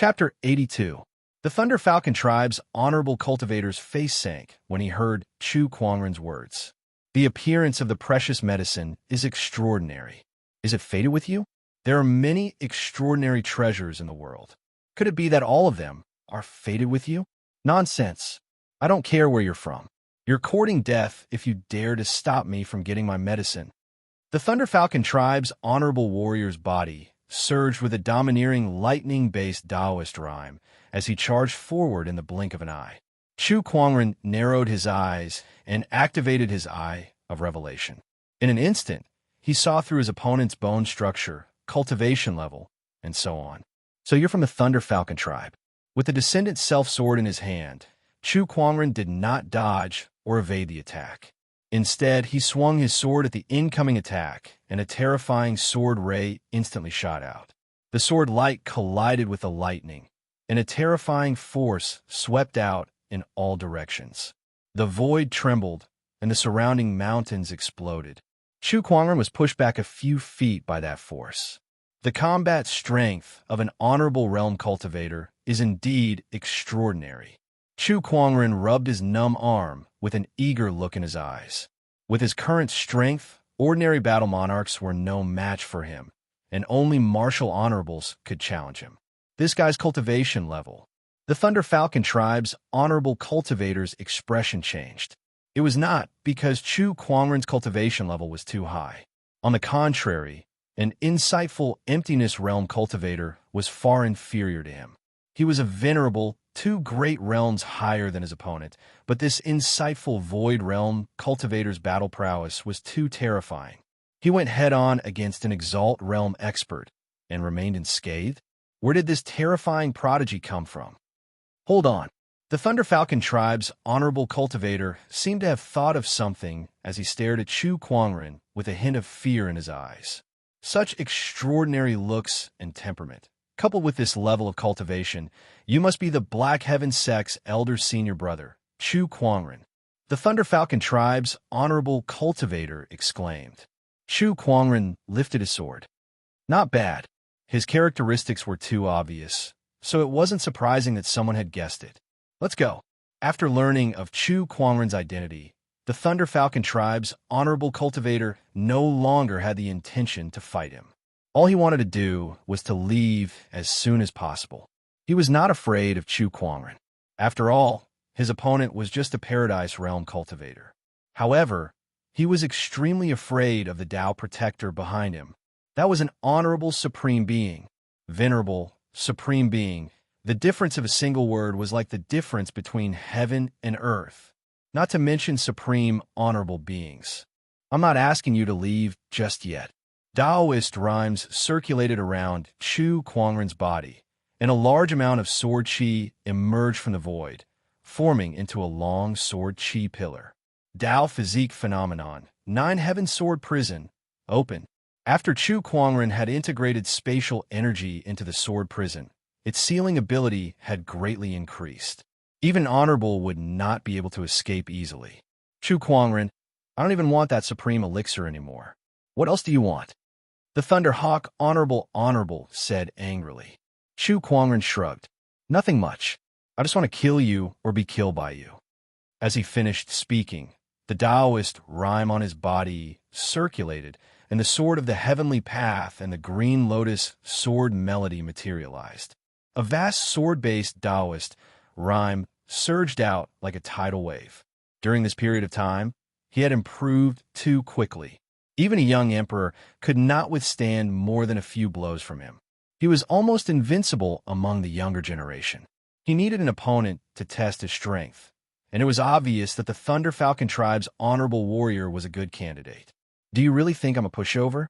Chapter 82. The Thunder Falcon Tribe's honorable cultivator's face sank when he heard Chu Kuangren's words. The appearance of the precious medicine is extraordinary. Is it fated with you? There are many extraordinary treasures in the world. Could it be that all of them are fated with you? Nonsense. I don't care where you're from. You're courting death if you dare to stop me from getting my medicine. The Thunder Falcon Tribe's honorable warrior's body surged with a domineering lightning-based Taoist rhyme as he charged forward in the blink of an eye. Chu Kuangren narrowed his eyes and activated his eye of revelation. In an instant, he saw through his opponent's bone structure, cultivation level, and so on. So you're from the Thunder Falcon Tribe. With the Descendant Self-Sword in his hand, Chu Kuangren did not dodge or evade the attack. Instead, he swung his sword at the incoming attack, and a terrifying sword ray instantly shot out. The sword light collided with the lightning, and a terrifying force swept out in all directions. The void trembled, and the surrounding mountains exploded. Chu Kuangren was pushed back a few feet by that force. The combat strength of an honorable realm cultivator is indeed extraordinary. Chu Kuangren rubbed his numb arm with an eager look in his eyes. With his current strength, ordinary battle monarchs were no match for him, and only martial honorables could challenge him. This guy's cultivation level. The Thunder Falcon Tribe's honorable cultivator's expression changed. It was not because Chu Kuangren's cultivation level was too high. On the contrary, an insightful emptiness realm cultivator was far inferior to him. He was a venerable, two great realms higher than his opponent, but this insightful void realm cultivator's battle prowess was too terrifying. He went head-on against an exalt realm expert and remained unscathed. Where did this terrifying prodigy come from? Hold on. The Thunder Falcon Tribe's honorable cultivator seemed to have thought of something as he stared at Chu Kuangren with a hint of fear in his eyes. Such extraordinary looks and temperament. Coupled with this level of cultivation, you must be the Black Heaven Sect's elder senior brother, Chu Kuangren. The Thunder Falcon Tribe's honorable cultivator exclaimed. Chu Kuangren lifted his sword. Not bad. His characteristics were too obvious, so it wasn't surprising that someone had guessed it. Let's go. After learning of Chu Kuangren's identity, the Thunder Falcon Tribe's honorable cultivator no longer had the intention to fight him. All he wanted to do was to leave as soon as possible. He was not afraid of Chu Kuangren. After all, his opponent was just a Paradise Realm cultivator. However, he was extremely afraid of the Tao Protector behind him. That was an honorable supreme being. Venerable, supreme being. The difference of a single word was like the difference between heaven and earth. Not to mention supreme, honorable beings. I'm not asking you to leave just yet. Taoist rhymes circulated around Chu Kuangren's body, and a large amount of sword chi emerged from the void, forming into a long sword chi pillar. Tao physique phenomenon, 9 heaven sword prison, open. After Chu Kuangren had integrated spatial energy into the sword prison, its sealing ability had greatly increased. Even honorable would not be able to escape easily. Chu Kuangren, I don't even want that supreme elixir anymore. What else do you want? The Thunderhawk honorable said angrily. Chu Kuangren shrugged. Nothing much. I just want to kill you or be killed by you. As he finished speaking, the Taoist rhyme on his body circulated, and the sword of the heavenly path and the green lotus sword melody materialized. A vast sword-based Taoist rhyme surged out like a tidal wave. During this period of time, he had improved too quickly. Even a young emperor could not withstand more than a few blows from him. He was almost invincible among the younger generation. He needed an opponent to test his strength, and it was obvious that the Thunder Falcon Tribe's honorable warrior was a good candidate. Do you really think I'm a pushover?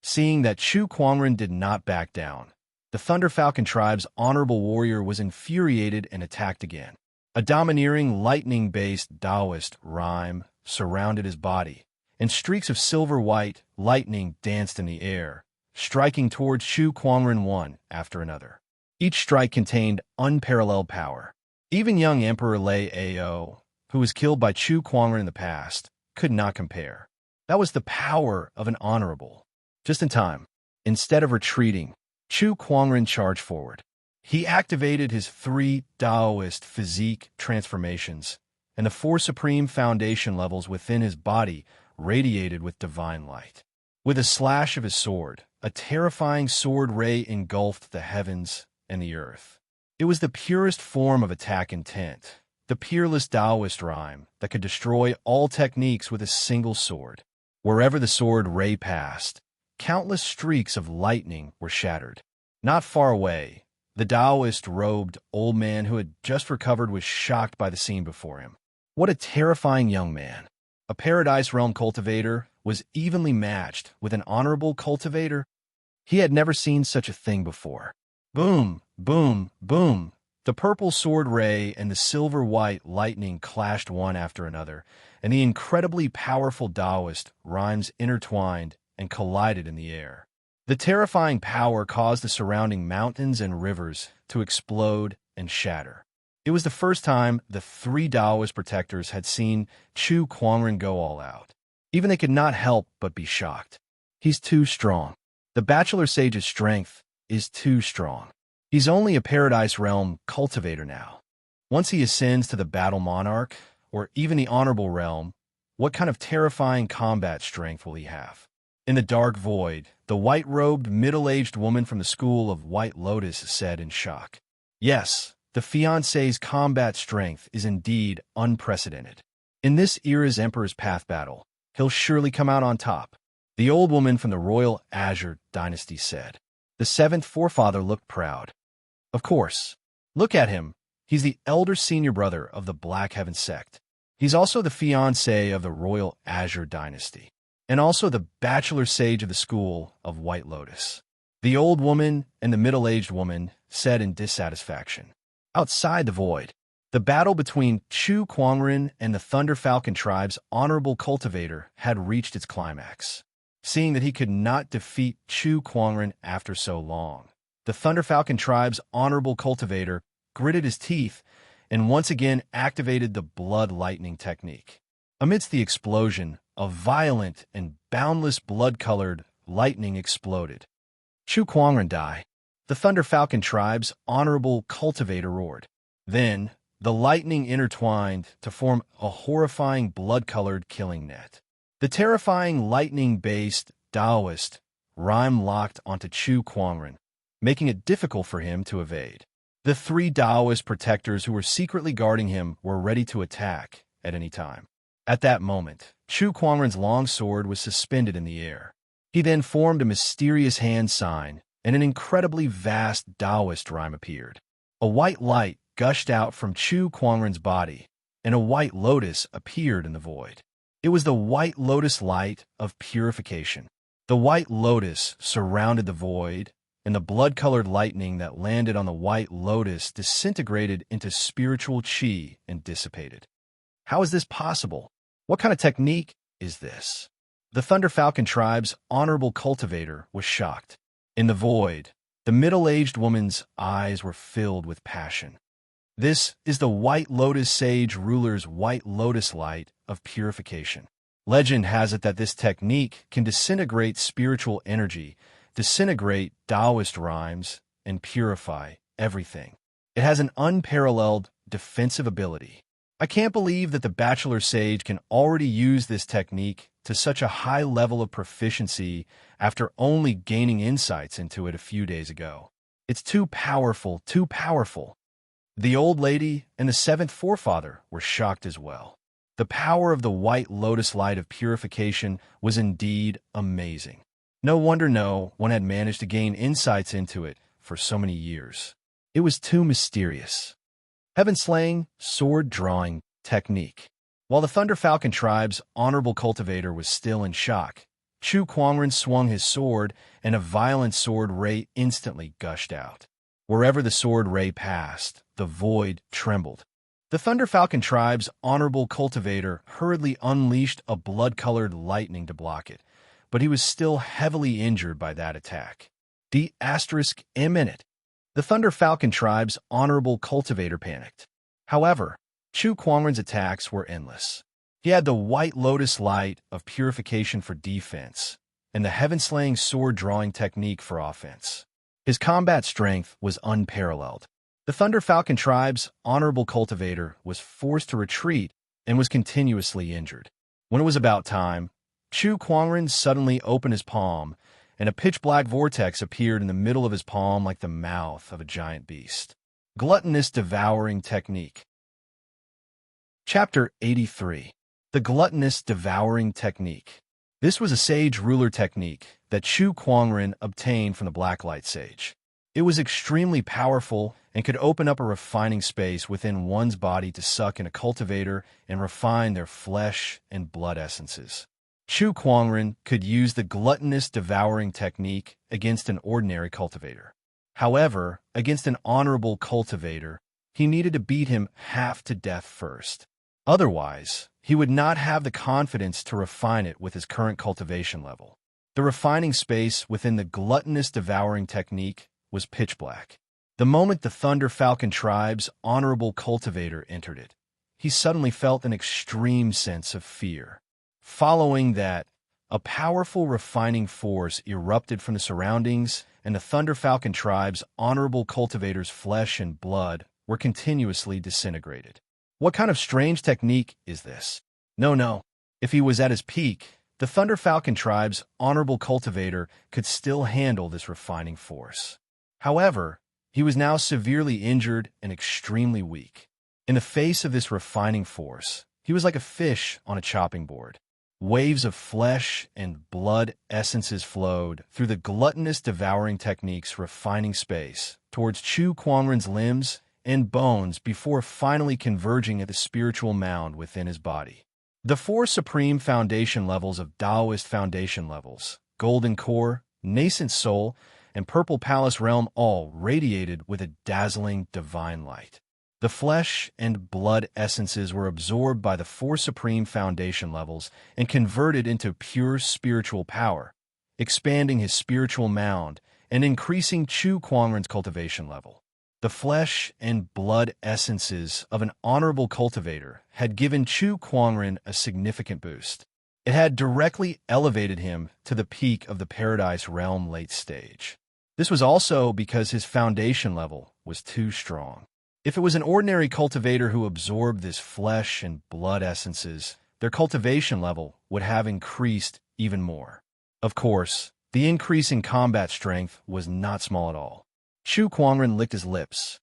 Seeing that Chu Kuangren did not back down, the Thunder Falcon Tribe's honorable warrior was infuriated and attacked again. A domineering lightning-based Taoist rhyme surrounded his body, and streaks of silver-white lightning danced in the air, striking towards Chu Kuangren one after another. Each strike contained unparalleled power. Even young Emperor Lei Ao, who was killed by Chu Kuangren in the past, could not compare. That was the power of an honorable. Just in time. Instead of retreating, Chu Kuangren charged forward. He activated his 3 Taoist physique transformations, and the 4 supreme foundation levels within his body radiated with divine light. With a slash of his sword, a terrifying sword ray engulfed the heavens and the earth. It was the purest form of attack intent, the peerless Taoist rhyme that could destroy all techniques with a single sword. Wherever the sword ray passed, countless streaks of lightning were shattered. Not far away, the Taoist-robed old man who had just recovered was shocked by the scene before him. What a terrifying young man! A Paradise Realm cultivator was evenly matched with an honorable cultivator. He had never seen such a thing before. Boom, boom, boom. The purple sword ray and the silver-white lightning clashed one after another, and the incredibly powerful Taoist rhymes intertwined and collided in the air. The terrifying power caused the surrounding mountains and rivers to explode and shatter. It was the first time the 3 Taoist protectors had seen Chu Kuangren go all out. Even they could not help but be shocked. He's too strong. The Bachelor Sage's strength is too strong. He's only a Paradise Realm cultivator now. Once he ascends to the Battle Monarch, or even the Honorable Realm, what kind of terrifying combat strength will he have? In the dark void, the white-robed, middle-aged woman from the school of White Lotus said in shock. Yes, the fiancé's combat strength is indeed unprecedented. In this era's Emperor's Path battle, he'll surely come out on top, the old woman from the Royal Azure dynasty said. The 7th forefather looked proud. Of course. Look at him. He's the elder senior brother of the Black Heaven sect. He's also the fiancé of the Royal Azure dynasty, and also the Bachelor Sage of the School of White Lotus. The old woman and the middle-aged woman said in dissatisfaction. Outside the void, the battle between Chu Kuangren and the Thunder Falcon tribe's honorable cultivator had reached its climax. Seeing that he could not defeat Chu Kuangren after so long, the Thunder Falcon tribe's honorable cultivator gritted his teeth and once again activated the blood lightning technique. Amidst the explosion, a violent and boundless blood-colored lightning exploded. Chu Kuangren died. The Thunder Falcon tribe's honorable cultivator roared. Then, the lightning intertwined to form a horrifying blood-colored killing net. The terrifying lightning-based Taoist rhyme locked onto Chu Kuangren, making it difficult for him to evade. The 3 Taoist protectors who were secretly guarding him were ready to attack at any time. At that moment, Chu Kuangren's long sword was suspended in the air. He then formed a mysterious hand sign, and an incredibly vast Taoist rhyme appeared. A white light gushed out from Chu Kuangren's body, and a white lotus appeared in the void. It was the white lotus light of purification. The white lotus surrounded the void, and the blood-colored lightning that landed on the white lotus disintegrated into spiritual chi and dissipated. How is this possible? What kind of technique is this? The Thunder Falcon tribe's honorable cultivator was shocked. In the void, the middle-aged woman's eyes were filled with passion. This is the White Lotus Sage ruler's white lotus light of purification. Legend has it that this technique can disintegrate spiritual energy, disintegrate Taoist rhymes, and purify everything. It has an unparalleled defensive ability. I can't believe that the Bachelor Sage can already use this technique to such a high level of proficiency after only gaining insights into it a few days ago. It's too powerful, too powerful. The old lady and the 7th forefather were shocked as well. The power of the White Lotus light of purification was indeed amazing. No wonder no one had managed to gain insights into it for so many years. It was too mysterious. Heaven-slaying, sword-drawing technique. While the Thunder Falcon tribe's honorable cultivator was still in shock, Chu Kuangren swung his sword, and a violent sword ray instantly gushed out. Wherever the sword ray passed, the void trembled. The Thunder Falcon tribe's honorable cultivator hurriedly unleashed a blood-colored lightning to block it, but he was still heavily injured by that attack. The Thunder Falcon tribe's honorable cultivator panicked. However, Chu Kuangren's attacks were endless. He had the White Lotus light of purification for defense, and the heaven-slaying sword-drawing technique for offense. His combat strength was unparalleled. The Thunder Falcon tribe's honorable cultivator was forced to retreat and was continuously injured. When it was about time, Chu Kuangren suddenly opened his palm, and a pitch-black vortex appeared in the middle of his palm like the mouth of a giant beast. Gluttonous Devouring Technique. Chapter 83. The Gluttonous Devouring Technique. This was a sage ruler technique that Chu Kuangren obtained from the Blacklight Sage. It was extremely powerful and could open up a refining space within one's body to suck in a cultivator and refine their flesh and blood essences. Chu Kuangren could use the Gluttonous Devouring Technique against an ordinary cultivator. However, against an honorable cultivator, he needed to beat him half to death first. Otherwise, he would not have the confidence to refine it with his current cultivation level. The refining space within the Gluttonous Devouring Technique was pitch black. The moment the Thunder Falcon tribe's honorable cultivator entered it, he suddenly felt an extreme sense of fear. Following that, a powerful refining force erupted from the surroundings, and the Thunder Falcon tribe's honorable cultivator's flesh and blood were continuously disintegrated. What kind of strange technique is this? No. If he was at his peak, the Thunder Falcon tribe's honorable cultivator could still handle this refining force. However, he was now severely injured and extremely weak. In the face of this refining force, he was like a fish on a chopping board. Waves of flesh and blood essences flowed through the Gluttonous Devouring Technique's refining space towards Chu Kuangren's limbs and bones before finally converging at the spiritual mound within his body. The four supreme foundation levels of Taoist foundation levels, Golden Core, Nascent Soul, and Purple Palace Realm all radiated with a dazzling divine light. The flesh and blood essences were absorbed by the four supreme foundation levels and converted into pure spiritual power, expanding his spiritual mound and increasing Chu Kuangren's cultivation level. The flesh and blood essences of an honorable cultivator had given Chu Kuangren a significant boost. It had directly elevated him to the peak of the Paradise Realm late stage. This was also because his foundation level was too strong. If it was an ordinary cultivator who absorbed this flesh and blood essences, their cultivation level would have increased even more. Of course, the increase in combat strength was not small at all. Chu Kuangren licked his lips.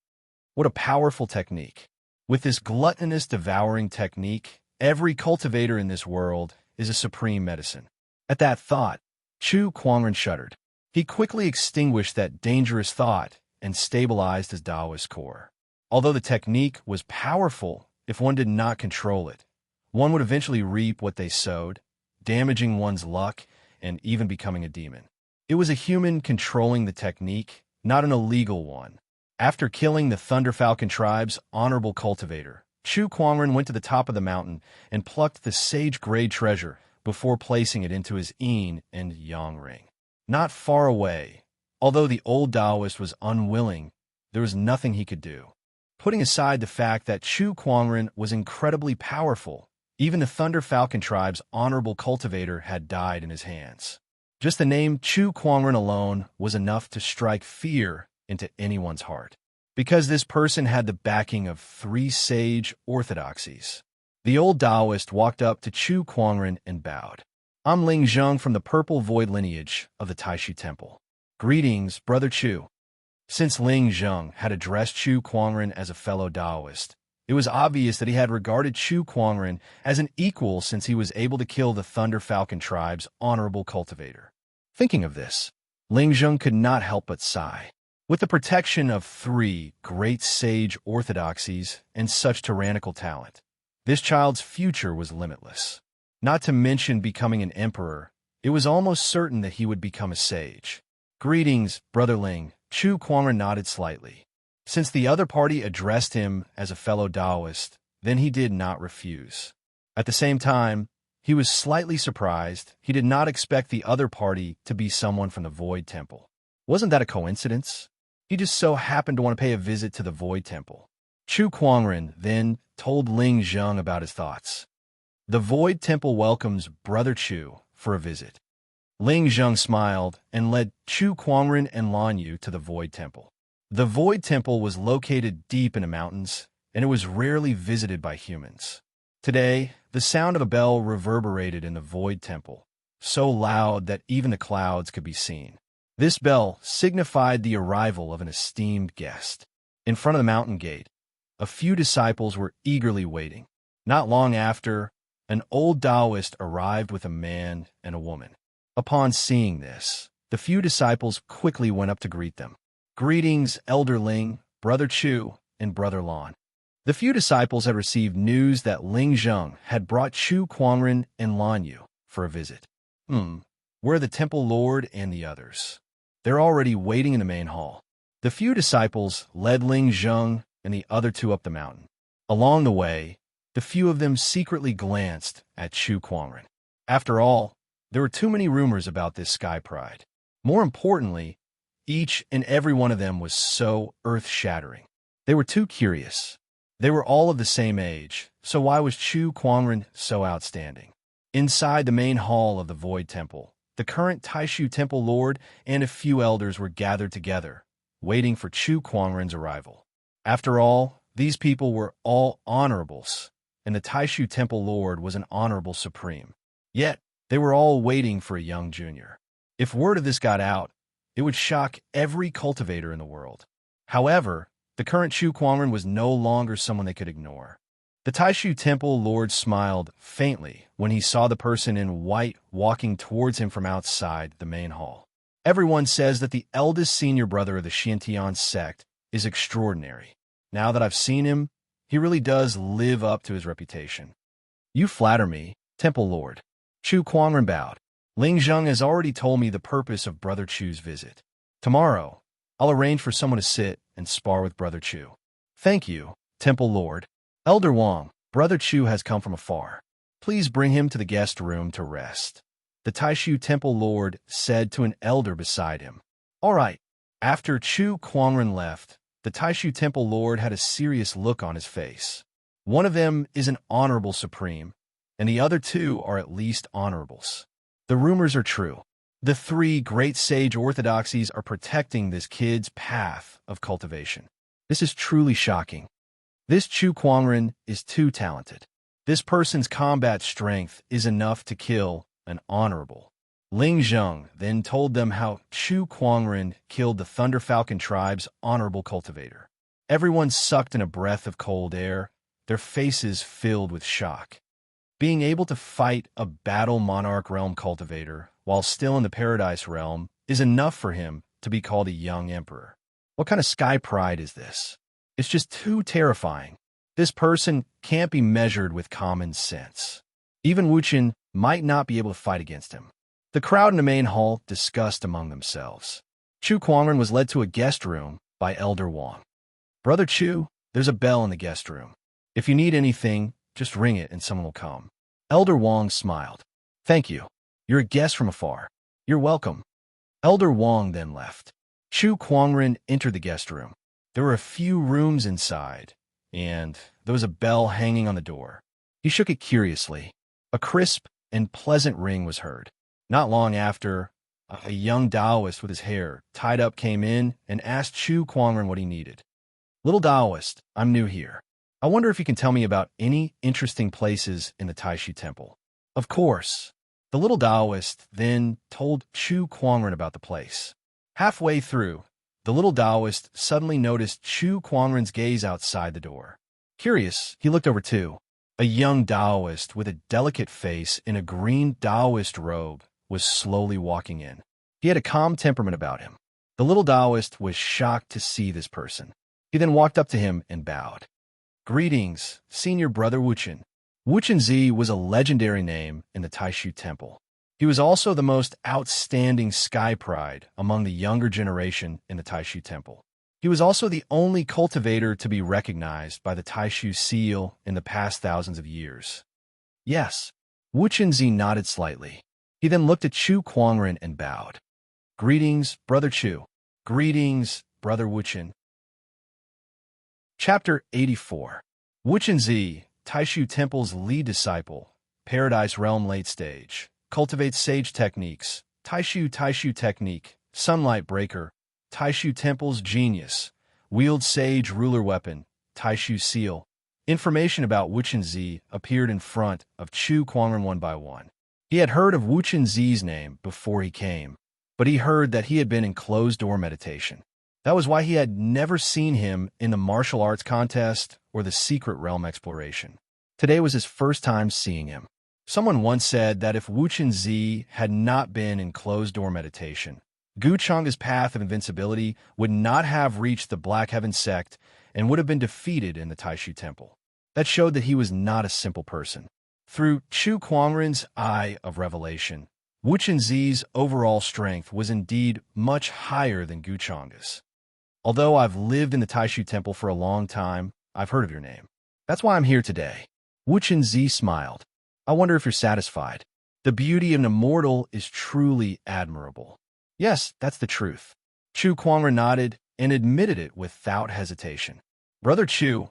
What a powerful technique. With this Gluttonous Devouring Technique, every cultivator in this world is a supreme medicine. At that thought, Chu Kuangren shuddered. He quickly extinguished that dangerous thought and stabilized his Taoist core. Although the technique was powerful, if one did not control it, one would eventually reap what they sowed, damaging one's luck and even becoming a demon. It was a human controlling the technique, not an illegal one. After killing the Thunder Falcon tribe's honorable cultivator, Chu Kuangren went to the top of the mountain and plucked the sage-grade treasure before placing it into his yin and yang ring. Not far away, although the old Taoist was unwilling, there was nothing he could do. Putting aside the fact that Chu Kuangren was incredibly powerful, even the Thunder Falcon tribe's honorable cultivator had died in his hands. Just the name Chu Kuangren alone was enough to strike fear into anyone's heart. Because this person had the backing of 3 sage orthodoxies. The old Taoist walked up to Chu Kuangren and bowed. I'm Ling Zheng from the Purple Void lineage of the Taishu Temple. Greetings, Brother Chu. Since Ling Zheng had addressed Chu Kuangren as a fellow Taoist, it was obvious that he had regarded Chu Kuangren as an equal since he was able to kill the Thunder Falcon tribe's honorable cultivator. Thinking of this, Ling Zheng could not help but sigh. With the protection of 3 great sage orthodoxies and such tyrannical talent, this child's future was limitless. Not to mention becoming an emperor, it was almost certain that he would become a sage. Greetings, Brother Ling. Chu Kuangren nodded slightly. Since the other party addressed him as a fellow Taoist, then he did not refuse. At the same time, he was slightly surprised. He did not expect the other party to be someone from the Void Temple. Wasn't that a coincidence? He just so happened to want to pay a visit to the Void Temple. Chu Kuangren then told Ling Zheng about his thoughts. The Void Temple welcomes Brother Chu for a visit. Ling Zheng smiled and led Chu Kuangren and Lan Yu to the Void Temple. The Void Temple was located deep in the mountains, and it was rarely visited by humans. Today, the sound of a bell reverberated in the Void Temple, so loud that even the clouds could be seen. This bell signified the arrival of an esteemed guest. In front of the mountain gate, a few disciples were eagerly waiting. Not long after, an old Taoist arrived with a man and a woman. Upon seeing this, the few disciples quickly went up to greet them. "Greetings, Elder Ling, Brother Chu, and Brother Lan." The few disciples had received news that Ling Zheng had brought Chu Kuangren and Lan Yu for a visit. Where are the temple lord and the others? They're already waiting in the main hall. The few disciples led Ling Zheng and the other two up the mountain. Along the way, the few of them secretly glanced at Chu Kuangren. After all, there were too many rumors about this sky pride. More importantly, each and every one of them was so earth-shattering. They were too curious. They were all of the same age, so why was Chu Kuangren so outstanding? Inside the main hall of the Void Temple, the current Taishu Temple Lord and a few elders were gathered together, waiting for Chu Kuangren's arrival. After all, these people were all honorables, and the Taishu Temple Lord was an honorable supreme. Yet, they were all waiting for a young junior. If word of this got out, it would shock every cultivator in the world. However, the current Chu Kuangren was no longer someone they could ignore. The Taishu Temple Lord smiled faintly when he saw the person in white walking towards him from outside the main hall. Everyone says that the eldest senior brother of the Xintian sect is extraordinary. Now that I've seen him, he really does live up to his reputation. You flatter me, Temple Lord. Chu Kuangren bowed. Ling Zheng has already told me the purpose of Brother Chu's visit. Tomorrow, I'll arrange for someone to sit and spar with Brother Chu. Thank you, Temple Lord. Elder Wang, Brother Chu has come from afar. Please bring him to the guest room to rest. The Taishu Temple Lord said to an elder beside him. All right. After Chu Kuangren left, the Taishu Temple Lord had a serious look on his face. One of them is an honorable supreme, and the other two are at least honorables. The rumors are true. The three great sage orthodoxies are protecting this kid's path of cultivation. This is truly shocking. This Chu Kuangren is too talented. This person's combat strength is enough to kill an honorable. Ling Zheng then told them how Chu Kuangren killed the Thunder Falcon tribe's honorable cultivator. Everyone sucked in a breath of cold air, their faces filled with shock. Being able to fight a battle monarch realm cultivator while still in the paradise realm is enough for him to be called a young emperor. What kind of sky pride is this? It's just too terrifying. This person can't be measured with common sense. Even Wuchen might not be able to fight against him. The crowd in the main hall discussed among themselves. Chu Kuangren was led to a guest room by Elder Wang. Brother Chu, there's a bell in the guest room. If you need anything, just ring it and someone will come. Elder Wang smiled. Thank you. You're a guest from afar. You're welcome. Elder Wang then left. Chu Kuangren entered the guest room. There were a few rooms inside, and there was a bell hanging on the door. He shook it curiously. A crisp and pleasant ring was heard. Not long after, a young Taoist with his hair tied up came in and asked Chu Kuangren what he needed. Little Taoist, I'm new here. I wonder if you can tell me about any interesting places in the Taishu Temple. Of course. The little Taoist then told Chu Kuangren about the place. Halfway through, the little Taoist suddenly noticed Chu Kuangren's gaze outside the door. Curious, he looked over too. A young Taoist with a delicate face in a green Taoist robe was slowly walking in. He had a calm temperament about him. The little Taoist was shocked to see this person. He then walked up to him and bowed. Greetings, Senior Brother Wuchen. Wuchenzi was a legendary name in the Taishu Temple. He was also the most outstanding sky pride among the younger generation in the Taishu Temple. He was also the only cultivator to be recognized by the Taishu seal in the past thousands of years. Yes, Wuchenzi nodded slightly. He then looked at Chu Kuangren and bowed. Greetings, Brother Chu. Greetings, Brother Wuchen. Chapter 84. Wuchenzi, Taishu Temple's lead disciple, Paradise Realm late stage, cultivates sage techniques Taishu technique, sunlight breaker, Taishu temple's genius, wield sage ruler weapon, Taishu seal. Information about Wuchen-Zi appeared in front of Chu Kuangren one by one. He had heard of Wuchen-Zi's name before he came, but he heard that he had been in closed-door meditation. That was why he had never seen him in the martial arts contest or the secret realm exploration. Today was his first time seeing him. Someone once said that if Wuchen-Zi had not been in closed-door meditation, Gu Chang's path of invincibility would not have reached the Black Heaven sect and would have been defeated in the Taishu Temple. That showed that he was not a simple person. Through Chu Kuangren's eye of revelation, Wuchen-Zi's overall strength was indeed much higher than Gu Chang's. Although I've lived in the Taishu Temple for a long time, I've heard of your name. That's why I'm here today. Wuchen-Zi smiled. I wonder if you're satisfied. The beauty of an immortal is truly admirable. Yes, that's the truth. Chu Kuangren nodded and admitted it without hesitation. Brother Chu,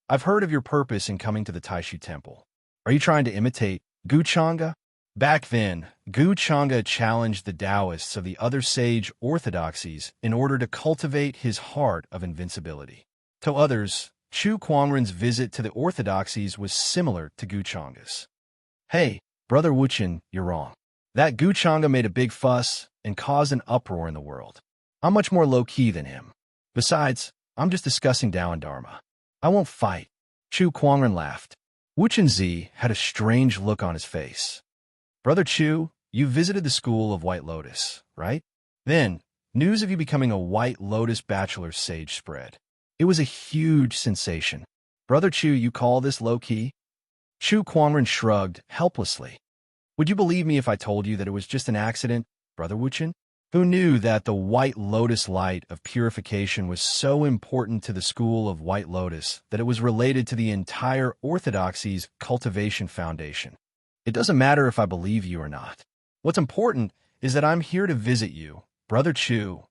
I've heard of your purpose in coming to the Taishu Temple. Are you trying to imitate Gu Chang'e? Back then, Gu Chang'e challenged the Taoists of the other sage orthodoxies in order to cultivate his heart of invincibility. To others, Chu Kuangren's visit to the orthodoxies was similar to Gu Chang'e's. Hey, Brother Wuchen, you're wrong. That Gu Chang'e made a big fuss and caused an uproar in the world. I'm much more low-key than him. Besides, I'm just discussing Tao and Dharma. I won't fight. Chu Kuangren laughed. Wuchen-Zi had a strange look on his face. Brother Chu, you visited the school of White Lotus, right? Then, news of you becoming a White Lotus bachelor sage spread. It was a huge sensation. Brother Chu, you call this low-key? Chu Kuangren shrugged helplessly. Would you believe me if I told you that it was just an accident, Brother Wuchen? Who knew that the White Lotus light of purification was so important to the school of White Lotus that it was related to the entire Orthodoxy's cultivation foundation? It doesn't matter if I believe you or not. What's important is that I'm here to visit you, Brother Chu,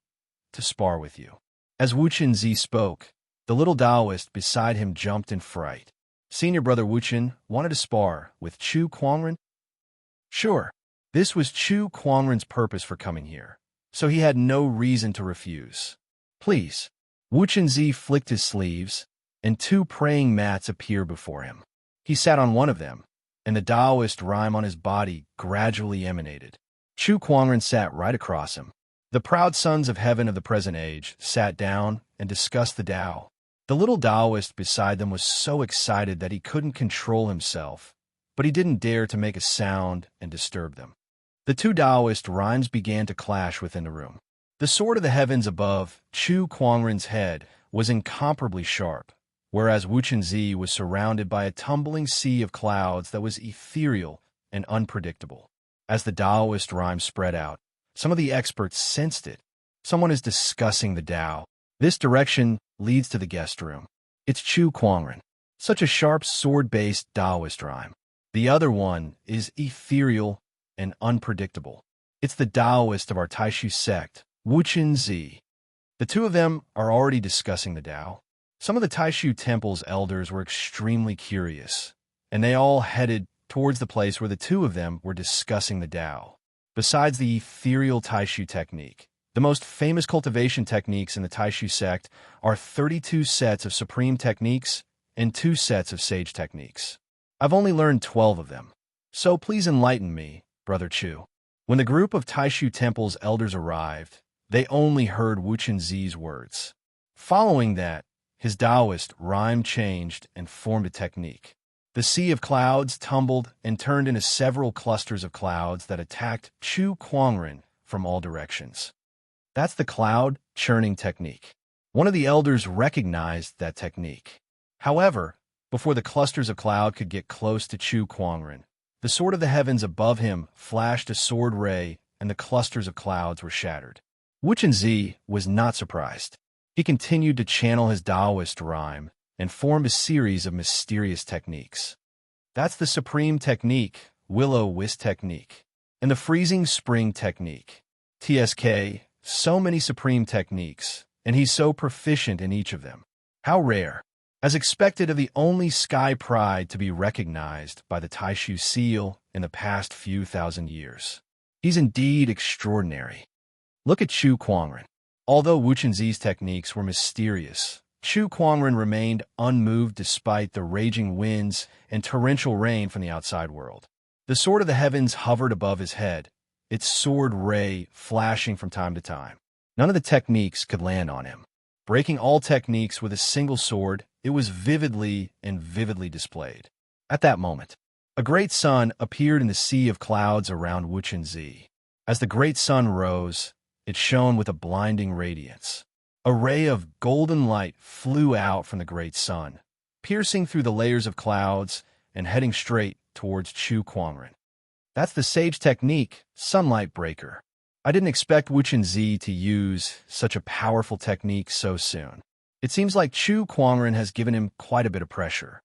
to spar with you. As Wuchen-Zi spoke, the little Taoist beside him jumped in fright. Senior Brother Wuchen wanted to spar with Chu Kuangren? Sure, this was Chu Kuangren's purpose for coming here, so he had no reason to refuse. Please. Wuchen-Zi flicked his sleeves, and two praying mats appeared before him. He sat on one of them, and the Taoist rhyme on his body gradually emanated. Chu Kuangren sat right across him. The proud sons of heaven of the present age sat down and discussed the Tao. The little Taoist beside them was so excited that he couldn't control himself, but he didn't dare to make a sound and disturb them. The two Taoist rhymes began to clash within the room. The sword of the heavens above Chu Kuangren's head was incomparably sharp, whereas Wuchen-Zi was surrounded by a tumbling sea of clouds that was ethereal and unpredictable. As the Taoist rhyme spread out, some of the experts sensed it. Someone is discussing the Tao. This direction leads to the guest room. It's Chu Kuangren, such a sharp sword-based Taoist rhyme. The other one is ethereal and unpredictable. It's the Taoist of our Taishu sect, Wuchen-Zi. The two of them are already discussing the Tao. Some of the Taishu temple's elders were extremely curious, and they all headed towards the place where the two of them were discussing the Tao. Besides the ethereal Taishu technique, the most famous cultivation techniques in the Taishu sect are 32 sets of supreme techniques and 2 sets of sage techniques. I've only learned 12 of them, so please enlighten me, Brother Chu. When the group of Taishu temple's elders arrived, they only heard Wuchen-Zi's words. Following that, his Taoist rhyme changed and formed a technique. The sea of clouds tumbled and turned into several clusters of clouds that attacked Chu Kuangren from all directions. That's the cloud churning technique. One of the elders recognized that technique. However, before the clusters of cloud could get close to Chu Kuangren, the sword of the heavens above him flashed a sword ray and the clusters of clouds were shattered. Wuchen-Zi was not surprised. He continued to channel his Taoist rhyme and formed a series of mysterious techniques. That's the supreme technique, will-o-wisp technique, and the freezing spring technique. TSK, so many supreme techniques, and he's so proficient in each of them. How rare. As expected of the only sky pride to be recognized by the Taishu seal in the past few thousand years. He's indeed extraordinary. Look at Chu Kuangren. Although Wu Chenzi's techniques were mysterious, Chu Kuangren remained unmoved despite the raging winds and torrential rain from the outside world. The sword of the heavens hovered above his head, its sword ray flashing from time to time. None of the techniques could land on him. Breaking all techniques with a single sword, it was vividly displayed. At that moment, a great sun appeared in the sea of clouds around Wu Chenzi. As the great sun rose, it shone with a blinding radiance. A ray of golden light flew out from the great sun, piercing through the layers of clouds and heading straight towards Chu Kuangren. That's the sage technique, Sunlight Breaker. I didn't expect Wu Chenzi to use such a powerful technique so soon. It seems like Chu Kuangren has given him quite a bit of pressure.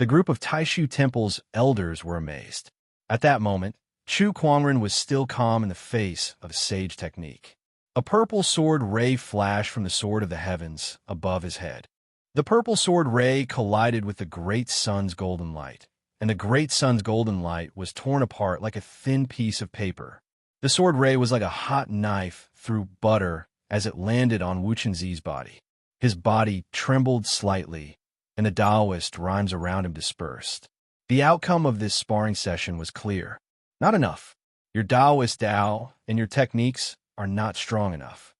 The group of Taishu Temple's elders were amazed. At that moment, Chu Kuangren was still calm in the face of a sage technique. A purple sword ray flashed from the sword of the heavens above his head. The purple sword ray collided with the great sun's golden light, and the great sun's golden light was torn apart like a thin piece of paper. The sword ray was like a hot knife through butter as it landed on Wu Chenzi's body. His body trembled slightly, and the Taoist rhymes around him dispersed. The outcome of this sparring session was clear. Not enough. Your Taoist Tao and your techniques are not strong enough.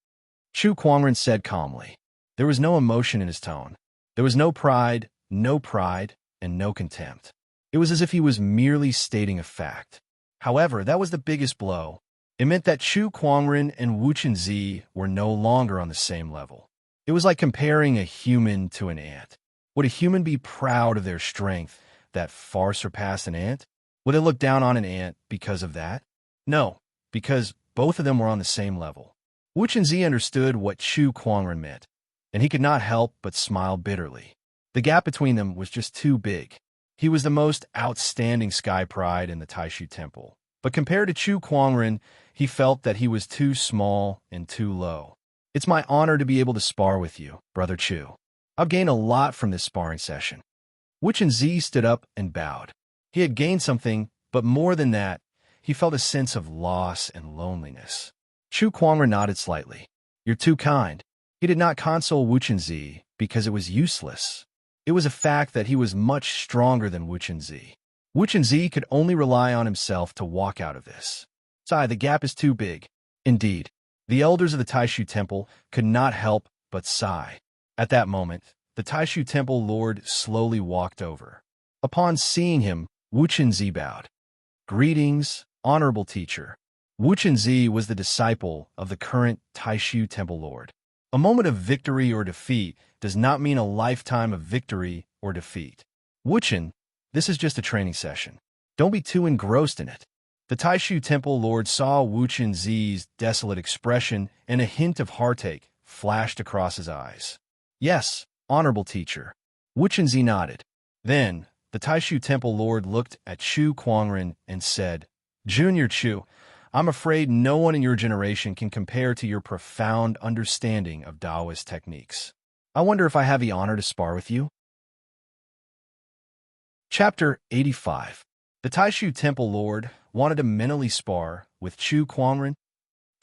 Chu Kuangren said calmly. There was no emotion in his tone. There was no pride, and no contempt. It was as if he was merely stating a fact. However, that was the biggest blow. It meant that Chu Kuangren and Wu Chenzi were no longer on the same level. It was like comparing a human to an ant. Would a human be proud of their strength that far surpassed an ant? Would they look down on an ant because of that? No, because both of them were on the same level. Wu Chenzi understood what Chu Kuangren meant, and he could not help but smile bitterly. The gap between them was just too big. He was the most outstanding sky pride in the Taishu Temple, but compared to Chu Kuangren, he felt that he was too small and too low. It's my honor to be able to spar with you, Brother Chu. I've gained a lot from this sparring session. Wu Chenzi stood up and bowed. He had gained something, but more than that, he felt a sense of loss and loneliness. Chu Kuangren nodded slightly. You're too kind. He did not console Wu Chenzi because it was useless. It was a fact that he was much stronger than Wu Chenzi. Wu Chenzi could only rely on himself to walk out of this. Sai, the gap is too big. Indeed, the elders of the Taishu Temple could not help but sigh. At that moment, the Taishu Temple Lord slowly walked over. Upon seeing him, Wu Chenzi bowed. Greetings, honorable teacher. Wu Chenzi was the disciple of the current Taishu Temple Lord. A moment of victory or defeat does not mean a lifetime of victory or defeat. Wu Chen, this is just a training session. Don't be too engrossed in it. The Taishu Temple Lord saw Wu Chenzi's desolate expression, and a hint of heartache flashed across his eyes. Yes, honorable teacher. Wu Chenzi nodded. Then, the Taishu Temple Lord looked at Chu Kuangren and said, Junior Chu, I'm afraid no one in your generation can compare to your profound understanding of Taoist techniques. I wonder if I have the honor to spar with you? Chapter 85. The Taishu Temple Lord wanted to mentally spar with Chu Kuangren.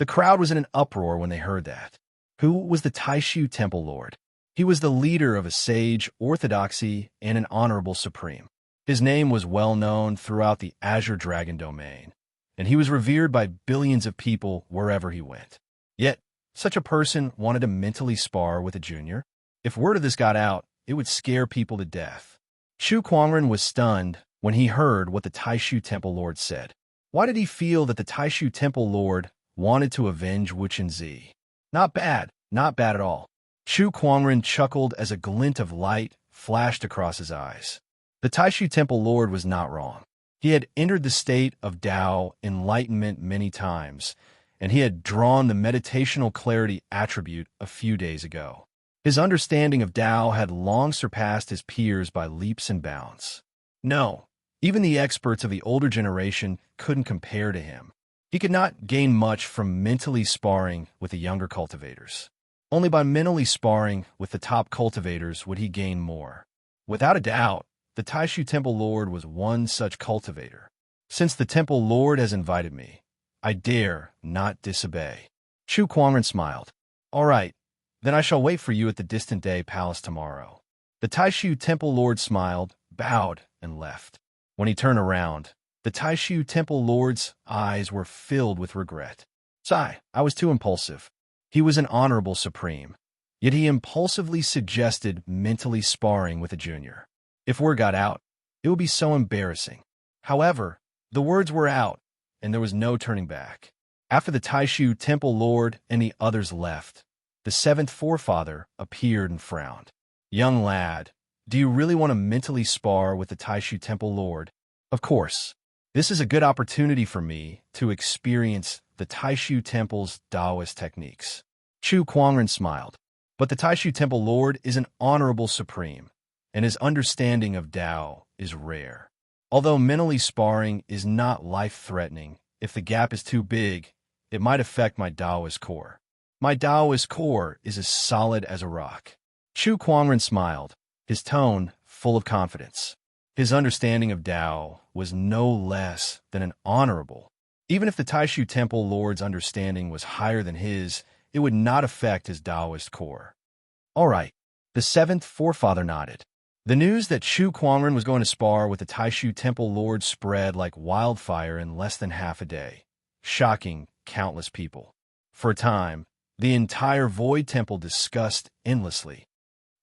The crowd was in an uproar when they heard that. Who was the Taishu Temple Lord? He was the leader of a sage, orthodoxy, and an honorable supreme. His name was well known throughout the Azure Dragon domain, and he was revered by billions of people wherever he went. Yet, such a person wanted to mentally spar with a junior. If word of this got out, it would scare people to death. Chu Kuangren was stunned when he heard what the Taishu Temple Lord said. Why did he feel that the Taishu Temple Lord wanted to avenge Wu Chenzi? Not bad at all. Chu Kuangren chuckled as a glint of light flashed across his eyes. The Taishu Temple Lord was not wrong. He had entered the state of Tao enlightenment many times, and he had drawn the meditational clarity attribute a few days ago. His understanding of Tao had long surpassed his peers by leaps and bounds. No, even the experts of the older generation couldn't compare to him. He could not gain much from mentally sparring with the younger cultivators. Only by mentally sparring with the top cultivators would he gain more. Without a doubt, the Taishu Temple Lord was one such cultivator. Since the Temple Lord has invited me, I dare not disobey. Chu Kuangren smiled. All right, then I shall wait for you at the distant day palace tomorrow. The Taishu Temple Lord smiled, bowed, and left. When he turned around, the Taishu Temple Lord's eyes were filled with regret. Sigh, I was too impulsive. He was an honorable supreme, yet he impulsively suggested mentally sparring with a junior. If word got out, it would be so embarrassing. However, the words were out, and there was no turning back. After the Taishu Temple Lord and the others left, the seventh forefather appeared and frowned. Young lad, do you really want to mentally spar with the Taishu Temple Lord? Of course. This is a good opportunity for me to experience the Taishu Temple's Taoist techniques. Chu Kuangren smiled. But the Taishu Temple Lord is an honorable supreme, and his understanding of Tao is rare. Although mentally sparring is not life-threatening, if the gap is too big, it might affect my Taoist core. My Taoist core is as solid as a rock. Chu Kuangren smiled, his tone full of confidence. His understanding of Tao was no less than an honorable. Even if the Taishu Temple Lord's understanding was higher than his, it would not affect his Taoist core. All right, the seventh forefather nodded. The news that Chu Kuangren was going to spar with the Taishu Temple Lord spread like wildfire in less than half a day, shocking countless people. For a time, the entire Void Temple discussed endlessly.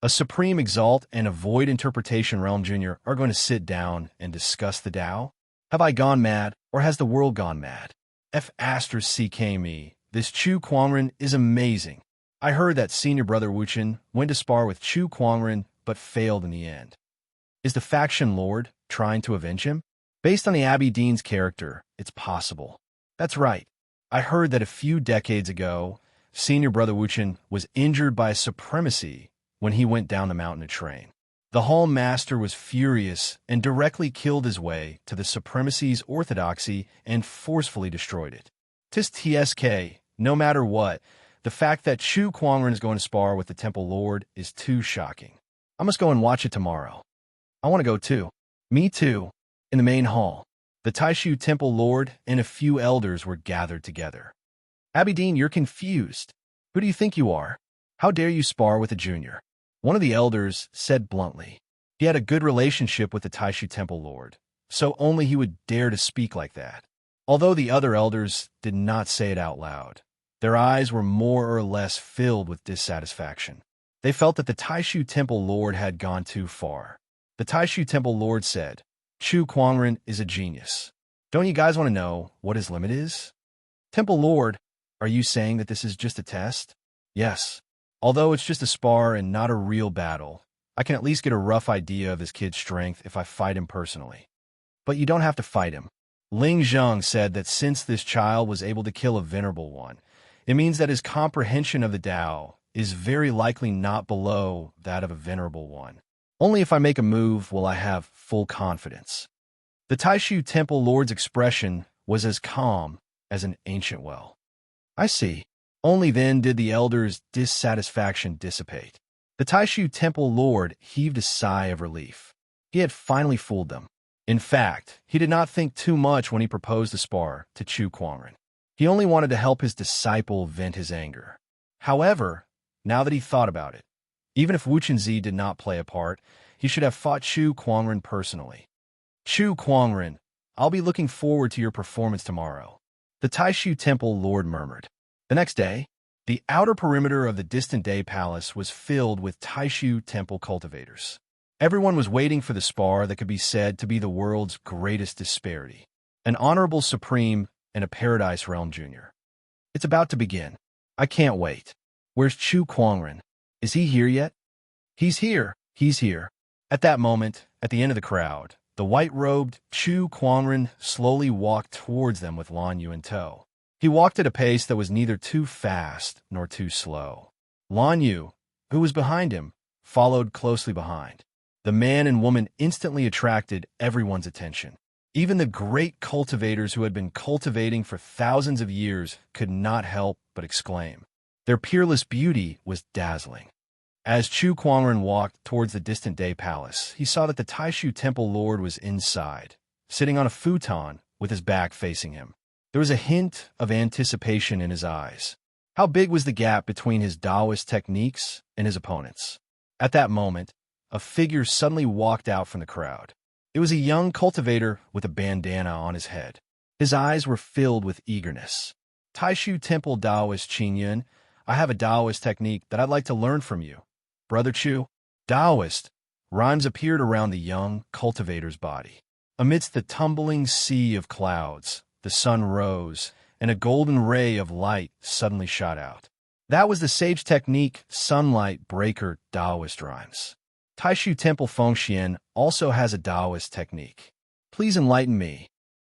A Supreme Exalt and a Void Interpretation Realm Junior are going to sit down and discuss the Tao? Have I gone mad, or has the world gone mad? F***me, this Chu Kuangren is amazing. I heard that senior brother Wuchen went to spar with Chu Kuangren but failed in the end. Is the faction lord trying to avenge him? Based on the Abby Dean's character, it's possible. That's right. I heard that a few decades ago, senior brother Wuchen was injured by supremacy when he went down the mountain to train. The Hall Master was furious and directly killed his way to the supremacy's orthodoxy and forcefully destroyed it. Tis TSK, no matter what, the fact that Chu Kuangren is going to spar with the Temple Lord is too shocking. I must go and watch it tomorrow. I want to go too. Me too. In the main hall, the Taishu Temple Lord and a few elders were gathered together. Abby Dean, you're confused. Who do you think you are? How dare you spar with a junior? One of the elders said bluntly. He had a good relationship with the Taishu Temple Lord, so only he would dare to speak like that. Although the other elders did not say it out loud, their eyes were more or less filled with dissatisfaction. They felt that the Taishu Temple Lord had gone too far. The Taishu Temple Lord said, Chu Kuangren is a genius. Don't you guys want to know what his limit is? Temple Lord, are you saying that this is just a test? Yes. Although it's just a spar and not a real battle, I can at least get a rough idea of this kid's strength if I fight him personally. But you don't have to fight him. Ling Zheng said that since this child was able to kill a venerable one, it means that his comprehension of the Tao is very likely not below that of a venerable one. Only if I make a move will I have full confidence. The Taishu Temple Lord's expression was as calm as an ancient well. I see. Only then did the elders' dissatisfaction dissipate. The Taishu Temple Lord heaved a sigh of relief. He had finally fooled them. In fact, he did not think too much when he proposed the spar to Chu Kuangren. He only wanted to help his disciple vent his anger. However, now that he thought about it, even if Wu Chenzi did not play a part, he should have fought Chu Kuangren personally. Chu Kuangren, I'll be looking forward to your performance tomorrow. The Taishu Temple Lord murmured. The next day, the outer perimeter of the distant day palace was filled with Taishu Temple cultivators. Everyone was waiting for the spar that could be said to be the world's greatest disparity. An honorable supreme and a paradise realm junior. It's about to begin. I can't wait. Where's Chu Kuangren? Is he here yet? He's here. He's here. At that moment, at the end of the crowd, the white-robed Chu Kuangren slowly walked towards them with Lan Yu in tow. He walked at a pace that was neither too fast nor too slow. Lan Yu, who was behind him, followed closely behind. The man and woman instantly attracted everyone's attention. Even the great cultivators who had been cultivating for thousands of years could not help but exclaim. Their peerless beauty was dazzling. As Chu Kuangren walked towards the distant day palace, he saw that the Taishu Temple Lord was inside, sitting on a futon with his back facing him. There was a hint of anticipation in his eyes. How big was the gap between his Taoist techniques and his opponents? At that moment, a figure suddenly walked out from the crowd. It was a young cultivator with a bandana on his head. His eyes were filled with eagerness. Taishu Temple Taoist Qin Yun, I have a Taoist technique that I'd like to learn from you. Brother Chu. Taoist. Rhymes appeared around the young cultivator's body. Amidst the tumbling sea of clouds, the sun rose, and a golden ray of light suddenly shot out. That was the sage technique Sunlight Breaker Taoist Rhymes. Taishu Temple Fengxian also has a Taoist technique. Please enlighten me.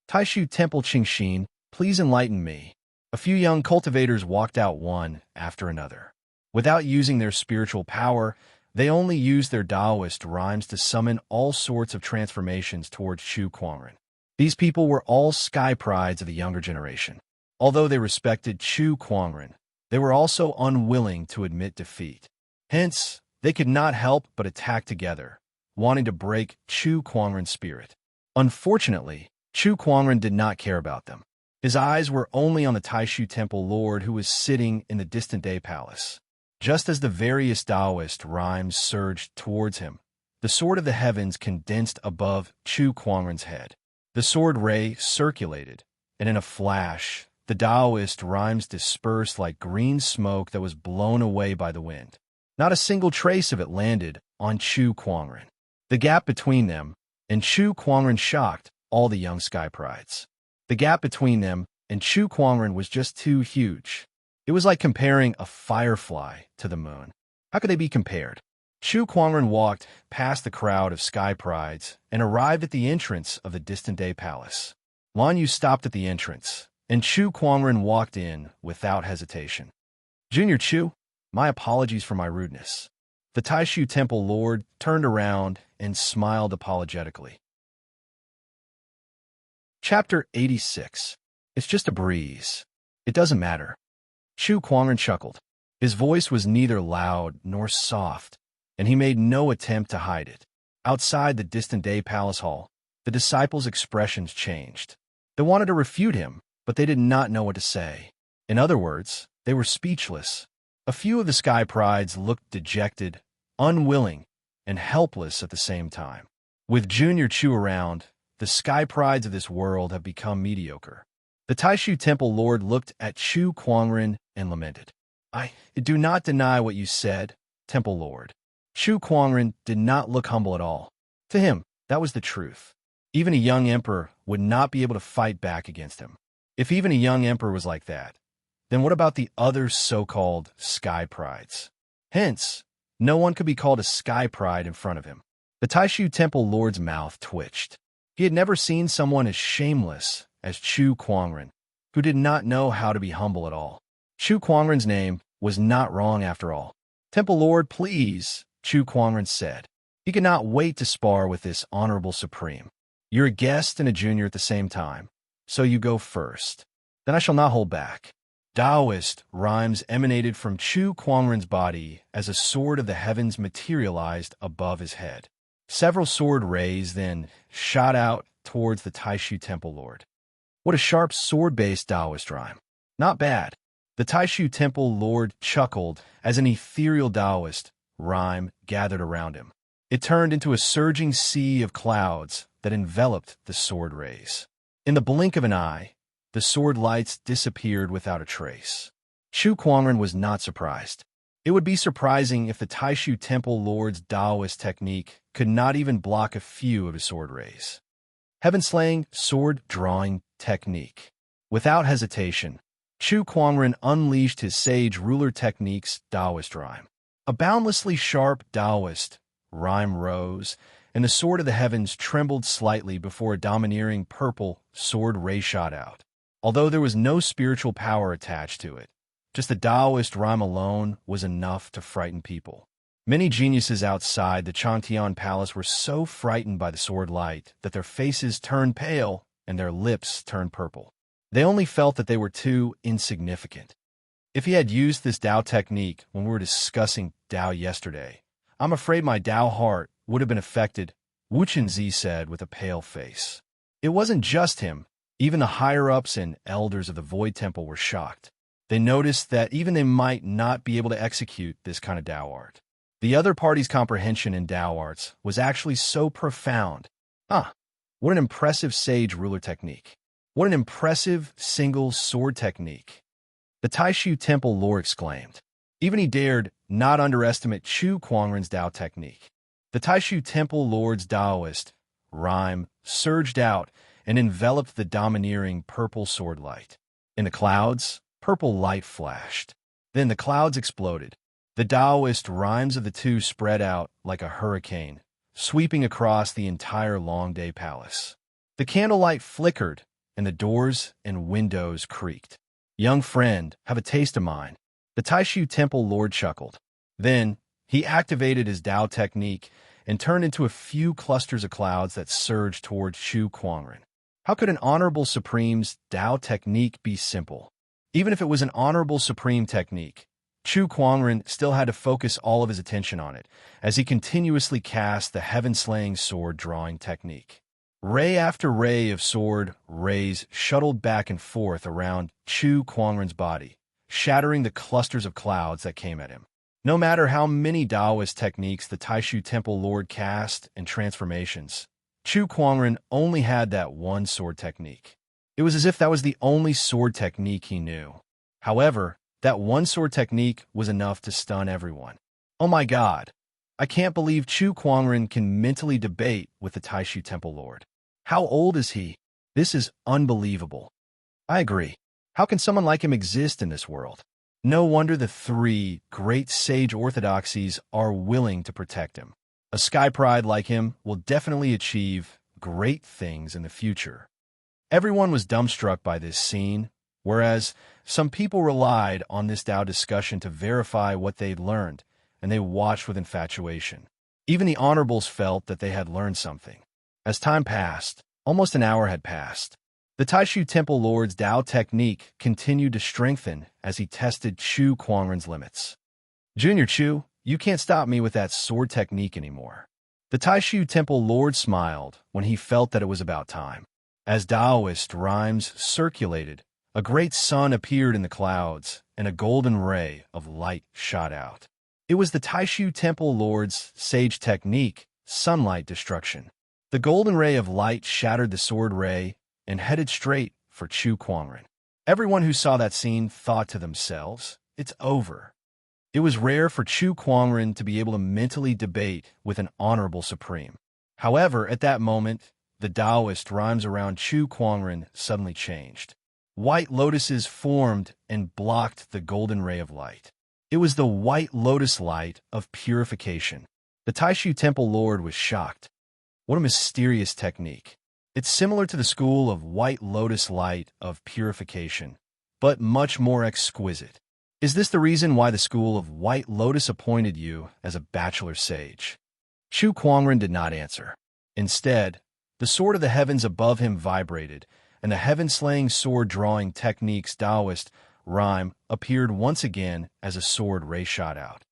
Taishu Temple Qingxin, please enlighten me. A few young cultivators walked out one after another. Without using their spiritual power, they only used their Taoist rhymes to summon all sorts of transformations towards Chu Kuangren. These people were all sky prides of the younger generation. Although they respected Chu Kuangren, they were also unwilling to admit defeat. Hence, they could not help but attack together, wanting to break Chu Kuangren's spirit. Unfortunately, Chu Kuangren did not care about them. His eyes were only on the Taishu Temple Lord who was sitting in the distant day palace. Just as the various Taoist rhymes surged towards him, the sword of the heavens condensed above Chu Kuangren's head. The sword ray circulated, and in a flash, the Taoist rhymes dispersed like green smoke that was blown away by the wind. Not a single trace of it landed on Chu Kuangren. The gap between them and Chu Kuangren shocked all the young sky prides. The gap between them and Chu Kuangren was just too huge. It was like comparing a firefly to the moon. How could they be compared? Chu Kuangren walked past the crowd of sky prides and arrived at the entrance of the distant day palace. Lan Yu stopped at the entrance, and Chu Kuangren walked in without hesitation. Junior Chu, my apologies for my rudeness. The Taishu Temple Lord turned around and smiled apologetically. Chapter 86. It's just a breeze. It doesn't matter. Chu Kuangren chuckled. His voice was neither loud nor soft, and he made no attempt to hide it. Outside the distant day palace hall, the disciples' expressions changed. They wanted to refute him, but they did not know what to say. In other words, they were speechless. A few of the sky prides looked dejected, unwilling, and helpless at the same time. With Junior Chu around, the sky prides of this world have become mediocre. The Taishu Temple Lord looked at Chu Kuangren and lamented. I do not deny what you said, Temple Lord. Chu Kuangren did not look humble at all. To him, that was the truth. Even a young emperor would not be able to fight back against him. If even a young emperor was like that, then what about the other so-called sky prides? Hence, no one could be called a sky pride in front of him. The Taishu Temple Lord's mouth twitched. He had never seen someone as shameless as Chu Kuangren, who did not know how to be humble at all. Chu Kuangren's name was not wrong after all. Temple Lord, please, Chu Kuangren said. He could not wait to spar with this honorable supreme. You're a guest and a junior at the same time, so you go first. Then I shall not hold back. Taoist rhymes emanated from Chu Kuangren's body as a sword of the heavens materialized above his head. Several sword rays then shot out towards the Taishu Temple Lord. What a sharp sword-based Taoist rhyme. Not bad. The Taishu Temple Lord chuckled as an ethereal Taoist rhyme gathered around him. It turned into a surging sea of clouds that enveloped the sword rays. In the blink of an eye, the sword lights disappeared without a trace. Chu Kuangren was not surprised. It would be surprising if the Taishu Temple Lord's Taoist technique could not even block a few of his sword rays. Heaven-slaying sword-drawing technique. Without hesitation, Chu Kuangren unleashed his sage ruler technique's Taoist rhyme. A boundlessly sharp Taoist rhyme rose, and the sword of the heavens trembled slightly before a domineering purple sword ray shot out. Although there was no spiritual power attached to it, just the Taoist rhyme alone was enough to frighten people. Many geniuses outside the Changtian Palace were so frightened by the sword light that their faces turned pale and their lips turned purple. They only felt that they were too insignificant. If he had used this Tao technique when we were discussing Tao yesterday, I'm afraid my Tao heart would have been affected, Wu Chenzi said with a pale face. It wasn't just him. Even the higher-ups and elders of the Void Temple were shocked. They noticed that even they might not be able to execute this kind of Tao art. The other party's comprehension in Tao arts was actually so profound. What an impressive sage ruler technique. What an impressive single sword technique. The Taishu Temple Lord exclaimed. Even he dared not underestimate Chu Kuangren's Tao technique. The Taishu Temple Lord's Taoist rhyme surged out and enveloped the domineering purple sword light. In the clouds, purple light flashed. Then the clouds exploded. The Taoist rhymes of the two spread out like a hurricane, sweeping across the entire Longday Palace. The candlelight flickered, and the doors and windows creaked. Young friend, have a taste of mine. The Taishu Temple Lord chuckled. Then, he activated his Tao technique and turned into a few clusters of clouds that surged toward Chu Kuangren. How could an Honorable Supreme's Tao technique be simple? Even if it was an Honorable Supreme technique, Chu Kuangren still had to focus all of his attention on it, as he continuously cast the heaven-slaying sword drawing technique. Ray after ray of sword rays shuttled back and forth around Chu Kuangren's body, shattering the clusters of clouds that came at him. No matter how many Taoist techniques the Taishu Temple Lord cast and transformations, Chu Kuangren only had that one sword technique. It was as if that was the only sword technique he knew. However, that one sword technique was enough to stun everyone. Oh my God! I can't believe Chu Kuangren can mentally debate with the Taishu Temple Lord. How old is he? This is unbelievable. I agree. How can someone like him exist in this world? No wonder the three great sage orthodoxies are willing to protect him. A sky pride like him will definitely achieve great things in the future. Everyone was dumbstruck by this scene, whereas some people relied on this Tao discussion to verify what they'd learned, and they watched with infatuation. Even the honorables felt that they had learned something. As time passed, almost an hour had passed. The Taishu Temple Lord's Tao technique continued to strengthen as he tested Chu Kuangren's limits. Junior Chu, you can't stop me with that sword technique anymore. The Taishu Temple Lord smiled when he felt that it was about time. As Taoist rhymes circulated, a great sun appeared in the clouds, and a golden ray of light shot out. It was the Taishu Temple Lord's sage technique, sunlight destruction. The golden ray of light shattered the sword ray and headed straight for Chu Kuangren. Everyone who saw that scene thought to themselves, it's over. It was rare for Chu Kuangren to be able to mentally debate with an honorable supreme. However, at that moment, the Taoist rhymes around Chu Kuangren suddenly changed. White lotuses formed and blocked the golden ray of light. It was the white lotus light of purification. The Taishu Temple Lord was shocked. What a mysterious technique. It's similar to the school of white lotus light of purification, but much more exquisite. Is this the reason why the school of white lotus appointed you as a bachelor sage? Chu Kuangren did not answer. Instead, the sword of the heavens above him vibrated, and the heaven-slaying sword-drawing technique's Taoist rhyme appeared once again as a sword ray shot out.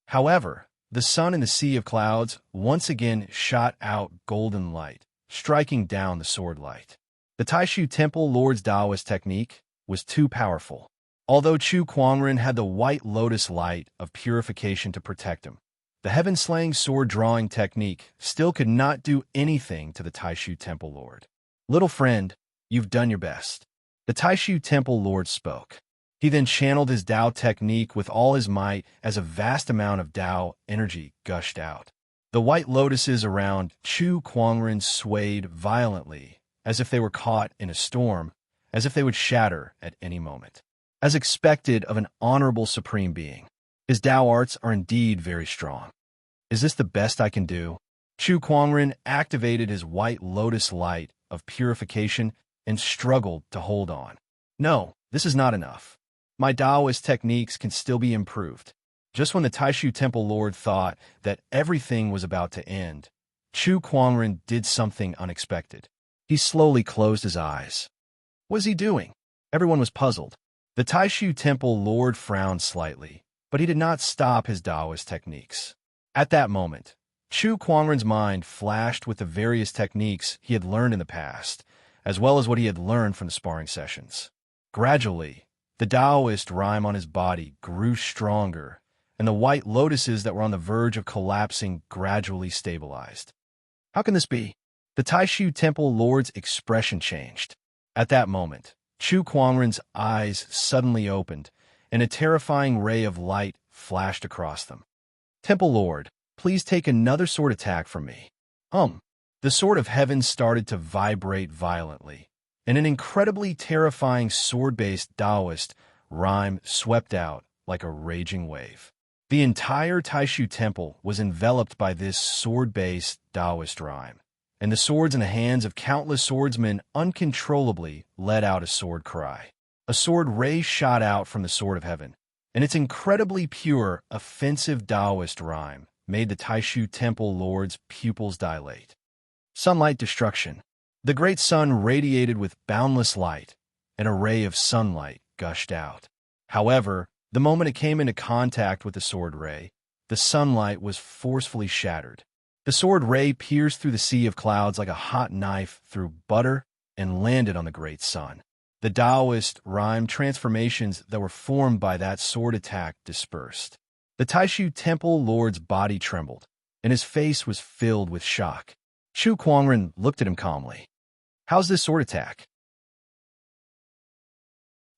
However, the sun in the sea of clouds once again shot out golden light, striking down the sword light. The Taishu Temple Lord's Taoist technique was too powerful. Although Chu Kuangren had the white lotus light of purification to protect him, the heaven-slaying sword-drawing technique still could not do anything to the Taishu Temple Lord. Little friend, you've done your best. The Taishu Temple Lord spoke. He then channeled his Tao technique with all his might as a vast amount of Tao energy gushed out. The white lotuses around Chu Kuangren swayed violently, as if they were caught in a storm, as if they would shatter at any moment. As expected of an honorable supreme being, his Tao arts are indeed very strong. Is this the best I can do? Chu Kuangren activated his white lotus light of purification and struggled to hold on. No, this is not enough. My Taoist techniques can still be improved. Just when the Taishu Temple Lord thought that everything was about to end, Chu Kuangren did something unexpected. He slowly closed his eyes. What was he doing? Everyone was puzzled. The Taishu Temple Lord frowned slightly, but he did not stop his Taoist techniques. At that moment, Chu Kuangren's mind flashed with the various techniques he had learned in the past, as well as what he had learned from the sparring sessions. Gradually, the Taoist rime on his body grew stronger, and the white lotuses that were on the verge of collapsing gradually stabilized. How can this be? The Taishu Temple Lord's expression changed. At that moment, Chu Kuangren's eyes suddenly opened, and a terrifying ray of light flashed across them. Temple Lord, please take another sword attack from me. The sword of heaven started to vibrate violently, and an incredibly terrifying sword-based Taoist rhyme swept out like a raging wave. The entire Taishu Temple was enveloped by this sword-based Taoist rhyme, and the swords in the hands of countless swordsmen uncontrollably let out a sword cry. A sword ray shot out from the sword of heaven, and its incredibly pure, offensive Taoist rhyme made the Taishu Temple Lord's pupils dilate. Sunlight destruction. The great sun radiated with boundless light, and a ray of sunlight gushed out. However, the moment it came into contact with the sword ray, the sunlight was forcefully shattered. The sword ray pierced through the sea of clouds like a hot knife through butter and landed on the great sun. The Taoist rhyme transformations that were formed by that sword attack dispersed. The Taishu Temple Lord's body trembled, and his face was filled with shock. Chu Kuangren looked at him calmly. How's this sword attack?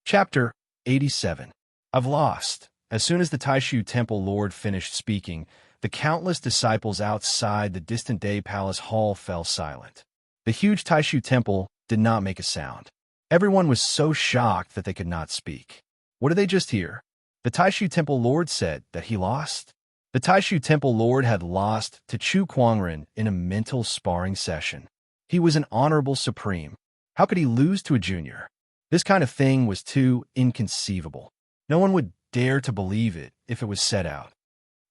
Chapter 87. I've lost. As soon as the Taishu Temple Lord finished speaking, the countless disciples outside the distant Day Palace Hall fell silent. The huge Taishu Temple did not make a sound. Everyone was so shocked that they could not speak. What did they just hear? The Taishu Temple Lord said that he lost? The Taishu Temple Lord had lost to Chu Kuangren in a mental sparring session. He was an honorable supreme. How could he lose to a junior? This kind of thing was too inconceivable. No one would dare to believe it if it was said out.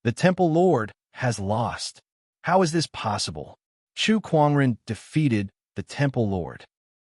The Temple Lord has lost. How is this possible? Chu Kuangren defeated the Temple Lord.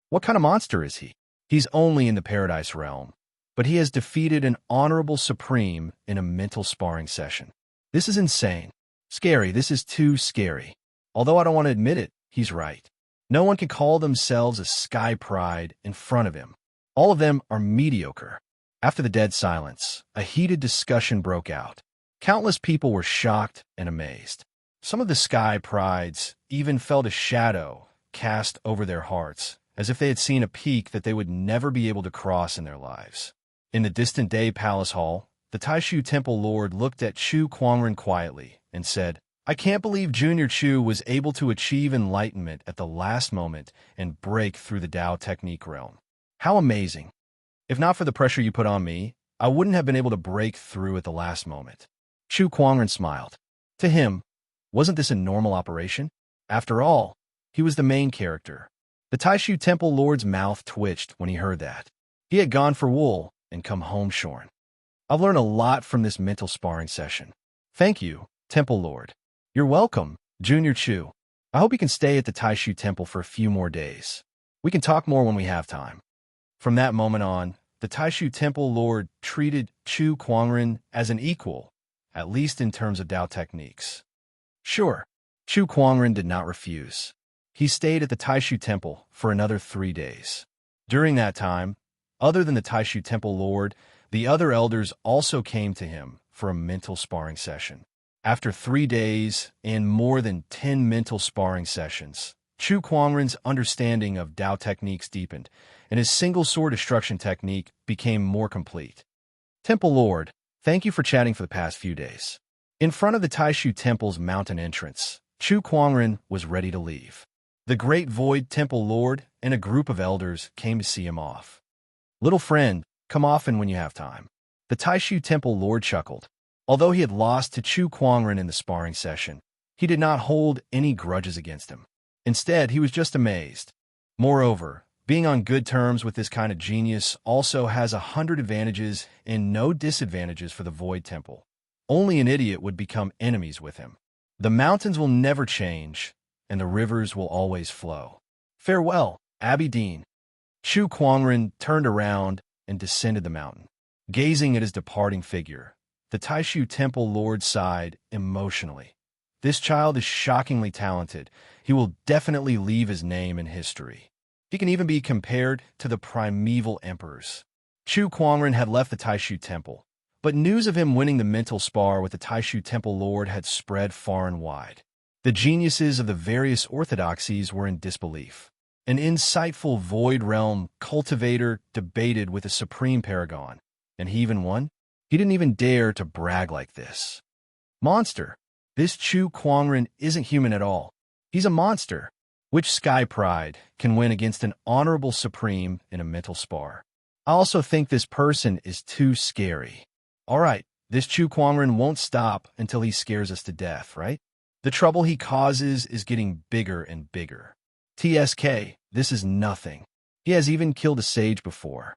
What kind of monster is he? He's only in the Paradise Realm, but he has defeated an honorable supreme in a mental sparring session. This is insane. Scary. This is too scary. Although I don't want to admit it, he's right. No one can call themselves a sky pride in front of him. All of them are mediocre. After the dead silence, a heated discussion broke out. Countless people were shocked and amazed. Some of the sky prides even felt a shadow cast over their hearts, as if they had seen a peak that they would never be able to cross in their lives. In the distant Day Palace Hall, the Taishu Temple Lord looked at Chu Kuangren quietly and said, I can't believe Junior Chu was able to achieve enlightenment at the last moment and break through the Tao technique realm. How amazing. If not for the pressure you put on me, I wouldn't have been able to break through at the last moment. Chu Kuangren smiled. To him, wasn't this a normal operation? After all, he was the main character. The Taishu Temple Lord's mouth twitched when he heard that. He had gone for wool and come home shorn. I've learned a lot from this mental sparring session. Thank you, Temple Lord. You're welcome, Junior Chu. I hope you can stay at the Taishu Temple for a few more days. We can talk more when we have time. From that moment on, the Taishu Temple Lord treated Chu Kuangren as an equal, at least in terms of Tao techniques. Sure, Chu Kuangren did not refuse. He stayed at the Taishu Temple for another 3 days. During that time, other than the Taishu Temple Lord, the other elders also came to him for a mental sparring session. After 3 days and more than 10 mental sparring sessions, Chu Kuangren's understanding of Tao techniques deepened, and his single sword destruction technique became more complete. Temple Lord, thank you for chatting for the past few days. In front of the Taishu Temple's mountain entrance, Chu Kuangren was ready to leave. The Great Void Temple Lord and a group of elders came to see him off. Little friend, come often when you have time. The Taishu Temple Lord chuckled. Although he had lost to Chu Kuangren in the sparring session, he did not hold any grudges against him. Instead, he was just amazed. Moreover, being on good terms with this kind of genius also has 100 advantages and no disadvantages for the Void Temple. Only an idiot would become enemies with him. The mountains will never change, and the rivers will always flow. Farewell, Abbey Dean. Chu Kuangren turned around and descended the mountain. Gazing at his departing figure, the Taishu Temple Lord sighed emotionally. This child is shockingly talented. He will definitely leave his name in history. He can even be compared to the primeval emperors. Chu Kuangren had left the Taishu Temple, but news of him winning the mental spar with the Taishu Temple Lord had spread far and wide. The geniuses of the various orthodoxies were in disbelief. An insightful Void Realm Cultivator debated with a Supreme Paragon, and he even won? He didn't even dare to brag like this. Monster! This Chu Kuangren isn't human at all. He's a monster. Which Sky Pride can win against an honorable Supreme in a mental spar? I also think this person is too scary. Alright, this Chu Kuangren won't stop until he scares us to death, right? The trouble he causes is getting bigger and bigger. TSK, this is nothing. He has even killed a sage before.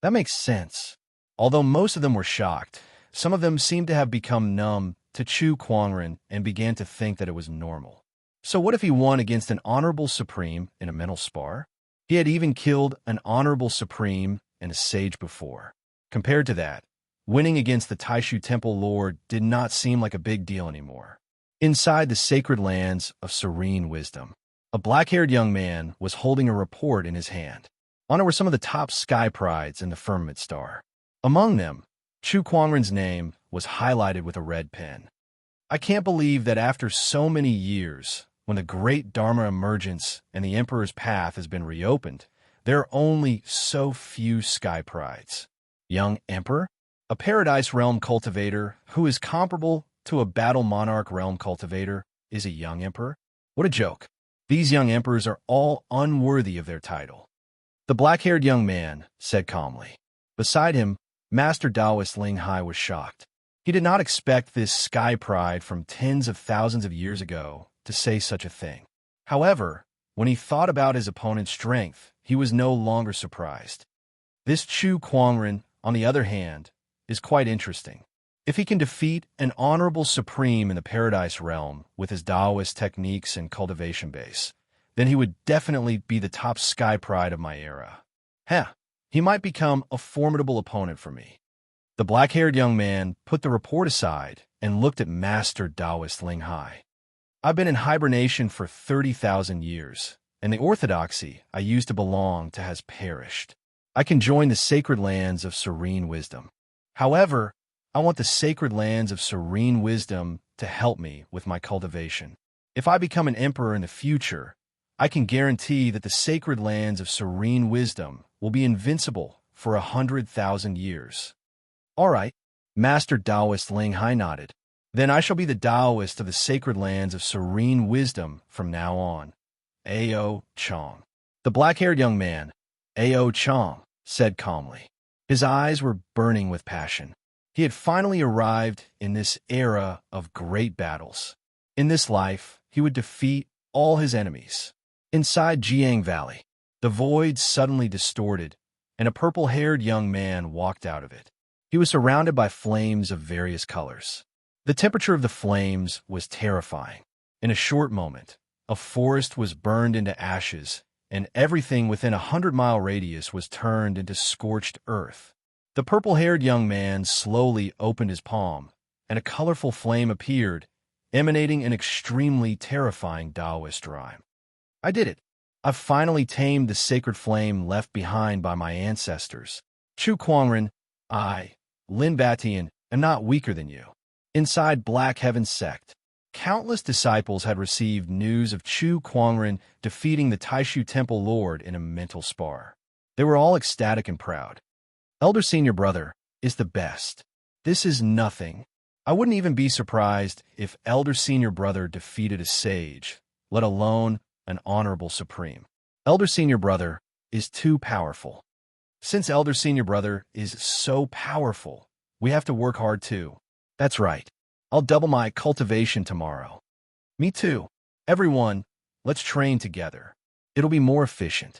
That makes sense. Although most of them were shocked, some of them seemed to have become numb to Chu Kuangren and began to think that it was normal. So what if he won against an honorable Supreme in a mental spar? He had even killed an honorable Supreme and a sage before. Compared to that, winning against the Taishu Temple Lord did not seem like a big deal anymore. Inside the sacred lands of serene wisdom, a black-haired young man was holding a report in his hand. On it were some of the top Sky Prides in the firmament star. Among them, Chu Kuangren's name was highlighted with a red pen. I can't believe that after so many years, when the great Dharma emergence and the Emperor's path has been reopened, there are only so few Sky Prides. Young Emperor? A Paradise Realm Cultivator who is comparable to a Battle Monarch Realm Cultivator is a young Emperor? What a joke. These young Emperors are all unworthy of their title. The black-haired young man said calmly. Beside him, Master Taoist Ling Hai was shocked. He did not expect this Sky Pride from tens of thousands of years ago to say such a thing. However, when he thought about his opponent's strength, he was no longer surprised. This Chu Kuangren, on the other hand, is quite interesting. If he can defeat an honorable Supreme in the Paradise Realm with his Taoist techniques and cultivation base, then he would definitely be the top Sky Pride of my era. He might become a formidable opponent for me. The black-haired young man put the report aside and looked at Master Taoist Ling Hai. I've been in hibernation for 30,000 years, and the orthodoxy I used to belong to has perished. I can join the sacred lands of serene wisdom. However, I want the sacred lands of serene wisdom to help me with my cultivation. If I become an emperor in the future, I can guarantee that the sacred lands of serene wisdom will be invincible for 100,000 years. All right, Master Taoist Ling Hai nodded. Then I shall be the Taoist of the sacred lands of serene wisdom from now on. Ao Chong. The black-haired young man, Ao Chong, said calmly. His eyes were burning with passion. He had finally arrived in this era of great battles. In this life, he would defeat all his enemies. Inside Jiang Valley, the void suddenly distorted, and a purple-haired young man walked out of it. He was surrounded by flames of various colors. The temperature of the flames was terrifying. In a short moment, a forest was burned into ashes, and everything within a 100-mile radius was turned into scorched earth. The purple-haired young man slowly opened his palm, and a colorful flame appeared, emanating an extremely terrifying Taoist rhyme. I did it. I've finally tamed the sacred flame left behind by my ancestors. Chu Kuangren, I, Lin Batian, am not weaker than you. Inside Black Heaven's sect, countless disciples had received news of Chu Kuangren defeating the Taishu Temple Lord in a mental spar. They were all ecstatic and proud. Elder Senior Brother is the best. This is nothing. I wouldn't even be surprised if Elder Senior Brother defeated a sage, let alone an honorable Supreme. Elder Senior Brother is too powerful. Since Elder Senior Brother is so powerful, we have to work hard too. That's right. I'll double my cultivation tomorrow. Me too. Everyone, let's train together. It'll be more efficient.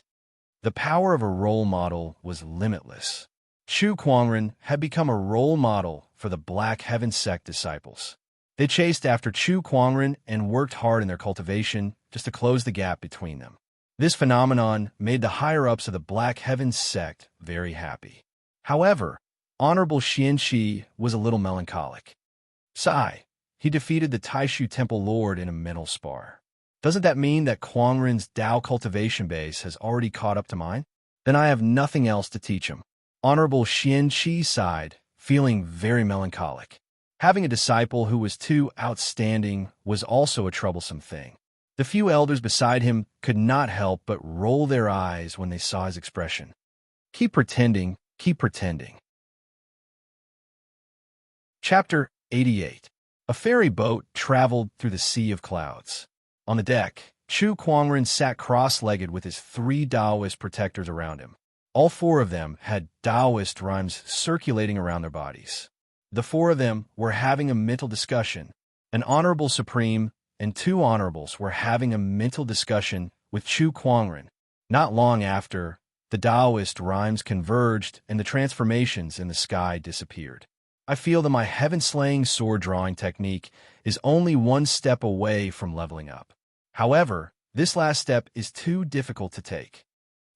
The power of a role model was limitless. Chu Kuangren had become a role model for the Black Heaven sect disciples. They chased after Chu Kuangren and worked hard in their cultivation just to close the gap between them. This phenomenon made the higher-ups of the Black Heaven sect very happy. However, Honorable Xianxi was a little melancholic. He defeated the Taishu Temple Lord in a mental spar. Doesn't that mean that Quangren's Tao cultivation base has already caught up to mine? Then I have nothing else to teach him. Honorable Xian Qi sighed, feeling very melancholic. Having a disciple who was too outstanding was also a troublesome thing. The few elders beside him could not help but roll their eyes when they saw his expression. Keep pretending, keep pretending. Chapter 88. A ferry boat traveled through the sea of clouds. On the deck, Chu Quangren sat cross-legged with his 3 Taoist protectors around him. All 4 of them had Taoist rhymes circulating around their bodies. The 4 of them were having a mental discussion. An honorable supreme and 2 honorables were having a mental discussion with Chu Quangren. Not long after, the Taoist rhymes converged and the transformations in the sky disappeared. I feel that my heaven-slaying sword-drawing technique is only 1 step away from leveling up. However, this last step is too difficult to take.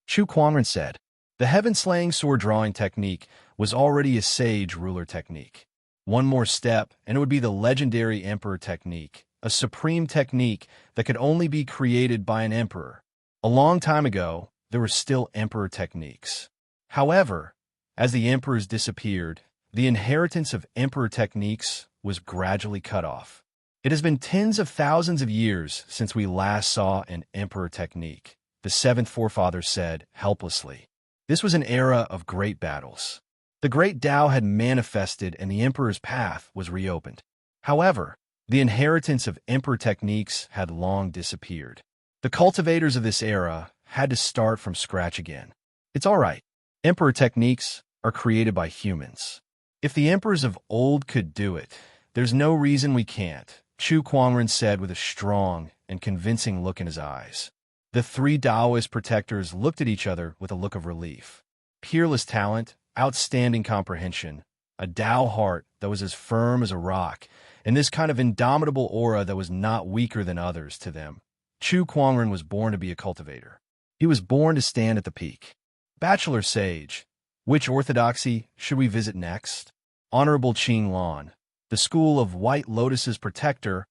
Chu Quangren said, the heaven-slaying sword-drawing technique was already a sage ruler technique. 1 more step, and it would be the legendary emperor technique, a supreme technique that could only be created by an emperor. A long time ago, there were still emperor techniques. However, as the emperors disappeared, the inheritance of emperor techniques was gradually cut off. It has been tens of thousands of years since we last saw an emperor technique, the 7th forefather said helplessly. This was an era of great battles. The great Tao had manifested and the emperor's path was reopened. However, the inheritance of emperor techniques had long disappeared. The cultivators of this era had to start from scratch again. It's all right. Emperor techniques are created by humans. If the emperors of old could do it, there's no reason we can't, Chu Quangren said with a strong and convincing look in his eyes. The 3 Taoist protectors looked at each other with a look of relief. Peerless talent, outstanding comprehension, a Tao heart that was as firm as a rock, and this kind of indomitable aura that was not weaker than others to them. Chu Quangren was born to be a cultivator. He was born to stand at the peak. Bachelor Sage, which orthodoxy should we visit next? Honorable Qing Lan, the school of White Lotus's protector,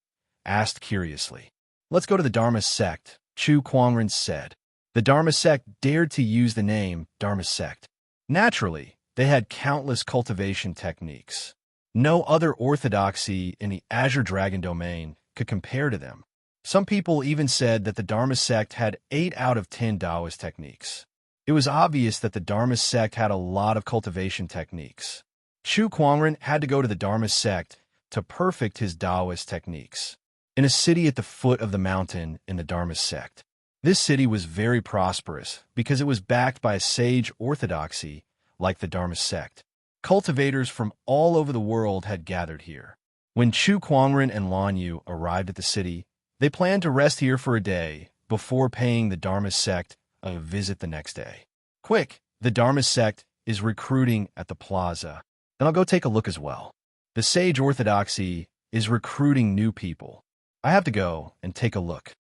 asked curiously. Let's go to the Dharma sect, Chu Quangren said. The Dharma sect dared to use the name Dharma sect. Naturally, they had countless cultivation techniques. No other orthodoxy in the Azure Dragon domain could compare to them. Some people even said that the Dharma sect had 8 out of 10 Taoist techniques. It was obvious that the Dharma sect had a lot of cultivation techniques. Chu Quangren had to go to the Dharma sect to perfect his Taoist techniques. In a city at the foot of the mountain in the Dharma sect. This city was very prosperous because it was backed by a sage orthodoxy like the Dharma sect. Cultivators from all over the world had gathered here. When Chu Quangren and Lan Yu arrived at the city, they planned to rest here for a day before paying the Dharma sect a visit the next day. Quick, the Dharma sect is recruiting at the plaza. Then I'll go take a look as well. The sage orthodoxy is recruiting new people. I have to go and take a look.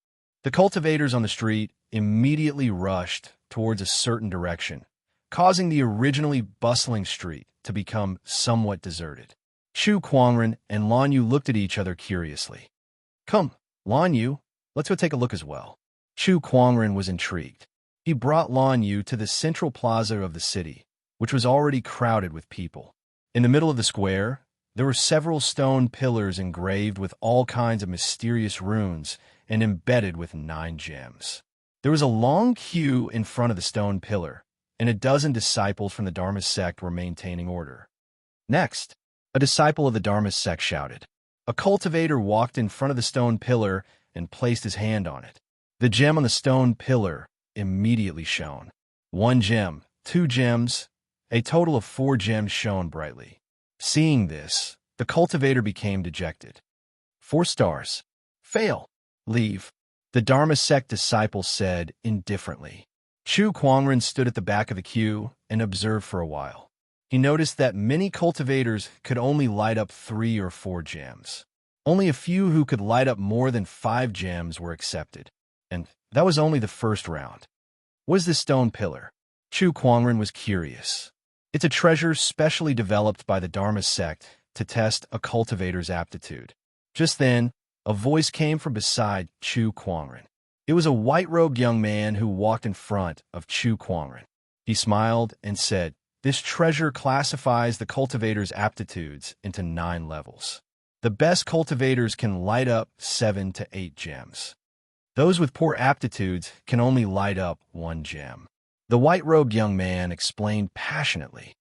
The cultivators on the street immediately rushed towards a certain direction, causing the originally bustling street to become somewhat deserted. Chu Quangren and Lan Yu looked at each other curiously. Come, Lan Yu, let's go take a look as well. Chu Quangren was intrigued. He brought Lan Yu to the central plaza of the city, which was already crowded with people. In the middle of the square, there were several stone pillars engraved with all kinds of mysterious runes and embedded with 9 gems. There was a long queue in front of the stone pillar, and a dozen disciples from the Dharma sect were maintaining order. Next, a disciple of the Dharma sect shouted. A cultivator walked in front of the stone pillar and placed his hand on it. The gem on the stone pillar immediately shone. 1 gem, 2 gems, a total of 4 gems shone brightly. Seeing this, the cultivator became dejected. 4 stars. Fail. Leave. The Dharma sect disciple said indifferently. Chu Quangren stood at the back of the queue and observed for a while. He noticed that many cultivators could only light up 3 or 4 gems. Only a few who could light up more than 5 gems were accepted. And that was only the first round. What is this stone pillar? Chu Quangren was curious. It's a treasure specially developed by the Dharma sect to test a cultivator's aptitude. Just then, a voice came from beside Chu Quangren. It was a white-robed young man who walked in front of Chu Kuangren. He smiled and said, "This treasure classifies the cultivator's aptitudes into 9 levels. The best cultivators can light up 7 to 8 gems. Those with poor aptitudes can only light up 1 gem." The white-robed young man explained passionately.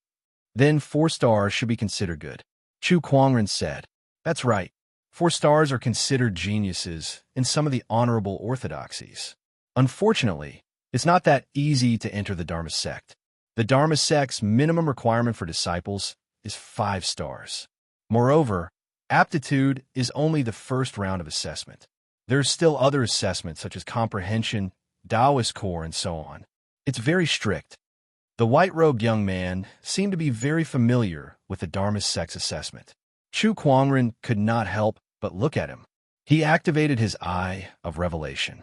"Then 4 stars should be considered good," Chu Kuangren said. "That's right. 4 stars are considered geniuses in some of the honorable orthodoxies. Unfortunately, it's not that easy to enter the Dharma sect. The Dharma sect's minimum requirement for disciples is 5 stars. Moreover, aptitude is only the first round of assessment. There's still other assessments such as comprehension, Taoist core, and so on. It's very strict." The white-robed young man seemed to be very familiar with the Dharma sect's assessment. Chu Kuangren could not help but look at him. He activated his eye of revelation.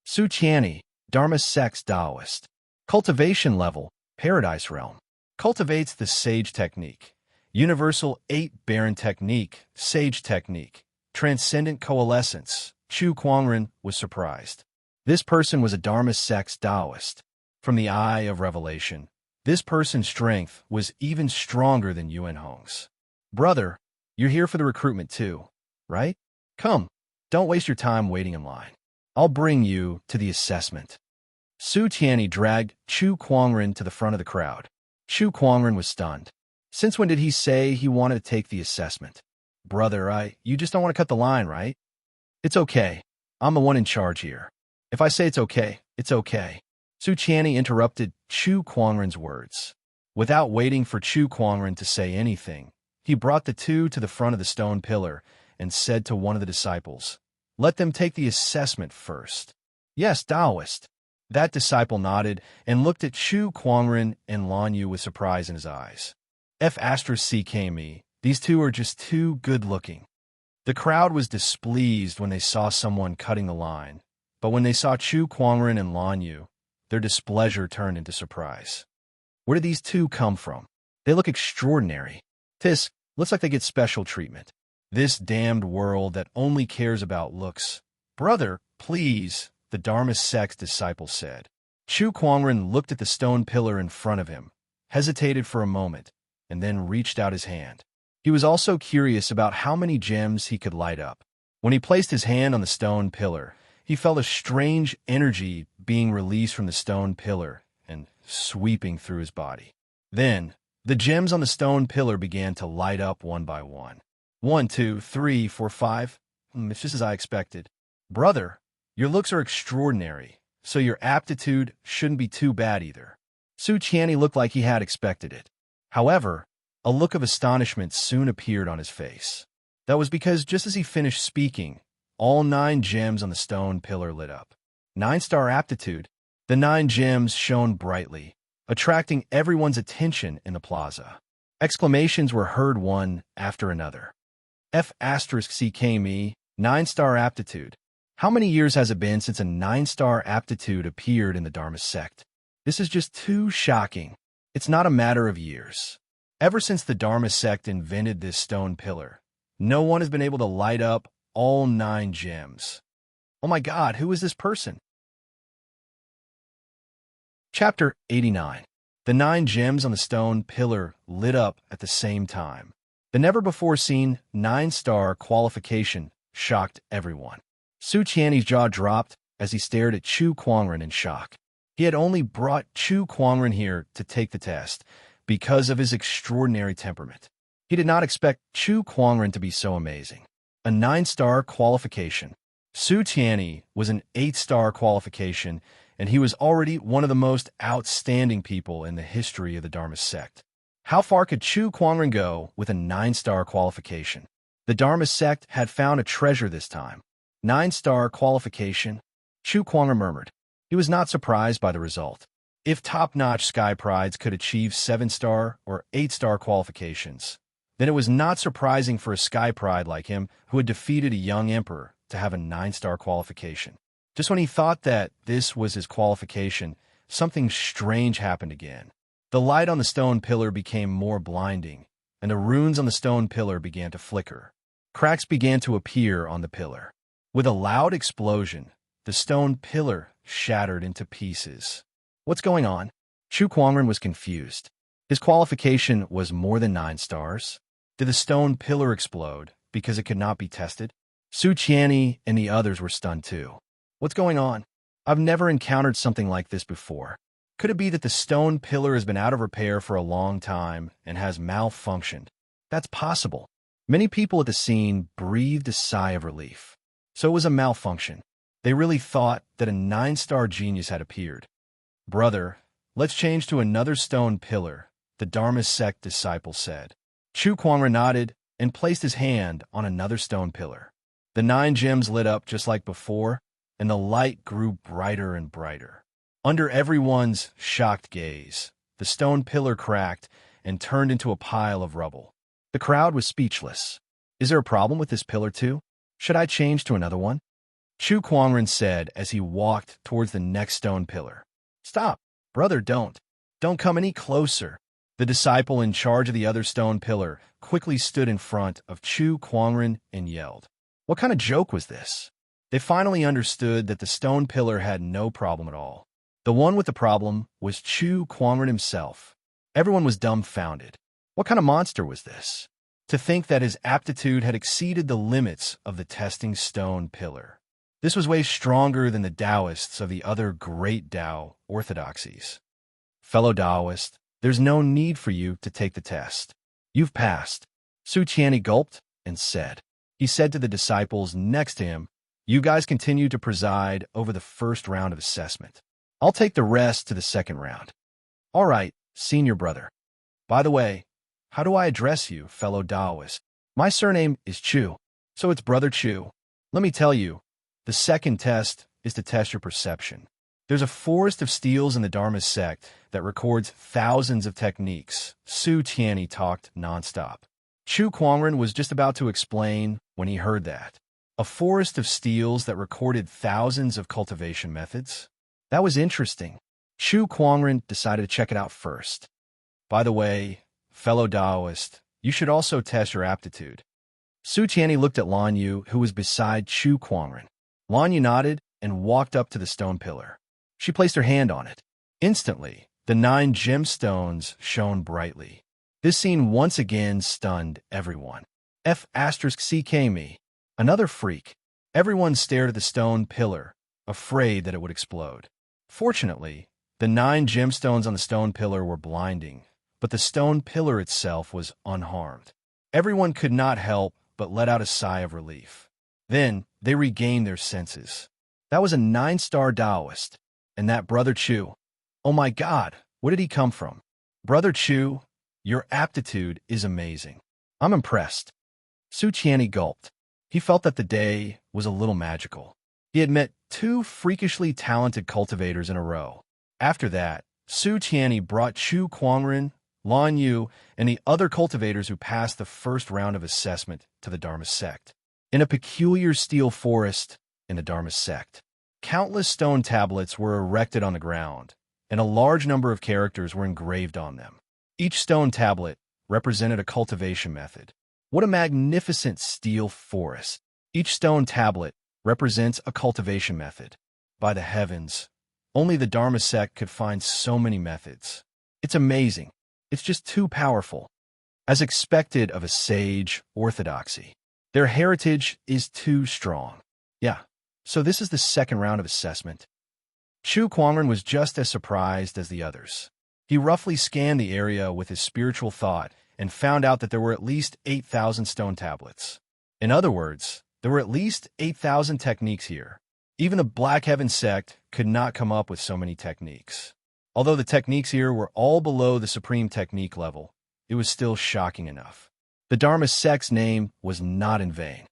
Su Qianni, Dharma sect's Taoist. Cultivation level, Paradise Realm. Cultivates the Sage Technique. Universal 8 Baron Technique, Sage Technique. Transcendent Coalescence. Chu Kuangren was surprised. This person was a Dharma sect's Taoist. From the eye of revelation, this person's strength was even stronger than Yuan Hong's. "Brother, you're here for the recruitment too, right? Come, don't waste your time waiting in line. I'll bring you to the assessment." Su Qianni dragged Chu Kuangren to the front of the crowd. Chu Kuangren was stunned. Since when did he say he wanted to take the assessment? "Brother, you just don't want to cut the line, right?" "It's okay. I'm the one in charge here. If I say it's okay, it's okay." Su Qianni interrupted Chu Kuangren's words. Without waiting for Chu Kuangren to say anything, he brought the 2 to the front of the stone pillar and said to one of the disciples, "Let them take the assessment first." "Yes, Taoist." That disciple nodded and looked at Chu Kuangren and Lan Yu with surprise in his eyes. F***CKME, these 2 are just too good-looking. The crowd was displeased when they saw someone cutting the line, but when they saw Chu Kuangren and Lan Yu, their displeasure turned into surprise. Where did these 2 come from? They look extraordinary. This looks like they get special treatment. This damned world that only cares about looks. "Brother, please," the Dharma sect's disciple said. Chu Kuangren looked at the stone pillar in front of him, hesitated for a moment, and then reached out his hand. He was also curious about how many gems he could light up. When he placed his hand on the stone pillar, he felt a strange energy being released from the stone pillar and sweeping through his body. Then, the gems on the stone pillar began to light up one by one. 1, 2, 3, 4, 5. It's just as I expected. "Brother, your looks are extraordinary, so your aptitude shouldn't be too bad either." Su Qianni looked like he had expected it. However, a look of astonishment soon appeared on his face. That was because just as he finished speaking, all 9 gems on the stone pillar lit up. 9-star aptitude. The 9 gems shone brightly, attracting everyone's attention in the plaza. Exclamations were heard one after another. F***CKME, 9-star aptitude. How many years has it been since a 9-star aptitude appeared in the Dharma sect? This is just too shocking. It's not a matter of years. Ever since the Dharma sect invented this stone pillar, no one has been able to light up all 9 gems. Oh my God, who is this person? Chapter 89. The 9 gems on the stone pillar lit up at the same time. The never-before-seen 9-star qualification shocked everyone. Su Qianni's jaw dropped as he stared at Chu Kuangren in shock. He had only brought Chu Kuangren here to take the test because of his extraordinary temperament. He did not expect Chu Kuangren to be so amazing. A 9-star qualification. Su Qianni was an 8-star qualification, and he was already one of the most outstanding people in the history of the Dharma sect. How far could Chu Kuangren go with a 9-star qualification? The Dharma sect had found a treasure this time. 9-star qualification? Chu Kuangren murmured. He was not surprised by the result. If top-notch Sky Prides could achieve 7-star or 8-star qualifications, then it was not surprising for a Sky Pride like him, who had defeated a young emperor, to have a 9-star qualification. Just when he thought that this was his qualification, something strange happened again. The light on the stone pillar became more blinding, and the runes on the stone pillar began to flicker. Cracks began to appear on the pillar. With a loud explosion, the stone pillar shattered into pieces. What's going on? Chu Kuangren was confused. His qualification was more than 9 stars. Did the stone pillar explode because it could not be tested? Su Qianni and the others were stunned too. What's going on? I've never encountered something like this before. Could it be that the stone pillar has been out of repair for a long time and has malfunctioned? That's possible. Many people at the scene breathed a sigh of relief. So it was a malfunction. They really thought that a 9-star genius had appeared. Brother, let's change to another stone pillar, the Dharma sect disciple said. Chu Kuangren nodded and placed his hand on another stone pillar. The 9 gems lit up just like before, and the light grew brighter and brighter. Under everyone's shocked gaze, the stone pillar cracked and turned into a pile of rubble. The crowd was speechless. Is there a problem with this pillar too? Should I change to another one? Chu Kuangren said as he walked towards the next stone pillar. Stop, brother, don't. Don't come any closer. The disciple in charge of the other stone pillar quickly stood in front of Chu Kuangren and yelled. What kind of joke was this? They finally understood that the stone pillar had no problem at all. The one with the problem was Chu Kuangren himself. Everyone was dumbfounded. What kind of monster was this? To think that his aptitude had exceeded the limits of the testing stone pillar. This was way stronger than the Taoists of the other great Tao orthodoxies. Fellow Taoist, there's no need for you to take the test. You've passed. Su Qianni gulped and said. He said to the disciples next to him, you guys continue to preside over the first round of assessment. I'll take the rest to the second round. All right, senior brother. By the way, how do I address you, fellow Taoist? My surname is Chu, so it's Brother Chu. Let me tell you, the second test is to test your perception. There's a forest of steels in the Dharma sect that records thousands of techniques. Su Qianni talked nonstop. Chu Kuangren was just about to explain when he heard that. A forest of steels that recorded thousands of cultivation methods? That was interesting. Chu Kuangren decided to check it out first. By the way, fellow Taoist, you should also test your aptitude. Su Qianni looked at Lan Yu, who was beside Chu Kuangren. Lan Yu nodded and walked up to the stone pillar. She placed her hand on it. Instantly, the 9 gemstones shone brightly. This scene once again stunned everyone. F***ck me. Another freak. Everyone stared at the stone pillar, afraid that it would explode. Fortunately, the 9 gemstones on the stone pillar were blinding, but the stone pillar itself was unharmed. Everyone could not help but let out a sigh of relief. Then, they regained their senses. That was a 9-star Taoist. And that Brother Chu. Oh my God, where did he come from? Brother Chu, your aptitude is amazing. I'm impressed. Su Qianni gulped. He felt that the day was a little magical. He had met 2 freakishly talented cultivators in a row. After that, Su Qianni brought Chu Kuangren, Lan Yu, and the other cultivators who passed the first round of assessment to the Dharma sect. In a peculiar steel forest in the Dharma sect, countless stone tablets were erected on the ground, and a large number of characters were engraved on them. Each stone tablet represented a cultivation method. What a magnificent steel forest! Each stone tablet represents a cultivation method. By the heavens, only the Dharma sect could find so many methods. It's amazing. It's just too powerful. As expected of a sage orthodoxy, their heritage is too strong. Yeah. So this is the second round of assessment. Chu Kuangren was just as surprised as the others. He roughly scanned the area with his spiritual thought and found out that there were at least 8,000 stone tablets. In other words, there were at least 8,000 techniques here. Even the Black Heaven sect could not come up with so many techniques. Although the techniques here were all below the supreme technique level, it was still shocking enough. The Dharma sect's name was not in vain.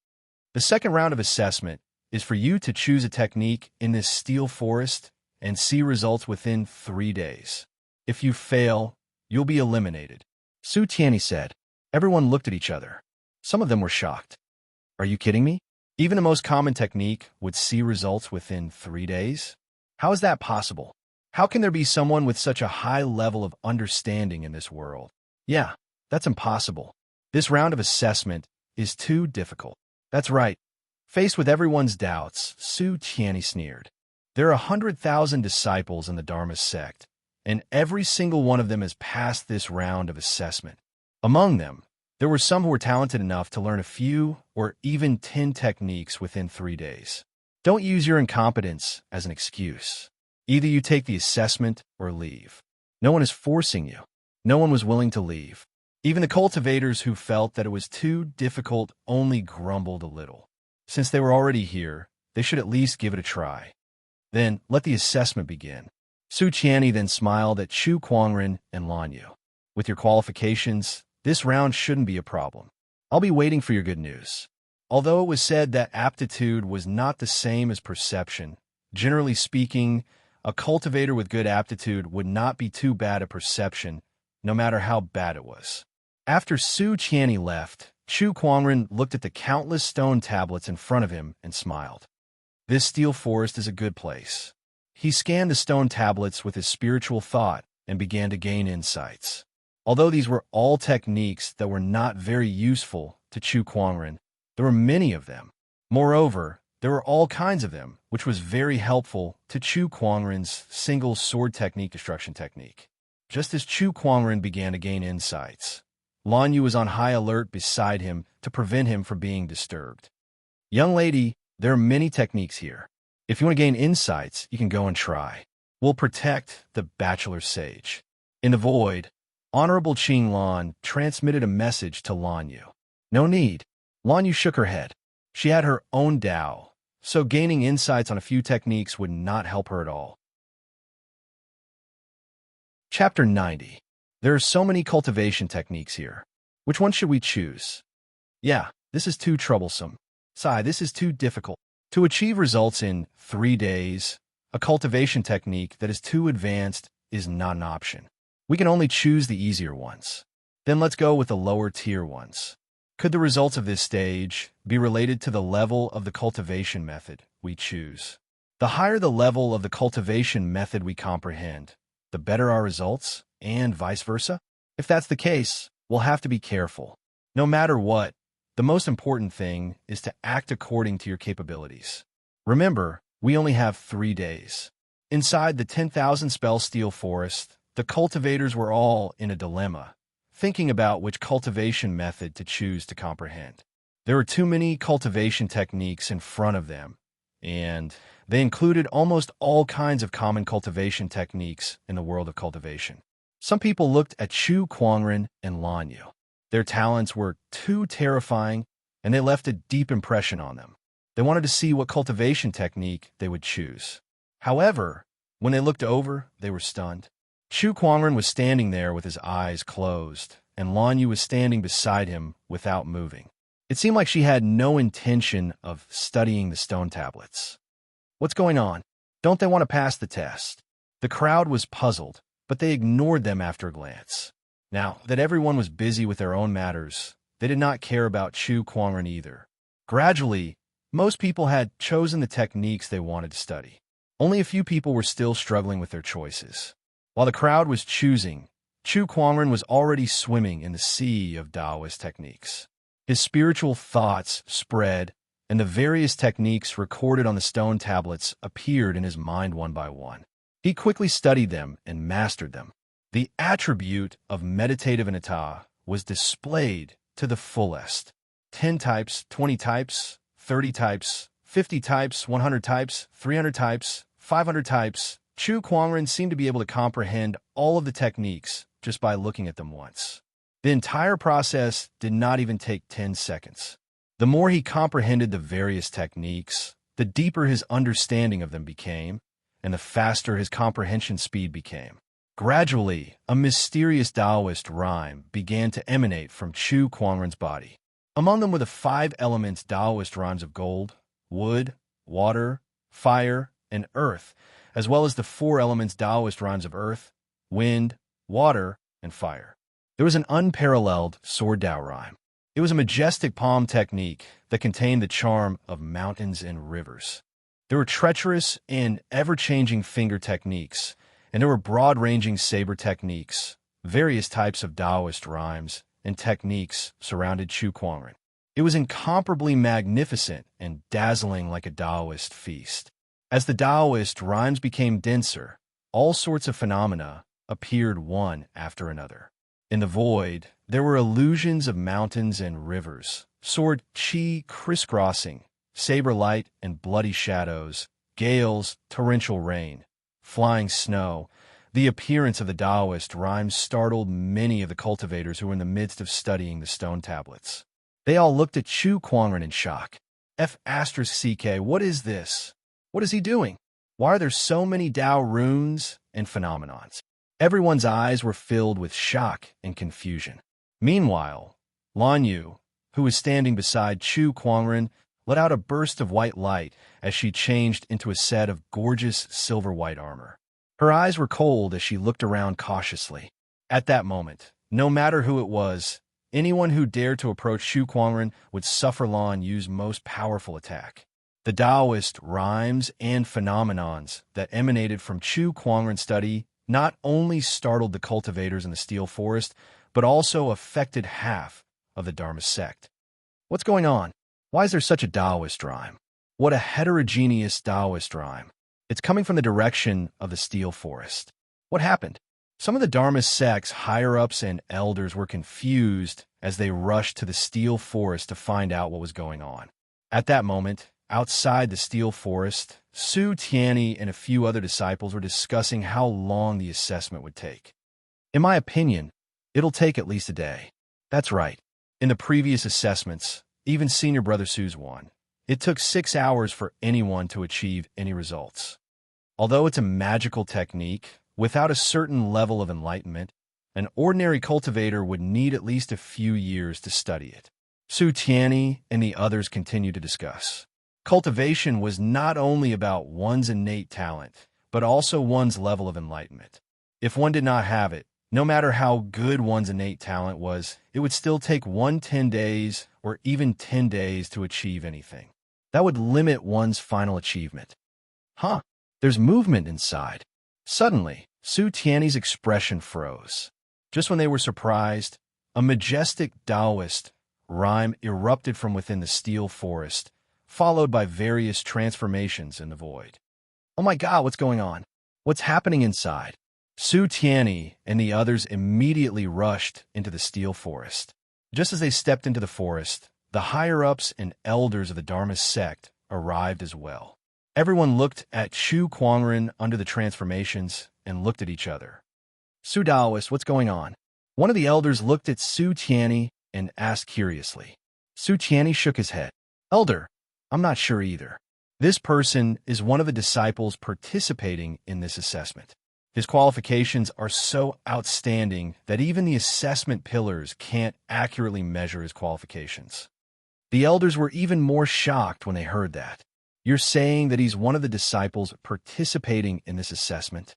The second round of assessment is for you to choose a technique in this steel forest and see results within 3 days. If you fail, you'll be eliminated. Su Qianni said. Everyone looked at each other. Some of them were shocked. Are you kidding me? Even the most common technique would see results within 3 days? How is that possible? How can there be someone with such a high level of understanding in this world? Yeah, that's impossible. This round of assessment is too difficult. That's right. Faced with everyone's doubts, Su Qianni sneered. There are 100,000 disciples in the Dharma sect, and every single one of them has passed this round of assessment. Among them, there were some who were talented enough to learn a few or even 10 techniques within 3 days. Don't use your incompetence as an excuse. Either you take the assessment or leave. No one is forcing you. No one was willing to leave. Even the cultivators who felt that it was too difficult only grumbled a little. Since they were already here, they should at least give it a try. Then, let the assessment begin. Su Qianni then smiled at Chu Kuangren and Lan Yu. With your qualifications, this round shouldn't be a problem. I'll be waiting for your good news. Although it was said that aptitude was not the same as perception, generally speaking, a cultivator with good aptitude would not be too bad at perception, no matter how bad it was. After Su Qianni left, Chu Kuangren looked at the countless stone tablets in front of him and smiled. This steel forest is a good place. He scanned the stone tablets with his spiritual thought and began to gain insights. Although these were all techniques that were not very useful to Chu Kuangren, there were many of them. Moreover, there were all kinds of them, which was very helpful to Chu Kuangren's single sword technique destruction technique. Just as Chu Kuangren began to gain insights, Lan Yu was on high alert beside him to prevent him from being disturbed. Young lady, there are many techniques here. If you want to gain insights, you can go and try. We'll protect the bachelor sage. In the void, Honorable Qing Lan transmitted a message to Lan Yu. No need. Lan Yu shook her head. She had her own Tao, so gaining insights on a few techniques would not help her at all. Chapter 90. There are so many cultivation techniques here. Which one should we choose? Yeah, this is too troublesome. Sai, this is too difficult. To achieve results in 3 days, a cultivation technique that is too advanced is not an option. We can only choose the easier ones. Then let's go with the lower tier ones. Could the results of this stage be related to the level of the cultivation method we choose? The higher the level of the cultivation method we comprehend, the better our results, and vice versa? If that's the case, we'll have to be careful. No matter what, the most important thing is to act according to your capabilities. Remember, we only have 3 days. Inside the 10,000 spell steel forest, the cultivators were all in a dilemma, thinking about which cultivation method to choose to comprehend. There were too many cultivation techniques in front of them, and they included almost all kinds of common cultivation techniques in the world of cultivation. Some people looked at Chu Kuangren and Lan Yu. Their talents were too terrifying, and they left a deep impression on them. They wanted to see what cultivation technique they would choose. However, when they looked over, they were stunned. Chu Kuangren was standing there with his eyes closed, and Lan Yu was standing beside him without moving. It seemed like she had no intention of studying the stone tablets. What's going on? Don't they want to pass the test? The crowd was puzzled, but they ignored them after a glance. Now that everyone was busy with their own matters, they did not care about Chu Kuangren either. Gradually, most people had chosen the techniques they wanted to study. Only a few people were still struggling with their choices. While the crowd was choosing, Chu Kuangren was already swimming in the sea of Taoist techniques. His spiritual thoughts spread, and the various techniques recorded on the stone tablets appeared in his mind one by one. He quickly studied them and mastered them. The attribute of meditative anatta was displayed to the fullest. 10 types, 20 types, 30 types, 50 types, 100 types, 300 types, 500 types. Chu Kuangren seemed to be able to comprehend all of the techniques just by looking at them once. The entire process did not even take 10 seconds. The more he comprehended the various techniques, the deeper his understanding of them became, and the faster his comprehension speed became. Gradually, a mysterious Taoist rhyme began to emanate from Chu Kuangren's body. Among them were the 5 elements Taoist rhymes of gold, wood, water, fire, and earth, as well as the 4 elements Taoist rhymes of earth, wind, water, and fire. There was an unparalleled sword Tao rhyme. It was a majestic palm technique that contained the charm of mountains and rivers. There were treacherous and ever-changing finger techniques, and there were broad-ranging saber techniques. Various types of Taoist rhymes and techniques surrounded Chu Kuangren. It was incomparably magnificent and dazzling like a Taoist feast. As the Taoist rhymes became denser, all sorts of phenomena appeared one after another. In the void, there were illusions of mountains and rivers, soared chi crisscrossing, saber light and bloody shadows, gales, torrential rain, flying snow. The appearance of the Taoist rhymes startled many of the cultivators who were in the midst of studying the stone tablets. They all looked at Chu Kuangren in shock. F***, what is this? What is he doing? Why are there so many Tao runes and phenomenons? Everyone's eyes were filled with shock and confusion. Meanwhile, Lan Yu, who was standing beside Chu Kuangren, let out a burst of white light as she changed into a set of gorgeous silver-white armor. Her eyes were cold as she looked around cautiously. At that moment, no matter who it was, anyone who dared to approach Chu Kuangren would suffer Lan Yu's most powerful attack. The Taoist rhymes and phenomenons that emanated from Chu Kuangren's study not only startled the cultivators in the Steel Forest, but also affected half of the Dharma sect. What's going on? Why is there such a Taoist rhyme? What a heterogeneous Taoist rhyme. It's coming from the direction of the Steel Forest. What happened? Some of the Dharma sect's higher-ups and elders were confused as they rushed to the Steel Forest to find out what was going on. At that moment, outside the Steel Forest, Su Tianyi and a few other disciples were discussing how long the assessment would take. In my opinion, it'll take at least a day. That's right. In the previous assessments, even Senior Brother Su's won. It took 6 hours for anyone to achieve any results. Although it's a magical technique, without a certain level of enlightenment, an ordinary cultivator would need at least a few years to study it. Su Tianyi and the others continued to discuss. Cultivation was not only about one's innate talent, but also one's level of enlightenment. If one did not have it, no matter how good one's innate talent was, it would still take 10 days or even 10 days to achieve anything. That would limit one's final achievement. Huh, there's movement inside. Suddenly, Su Tianyi's expression froze. Just when they were surprised, a majestic Taoist rhyme erupted from within the Steel Forest, followed by various transformations in the void. Oh my God, what's going on? What's happening inside? Su Tianyi and the others immediately rushed into the Steel Forest. Just as they stepped into the forest, the higher-ups and elders of the Dharma sect arrived as well. Everyone looked at Chu Kuangren under the transformations and looked at each other. Su Taoist, what's going on? One of the elders looked at Su Tianyi and asked curiously. Su Tianyi shook his head. Elder, I'm not sure either. This person is one of the disciples participating in this assessment. His qualifications are so outstanding that even the assessment pillars can't accurately measure his qualifications. The elders were even more shocked when they heard that. You're saying that he's one of the disciples participating in this assessment?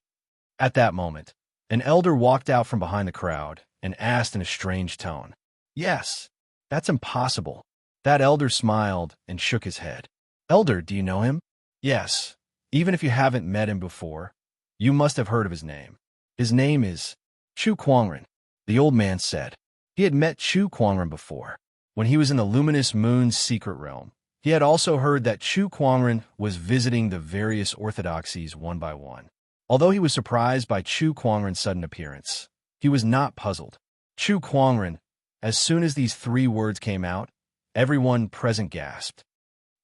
At that moment, an elder walked out from behind the crowd and asked in a strange tone. Yes, that's impossible. That elder smiled and shook his head. Elder, do you know him? Yes, even if you haven't met him before, you must have heard of his name. His name is Chu Kuangren, the old man said. He had met Chu Kuangren before, when he was in the Luminous Moon's secret realm. He had also heard that Chu Kuangren was visiting the various orthodoxies one by one. Although he was surprised by Chu Kuangren's sudden appearance, he was not puzzled. Chu Kuangren, as soon as these 3 words came out, everyone present gasped.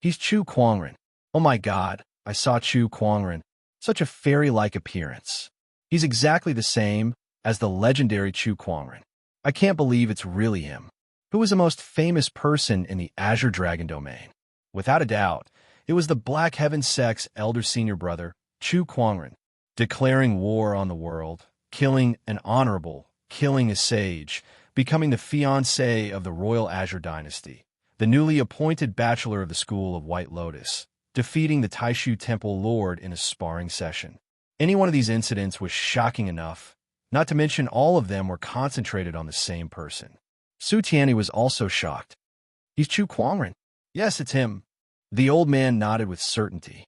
He's Chu Kuangren. Oh my God, I saw Chu Kuangren. Such a fairy-like appearance. He's exactly the same as the legendary Chu Kuangren. I can't believe it's really him. Who was the most famous person in the Azure Dragon domain? Without a doubt, it was the Black Heaven sect's elder senior brother, Chu Kuangren, declaring war on the world, killing an honorable, killing a sage, becoming the fiancé of the royal Azure dynasty, the newly appointed bachelor of the School of White Lotus, defeating the Taishu Temple Lord in a sparring session. Any one of these incidents was shocking enough, not to mention all of them were concentrated on the same person. Su Tianyi was also shocked. He's Chu Kuangren. Yes, it's him. The old man nodded with certainty.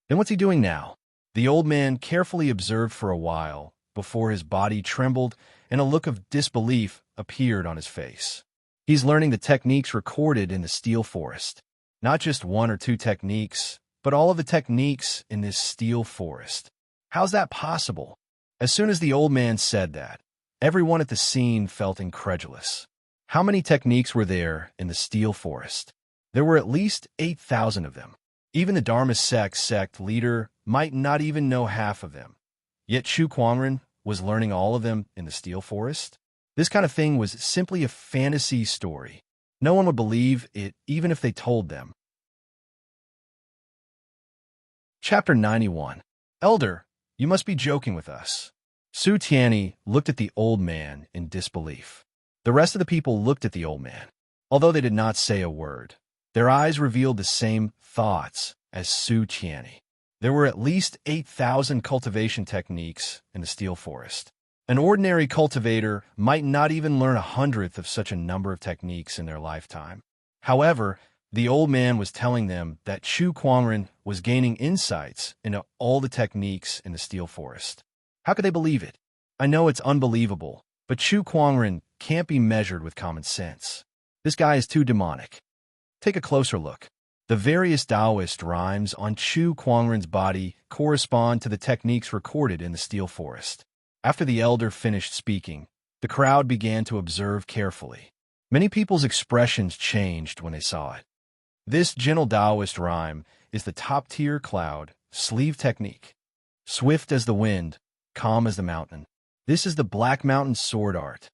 Then what's he doing now? The old man carefully observed for a while before his body trembled and a look of disbelief appeared on his face. He's learning the techniques recorded in the steel forest. Not just one or two techniques, but all of the techniques in this steel forest. How's that possible? As soon as the old man said that, everyone at the scene felt incredulous. How many techniques were there in the steel forest? There were at least 8,000 of them. Even the Dharma sect leader might not even know half of them. Yet Chu Kuangren was learning all of them in the steel forest? This kind of thing was simply a fantasy story. No one would believe it even if they told them. Chapter 91. Elder, you must be joking with us. Su Tianyi looked at the old man in disbelief. The rest of the people looked at the old man. Although they did not say a word, their eyes revealed the same thoughts as Su Tianyi. There were at least 8,000 cultivation techniques in the steel forest. An ordinary cultivator might not even learn 1/100th of such a number of techniques in their lifetime. However, the old man was telling them that Chu Kuangren was gaining insights into all the techniques in the steel forest. How could they believe it? I know it's unbelievable, but Chu Kuangren can't be measured with common sense. This guy is too demonic. Take a closer look. The various Taoist rhymes on Chu Kuangren's body correspond to the techniques recorded in the steel forest. After the elder finished speaking, the crowd began to observe carefully. Many people's expressions changed when they saw it. This gentle Taoist rhyme is the top-tier cloud sleeve technique. Swift as the wind, calm as the mountain. This is the Black Mountain sword art.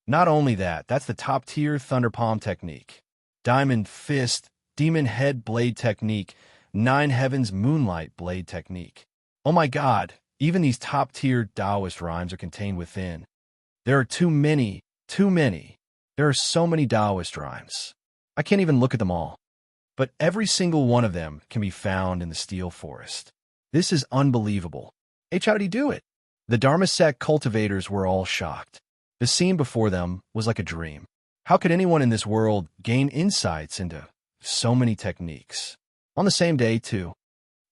Not only that, that's the top-tier thunder palm technique. Diamond fist, demon head blade technique, nine heavens moonlight blade technique. Oh my God, even these top-tier Taoist rhymes are contained within. There are too many. There are so many Taoist rhymes. I can't even look at them all. But every single one of them can be found in the steel forest. This is unbelievable. How did he do it? The Dharma sect cultivators were all shocked. The scene before them was like a dream. How could anyone in this world gain insights into so many techniques? On the same day, too.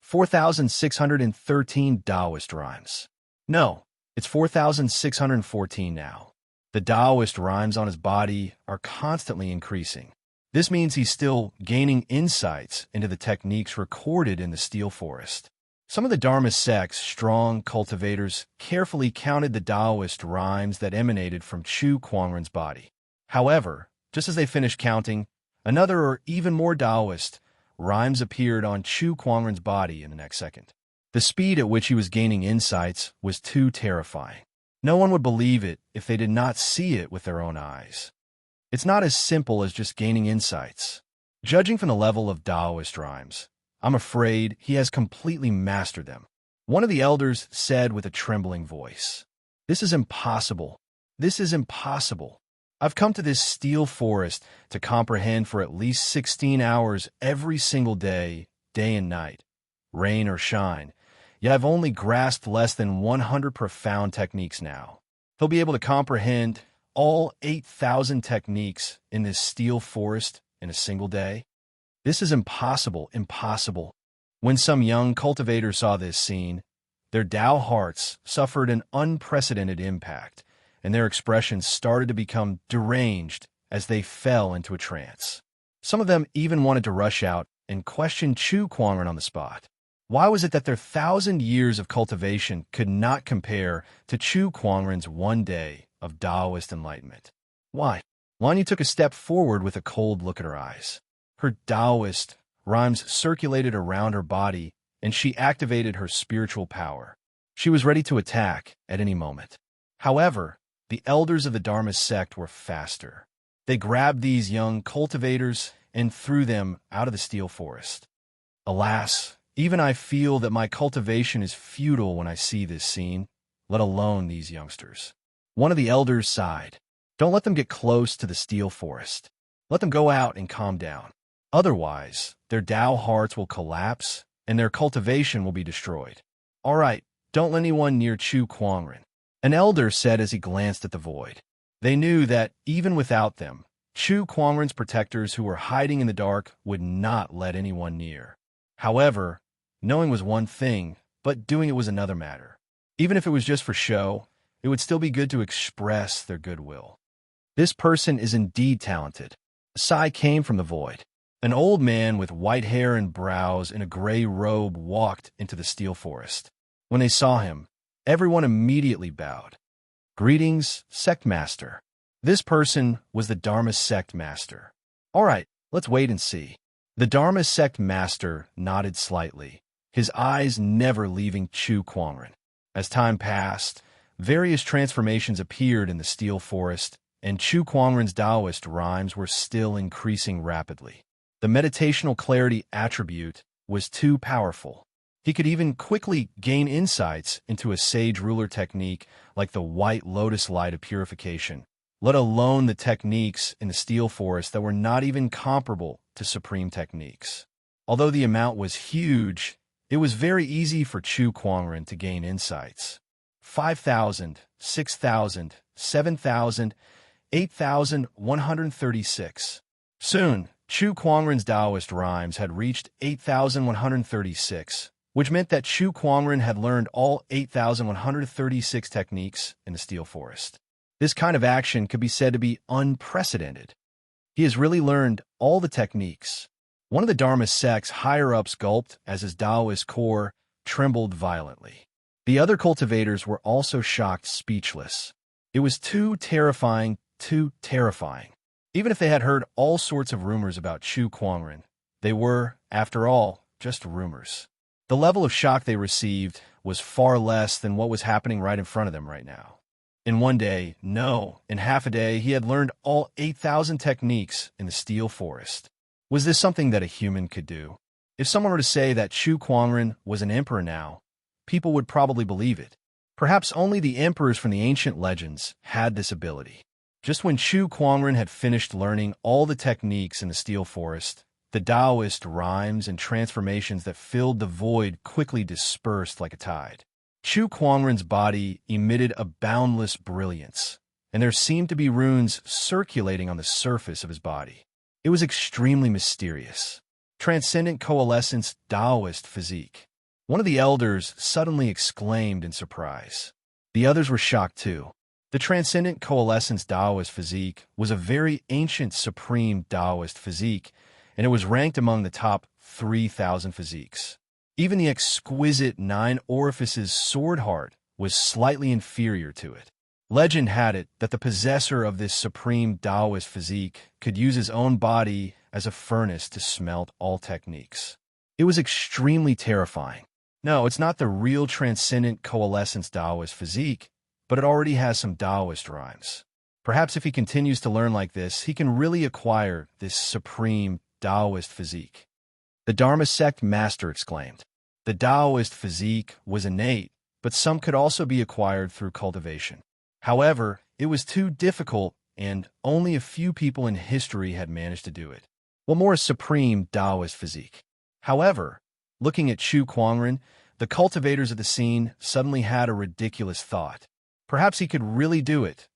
4,613 Taoist rhymes. No, it's 4,614 now. The Taoist rhymes on his body are constantly increasing. This means he's still gaining insights into the techniques recorded in the steel forest. Some of the Dharma sect's strong cultivators carefully counted the Taoist rhymes that emanated from Chu Kuangren's body. However, just as they finished counting, another or even more Taoist rhymes appeared on Chu Kuangren's body in the next second. The speed at which he was gaining insights was too terrifying. No one would believe it if they did not see it with their own eyes. It's not as simple as just gaining insights. Judging from the level of Taoist rhymes, I'm afraid he has completely mastered them. One of the elders said with a trembling voice, "This is impossible. This is impossible. I've come to this steel forest to comprehend for at least 16 hours every single day, day and night, rain or shine, yet I've only grasped less than 100 profound techniques now." He'll be able to comprehend all 8,000 techniques in this steel forest in a single day? This is impossible. When some young cultivators saw this scene, their Tao hearts suffered an unprecedented impact, and their expressions started to become deranged as they fell into a trance. Some of them even wanted to rush out and question Chu Kuangren on the spot. Why was it that their 1,000 years of cultivation could not compare to Chu Kuangren's one day of Taoist enlightenment? Why? Wanyu took a step forward with a cold look at her eyes. Her Taoist rhymes circulated around her body, and she activated her spiritual power. She was ready to attack at any moment. However, the elders of the Dharma sect were faster. They grabbed these young cultivators and threw them out of the steel forest. Alas, even I feel that my cultivation is futile when I see this scene, let alone these youngsters. One of the elders sighed. Don't let them get close to the steel forest. Let them go out and calm down. Otherwise, their Tao hearts will collapse and their cultivation will be destroyed. All right, don't let anyone near Chu Kuangren, an elder said as he glanced at the void. They knew that, even without them, Chu Kuangren's protectors who were hiding in the dark would not let anyone near. However, knowing was one thing, but doing it was another matter. Even if it was just for show, it would still be good to express their goodwill. This person is indeed talented. A sigh came from the void. An old man with white hair and brows in a gray robe walked into the steel forest. When they saw him, everyone immediately bowed. Greetings, Sect Master. This person was the Dharma Sect Master. All right, let's wait and see. The Dharma Sect Master nodded slightly, his eyes never leaving Chu Kuangren. As time passed, various transformations appeared in the steel forest, and Chu Kuangren's Taoist rhymes were still increasing rapidly. The meditational clarity attribute was too powerful. He could even quickly gain insights into a sage ruler technique like the white lotus light of purification, let alone the techniques in the steel forest that were not even comparable to supreme techniques. Although the amount was huge, it was very easy for Chu Kuangren to gain insights. 5,000, 6,000, 7,000, 8,136. Soon, Chu Kuangren's Taoist rhymes had reached 8,136, which meant that Chu Kuangren had learned all 8,136 techniques in the steel forest. This kind of action could be said to be unprecedented. He has really learned all the techniques. One of the Dharma sect's higher-ups gulped as his Taoist core trembled violently. The other cultivators were also shocked speechless. It was too terrifying, too terrifying. Even if they had heard all sorts of rumors about Chu Kuangren, they were, after all, just rumors. The level of shock they received was far less than what was happening right in front of them right now. In one day, no, in half a day, he had learned all 8,000 techniques in the steel forest. Was this something that a human could do? If someone were to say that Chu Kuangren was an emperor now, people would probably believe it. Perhaps only the emperors from the ancient legends had this ability. Just when Chu Kuangren had finished learning all the techniques in the steel forest, the Taoist rhymes and transformations that filled the void quickly dispersed like a tide. Chu Kuangren's body emitted a boundless brilliance, and there seemed to be runes circulating on the surface of his body. It was extremely mysterious. Transcendent coalescence Taoist physique. One of the elders suddenly exclaimed in surprise. The others were shocked too. The Transcendent Coalescence Taoist physique was a very ancient supreme Taoist physique, and it was ranked among the top 3,000 physiques. Even the exquisite Nine Orifices sword heart was slightly inferior to it. Legend had it that the possessor of this supreme Taoist physique could use his own body as a furnace to smelt all techniques. It was extremely terrifying. No, it's not the real Transcendent Coalescence Taoist physique, but it already has some Taoist rhymes. Perhaps if he continues to learn like this, he can really acquire this supreme Taoist physique. The Dharma Sect Master exclaimed. The Taoist physique was innate, but some could also be acquired through cultivation. However, it was too difficult, and only a few people in history had managed to do it. What more is supreme Taoist physique? However, looking at Chu Kuangren, the cultivators of the scene suddenly had a ridiculous thought. Perhaps he could really do it.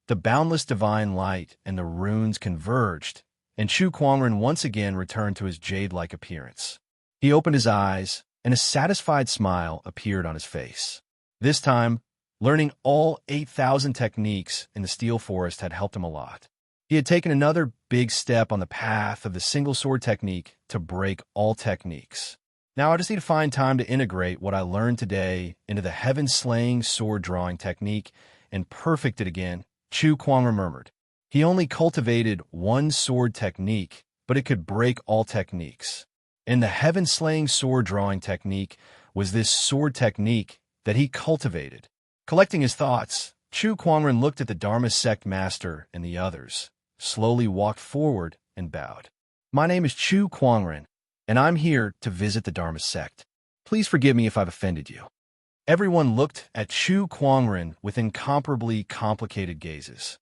The boundless divine light and the runes converged, and Chu Kuangren once again returned to his jade-like appearance. He opened his eyes, and a satisfied smile appeared on his face. This time, learning all 8,000 techniques in the steel forest had helped him a lot. He had taken another big step on the path of the single sword technique to break all techniques. Now I just need to find time to integrate what I learned today into the heaven-slaying sword-drawing technique and perfect it again, Chu Kuangren murmured. He only cultivated one sword technique, but it could break all techniques. And the heaven-slaying sword-drawing technique was this sword technique that he cultivated. Collecting his thoughts, Chu Kuangren looked at the Dharma Sect Master and the others, slowly walked forward and bowed. My name is Chu Kuangren, and I'm here to visit the Dharma Sect. Please forgive me if I've offended you. Everyone looked at Chu Kuangren with incomparably complicated gazes.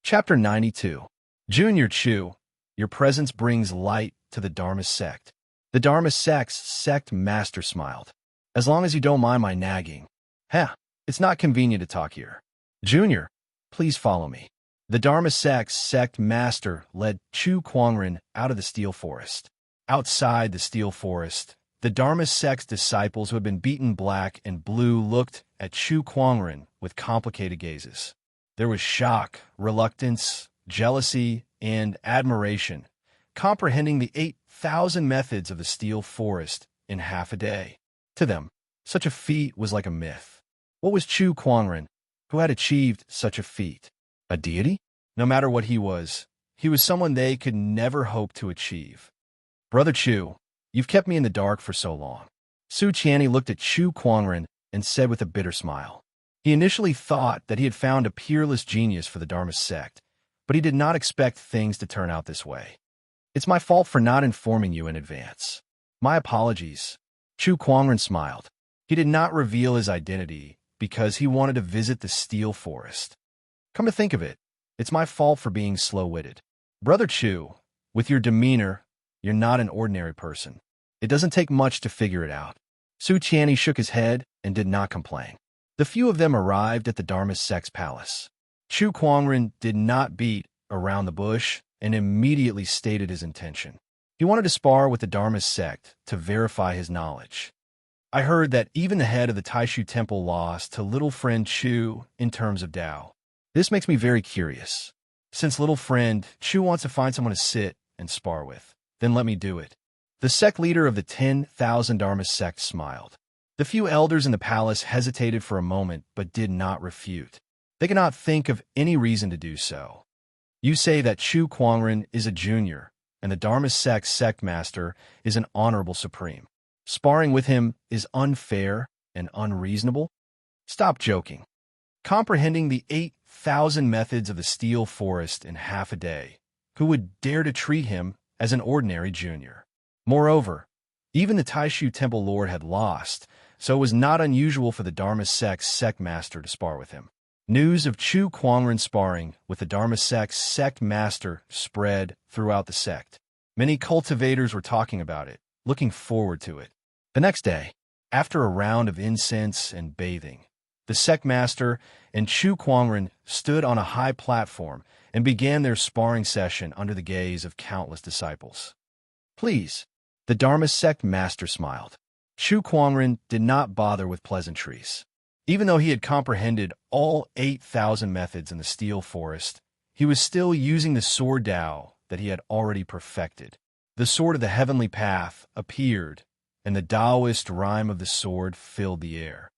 Chapter 92. Junior Chu, your presence brings light to the Dharma Sect. The Dharma Sect's sect master smiled. As long as you don't mind my nagging. It's not convenient to talk here. Junior, please follow me. The Dharma Sect's sect master led Chu Kuangren out of the steel forest. Outside the steel forest, the Dharma Sect's disciples who had been beaten black and blue looked at Chu Kuangren with complicated gazes. There was shock, reluctance, jealousy, and admiration, comprehending the 8,000 methods of the steel forest in half a day. To them, such a feat was like a myth. What was Chu Kuangren, who had achieved such a feat? A deity? No matter what he was someone they could never hope to achieve. Brother Chu, you've kept me in the dark for so long. Su Qianni looked at Chu Kuangren and said with a bitter smile. He initially thought that he had found a peerless genius for the Dharma sect, but he did not expect things to turn out this way. It's my fault for not informing you in advance. My apologies. Chu Kuangren smiled. He did not reveal his identity because he wanted to visit the steel forest. Come to think of it, it's my fault for being slow-witted. Brother Chu, with your demeanor, you're not an ordinary person. It doesn't take much to figure it out. Su Qianni shook his head and did not complain. The few of them arrived at the Dharma sect's palace. Chu Kuangren did not beat around the bush and immediately stated his intention. He wanted to spar with the Dharma sect to verify his knowledge. I heard that even the head of the Taishu temple lost to little friend Chu in terms of Tao. This makes me very curious. Since little friend Chu wants to find someone to sit and spar with, then let me do it. The sect leader of the 10,000 Dharma sect smiled. The few elders in the palace hesitated for a moment but did not refute. They could not think of any reason to do so. You say that Chu Kuangren is a junior, and the Dharma sect master is an honorable supreme. Sparring with him is unfair and unreasonable? Stop joking. Comprehending the 8,000 methods of the steel forest in half a day, who would dare to treat him as an ordinary junior? Moreover, even the Taishu temple lord had lost, so it was not unusual for the Dharma sect master to spar with him. News of Chu Kuangren sparring with the Dharma sect master spread throughout the sect. Many cultivators were talking about it, looking forward to it. The next day, after a round of incense and bathing, the sect master and Chu Kuangren stood on a high platform and began their sparring session under the gaze of countless disciples. Please, the Dharma sect master smiled. Chu Kuangren did not bother with pleasantries. Even though he had comprehended all 8,000 methods in the steel forest, he was still using the sword Tao that he had already perfected. The sword of the heavenly path appeared, and the Taoist rhyme of the sword filled the air.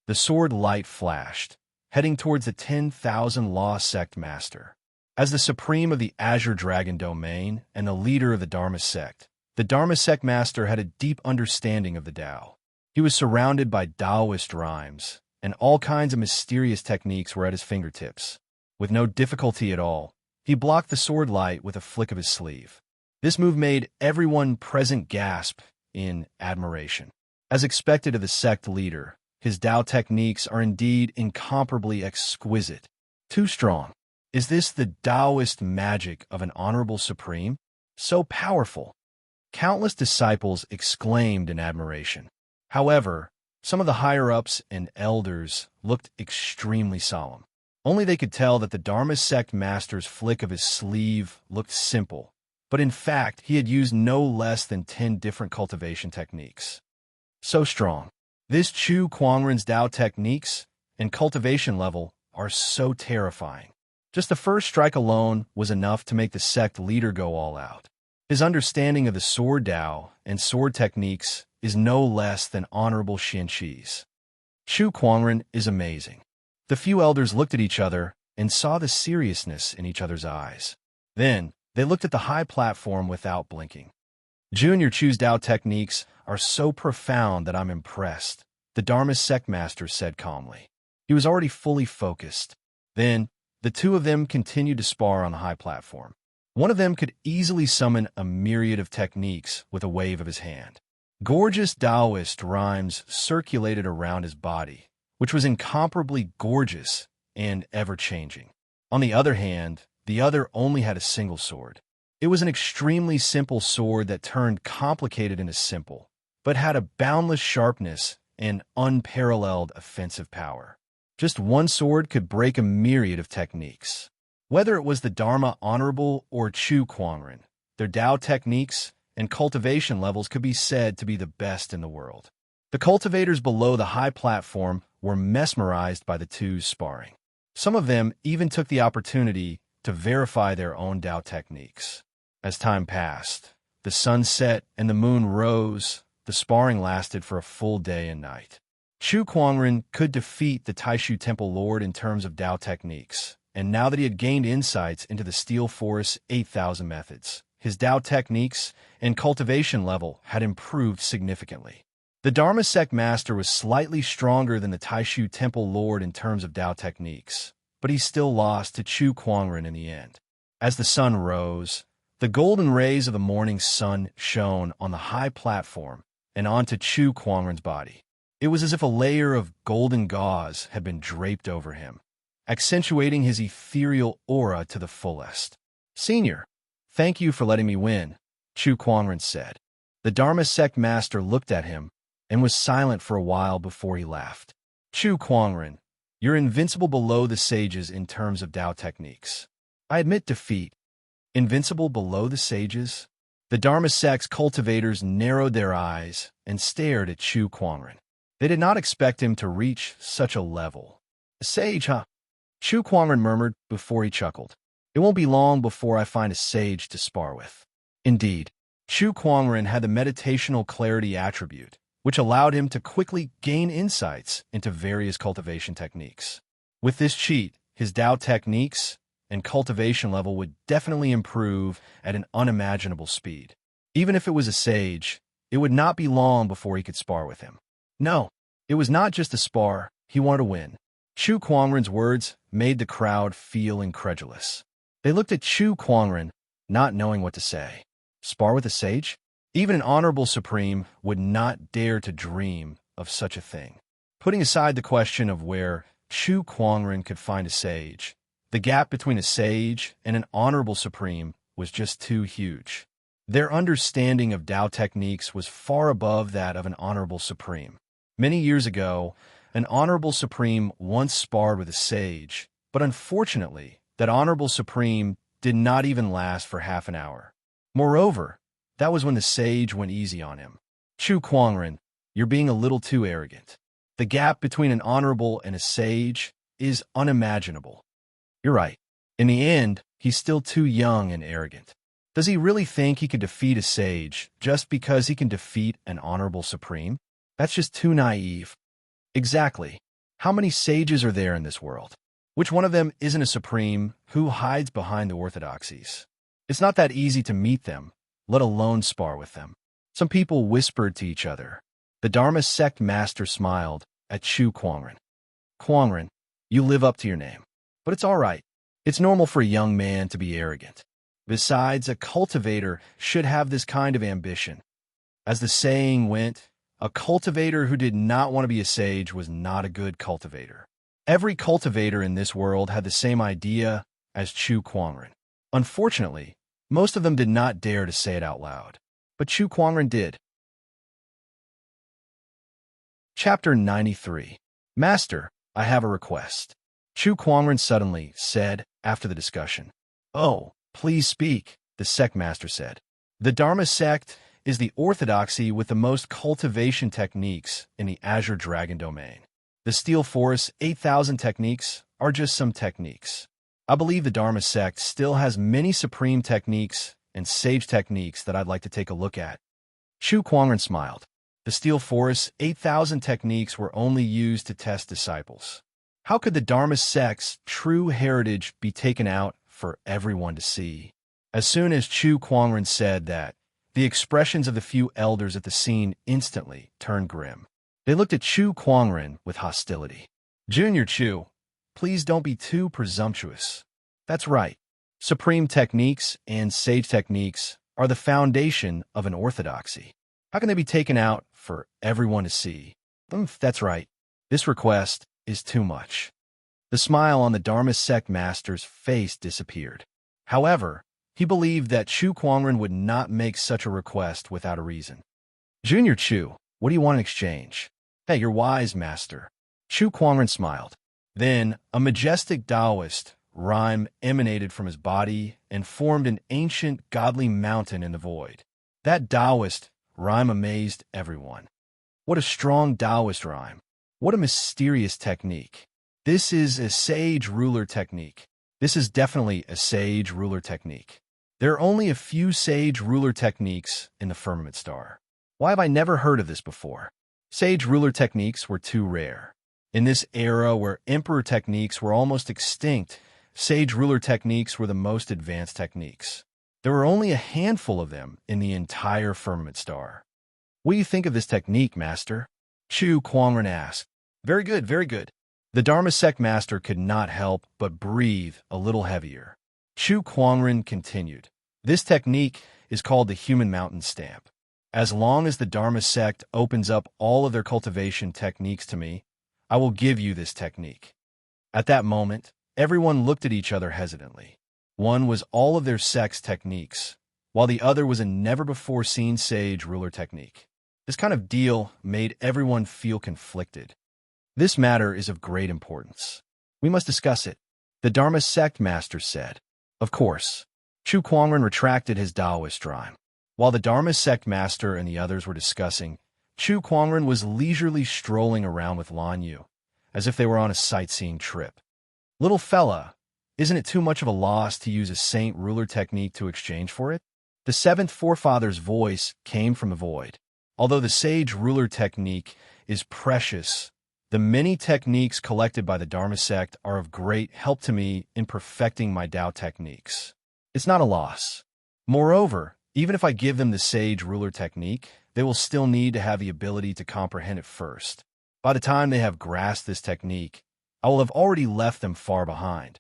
The sword light flashed, heading towards the 10,000 Law sect master. As the supreme of the Azure Dragon domain and the leader of the Dharma sect master had a deep understanding of the Tao. He was surrounded by Taoist rhymes, and all kinds of mysterious techniques were at his fingertips. With no difficulty at all, he blocked the sword light with a flick of his sleeve. This move made everyone present gasp in admiration. As expected of the sect leader, his Tao techniques are indeed incomparably exquisite. Too strong. Is this the Taoist magic of an honorable supreme? So powerful. Countless disciples exclaimed in admiration. However, some of the higher-ups and elders looked extremely solemn. Only they could tell that the Dharma sect master's flick of his sleeve looked simple, but in fact he had used no less than 10 different cultivation techniques. So strong. This Chu Kuangren's Tao techniques and cultivation level are so terrifying. Just the first strike alone was enough to make the sect leader go all out. His understanding of the sword Tao and sword techniques is no less than honorable Qianqi's. Chu Kuangren is amazing. The few elders looked at each other and saw the seriousness in each other's eyes. Then, they looked at the high platform without blinking. Junior Chu's Tao techniques are so profound that I'm impressed, the Dharma sect master said calmly. He was already fully focused. Then, the two of them continued to spar on the high platform. One of them could easily summon a myriad of techniques with a wave of his hand. Gorgeous Taoist rhymes circulated around his body, which was incomparably gorgeous and ever-changing. On the other hand, the other only had a single sword. It was an extremely simple sword that turned complicated into simple, but had a boundless sharpness and unparalleled offensive power. Just one sword could break a myriad of techniques. Whether it was the Dharma Honorable or Chu Kuangren, their Tao techniques and cultivation levels could be said to be the best in the world. The cultivators below the high platform were mesmerized by the two's sparring. Some of them even took the opportunity to verify their own Tao techniques. As time passed, the sun set and the moon rose. The sparring lasted for a full day and night. Chu Kuangren could defeat the Taishu Temple Lord in terms of Tao techniques, and now that he had gained insights into the Steel Forest's 8,000 methods, his Tao techniques and cultivation level had improved significantly. The Dharma Sect Master was slightly stronger than the Taishu Temple Lord in terms of Tao techniques, but he still lost to Chu Kuangren in the end. As the sun rose, the golden rays of the morning sun shone on the high platform and onto Chu Kuangren's body. It was as if a layer of golden gauze had been draped over him, accentuating his ethereal aura to the fullest. "Senior, thank you for letting me win," Chu Kuangren said. The Dharma Sect Master looked at him and was silent for a while before he laughed. "Chu Kuangren, you're invincible below the sages in terms of Tao techniques. I admit defeat. Invincible below the sages?" The Dharma Sect's cultivators narrowed their eyes and stared at Chu Kuangren. They did not expect him to reach such a level. "A sage, huh?" Chu Kuangren murmured before he chuckled. "It won't be long before I find a sage to spar with." Indeed, Chu Kuangren had the meditational clarity attribute, which allowed him to quickly gain insights into various cultivation techniques. With this cheat, his Tao techniques and cultivation level would definitely improve at an unimaginable speed. Even if it was a sage, it would not be long before he could spar with him. No, it was not just a spar, he wanted to win. Chu Kuangren's words made the crowd feel incredulous. They looked at Chu Kuangren, not knowing what to say. Spar with a sage? Even an honorable supreme would not dare to dream of such a thing. Putting aside the question of where Chu Kuangren could find a sage, the gap between a sage and an honorable supreme was just too huge. Their understanding of Tao techniques was far above that of an honorable supreme. Many years ago, an honorable supreme once sparred with a sage, but unfortunately, that honorable supreme did not even last for half an hour. Moreover, that was when the sage went easy on him. "Chu Kuangren, you're being a little too arrogant. The gap between an honorable and a sage is unimaginable." "You're right. In the end, he's still too young and arrogant. Does he really think he could defeat a sage just because he can defeat an honorable supreme? That's just too naive." "Exactly. How many sages are there in this world? Which one of them isn't a supreme who hides behind the orthodoxies? It's not that easy to meet them, let alone spar with them." Some people whispered to each other. The Dharma Sect Master smiled at Chu Kuangren. "Kuangren, you live up to your name. But it's all right. It's normal for a young man to be arrogant. Besides, a cultivator should have this kind of ambition. As the saying went, a cultivator who did not want to be a sage was not a good cultivator. Every cultivator in this world had the same idea as Chu Kuangren. Unfortunately, most of them did not dare to say it out loud. But Chu Kuangren did. Chapter 93. "Master, I have a request," Chu Kuangren suddenly said after the discussion. "Oh, please speak," the sect master said. "The Dharma sect is the orthodoxy with the most cultivation techniques in the Azure Dragon domain. The Steel Forest 8,000 techniques are just some techniques. I believe the Dharma sect still has many supreme techniques and sage techniques that I'd like to take a look at." Chu Kuangren smiled. The Steel Forest's 8,000 techniques were only used to test disciples. How could the Dharma sect's true heritage be taken out for everyone to see? As soon as Chu Kuangren said that, the expressions of the few elders at the scene instantly turned grim. They looked at Chu Kuangren with hostility. "Junior Chu, please don't be too presumptuous." "That's right. Supreme techniques and sage techniques are the foundation of an orthodoxy. How can they be taken out for everyone to see?" "That's right. This request is too much." The smile on the Dharma sect master's face disappeared. However, he believed that Chu Kuangren would not make such a request without a reason. "Junior Chu, what do you want in exchange?" "Hey, you're wise, master." Chu Kuangren smiled. Then, a majestic Taoist rhyme emanated from his body and formed an ancient godly mountain in the void. That Taoist rhyme amazed everyone. What a strong Taoist rhyme. What a mysterious technique. This is a sage ruler technique. This is definitely a sage ruler technique. There are only a few sage ruler techniques in the firmament star. Why have I never heard of this before? Sage ruler techniques were too rare. In this era where emperor techniques were almost extinct, sage ruler techniques were the most advanced techniques. There were only a handful of them in the entire firmament star. What do you think of this technique, Master? Chu Kuangren asked. Very good, very good. The Dharma sect master could not help but breathe a little heavier. Chu Kuangren continued. This technique is called the human mountain stamp. As long as the Dharma sect opens up all of their cultivation techniques to me, I will give you this technique. At that moment, everyone looked at each other hesitantly. One was all of their sect's techniques, while the other was a never-before-seen sage ruler technique. This kind of deal made everyone feel conflicted. This matter is of great importance. We must discuss it, the Dharma sect master said. Of course. Chu Kuangren retracted his Taoist rhyme. While the Dharma sect master and the others were discussing, Chu Kuangren was leisurely strolling around with Lan Yu, as if they were on a sightseeing trip. Little fella, isn't it too much of a loss to use a saint ruler technique to exchange for it? The seventh forefather's voice came from the void. Although the sage ruler technique is precious, the many techniques collected by the Dharma sect are of great help to me in perfecting my Tao techniques. It's not a loss. Moreover, even if I give them the sage ruler technique, they will still need to have the ability to comprehend it first. By the time they have grasped this technique, I will have already left them far behind.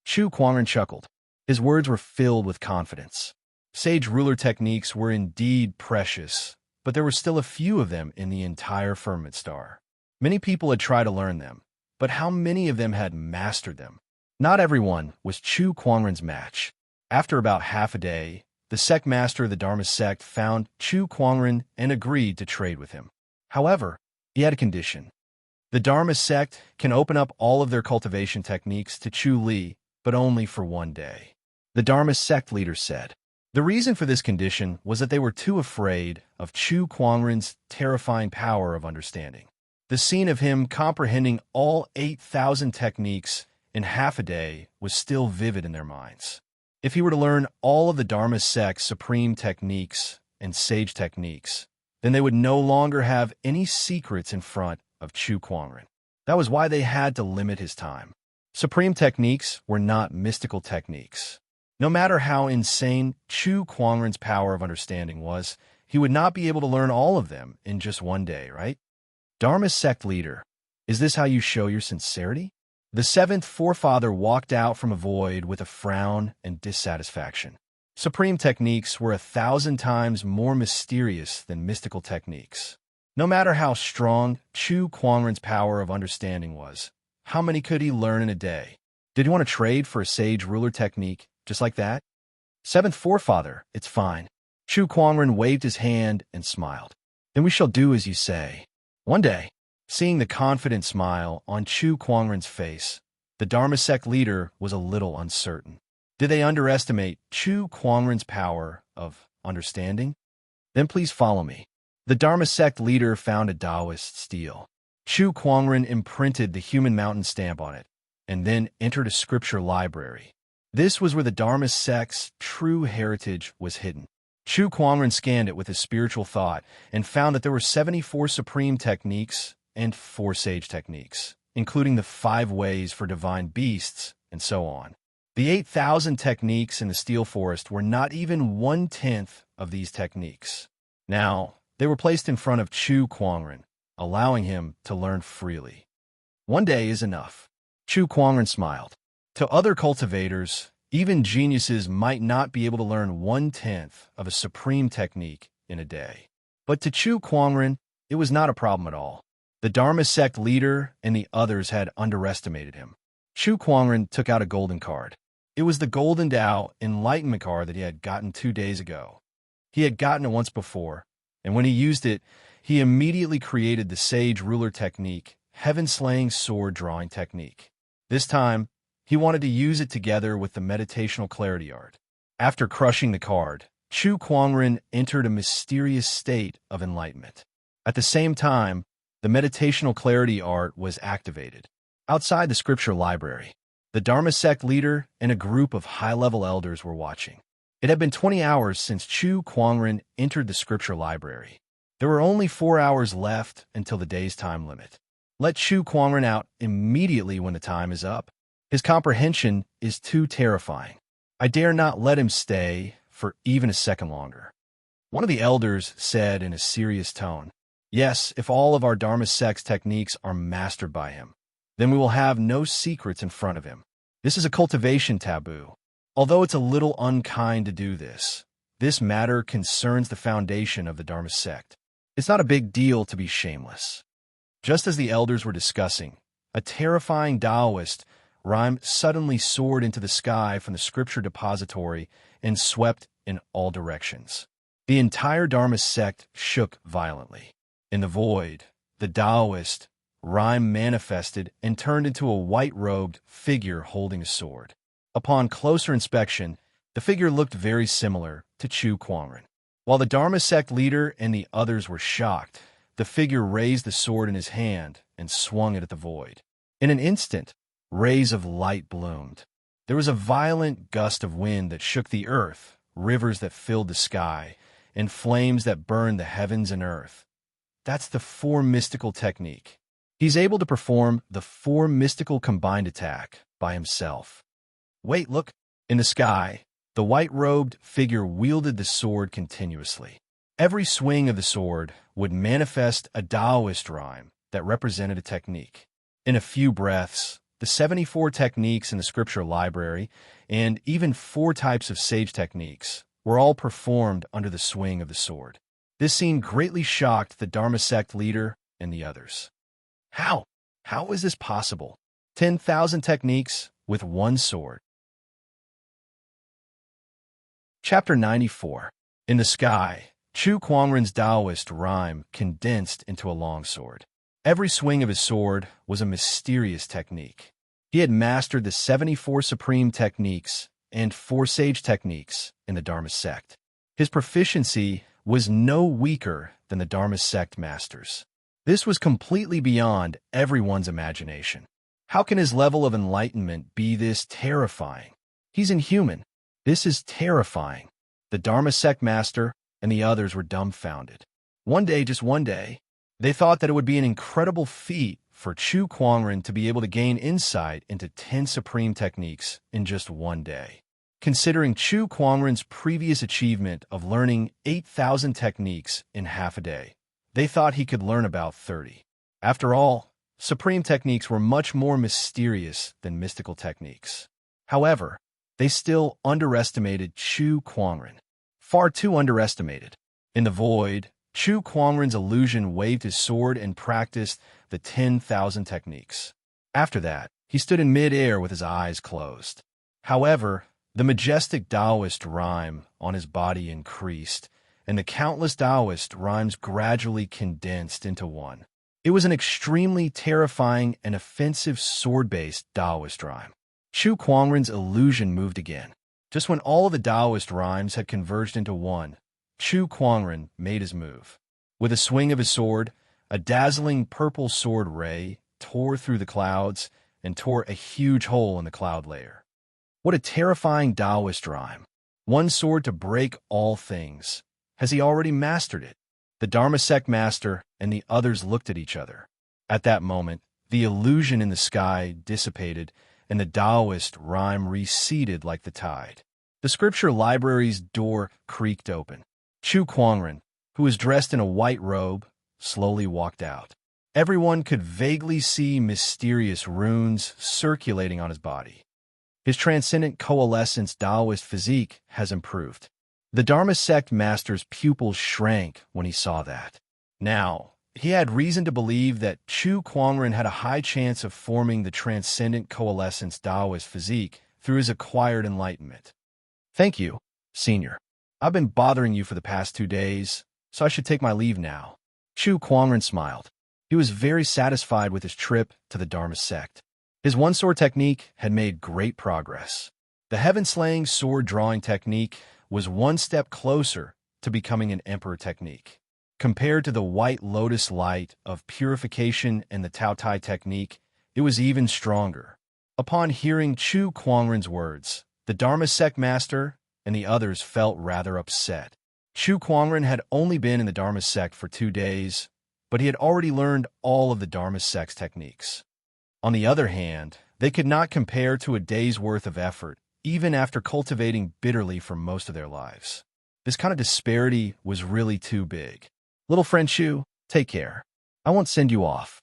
Chu Kuangren chuckled. His words were filled with confidence. Sage ruler techniques were indeed precious, but there were still a few of them in the entire firmament star. Many people had tried to learn them, but how many of them had mastered them? Not everyone was Chu Kuangren's match. After about half a day, the sect master of the Dharma sect found Chu Kuangren and agreed to trade with him. However, he had a condition. The Dharma sect can open up all of their cultivation techniques to Chu Li, but only for one day. The Dharma sect leader said. The reason for this condition was that they were too afraid of Chu Kuangren's terrifying power of understanding. The scene of him comprehending all 8,000 techniques in half a day was still vivid in their minds. If he were to learn all of the Dharma sect's supreme techniques and sage techniques, then they would no longer have any secrets in front of Chu Kuangren. That was why they had to limit his time. Supreme techniques were not mystical techniques. No matter how insane Chu Kuangren's power of understanding was, he would not be able to learn all of them in just one day, right? Dharma sect leader, is this how you show your sincerity? The seventh forefather walked out from a void with a frown and dissatisfaction. Supreme techniques were 1,000 times more mysterious than mystical techniques. No matter how strong Chu Kuangren's power of understanding was, how many could he learn in a day? Did he want to trade for a sage ruler technique just like that? Seventh forefather, it's fine. Chu Kuangren waved his hand and smiled. Then we shall do as you say. One day, seeing the confident smile on Chu Kuangren's face, the Dharma sect leader was a little uncertain. Did they underestimate Chu Kuangren's power of understanding? Then please follow me. The Dharma sect leader found a Taoist stele. Chu Kuangren imprinted the human mountain stamp on it, and then entered a scripture library. This was where the Dharma sect's true heritage was hidden. Chu Kuangren scanned it with his spiritual thought and found that there were 74 supreme techniques and 4 sage techniques, including the 5 ways for divine beasts and so on. The 8,000 techniques in the steel forest were not even 1/10 of these techniques. Now, they were placed in front of Chu Kuangren, allowing him to learn freely. One day is enough. Chu Kuangren smiled. To other cultivators, even geniuses might not be able to learn 1/10 of a supreme technique in a day. But to Chu Kuangren, it was not a problem at all. The Dharma sect leader and the others had underestimated him. Chu Kuangren took out a golden card. It was the Golden Tao Enlightenment card that he had gotten 2 days ago. He had gotten it once before, and when he used it, he immediately created the Sage Ruler Technique, Heaven-Slaying Sword Drawing Technique. This time, he wanted to use it together with the Meditational Clarity Art. After crushing the card, Chu Kuangren entered a mysterious state of enlightenment. At the same time, the Meditational Clarity Art was activated. Outside the scripture library, the Dharma sect leader and a group of high-level elders were watching. It had been 20 hours since Chu Kuangren entered the scripture library. There were only 4 hours left until the day's time limit. Let Chu Kuangren out immediately when the time is up. His comprehension is too terrifying. I dare not let him stay for even a second longer. One of the elders said in a serious tone, "Yes, if all of our Dharma sect's techniques are mastered by him, then we will have no secrets in front of him. This is a cultivation taboo. Although it's a little unkind to do this, this matter concerns the foundation of the Dharma sect. It's not a big deal to be shameless." Just as the elders were discussing, a terrifying Taoist rhyme suddenly soared into the sky from the scripture depository and swept in all directions. The entire Dharma sect shook violently. In the void, the Taoist rhyme manifested and turned into a white-robed figure holding a sword. Upon closer inspection, the figure looked very similar to Chu Kuangren. While the Dharma sect leader and the others were shocked, the figure raised the sword in his hand and swung it at the void. In an instant, rays of light bloomed. There was a violent gust of wind that shook the earth, rivers that filled the sky, and flames that burned the heavens and earth. That's the Four Mystical technique. He's able to perform the Four Mystical combined attack by himself. Wait, look! In the sky, the white-robed figure wielded the sword continuously. Every swing of the sword would manifest a Taoist rhyme that represented a technique. In a few breaths, the 74 techniques in the scripture library, and even 4 types of sage techniques, were all performed under the swing of the sword. This scene greatly shocked the Dharma sect leader and the others. How? How is this possible? 10,000 techniques with one sword. Chapter 94. In the sky, Chu Kuangren's Taoist rhyme condensed into a longsword. Every swing of his sword was a mysterious technique. He had mastered the 74 supreme techniques and 4 sage techniques in the Dharma sect. His proficiency was no weaker than the Dharma sect masters. This was completely beyond everyone's imagination. How can his level of enlightenment be this terrifying? He's inhuman. This is terrifying. The Dharma sect master and the others were dumbfounded. One day, just one day, they thought that it would be an incredible feat for Chu Kuangren to be able to gain insight into 10 supreme techniques in just one day. Considering Chu Kuangren's previous achievement of learning 8,000 techniques in half a day, they thought he could learn about 30. After all, supreme techniques were much more mysterious than mystical techniques. However, they still underestimated Chu Kuangren. Far too underestimated. In the void, Chu Kuangren's illusion waved his sword and practiced the 10,000 techniques. After that, he stood in mid-air with his eyes closed. However, the majestic Taoist rhyme on his body increased, and the countless Taoist rhymes gradually condensed into one. It was an extremely terrifying and offensive sword-based Taoist rhyme. Chu Kuangren's illusion moved again. Just when all of the Taoist rhymes had converged into one, Chu Kuangren made his move. With a swing of his sword, a dazzling purple sword ray tore through the clouds and tore a huge hole in the cloud layer. What a terrifying Taoist rhyme. One sword to break all things. Has he already mastered it? The Dharma sect master and the others looked at each other. At that moment, the illusion in the sky dissipated and the Taoist rhyme receded like the tide. The scripture library's door creaked open. Chu Kuangren, who was dressed in a white robe, slowly walked out. Everyone could vaguely see mysterious runes circulating on his body. His transcendent coalescence Taoist physique has improved. The Dharma sect master's pupils shrank when he saw that. Now, he had reason to believe that Chu Kuangren had a high chance of forming the transcendent coalescence Taoist physique through his acquired enlightenment. Thank you, Senior. I've been bothering you for the past 2 days, so I should take my leave now. Chu Kuangren smiled. He was very satisfied with his trip to the Dharma sect. His one-sword technique had made great progress. The heaven-slaying sword-drawing technique was one step closer to becoming an emperor technique. Compared to the white lotus light of purification and the Tao Tai technique, it was even stronger. Upon hearing Chu Kuangren's words, the Dharma sect master and the others felt rather upset. Chu Kuangren had only been in the Dharma sect for 2 days, but he had already learned all of the Dharma sect's techniques. On the other hand, they could not compare to a day's worth of effort, even after cultivating bitterly for most of their lives. This kind of disparity was really too big. Little friend Chu, take care. I won't send you off.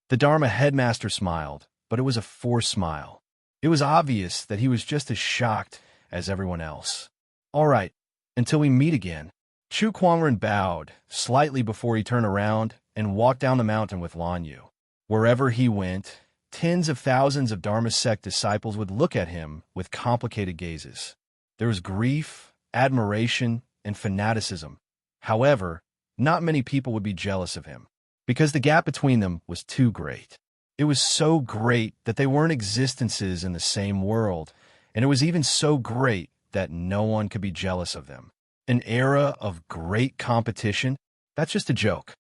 The Dharma headmaster smiled, but it was a forced smile. It was obvious that he was just as shocked as everyone else. All right, until we meet again. Chu Kuangren bowed slightly before he turned around and walked down the mountain with Lan Yu. Wherever he went, tens of thousands of Dharma sect disciples would look at him with complicated gazes. There was grief, admiration, and fanaticism. However, not many people would be jealous of him, because the gap between them was too great. It was so great that they weren't existences in the same world, and it was even so great that no one could be jealous of them. An era of great competition? That's just a joke.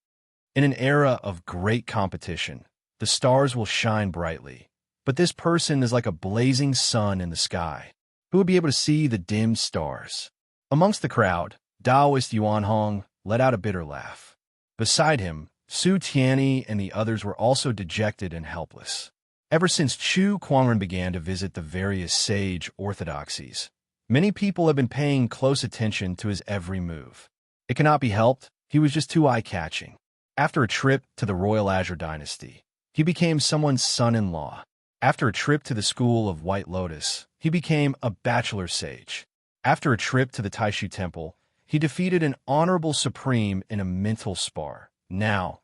In an era of great competition, the stars will shine brightly, but this person is like a blazing sun in the sky. Who would be able to see the dim stars? Amongst the crowd, Taoist Yuan Hong let out a bitter laugh. Beside him, Su Tianyi and the others were also dejected and helpless. Ever since Chu Kuangren began to visit the various sage orthodoxies, many people have been paying close attention to his every move. It cannot be helped, he was just too eye-catching. After a trip to the Royal Azure Dynasty, he became someone's son-in-law. After a trip to the School of White Lotus, he became a bachelor sage. After a trip to the Taishu Temple, he defeated an honorable supreme in a mental spar. Now,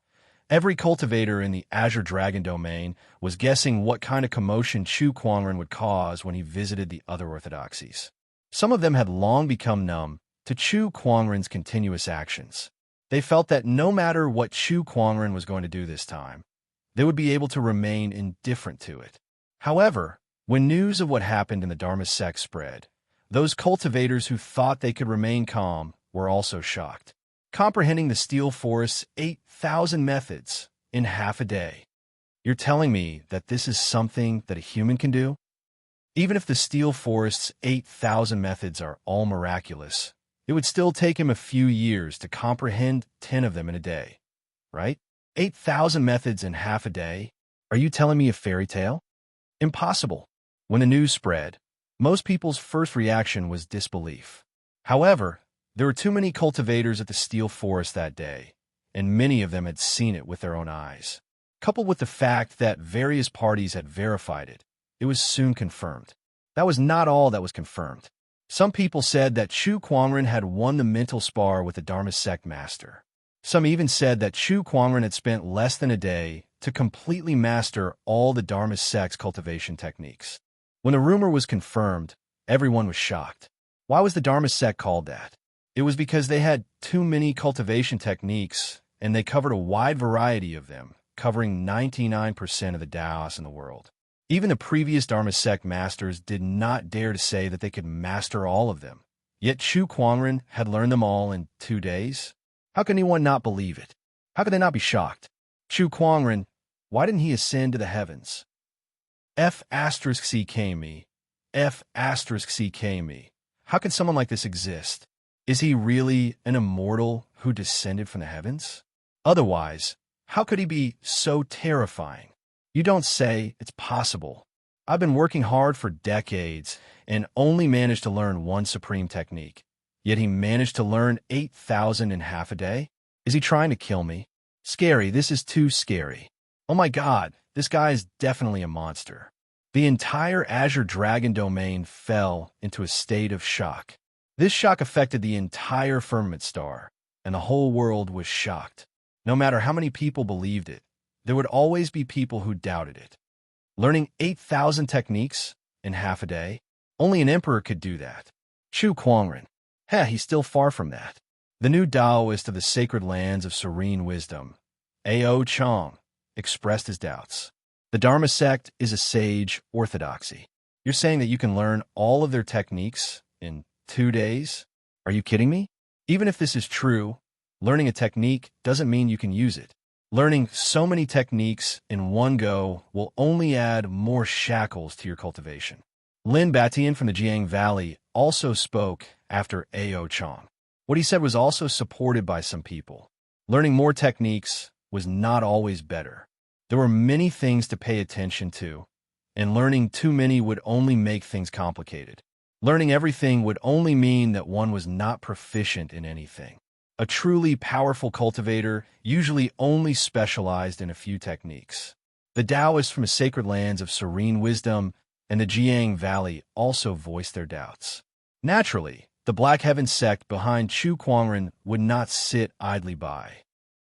every cultivator in the Azure Dragon domain was guessing what kind of commotion Chu Kuangren would cause when he visited the other orthodoxies. Some of them had long become numb to Chu Kuangren's continuous actions. They felt that no matter what Chu Kuangren was going to do this time, they would be able to remain indifferent to it. However, when news of what happened in the Dharma sect spread, those cultivators who thought they could remain calm were also shocked. Comprehending the Steel Forest's 8,000 methods in half a day. You're telling me that this is something that a human can do? Even if the Steel Forest's 8,000 methods are all miraculous, it would still take him a few years to comprehend 10 of them in a day, right? 8,000 methods in half a day? Are you telling me a fairy tale? Impossible. When the news spread, most people's first reaction was disbelief. However, there were too many cultivators at the Steel Forest that day, and many of them had seen it with their own eyes. Coupled with the fact that various parties had verified it, it was soon confirmed. That was not all that was confirmed. Some people said that Chu Kuangren had won the mental spar with the Dharma sect master. Some even said that Chu Kuangren had spent less than a day to completely master all the Dharma sect's cultivation techniques. When the rumor was confirmed, everyone was shocked. Why was the Dharma sect called that? It was because they had too many cultivation techniques, and they covered a wide variety of them, covering 99% of the Taoists in the world. Even the previous Dharma sect masters did not dare to say that they could master all of them. Yet Chu Kuangren had learned them all in 2 days? How can anyone not believe it? How could they not be shocked? Chu Kuangren, why didn't he ascend to the heavens? F***ck me. F***ck me. How could someone like this exist? Is he really an immortal who descended from the heavens? Otherwise, how could he be so terrifying? You don't say it's possible. I've been working hard for decades and only managed to learn one supreme technique. Yet he managed to learn 8,000 in half a day? Is he trying to kill me? Scary, this is too scary. Oh my god, this guy is definitely a monster. The entire Azure Dragon domain fell into a state of shock. This shock affected the entire firmament star, and the whole world was shocked. No matter how many people believed it, there would always be people who doubted it. Learning 8,000 techniques in half a day? Only an emperor could do that. Chu Kuangren. He's still far from that. The new Taoist of the sacred lands of serene wisdom, A.O. Chong, expressed his doubts. The Dharma sect is a sage orthodoxy. You're saying that you can learn all of their techniques in 2 days? Are you kidding me? Even if this is true, learning a technique doesn't mean you can use it. Learning so many techniques in one go will only add more shackles to your cultivation. Lin Batian from the Jiang Valley also spoke after Ao Chong. What he said was also supported by some people. Learning more techniques was not always better. There were many things to pay attention to, and learning too many would only make things complicated. Learning everything would only mean that one was not proficient in anything. A truly powerful cultivator usually only specialized in a few techniques. The Taoists from the sacred lands of serene wisdom and the Jiang Valley also voiced their doubts. Naturally, the Black Heaven sect behind Chu Kuangren would not sit idly by.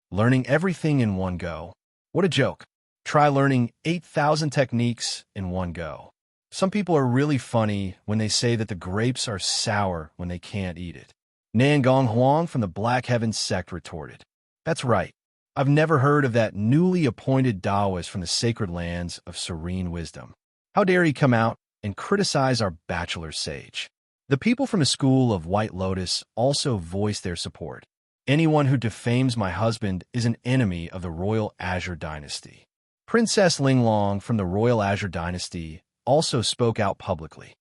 Learning everything in one go. What a joke. Try learning 8,000 techniques in one go. Some people are really funny when they say that the grapes are sour when they can't eat it. Nangong Huang from the Black Heaven sect retorted, "That's right. I've never heard of that newly appointed Taoist from the sacred lands of serene wisdom. How dare he come out and criticize our bachelor sage?" The people from the school of White Lotus also voiced their support. "Anyone who defames my husband is an enemy of the Royal Azure Dynasty." Princess Linglong from the Royal Azure Dynasty also spoke out publicly.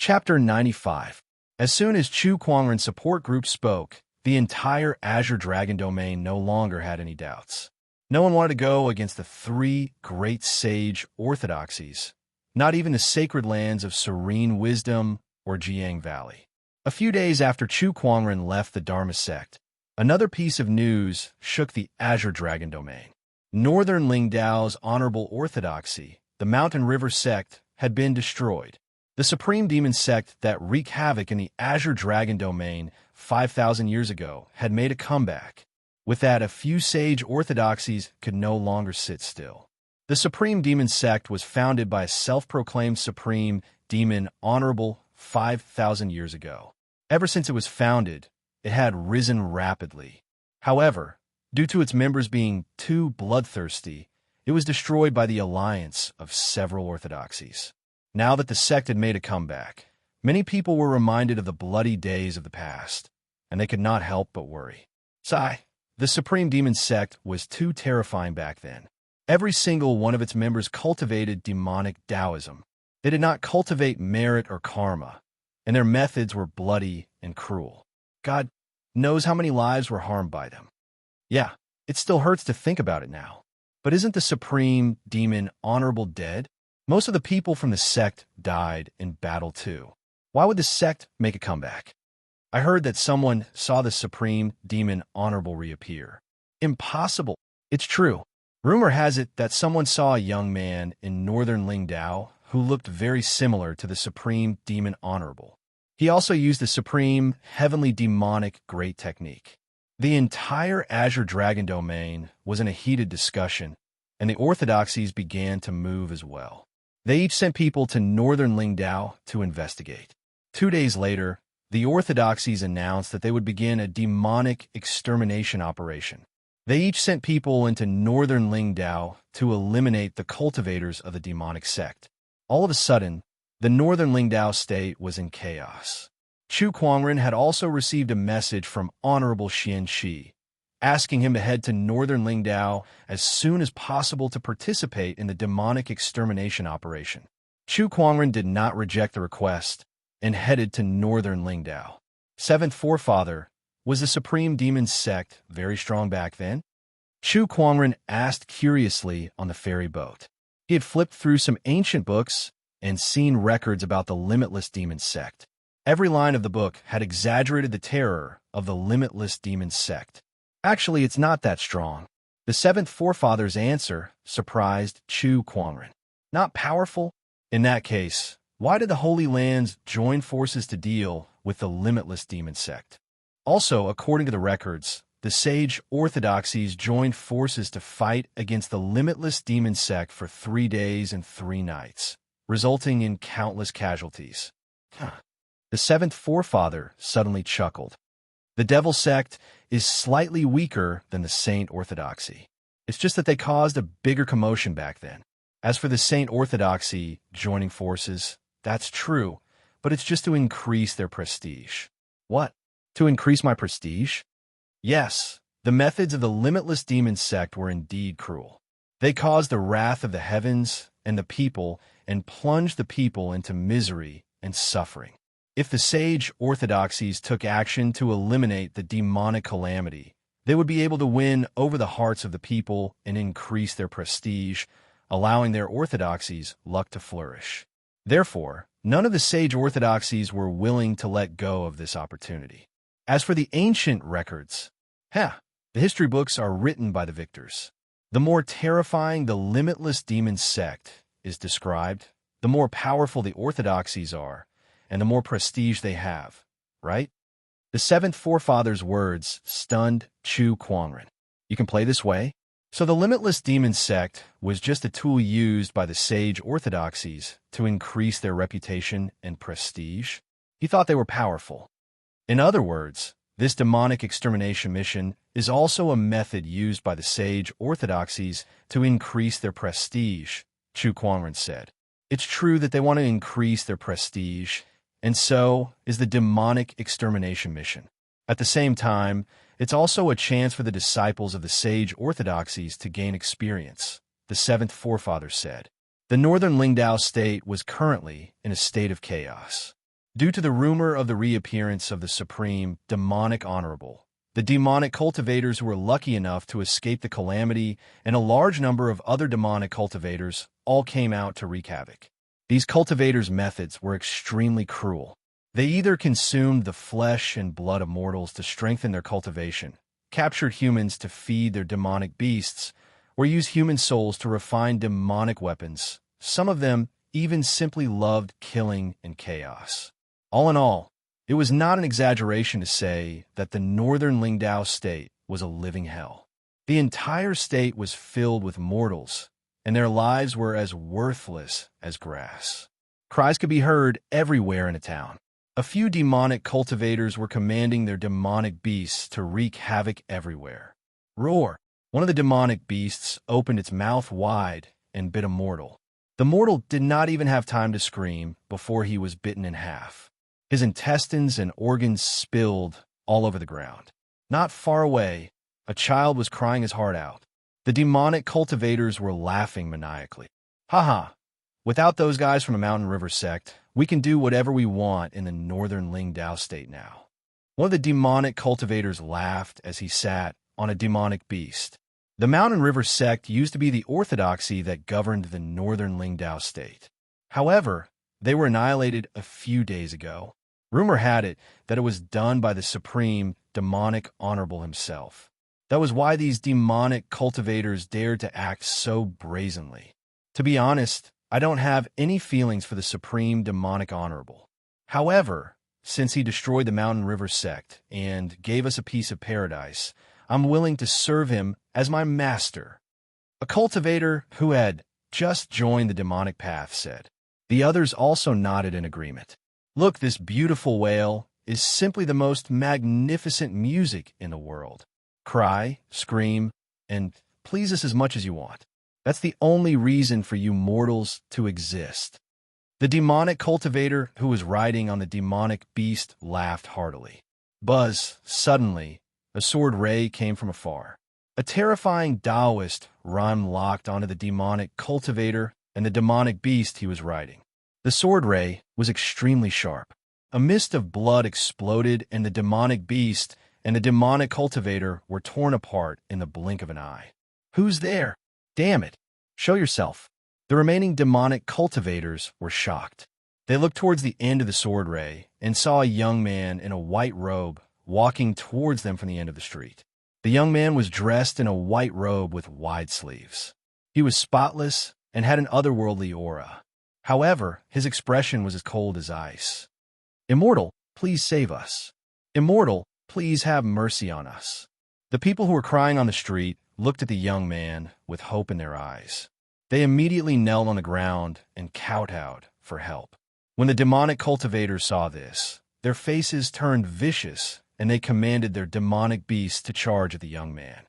Chapter 95. As soon as Chu Kuangren's support group spoke, the entire Azure Dragon domain no longer had any doubts. No one wanted to go against the three great sage orthodoxies, not even the sacred lands of serene wisdom or Jiang Valley. A few days after Chu Kuangren left the Dharma sect, another piece of news shook the Azure Dragon domain. Northern Lingdao's honorable orthodoxy, the Mountain River sect, had been destroyed. The supreme demon sect that wreaked havoc in the Azure Dragon domain 5,000 years ago had made a comeback. With that, a few sage orthodoxies could no longer sit still. The supreme demon sect was founded by a self-proclaimed supreme demon honorable 5,000 years ago. Ever since it was founded, it had risen rapidly. However, due to its members being too bloodthirsty, it was destroyed by the alliance of several orthodoxies. Now that the sect had made a comeback, many people were reminded of the bloody days of the past, and they could not help but worry. Sigh, the Supreme Demon sect was too terrifying back then. Every single one of its members cultivated demonic Taoism. They did not cultivate merit or karma, and their methods were bloody and cruel. God knows how many lives were harmed by them. Yeah, it still hurts to think about it now. But isn't the Supreme Demon honorable dead? Most of the people from the sect died in battle too. Why would the sect make a comeback? I heard that someone saw the Supreme Demon honorable reappear. Impossible. It's true. Rumor has it that someone saw a young man in northern Lingdao who looked very similar to the Supreme Demon honorable. He also used the Supreme Heavenly Demonic Great Technique. The entire Azure Dragon domain was in a heated discussion, and the orthodoxies began to move as well. They each sent people to northern Lingdao to investigate. 2 days later, the orthodoxies announced that they would begin a demonic extermination operation. They each sent people into northern Lingdao to eliminate the cultivators of the demonic sect. All of a sudden, the northern Lingdao state was in chaos. Chu Kuangren had also received a message from Honorable Xian Shi, asking him to head to northern Lingdao as soon as possible to participate in the demonic extermination operation. Chu Kuangren did not reject the request and headed to northern Lingdao. Seventh Forefather, was the Supreme Demon sect very strong back then? Chu Kuangren asked curiously on the ferry boat. He had flipped through some ancient books and seen records about the Limitless Demon sect. Every line of the book had exaggerated the terror of the Limitless Demon sect. Actually, it's not that strong. The Seventh Forefather's answer surprised Chu Kuangren. Not powerful? In that case, why did the Holy Lands join forces to deal with the Limitless Demon sect? Also, according to the records, the sage orthodoxies joined forces to fight against the Limitless Demon sect for 3 days and 3 nights, resulting in countless casualties. The Seventh Forefather suddenly chuckled. The Devil sect is slightly weaker than the Saint Orthodoxy. It's just that they caused a bigger commotion back then. As for the Saint Orthodoxy joining forces, that's true, but it's just to increase their prestige. What? To increase my prestige? Yes, The methods of the limitless demon sect were indeed cruel. They caused the wrath of the heavens and the people and plunged the people into misery and suffering. If the sage orthodoxies took action to eliminate the demonic calamity, they would be able to win over the hearts of the people and increase their prestige, allowing their orthodoxies luck to flourish. Therefore, none of the sage orthodoxies were willing to let go of this opportunity. As for the ancient records, the history books are written by the victors. The more terrifying the limitless demon sect is described, the more powerful the orthodoxies are, and the more prestige they have, right? The seventh forefather's words stunned Chu Kuangren. You can play this way. So the limitless demon sect was just a tool used by the sage orthodoxies to increase their reputation and prestige. He thought they were powerful. In other words, this demonic extermination mission is also a method used by the sage orthodoxies to increase their prestige, Chu Kuangren said. It's true that they want to increase their prestige, and so is the demonic extermination mission. At the same time, it's also a chance for the disciples of the sage orthodoxies to gain experience, the seventh forefather said. The northern Lingdao state was currently in a state of chaos. Due to the rumor of the reappearance of the supreme demonic honorable, the demonic cultivators who were lucky enough to escape the calamity and a large number of other demonic cultivators all came out to wreak havoc. These cultivators' methods were extremely cruel. They either consumed the flesh and blood of mortals to strengthen their cultivation, captured humans to feed their demonic beasts, or used human souls to refine demonic weapons. Some of them even simply loved killing and chaos. All in all, it was not an exaggeration to say that the northern Lingdao state was a living hell. The entire state was filled with mortals, and their lives were as worthless as grass. Cries could be heard everywhere in a town. A few demonic cultivators were commanding their demonic beasts to wreak havoc everywhere. Roar! One of the demonic beasts opened its mouth wide and bit a mortal. The mortal did not even have time to scream before he was bitten in half. His intestines and organs spilled all over the ground. Not far away, a child was crying his heart out. The demonic cultivators were laughing maniacally. Ha! Without those guys from the Mountain River sect, we can do whatever we want in the northern Lingdao state now. One of the demonic cultivators laughed as he sat on a demonic beast. The Mountain River sect used to be the orthodoxy that governed the northern Lingdao state. However, they were annihilated a few days ago. Rumor had it that it was done by the supreme demonic honorable himself. That was why these demonic cultivators dared to act so brazenly. To be honest, I don't have any feelings for the supreme demonic honorable. However, since he destroyed the Mountain River sect and gave us a piece of paradise, I'm willing to serve him as my master. A cultivator who had just joined the demonic path said. The others also nodded in agreement. Look, this beautiful wail is simply the most magnificent music in the world. Cry, scream, and please us as much as you want. That's the only reason for you mortals to exist. The demonic cultivator who was riding on the demonic beast laughed heartily. Buzz, suddenly, a sword ray came from afar. A terrifying Taoist rhyme locked onto the demonic cultivator and the demonic beast he was riding. The sword ray was extremely sharp. A mist of blood exploded, and the demonic beast and the demonic cultivator were torn apart in the blink of an eye. Who's there? Damn it! Show yourself. The remaining demonic cultivators were shocked. They looked towards the end of the sword ray and saw a young man in a white robe walking towards them from the end of the street. The young man was dressed in a white robe with wide sleeves. He was spotless and had an otherworldly aura. However, his expression was as cold as ice. Immortal, please save us. Immortal, please have mercy on us. The people who were crying on the street looked at the young man with hope in their eyes. They immediately knelt on the ground and kowtowed for help. When the demonic cultivators saw this, their faces turned vicious, and they commanded their demonic beasts to charge at the young man.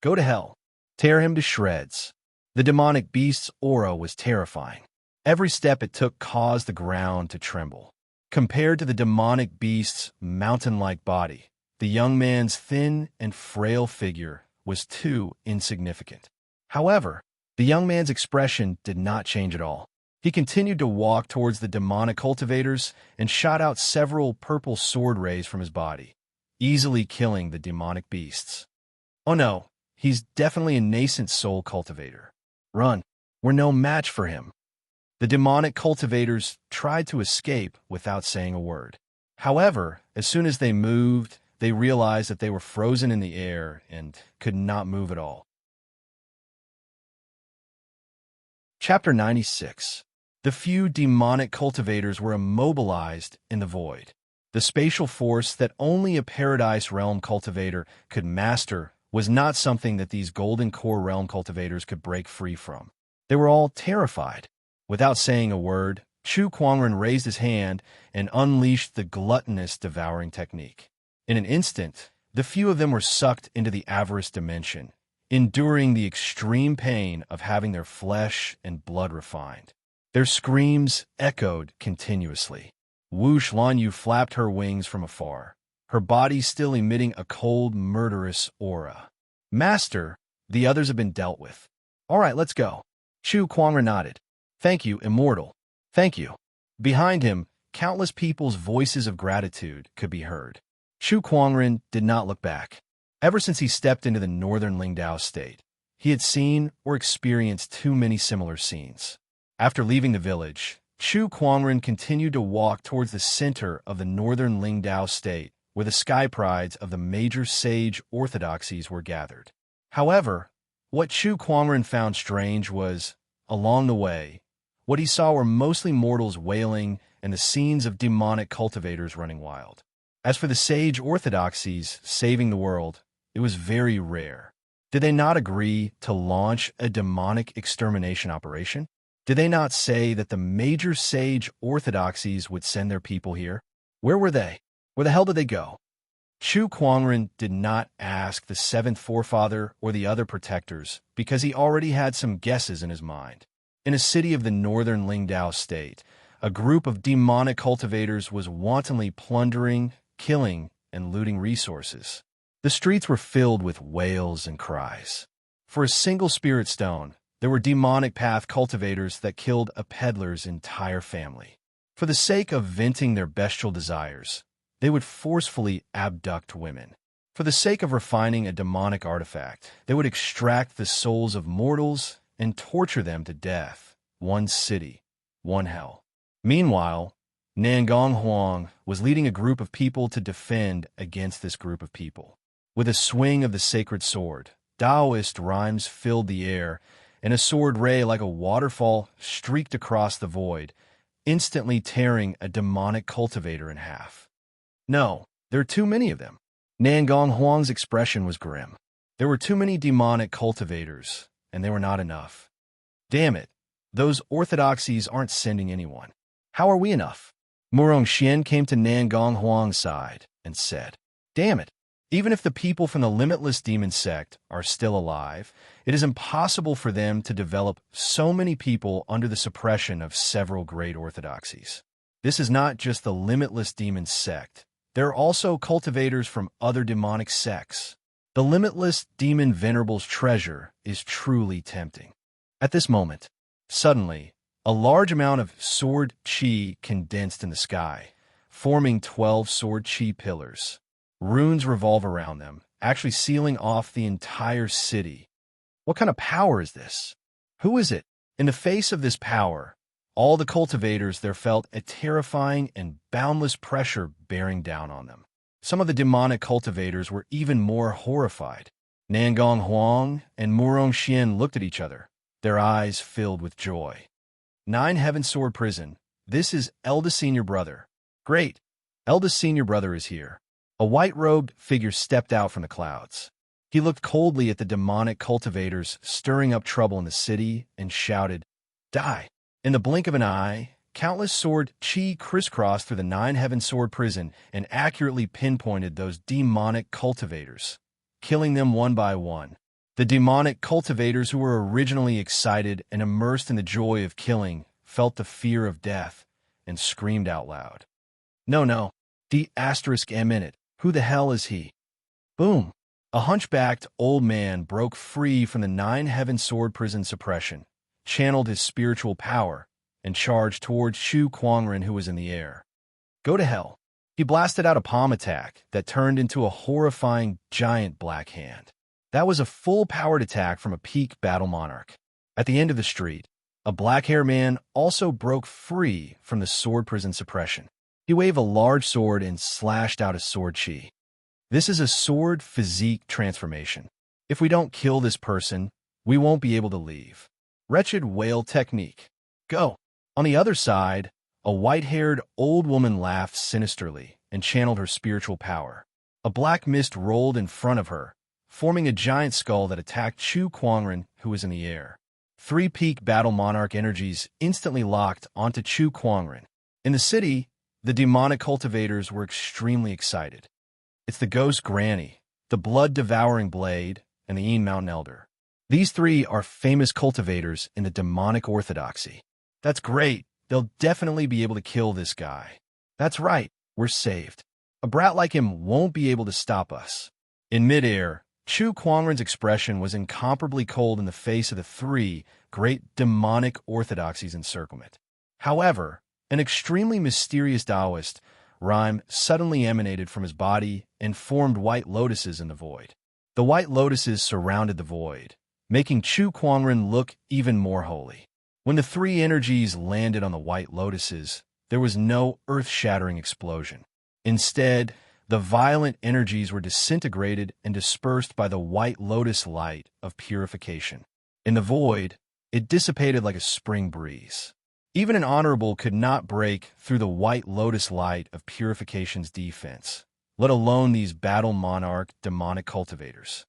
Go to hell. Tear him to shreds. The demonic beast's aura was terrifying. Every step it took caused the ground to tremble. Compared to the demonic beast's mountain-like body, The young man's thin and frail figure was too insignificant. However, the young man's expression did not change at all. He continued to walk towards the demonic cultivators and shot out several purple sword rays from his body, easily killing the demonic beasts. Oh no, he's definitely a nascent soul cultivator. Run, we're no match for him. The demonic cultivators tried to escape without saying a word. However, as soon as they moved, they realized that they were frozen in the air and could not move at all. Chapter 96. The few demonic cultivators were immobilized in the void. The spatial force that only a Paradise Realm cultivator could master was not something that these Golden Core Realm cultivators could break free from. They were all terrified. Without saying a word, Chu Kuangren raised his hand and unleashed the gluttonous devouring technique. In an instant, the few of them were sucked into the avarice dimension, enduring the extreme pain of having their flesh and blood refined. Their screams echoed continuously. Wu Shuanyu flapped her wings from afar, her body still emitting a cold, murderous aura. Master, the others have been dealt with. All right, let's go. Chu Kuangren nodded. Thank you, Immortal. Thank you. Behind him, countless people's voices of gratitude could be heard. Chu Kuangren did not look back. Ever since he stepped into the northern Lingdao state, he had seen or experienced too many similar scenes. After leaving the village, Chu Kuangren continued to walk towards the center of the northern Lingdao state, where the sky prides of the major sage orthodoxies were gathered. However, what Chu Kuangren found strange was, along the way, what he saw were mostly mortals wailing and the scenes of demonic cultivators running wild. As for the sage orthodoxies saving the world, it was very rare. Did they not agree to launch a demonic extermination operation? Did they not say that the major sage orthodoxies would send their people here? Where were they? Where the hell did they go? Chu Kuangren did not ask the seventh forefather or the other protectors because he already had some guesses in his mind. In a city of the northern Lingdao state, a group of demonic cultivators was wantonly plundering, killing, and looting resources. The streets were filled with wails and cries. For a single spirit stone, there were demonic path cultivators that killed a peddler's entire family. For the sake of venting their bestial desires, they would forcefully abduct women. For the sake of refining a demonic artifact, they would extract the souls of mortals and torture them to death. One city, one hell. Meanwhile, Nangong Huang was leading a group of people to defend against this group of people. With a swing of the sacred sword, Taoist rhymes filled the air, and a sword ray like a waterfall streaked across the void, instantly tearing a demonic cultivator in half. No, there are too many of them. Nangong Huang's expression was grim. There were too many demonic cultivators, and they were not enough. Damn it, those orthodoxies aren't sending anyone. How are we enough? Murong Xian came to Nangong Huang's side and said, Damn it, even if the people from the Limitless Demon Sect are still alive, it is impossible for them to develop so many people under the suppression of several great orthodoxies. This is not just the Limitless Demon Sect. There are also cultivators from other demonic sects. The Limitless Demon Venerable's treasure is truly tempting. At this moment, suddenly, a large amount of sword chi condensed in the sky, forming 12 sword chi pillars. Runes revolve around them, actually sealing off the entire city. What kind of power is this? Who is it? In the face of this power, all the cultivators there felt a terrifying and boundless pressure bearing down on them. Some of the demonic cultivators were even more horrified. Nangong Huang and Murong Xian looked at each other, their eyes filled with joy. 9 Heaven Sword Prison. This is eldest senior brother. Great. Eldest senior brother is here. A white-robed figure stepped out from the clouds. He looked coldly at the demonic cultivators stirring up trouble in the city and shouted, Die! In the blink of an eye, countless sword chi crisscrossed through the 9 Heaven Sword Prison and accurately pinpointed those demonic cultivators, killing them one by one. The demonic cultivators who were originally excited and immersed in the joy of killing felt the fear of death and screamed out loud. No, D*M in it. Who the hell is he? Boom! A hunchbacked old man broke free from the nine-heaven sword prison suppression, channeled his spiritual power, and charged towards Chu Kuangren, who was in the air. Go to hell. He blasted out a palm attack that turned into a horrifying giant black hand. That was a full-powered attack from a peak battle monarch. At the end of the street, a black-haired man also broke free from the sword prison suppression. He waved a large sword and slashed out his sword chi. This is a sword physique transformation. If we don't kill this person, we won't be able to leave. Wretched whale technique. Go. On the other side, a white-haired old woman laughed sinisterly and channeled her spiritual power. A black mist rolled in front of her, forming a giant skull that attacked Chu Kuangren, who was in the air. Three peak battle monarch energies instantly locked onto Chu Kuangren. In the city, the demonic cultivators were extremely excited. It's the Ghost Granny, the Blood-Devouring Blade, and the Mountain Elder. These three are famous cultivators in the demonic orthodoxy. That's great. They'll definitely be able to kill this guy. That's right. We're saved. A brat like him won't be able to stop us. In midair, Chu Kuangren's expression was incomparably cold in the face of the three great demonic orthodoxies encirclement. However, an extremely mysterious Taoist rhyme suddenly emanated from his body and formed white lotuses in the void. The white lotuses surrounded the void, making Chu Kuangren look even more holy. When the three energies landed on the white lotuses, there was no earth-shattering explosion. Instead, the violent energies were disintegrated and dispersed by the white lotus light of purification. In the void, it dissipated like a spring breeze. Even an honorable could not break through the white lotus light of purification's defense, let alone these battle monarch demonic cultivators.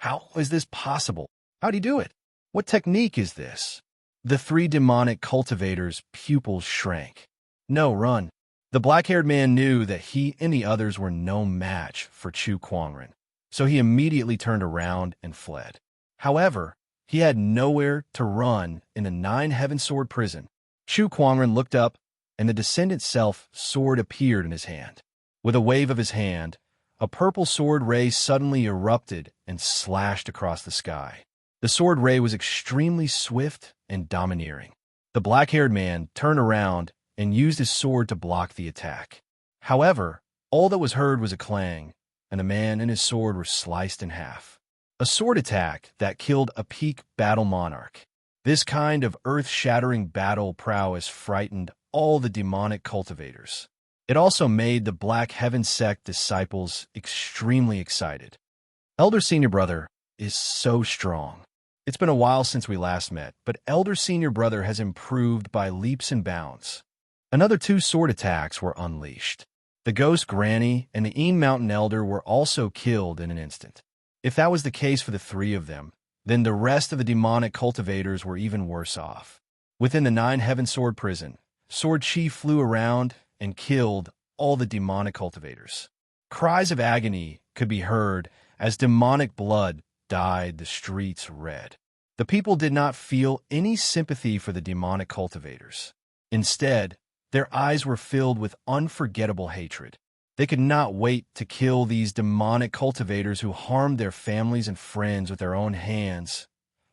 How is this possible? How'd he do it? What technique is this? The three demonic cultivators' pupils shrank. No, run. The black-haired man knew that he and the others were no match for Chu Kuangren, so he immediately turned around and fled. However, he had nowhere to run in the nine-heaven sword prison. Chu Kuangren looked up, and the descendant self sword appeared in his hand. With a wave of his hand, a purple sword ray suddenly erupted and slashed across the sky. The sword ray was extremely swift and domineering. The black-haired man turned around and used his sword to block the attack. However, all that was heard was a clang, and the man and his sword were sliced in half. A sword attack that killed a peak battle monarch. This kind of earth-shattering battle prowess frightened all the demonic cultivators. It also made the Black Heaven sect disciples extremely excited. Elder Senior Brother is so strong. It's been a while since we last met, but Elder Senior Brother has improved by leaps and bounds. Another two sword attacks were unleashed. The Ghost Granny and the Mountain Elder were also killed in an instant. If that was the case for the three of them, then the rest of the demonic cultivators were even worse off. Within the nine-heaven sword prison, sword chi flew around and killed all the demonic cultivators. Cries of agony could be heard as demonic blood dyed the streets red. The people did not feel any sympathy for the demonic cultivators. Instead, their eyes were filled with unforgettable hatred. They could not wait to kill these demonic cultivators who harmed their families and friends with their own hands.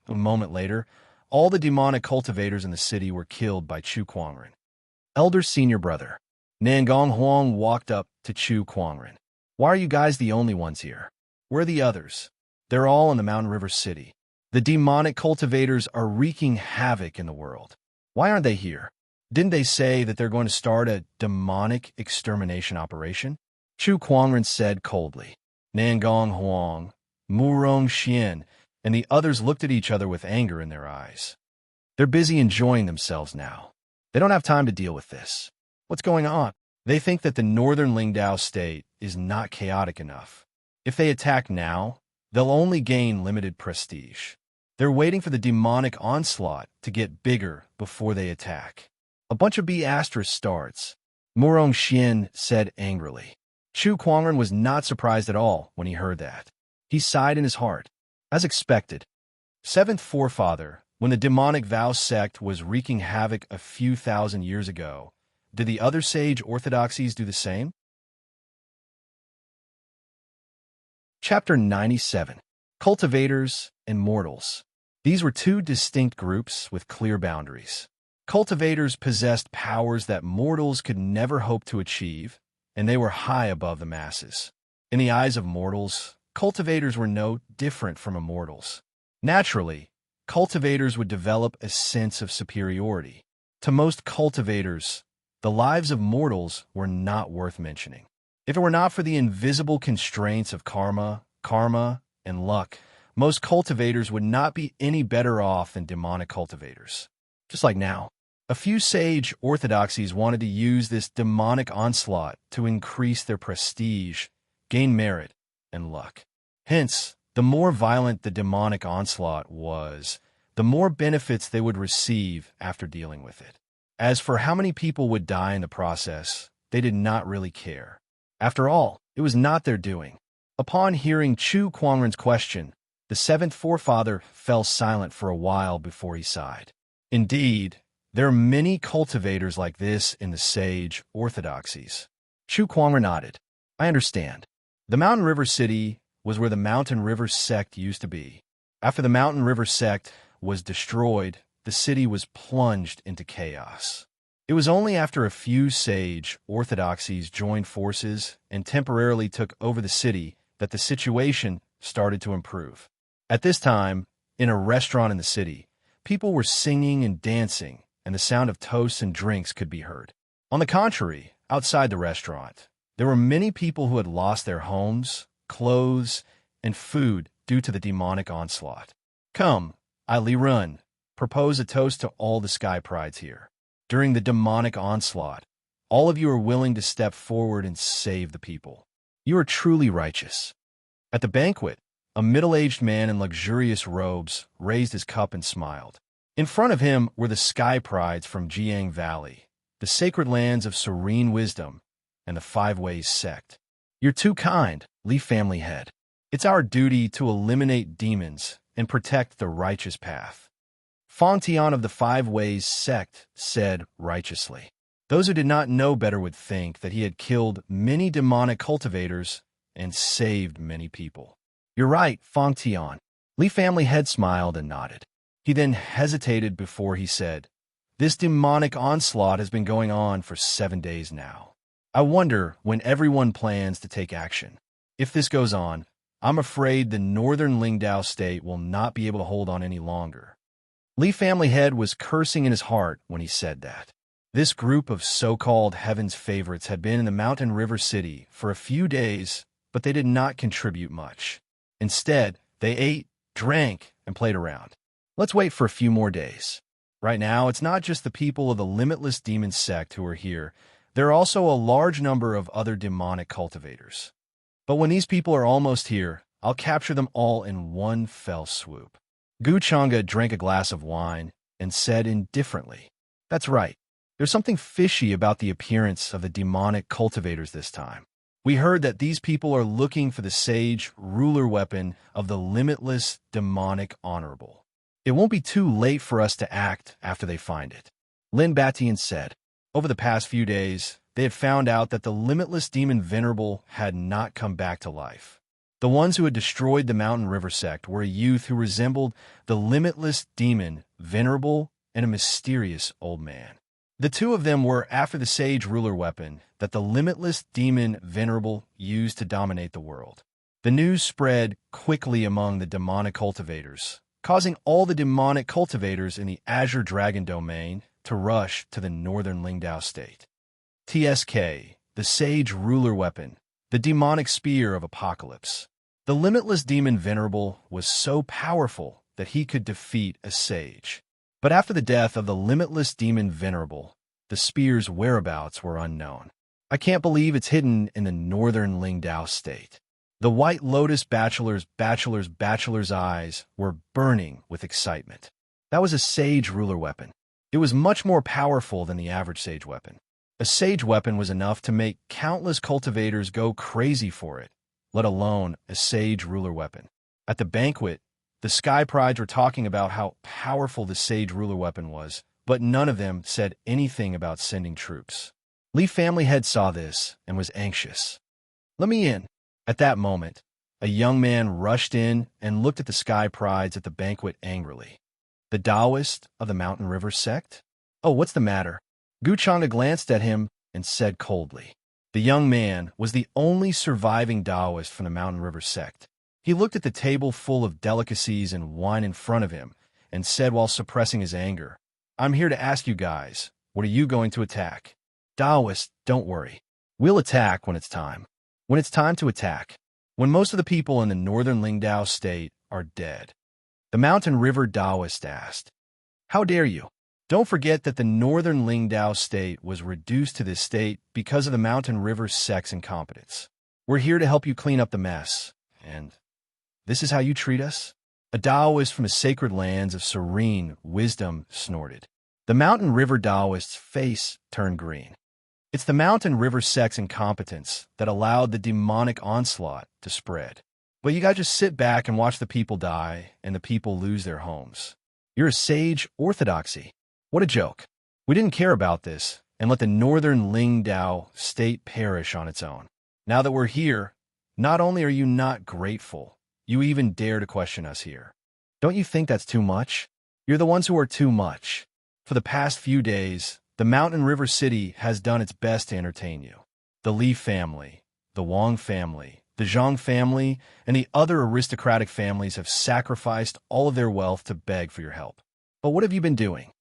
A moment later, all the demonic cultivators in the city were killed by Chu Kuangren. Elder Senior Brother Nangong Huang walked up to Chu Kuangren. Why are you guys the only ones here? Where are the others? They're all in the Mountain River City. The demonic cultivators are wreaking havoc in the world. Why aren't they here? Didn't they say that they're going to start a demonic extermination operation? Chu Kuangren said coldly. Nangong Huang, Murong Xian, and the others looked at each other with anger in their eyes. They're busy enjoying themselves now. They don't have time to deal with this. What's going on? They think that the northern Lingdao state is not chaotic enough. If they attack now, they'll only gain limited prestige. They're waiting for the demonic onslaught to get bigger before they attack. A bunch of B** starts, Murong Xian said angrily. Chu Kuangren was not surprised at all when he heard that. He sighed in his heart. As expected. Seventh forefather, when the demonic Vow sect was wreaking havoc a few thousand years ago, did the other sage orthodoxies do the same? Chapter 97. Cultivators and Mortals. These were two distinct groups with clear boundaries. Cultivators possessed powers that mortals could never hope to achieve, and they were high above the masses. In the eyes of mortals, cultivators were no different from immortals. Naturally, cultivators would develop a sense of superiority. To most cultivators, the lives of mortals were not worth mentioning. If it were not for the invisible constraints of karma, and luck, most cultivators would not be any better off than demonic cultivators. Just like now, a few sage orthodoxies wanted to use this demonic onslaught to increase their prestige, gain merit, and luck. Hence, the more violent the demonic onslaught was, the more benefits they would receive after dealing with it. As for how many people would die in the process, they did not really care. After all, it was not their doing. Upon hearing Chu Kuangren's question, the seventh forefather fell silent for a while before he sighed. Indeed, there are many cultivators like this in the sage orthodoxies. Chu Kuangren nodded. I understand. The Mountain River City was where the Mountain River sect used to be. After the Mountain River sect was destroyed, the city was plunged into chaos. It was only after a few sage orthodoxies joined forces and temporarily took over the city that the situation started to improve. At this time, in a restaurant in the city, people were singing and dancing, and the sound of toasts and drinks could be heard. On the contrary, outside the restaurant, there were many people who had lost their homes, clothes, and food due to the demonic onslaught. Come, Ali Run, propose a toast to all the sky prides here. During the demonic onslaught, all of you are willing to step forward and save the people. You are truly righteous. At the banquet, a middle-aged man in luxurious robes raised his cup and smiled. In front of him were the sky prides from Jiang Valley, the sacred lands of serene wisdom, and the Five Ways sect. You're too kind, Li family head. It's our duty to eliminate demons and protect the righteous path. Fong Tian of the Five Ways sect said righteously. Those who did not know better would think that he had killed many demonic cultivators and saved many people. You're right, Fong Tian. Li family head smiled and nodded. He then hesitated before he said, This demonic onslaught has been going on for 7 days now. I wonder when everyone plans to take action. If this goes on, I'm afraid the northern Lingdao state will not be able to hold on any longer. Li family head was cursing in his heart when he said that. This group of so-called heaven's favorites had been in the Mountain River City for a few days, but they did not contribute much. Instead, they ate, drank, and played around. Let's wait for a few more days. Right now, it's not just the people of the Limitless Demon sect who are here. There are also a large number of other demonic cultivators. But when these people are almost here, I'll capture them all in one fell swoop. Gu Chang'e drank a glass of wine and said indifferently, That's right. There's something fishy about the appearance of the demonic cultivators this time. We heard that these people are looking for the sage ruler weapon of the limitless demonic honorable. It won't be too late for us to act after they find it. Lin Batian said, over the past few days, they had found out that the limitless demon venerable had not come back to life. The ones who had destroyed the Mountain River sect were a youth who resembled the limitless demon venerable and a mysterious old man. The two of them were after the sage ruler weapon that the limitless demon venerable used to dominate the world. The news spread quickly among the demonic cultivators, causing all the demonic cultivators in the Azure Dragon domain to rush to the northern Lingdao state. TSK, the sage ruler weapon, the demonic spear of apocalypse. The limitless demon venerable was so powerful that he could defeat a sage. But after the death of the limitless demon venerable, the spear's whereabouts were unknown. I can't believe it's hidden in the northern Lingdao state. The White Lotus bachelor's eyes were burning with excitement. That was a sage ruler weapon. It was much more powerful than the average sage weapon. A sage weapon was enough to make countless cultivators go crazy for it, let alone a sage ruler weapon. At the banquet, the Sky Prides were talking about how powerful the sage ruler weapon was, but none of them said anything about sending troops. Li family head saw this and was anxious. Let me in. At that moment, A young man rushed in and looked at the sky prides at the banquet angrily. The Taoist of the Mountain River sect? Oh, what's the matter? Guchanga glanced at him and said coldly. The young man was the only surviving Taoist from the Mountain River sect. He looked at the table full of delicacies and wine in front of him and said while suppressing his anger, I'm here to ask you guys, what are you going to attack? Taoists, don't worry. We'll attack when it's time. When it's time to attack. When most of the people in the northern Lingdao state are dead. The Mountain River Taoist asked, How dare you? Don't forget that the northern Lingdao state was reduced to this state because of the Mountain River sect's incompetence. We're here to help you clean up the mess. And this is how you treat us? A Taoist from the sacred lands of serene wisdom snorted. The Mountain River Taoist's face turned green. It's the Mountain River sect's incompetence that allowed the demonic onslaught to spread. But you gotta just sit back and watch the people die and the people lose their homes. You're a sage orthodoxy. What a joke. We didn't care about this and let the northern Lingdao state perish on its own. Now that we're here, not only are you not grateful, you even dare to question us here. Don't you think that's too much? You're the ones who are too much. For the past few days, the Mountain River City has done its best to entertain you. The Li family, the Wang family, the Zhang family, and the other aristocratic families have sacrificed all of their wealth to beg for your help. But what have you been doing?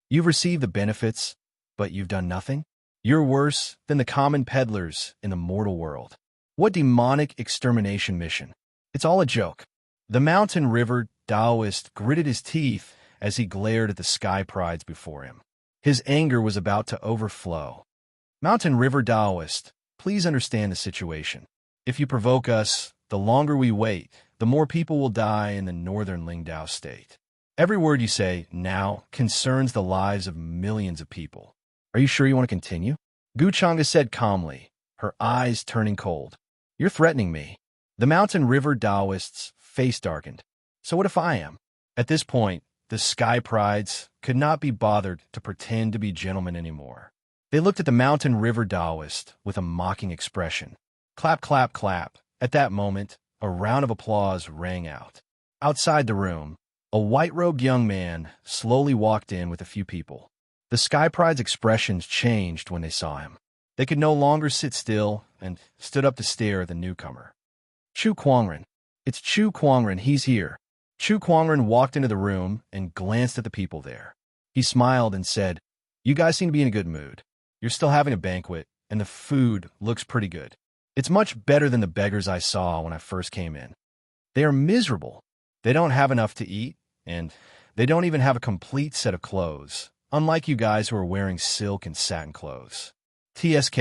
You've received the benefits, but you've done nothing? You're worse than the common peddlers in the mortal world. What demonic extermination mission? It's all a joke. The Mountain River Taoist gritted his teeth as he glared at the sky prides before him. His anger was about to overflow. Mountain River Taoist, please understand the situation. If you provoke us, the longer we wait, the more people will die in the northern Lingdao state. Every word you say now concerns the lives of millions of people. Are you sure you want to continue? Guchanga said calmly, her eyes turning cold. You're threatening me. The Mountain River Taoist's face darkened. So what if I am? At this point, the sky prides could not be bothered to pretend to be gentlemen anymore. They looked at the Mountain River Taoist with a mocking expression. Clap, clap, clap. At that moment, a round of applause rang out. Outside the room, a white-robed young man slowly walked in with a few people. The sky pride's expressions changed when they saw him. They could no longer sit still and stood up to stare at the newcomer. Chu Kuangren. It's Chu Kuangren, he's here. Chu Kuangren walked into the room and glanced at the people there. He smiled and said, You guys seem to be in a good mood. You're still having a banquet, and the food looks pretty good. It's much better than the beggars I saw when I first came in. They are miserable. They don't have enough to eat, and they don't even have a complete set of clothes, unlike you guys who are wearing silk and satin clothes. TSK,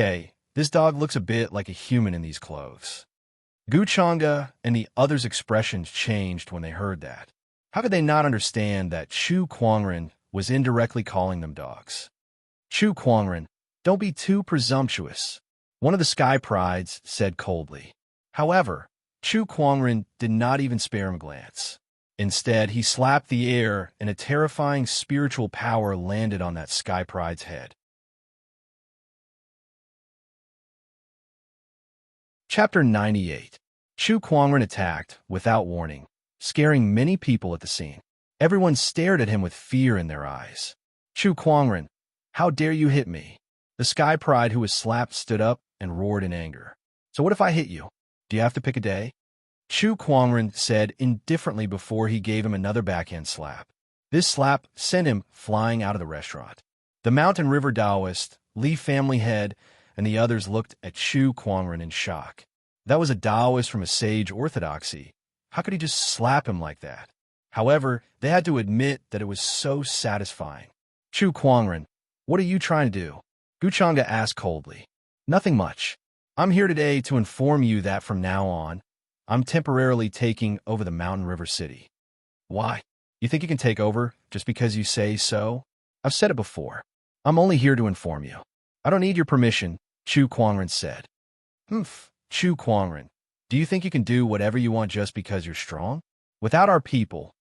this dog looks a bit like a human in these clothes. Guchanga and the others' expressions changed when they heard that. How could they not understand that Chu Kuangren was indirectly calling them dogs? Chu Kuangren, don't be too presumptuous, one of the sky prides said coldly. However, Chu Kuangren did not even spare him a glance. Instead, he slapped the air and a terrifying spiritual power landed on that sky pride's head. Chapter 98. Chu Kuangren attacked without warning, scaring many people at the scene. Everyone stared at him with fear in their eyes. Chu Kuangren, how dare you hit me? The sky pride who was slapped stood up and roared in anger. So what if I hit you? Do you have to pick a day? Chu Kuangren said indifferently before he gave him another backhand slap. This slap sent him flying out of the restaurant. The Mountain River Taoist, Li family head, and the others looked at Chu Kuangren in shock. That was a Taoist from a sage orthodoxy. How could he just slap him like that? However, they had to admit that it was so satisfying. Chu Kuangren, what are you trying to do? Guchanga asked coldly. Nothing much. I'm here today to inform you that from now on, I'm temporarily taking over the Mountain River City. Why? You think you can take over just because you say so? I've said it before. I'm only here to inform you. I don't need your permission, Chu Kuangren said. Chu Kuangren, do you think you can do whatever you want just because you're strong? Without our people,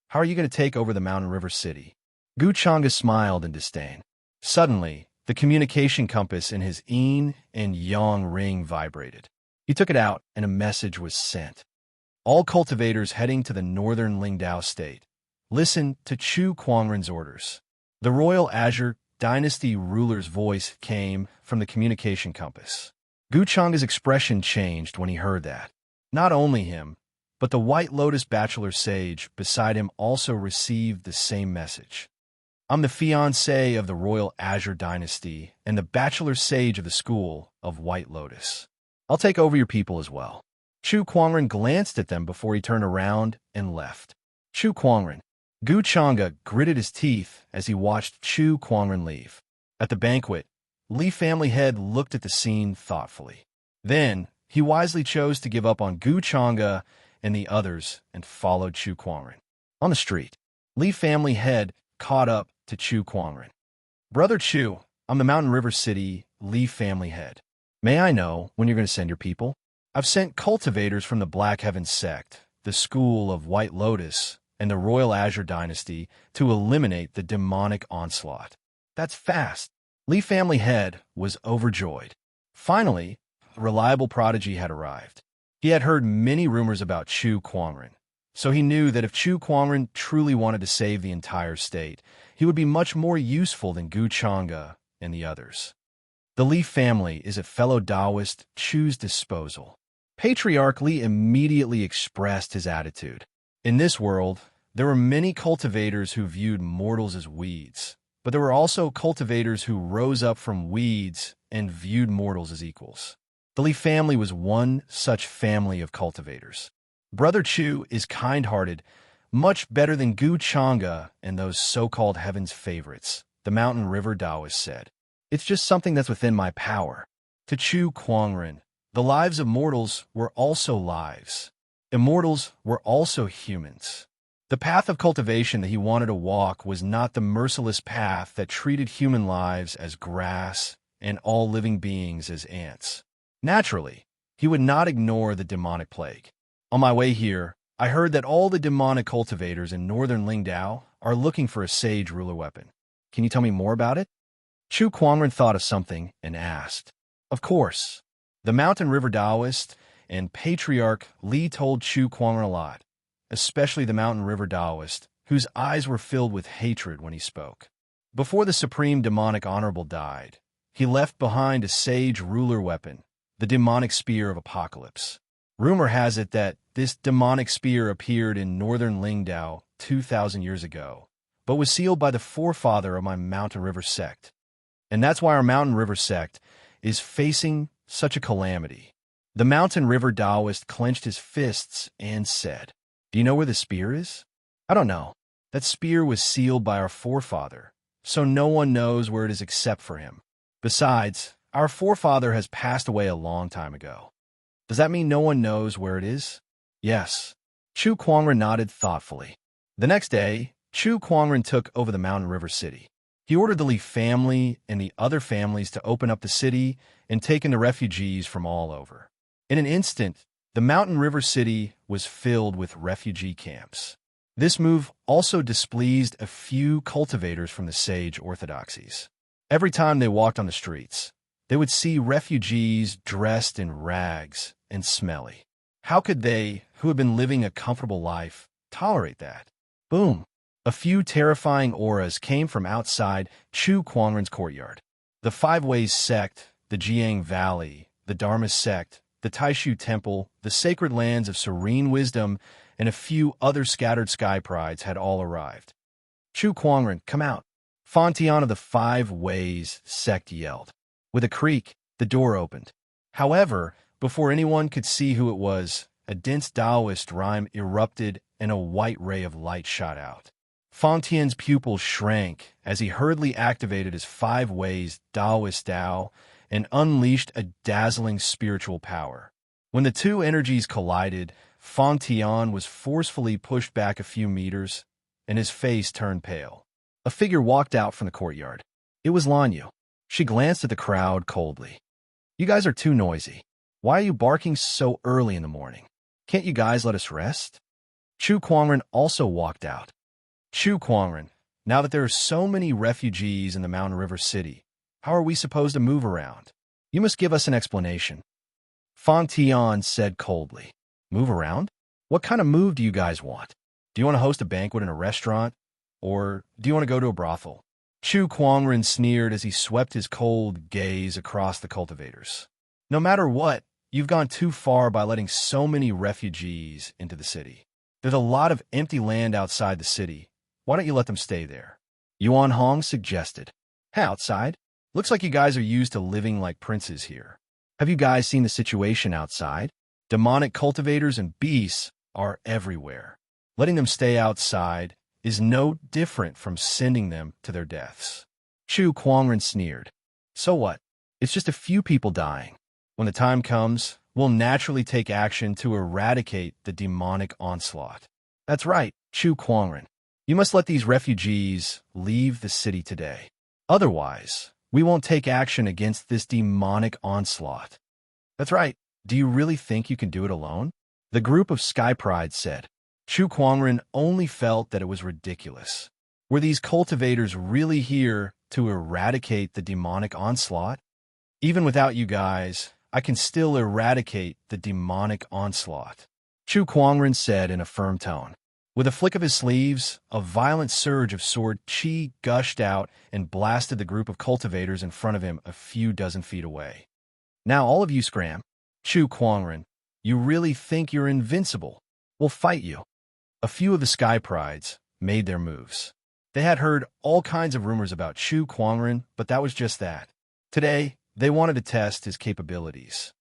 how are you going to take over the Mountain River City? Guchanga smiled in disdain. Suddenly, the communication compass in his yin and yang ring vibrated. He took it out, and a message was sent. All cultivators heading to the northern Lingdao state. Listen to Chu Kuangren's orders. The royal Azure Dynasty ruler's voice came from the communication compass. Gu Chang's expression changed when he heard that. Not only him, but the White Lotus bachelor sage beside him also received the same message. I'm the fiancé of the royal Azure Dynasty and the bachelor sage of the school of White Lotus. I'll take over your people as well. Chu Kuangren glanced at them before he turned around and left. Chu Kuangren. Gu Chang'e gritted his teeth as he watched Chu Kuangren leave. At the banquet, Li family head looked at the scene thoughtfully. Then, he wisely chose to give up on Gu Chang'e and the others and followed Chu Kuangren. On the street, Li family head caught up to Chu Kuangren. Brother Chu, I'm the Mountain River City Li family head. May I know when you're going to send your people? I've sent cultivators from the Black Heaven sect, the school of White Lotus, and the Royal Azure Dynasty to eliminate the demonic onslaught. That's fast. Li family head was overjoyed. Finally, a reliable prodigy had arrived. He had heard many rumors about Chu Kuangren, so he knew that if Chu Kuangren truly wanted to save the entire state, he would be much more useful than Gu Chang'e and the others. The Li family is at fellow Taoist Chu's disposal. Patriarch Li immediately expressed his attitude. In this world, there were many cultivators who viewed mortals as weeds, but there were also cultivators who rose up from weeds and viewed mortals as equals. The Li family was one such family of cultivators. Brother Chu is kind-hearted, much better than Gu Chang'e and those so-called heaven's favorites, the Mountain River Taoist said. It's just something that's within my power. To Chu Kuangren, the lives of mortals were also lives. Immortals were also humans. The path of cultivation that he wanted to walk was not the merciless path that treated human lives as grass and all living beings as ants. Naturally, he would not ignore the demonic plague. On my way here, I heard that all the demonic cultivators in northern Lingdao are looking for a sage ruler weapon. Can you tell me more about it? Chu Kuangren thought of something and asked. Of course. The Mountain River Taoist and Patriarch Li told Chu Kuangren a lot, especially the Mountain River Taoist, whose eyes were filled with hatred when he spoke. Before the Supreme Demonic Honorable died, he left behind a sage ruler weapon, the demonic spear of Apocalypse. Rumor has it that this demonic spear appeared in northern Lingdao 2,000 years ago, but was sealed by the forefather of my Mountain River sect. And that's why our Mountain River sect is facing such a calamity. The Mountain River Taoist clenched his fists and said, Do you know where the spear is? I don't know. That spear was sealed by our forefather, so no one knows where it is except for him. Besides, our forefather has passed away a long time ago. Does that mean no one knows where it is? Yes. Chu Kuangren nodded thoughtfully. The next day, Chu Kuangren took over the Mountain River City. He ordered the Li family and the other families to open up the city and take in the refugees from all over. In an instant, the Mountain River City was filled with refugee camps. This move also displeased a few cultivators from the sage orthodoxies. Every time they walked on the streets, they would see refugees dressed in rags and smelly. How could they, who had been living a comfortable life, tolerate that? Boom! A few terrifying auras came from outside Chu Kuangren's courtyard. The Five Ways sect, the Jiang Valley, the Dharma sect, the Taishu Temple, the sacred lands of serene wisdom, and a few other scattered sky prides had all arrived. Chu Kuangren, come out! Fontian of the Five Ways sect yelled. With a creak, the door opened. However, before anyone could see who it was, a dense Taoist rhyme erupted and a white ray of light shot out. Fontian's pupils shrank as he hurriedly activated his Five Ways Taoist Tao and unleashed a dazzling spiritual power. When the two energies collided, Fontian was forcefully pushed back a few meters, and his face turned pale. A figure walked out from the courtyard. It was Lanyu. She glanced at the crowd coldly. You guys are too noisy. Why are you barking so early in the morning? Can't you guys let us rest? Chu Kuangren also walked out. Chu Kuangren, now that there are so many refugees in the Mountain River City, how are we supposed to move around? You must give us an explanation. Fontian said coldly. Move around? What kind of move do you guys want? Do you want to host a banquet in a restaurant? Or do you want to go to a brothel? Chu Kuangren sneered as he swept his cold gaze across the cultivators. No matter what, you've gone too far by letting so many refugees into the city. There's a lot of empty land outside the city. Why don't you let them stay there? Yuan Hong suggested. Outside? Looks like you guys are used to living like princes here. Have you guys seen the situation outside? Demonic cultivators and beasts are everywhere. Letting them stay outside is no different from sending them to their deaths. Chu Kuangren sneered. So what? It's just a few people dying. When the time comes, we'll naturally take action to eradicate the demonic onslaught. That's right, Chu Kuangren. You must let these refugees leave the city today. Otherwise, we won't take action against this demonic onslaught. That's right. Do you really think you can do it alone? The group of Sky Pride said. Chu Kuangren only felt that it was ridiculous. Were these cultivators really here to eradicate the demonic onslaught? Even without you guys, I can still eradicate the demonic onslaught, Chu Kuangren said in a firm tone. With a flick of his sleeves, a violent surge of sword chi gushed out and blasted the group of cultivators in front of him a few dozen feet away. Now all of you scram. Chu Kuangren, you really think you're invincible? We'll fight you. A few of the Sky Prides made their moves. They had heard all kinds of rumors about Chu Kuangren, but that was just that. Today, they wanted to test his capabilities.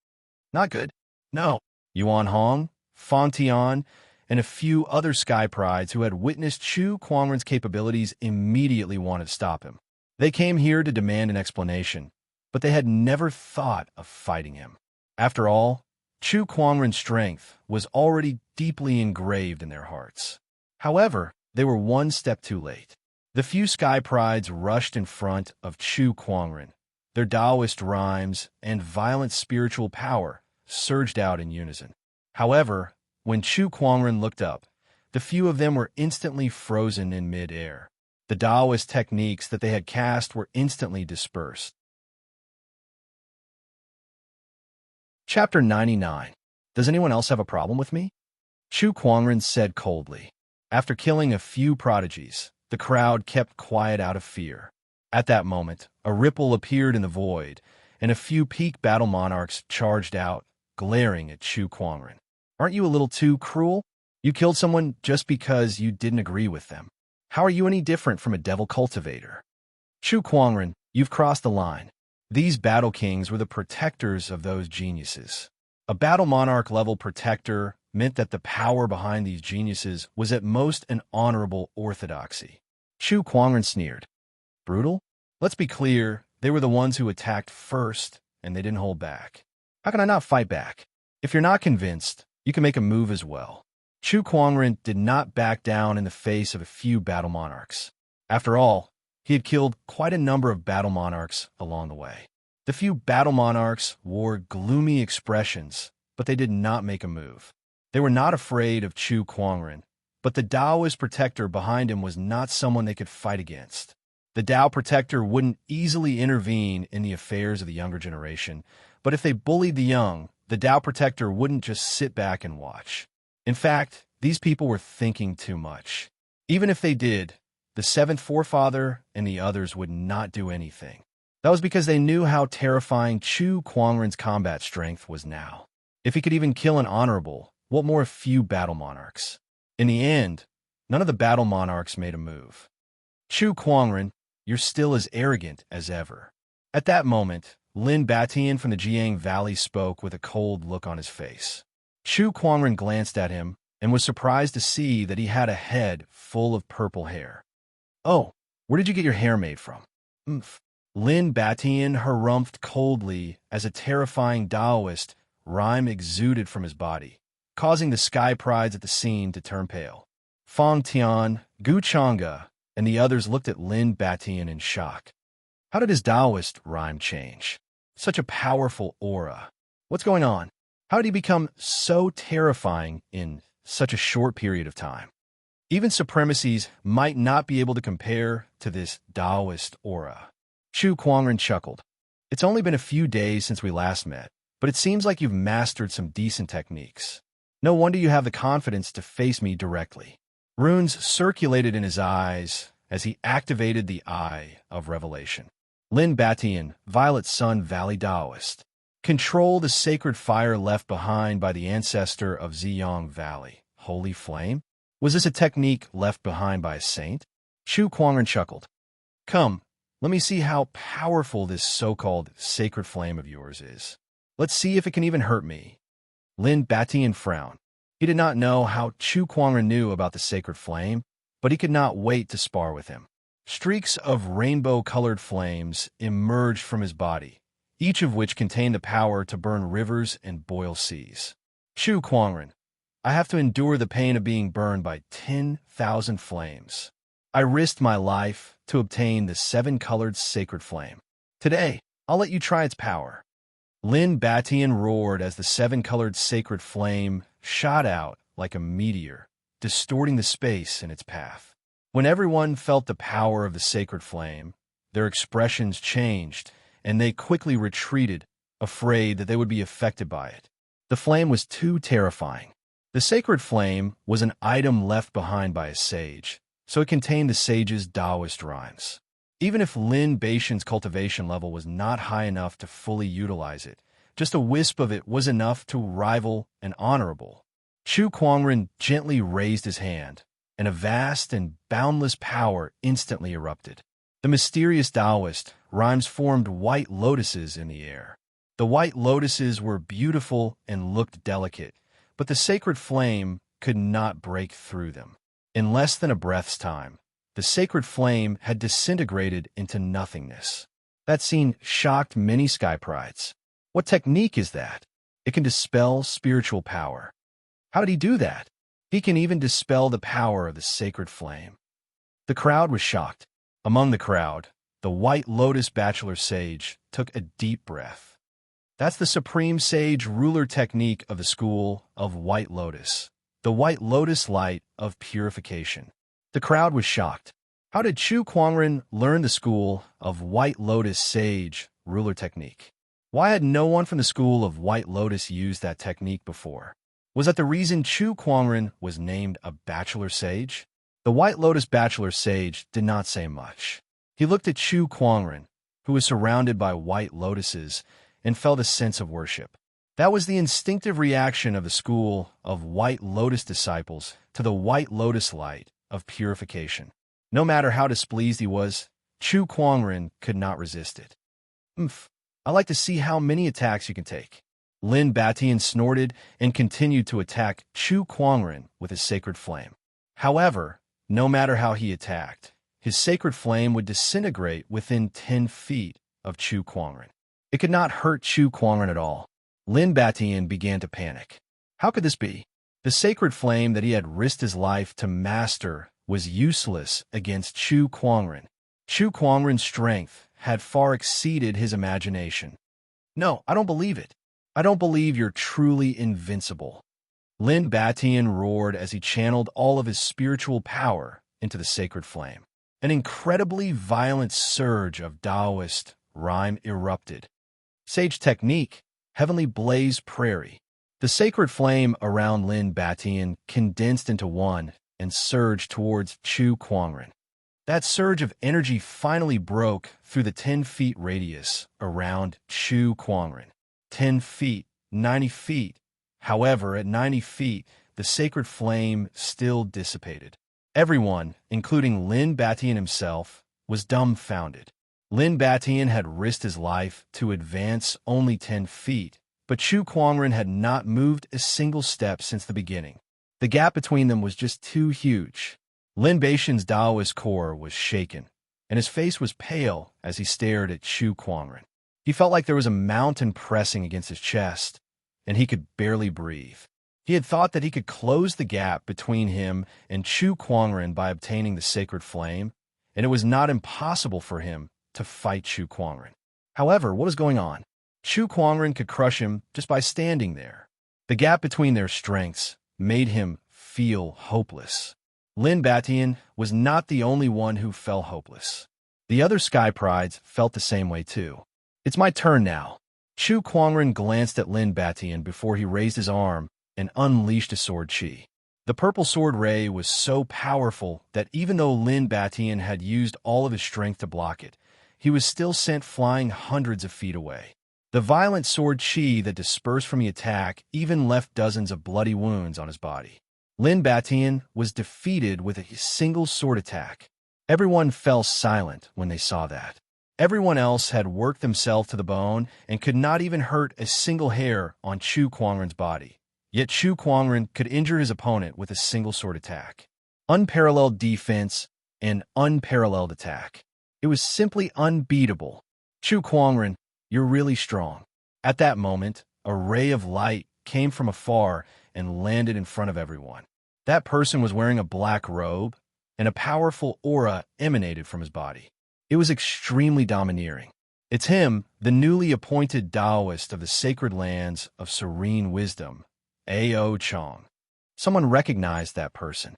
Not good. No. Yuan Hong, Fan Tian, and a few other Sky Prides who had witnessed Chu Kuangren's capabilities immediately wanted to stop him. They came here to demand an explanation, but they had never thought of fighting him. After all, Chu Kuangren's strength was already deeply engraved in their hearts. However, they were one step too late. The few Sky Prides rushed in front of Chu Kuangren. Their Taoist rhymes and violent spiritual power surged out in unison. However, when Chu Kuangren looked up, the few of them were instantly frozen in mid-air. The Taoist techniques that they had cast were instantly dispersed. Chapter 99. Does anyone else have a problem with me? Chu Kuangren said coldly. After killing a few prodigies, the crowd kept quiet out of fear. At that moment, a ripple appeared in the void, and a few peak battle monarchs charged out, glaring at Chu Kuangren. Aren't you a little too cruel? You killed someone just because you didn't agree with them. How are you any different from a devil cultivator? Chu Kuangren, you've crossed the line. These battle kings were the protectors of those geniuses. A battle monarch-level protector meant that the power behind these geniuses was at most an honorable orthodoxy. Chu Kuangren sneered. Brutal? Let's be clear, they were the ones who attacked first, and they didn't hold back. How can I not fight back? If you're not convinced, you can make a move as well. Chu Kuangren did not back down in the face of a few battle monarchs. After all, he had killed quite a number of battle monarchs along the way. The few battle monarchs wore gloomy expressions, but they did not make a move. They were not afraid of Chu Kuangren, but the Taoist protector behind him was not someone they could fight against. The Tao protector wouldn't easily intervene in the affairs of the younger generation, but if they bullied the young, the Tao protector wouldn't just sit back and watch. In fact, these people were thinking too much. Even if they did, the seventh forefather and the others would not do anything. That was because they knew how terrifying Chu Kuangren's combat strength was now. If he could even kill an honorable, what more a few battle monarchs? In the end, none of the battle monarchs made a move. Chu Kuangren, you're still as arrogant as ever. At that moment, Lin Batian from the Jiang Valley spoke with a cold look on his face. Chu Kuangren glanced at him and was surprised to see that he had a head full of purple hair. Oh, where did you get your hair made from? Lin Batian harumphed coldly as a terrifying Taoist rhyme exuded from his body, causing the Sky Prides at the scene to turn pale. Fang Tian, Gu Chang'e, and the others looked at Lin Batian in shock. How did his Taoist rhyme change? Such a powerful aura. What's going on? How did he become so terrifying in such a short period of time? Even supremacies might not be able to compare to this Taoist aura. Chu Kuangren chuckled. It's only been a few days since we last met, but it seems like you've mastered some decent techniques. No wonder you have the confidence to face me directly. Runes circulated in his eyes as he activated the Eye of Revelation. Lin Batian, Violet Sun Valley Taoist. Control the sacred fire left behind by the ancestor of Ziyang Valley. Holy flame? Was this a technique left behind by a saint? Chu Kuangren chuckled. Come, let me see how powerful this so-called sacred flame of yours is. Let's see if it can even hurt me. Lin Batian frowned. He did not know how Chu Kuangren knew about the sacred flame, but he could not wait to spar with him. Streaks of rainbow-colored flames emerged from his body, each of which contained the power to burn rivers and boil seas. Chu Kuangren, I have to endure the pain of being burned by 10,000 flames. I risked my life to obtain the seven-colored sacred flame. Today, I'll let you try its power. Lin Batian roared as the seven-colored sacred flame shot out like a meteor, distorting the space in its path. When everyone felt the power of the sacred flame, their expressions changed, and they quickly retreated, afraid that they would be affected by it. The flame was too terrifying. The sacred flame was an item left behind by a sage, so it contained the sage's Taoist rhymes. Even if Lin Batian's cultivation level was not high enough to fully utilize it, just a wisp of it was enough to rival an honorable. Chu Kuangren gently raised his hand, and a vast and boundless power instantly erupted. The mysterious Taoist rhymes formed white lotuses in the air. The white lotuses were beautiful and looked delicate, but the sacred flame could not break through them. In less than a breath's time, the sacred flame had disintegrated into nothingness. That scene shocked many sky prides. What technique is that? It can dispel spiritual power. How did he do that? He can even dispel the power of the sacred flame. The crowd was shocked. Among the crowd, the White Lotus Bachelor Sage took a deep breath. That's the supreme sage ruler technique of the school of White Lotus, the White Lotus light of purification. The crowd was shocked. How did Chu Kuangren learn the school of White Lotus Sage ruler technique? Why had no one from the school of White Lotus used that technique before? Was that the reason Chu Kuangren was named a Bachelor Sage? The White Lotus Bachelor Sage did not say much. He looked at Chu Kuangren, who was surrounded by white lotuses, and felt a sense of worship. That was the instinctive reaction of the school of White Lotus disciples to the White Lotus light of purification. No matter how displeased he was, Chu Kuangren could not resist it. I like to see how many attacks you can take. Lin Batian snorted and continued to attack Chu Kuangren with his sacred flame. However, no matter how he attacked, his sacred flame would disintegrate within 10 feet of Chu Kuangren. It could not hurt Chu Kuangren at all. Lin Batian began to panic. How could this be? The sacred flame that he had risked his life to master was useless against Chu Kuangren. Chu Kuangren's strength had far exceeded his imagination. No, I don't believe it. I don't believe you're truly invincible. Lin Batian roared as he channeled all of his spiritual power into the sacred flame. An incredibly violent surge of Taoist rhyme erupted. Sage technique, Heavenly Blaze Prairie. The sacred flame around Lin Batian condensed into one and surged towards Chu Kuangren. That surge of energy finally broke through the 10 feet radius around Chu Kuangren. 10 feet, 90 feet. However, at 90 feet, the sacred flame still dissipated. Everyone, including Lin Batian himself, was dumbfounded. Lin Batian had risked his life to advance only 10 feet, but Chu Kuangren had not moved a single step since the beginning. The gap between them was just too huge. Lin Batian's Taoist core was shaken, and his face was pale as he stared at Chu Kuangren. He felt like there was a mountain pressing against his chest, and he could barely breathe. He had thought that he could close the gap between him and Chu Kuangren by obtaining the sacred flame, and it was not impossible for him to fight Chu Kuangren. However, what was going on? Chu Kuangren could crush him just by standing there. The gap between their strengths made him feel hopeless. Lin Batian was not the only one who felt hopeless. The other Sky Prides felt the same way too. It's my turn now. Chu Kuangren glanced at Lin Batian before he raised his arm and unleashed a sword chi. The purple sword ray was so powerful that even though Lin Batian had used all of his strength to block it, he was still sent flying hundreds of feet away. The violent sword chi that dispersed from the attack even left dozens of bloody wounds on his body. Lin Batian was defeated with a single sword attack. Everyone fell silent when they saw that. Everyone else had worked themselves to the bone and could not even hurt a single hair on Chu Kuangren's body. Yet Chu Kuangren could injure his opponent with a single sword attack. Unparalleled defense and unparalleled attack. It was simply unbeatable. Chu Kuangren, you're really strong. At that moment, a ray of light came from afar and landed in front of everyone. That person was wearing a black robe, and a powerful aura emanated from his body. It was extremely domineering. It's him, the newly appointed Taoist of the sacred lands of serene wisdom, A.O. Chong. Someone recognized that person.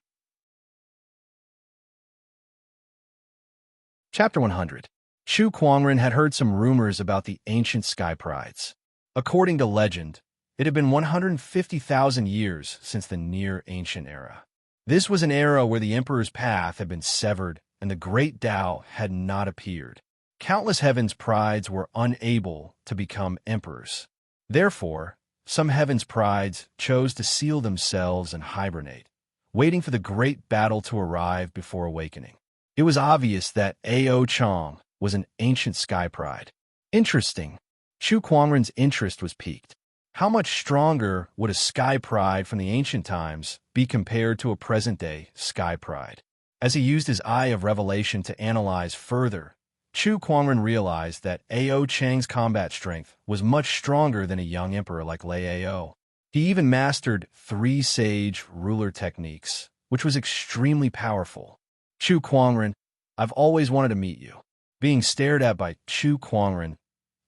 Chapter 100. Chu Kuangren had heard some rumors about the ancient sky prides. According to legend, it had been 150,000 years since the near ancient era. This was an era where the emperor's path had been severed and the great Tao had not appeared. Countless heaven's prides were unable to become emperors. Therefore, some heaven's prides chose to seal themselves and hibernate, waiting for the great battle to arrive before awakening. It was obvious that A.O. Chong was an ancient sky pride. Interesting. Chu Kuangren's interest was piqued. How much stronger would a sky pride from the ancient times be compared to a present-day sky pride? As he used his eye of revelation to analyze further, Chu Kuangren realized that A.O. Chang's combat strength was much stronger than a young emperor like Lei A.O. He even mastered 3 sage ruler techniques, which was extremely powerful. Chu Kuangren, I've always wanted to meet you. Being stared at by Chu Kuangren,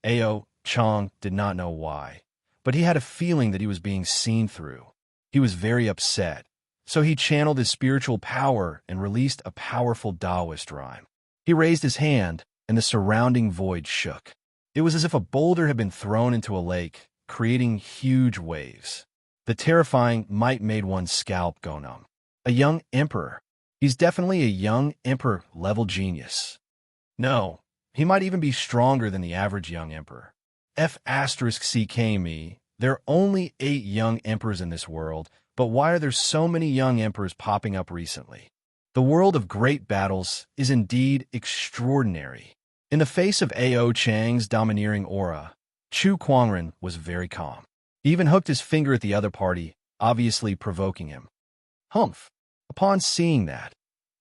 A.O. Chong did not know why, but he had a feeling that he was being seen through. He was very upset, so he channeled his spiritual power and released a powerful Taoist rhyme. He raised his hand, and the surrounding void shook. It was as if a boulder had been thrown into a lake, creating huge waves. The terrifying might made one's scalp go numb. A young emperor. He's definitely a young emperor-level genius. No, he might even be stronger than the average young emperor. F***ck me, there are only 8 young emperors in this world, but why are there so many young emperors popping up recently? The world of great battles is indeed extraordinary. In the face of A.O. Chang's domineering aura, Chu Kuangren was very calm. He even hooked his finger at the other party, obviously provoking him. Humph! Upon seeing that,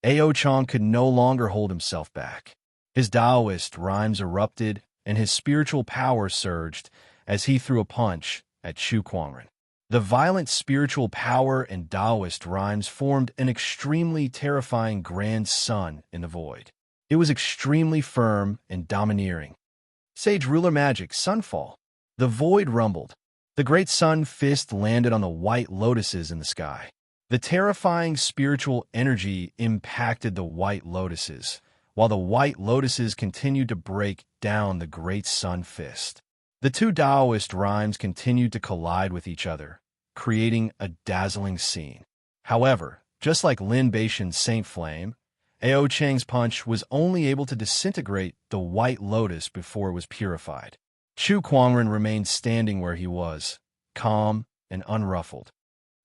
A.O. Chong could no longer hold himself back. His Taoist rhymes erupted, and his spiritual power surged as he threw a punch at Chu Kuangren. The violent spiritual power and Taoist rhymes formed an extremely terrifying grand sun in the void. It was extremely firm and domineering. Sage ruler magic, sunfall. The void rumbled. The great sun fist landed on the white lotuses in the sky. The terrifying spiritual energy impacted the white lotuses, while the white lotuses continued to break down the great sun fist. The 2 Taoist rhymes continued to collide with each other, creating a dazzling scene. However, just like Lin Baishan's Saint Flame, A.O. Chang's punch was only able to disintegrate the white lotus before it was purified. Chu Kuangren remained standing where he was, calm and unruffled.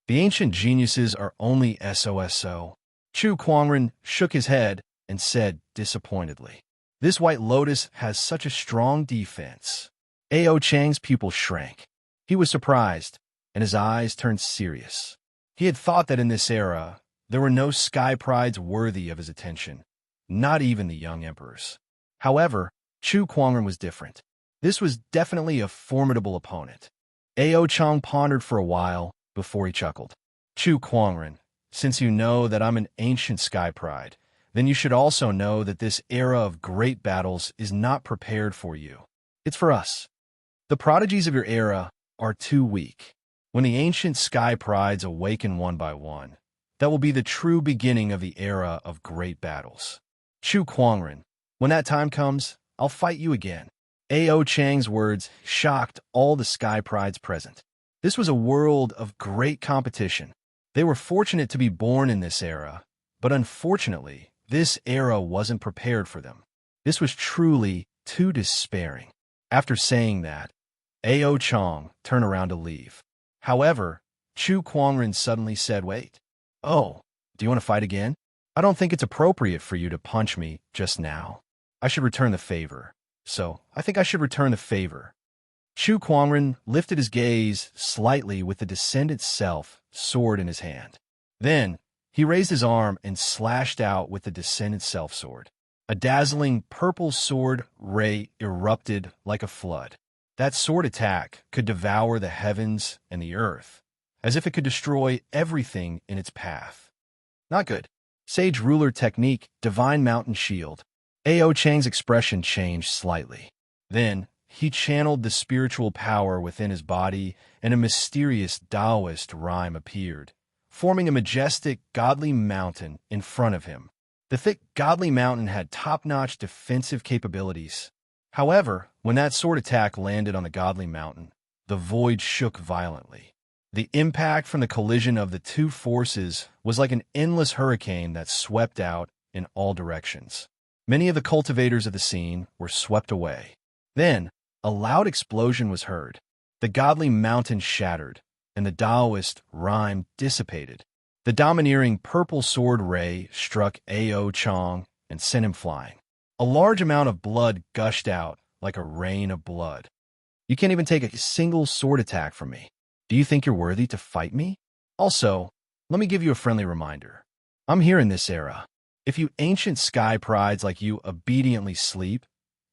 The ancient geniuses are only SOSO. Chu Kuangren shook his head and said disappointedly, "This white lotus has such a strong defense." A.O. Chang's pupil shrank. He was surprised, and his eyes turned serious. He had thought that in this era, there were no sky prides worthy of his attention, not even the young emperors. However, Chu Kuangren was different. This was definitely a formidable opponent. A.O. Chong pondered for a while before he chuckled. Chu Kuangren, since you know that I'm an ancient sky pride, then you should also know that this era of great battles is not prepared for you. It's for us. The prodigies of your era are too weak. When the ancient sky prides awaken one by one, that will be the true beginning of the era of great battles. Chu Kuangren, when that time comes, I'll fight you again. A.O. Chang's words shocked all the sky prides present. This was a world of great competition. They were fortunate to be born in this era, but unfortunately, this era wasn't prepared for them. This was truly too despairing. After saying that, Ao Chong turned around to leave. However, Chu Kuangren suddenly said, "Wait. Oh, do you want to fight again? I don't think it's appropriate for you to punch me just now. I should return the favor. So, I think I should return the favor." Chu Kuangren lifted his gaze slightly with the Descendant Self sword in his hand. Then, he raised his arm and slashed out with the Descendant Self sword. A dazzling purple sword ray erupted like a flood. That sword attack could devour the heavens and the earth, as if it could destroy everything in its path. Not good. Sage Ruler Technique, Divine Mountain Shield. Ao Chang's expression changed slightly. Then, he channeled the spiritual power within his body, and a mysterious Taoist rhyme appeared, forming a majestic, godly mountain in front of him. The thick, godly mountain had top-notch defensive capabilities. However, when that sword attack landed on the godly mountain, the void shook violently. The impact from the collision of the two forces was like an endless hurricane that swept out in all directions. Many of the cultivators of the scene were swept away. Then, a loud explosion was heard. The godly mountain shattered, and the Taoist rhyme dissipated. The domineering purple sword ray struck Ao Chong and sent him flying. A large amount of blood gushed out like a rain of blood. "You can't even take a single sword attack from me. Do you think you're worthy to fight me? Also, let me give you a friendly reminder. I'm here in this era. If you ancient sky prides like you obediently sleep,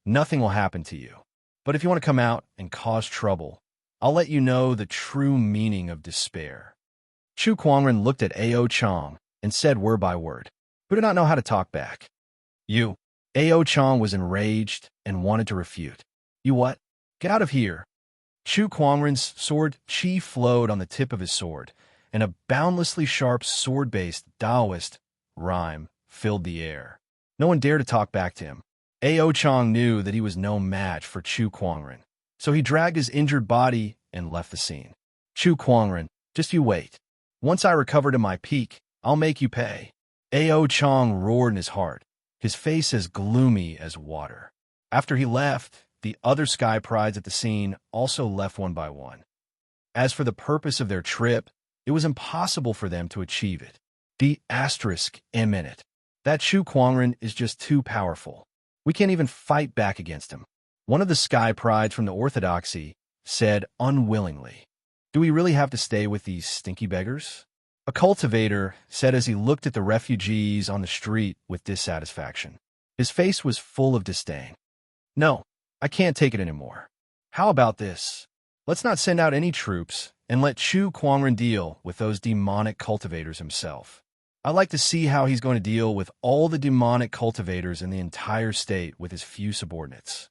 nothing will happen to you. But if you want to come out and cause trouble, I'll let you know the true meaning of despair." Chu Kuangren looked at Ao Chong and said word by word, who did not know how to talk back. "You." Ao Chong was enraged and wanted to refute. "You what? Get out of here." Chu Kuangren's sword chi flowed on the tip of his sword, and a boundlessly sharp sword-based Taoist rhyme filled the air. No one dared to talk back to him. Ao Chong knew that he was no match for Chu Kuangren, so he dragged his injured body and left the scene. "Chu Kuangren, just you wait. Once I recover to my peak, I'll make you pay." Ao Chong roared in his heart, his face as gloomy as water. After he left, the other sky prides at the scene also left one by one. As for the purpose of their trip, it was impossible for them to achieve it. The asterisk M in it. That Chu Kuangren is just too powerful. We can't even fight back against him. One of the sky prides from the Orthodoxy said unwillingly, "Do we really have to stay with these stinky beggars?" A cultivator said as he looked at the refugees on the street with dissatisfaction. His face was full of disdain. "No, I can't take it anymore. How about this? Let's not send out any troops and let Chu Kuangren deal with those demonic cultivators himself. I'd like to see how he's going to deal with all the demonic cultivators in the entire state with his few subordinates."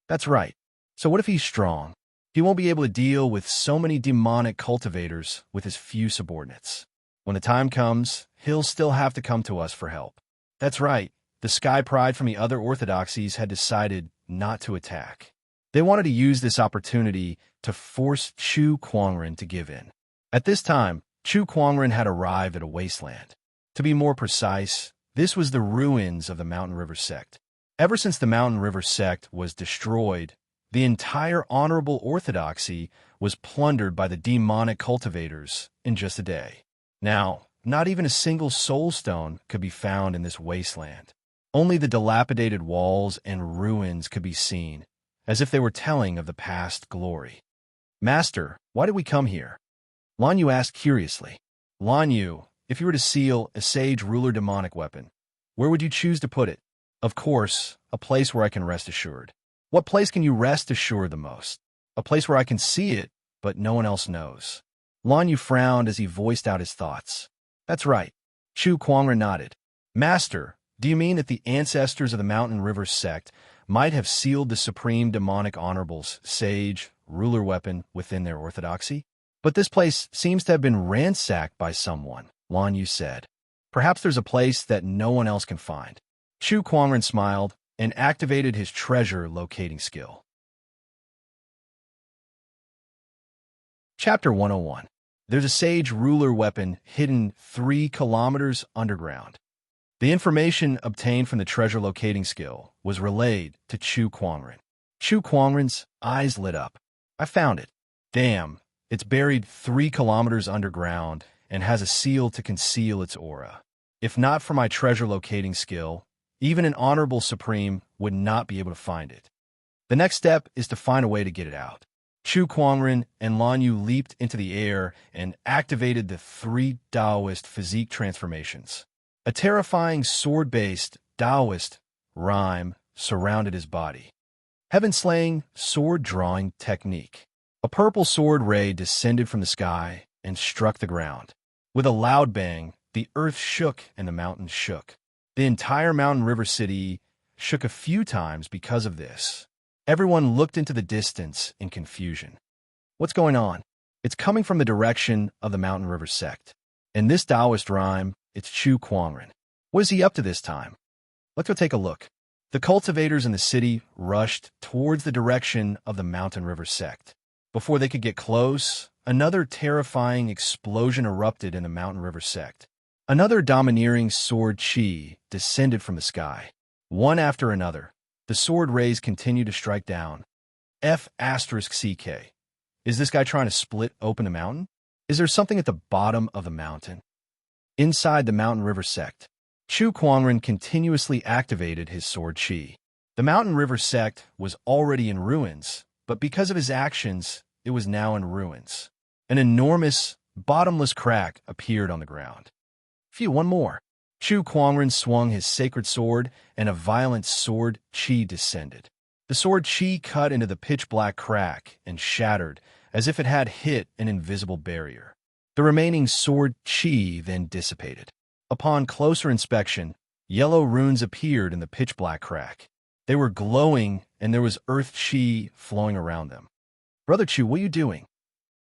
"That's right. So what if he's strong? He won't be able to deal with so many demonic cultivators with his few subordinates. When the time comes, he'll still have to come to us for help." That's right. The Sky Pride from the other orthodoxies had decided not to attack. They wanted to use this opportunity to force Chu Kuangren to give in. At this time, Chu Kuangren had arrived at a wasteland. To be more precise, this was the ruins of the Mountain River sect. Ever since the Mountain River sect was destroyed, the entire honorable orthodoxy was plundered by the demonic cultivators in just a day. Now, not even a single soul stone could be found in this wasteland. Only the dilapidated walls and ruins could be seen, as if they were telling of the past glory. "Master, why did we come here?" Lan Yu asked curiously. "Lan Yu, if you were to seal a sage ruler demonic weapon, where would you choose to put it?" "Of course, a place where I can rest assured." "What place can you rest assured the most?" "A place where I can see it, but no one else knows." Lan Yu frowned as he voiced out his thoughts. "That's right." Chu Kuangren nodded. "Master, do you mean that the ancestors of the Mountain River sect might have sealed the supreme demonic honorable's sage ruler weapon within their orthodoxy? But this place seems to have been ransacked by someone," Lan Yu said. "Perhaps there's a place that no one else can find." Chu Kuangren smiled and activated his treasure locating skill. Chapter 101. There's a sage ruler weapon hidden 3 kilometers underground. The information obtained from the treasure locating skill was relayed to Chu Kuangren. Chu Kuangren's eyes lit up. I found it. Damn, it's buried 3 kilometers underground and has a seal to conceal its aura. If not for my treasure locating skill, even an honorable supreme would not be able to find it. The next step is to find a way to get it out. Chu Kuangren and Lan Yu leaped into the air and activated the 3 Taoist physique transformations. A terrifying sword-based Taoist rhyme surrounded his body. Heaven-slaying sword-drawing technique. A purple sword ray descended from the sky and struck the ground. With a loud bang, the earth shook and the mountains shook. The entire mountain river city shook a few times because of this. Everyone looked into the distance in confusion. What's going on? It's coming from the direction of the mountain river sect. In this Taoist rhyme, it's Chu Kuangren. What is he up to this time? Let's go take a look. The cultivators in the city rushed towards the direction of the mountain river sect. Before they could get close, another terrifying explosion erupted in the mountain river sect. Another domineering sword chi descended from the sky. One after another, the sword rays continued to strike down. F***CK. Is this guy trying to split open the mountain? Is there something at the bottom of the mountain? Inside the mountain river sect, Chu Kuangren continuously activated his sword chi. The mountain river sect was already in ruins, but because of his actions, it was now in ruins. An enormous, bottomless crack appeared on the ground. Phew, one more. Chu Kuangren swung his sacred sword, and a violent sword chi descended. The sword chi cut into the pitch-black crack and shattered as if it had hit an invisible barrier. The remaining sword chi then dissipated. Upon closer inspection, yellow runes appeared in the pitch-black crack. They were glowing, and there was earth chi flowing around them. Brother Chu, what are you doing?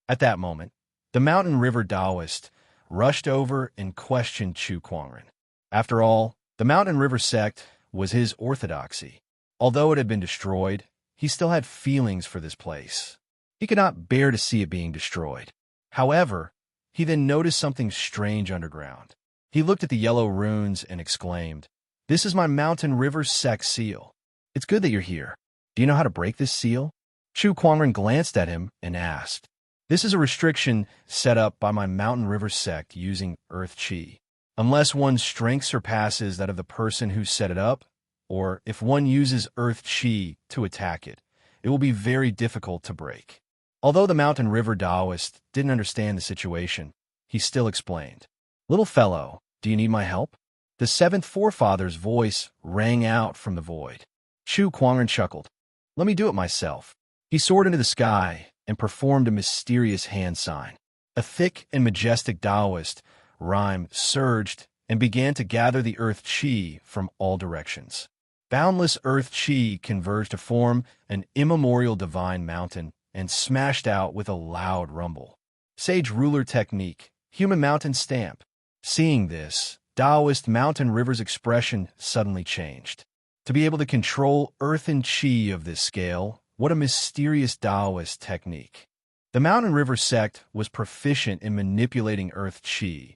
At that moment, the mountain river Taoist rushed over and questioned Chu Kuangren. After all, the mountain river sect was his orthodoxy. Although it had been destroyed, he still had feelings for this place. He could not bear to see it being destroyed. However, he then noticed something strange underground. He looked at the yellow runes and exclaimed, "This is my mountain river sect seal. It's good that you're here. Do you know how to break this seal?" Chu Kuangren glanced at him and asked, "This is a restriction set up by my mountain river sect using earth chi. Unless one's strength surpasses that of the person who set it up, or if one uses earth chi to attack it, it will be very difficult to break." Although the mountain river Taoist didn't understand the situation, he still explained, "Little fellow, do you need my help?" The 7th forefather's voice rang out from the void. Chu Kuangren chuckled. "Let me do it myself." He soared into the sky and performed a mysterious hand sign. A thick and majestic Taoist rhyme surged and began to gather the earth chi from all directions. Boundless earth chi converged to form an immemorial divine mountain and smashed out with a loud rumble. Sage ruler technique, human mountain stamp. Seeing this, Taoist mountain river's expression suddenly changed. To be able to control earth and chi of this scale, what a mysterious Taoist technique. The mountain river sect was proficient in manipulating earth chi,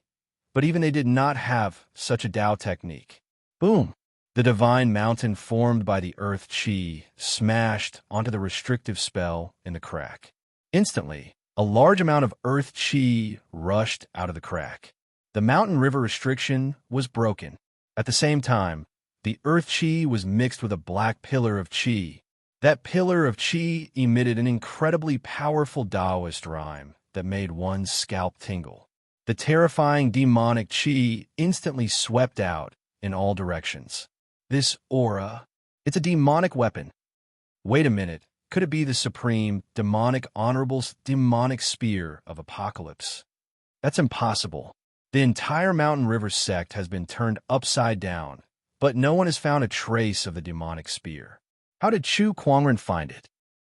but even they did not have such a Tao technique. Boom! The divine mountain formed by the earth chi smashed onto the restrictive spell in the crack. Instantly, a large amount of earth chi rushed out of the crack. The mountain river restriction was broken. At the same time, the earth chi was mixed with a black pillar of chi. That pillar of chi emitted an incredibly powerful Taoist rhyme that made one's scalp tingle. The terrifying demonic chi instantly swept out in all directions. This aura, it's a demonic weapon. Wait a minute, could it be the supreme, demonic honorable's demonic spear of apocalypse? That's impossible. The entire mountain river sect has been turned upside down, but no one has found a trace of the demonic spear. How did Chu Kuangren find it?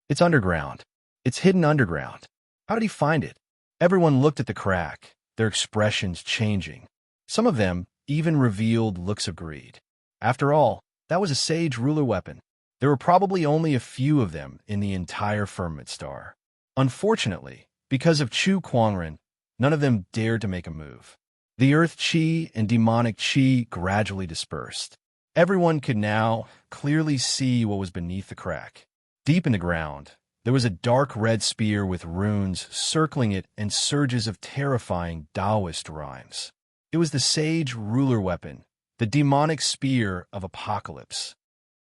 It's underground. It's hidden underground. How did he find it? Everyone looked at the crack, their expressions changing. Some of them even revealed looks of greed. After all, that was a sage ruler weapon. There were probably only a few of them in the entire firmament star. Unfortunately, Because of Chu Kuangren, none of them dared to make a move. The earth chi and demonic chi gradually dispersed. Everyone could now clearly see what was beneath the crack. Deep in the ground, there was a dark red spear with runes circling it and surges of terrifying Taoist rhymes. It was the sage ruler weapon, the demonic spear of apocalypse.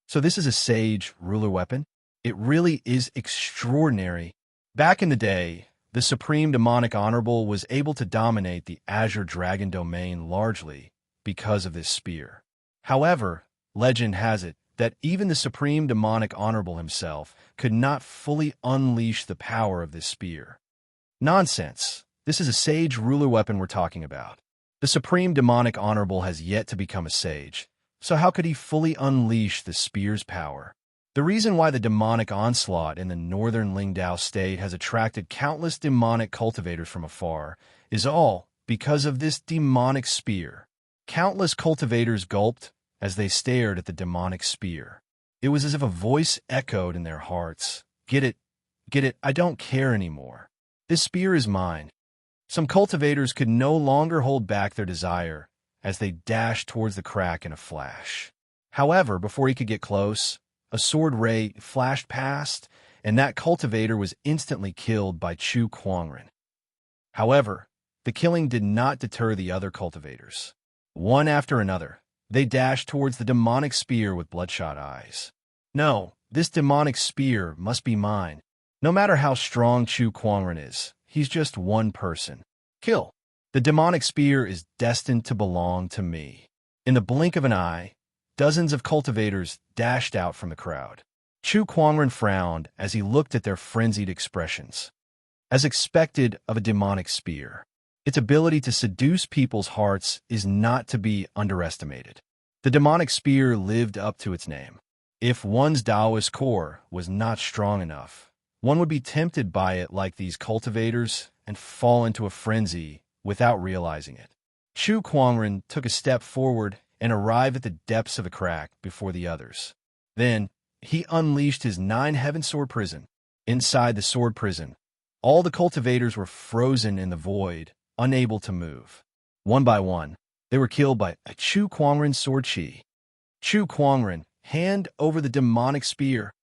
So this is a sage ruler weapon? It really is extraordinary. Back in the day, the Supreme Demonic Honorable was able to dominate the Azure Dragon domain largely because of this spear. However, legend has it that even the Supreme Demonic Honorable himself could not fully unleash the power of this spear. Nonsense. This is a sage ruler weapon we're talking about. The Supreme Demonic Honorable has yet to become a sage, so how could he fully unleash the spear's power? The reason why the demonic onslaught in the northern Lingdao state has attracted countless demonic cultivators from afar is all because of this demonic spear. Countless cultivators gulped as they stared at the demonic spear. It was as if a voice echoed in their hearts. Get it, I don't care anymore. This spear is mine. Some cultivators could no longer hold back their desire as they dashed towards the crack in a flash. However, before he could get close, a sword ray flashed past, and that cultivator was instantly killed by Chu Kuangren. However, the killing did not deter the other cultivators. One after another, they dashed towards the demonic spear with bloodshot eyes. No, this demonic spear must be mine. No matter how strong Chu Kuangren is, he's just one person. Kill. The demonic spear is destined to belong to me. In the blink of an eye, dozens of cultivators dashed out from the crowd. Chu Kuangren frowned as he looked at their frenzied expressions. As expected of a demonic spear, its ability to seduce people's hearts is not to be underestimated. The demonic spear lived up to its name. If one's Taoist core was not strong enough, one would be tempted by it like these cultivators and fall into a frenzy without realizing it. Chu Kuangren took a step forward and arrived at the depths of the crack before the others. Then, he unleashed his 9-heaven sword prison. Inside the sword prison, all the cultivators were frozen in the void, unable to move. One by one, they were killed by a Chu Kuangren sword chi. Chu Kuangren, hand over the demonic spear.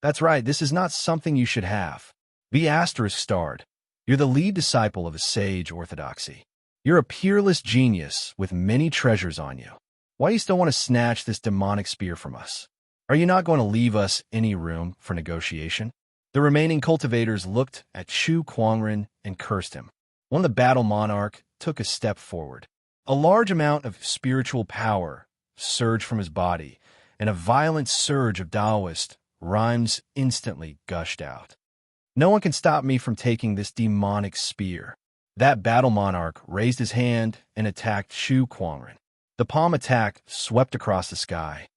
That's right, this is not something you should have. Be *starred. You're the lead disciple of a sage orthodoxy. You're a peerless genius with many treasures on you. Why do you still want to snatch this demonic spear from us? Are you not going to leave us any room for negotiation? The remaining cultivators looked at Chu Kuangren and cursed him. One of the battle monarch took a step forward. A large amount of spiritual power surged from his body, and a violent surge of Taoist rhymes instantly gushed out. No one can stop me from taking this demonic spear. That battle monarch raised his hand and attacked Chu Kuangren. The palm attack swept across the sky.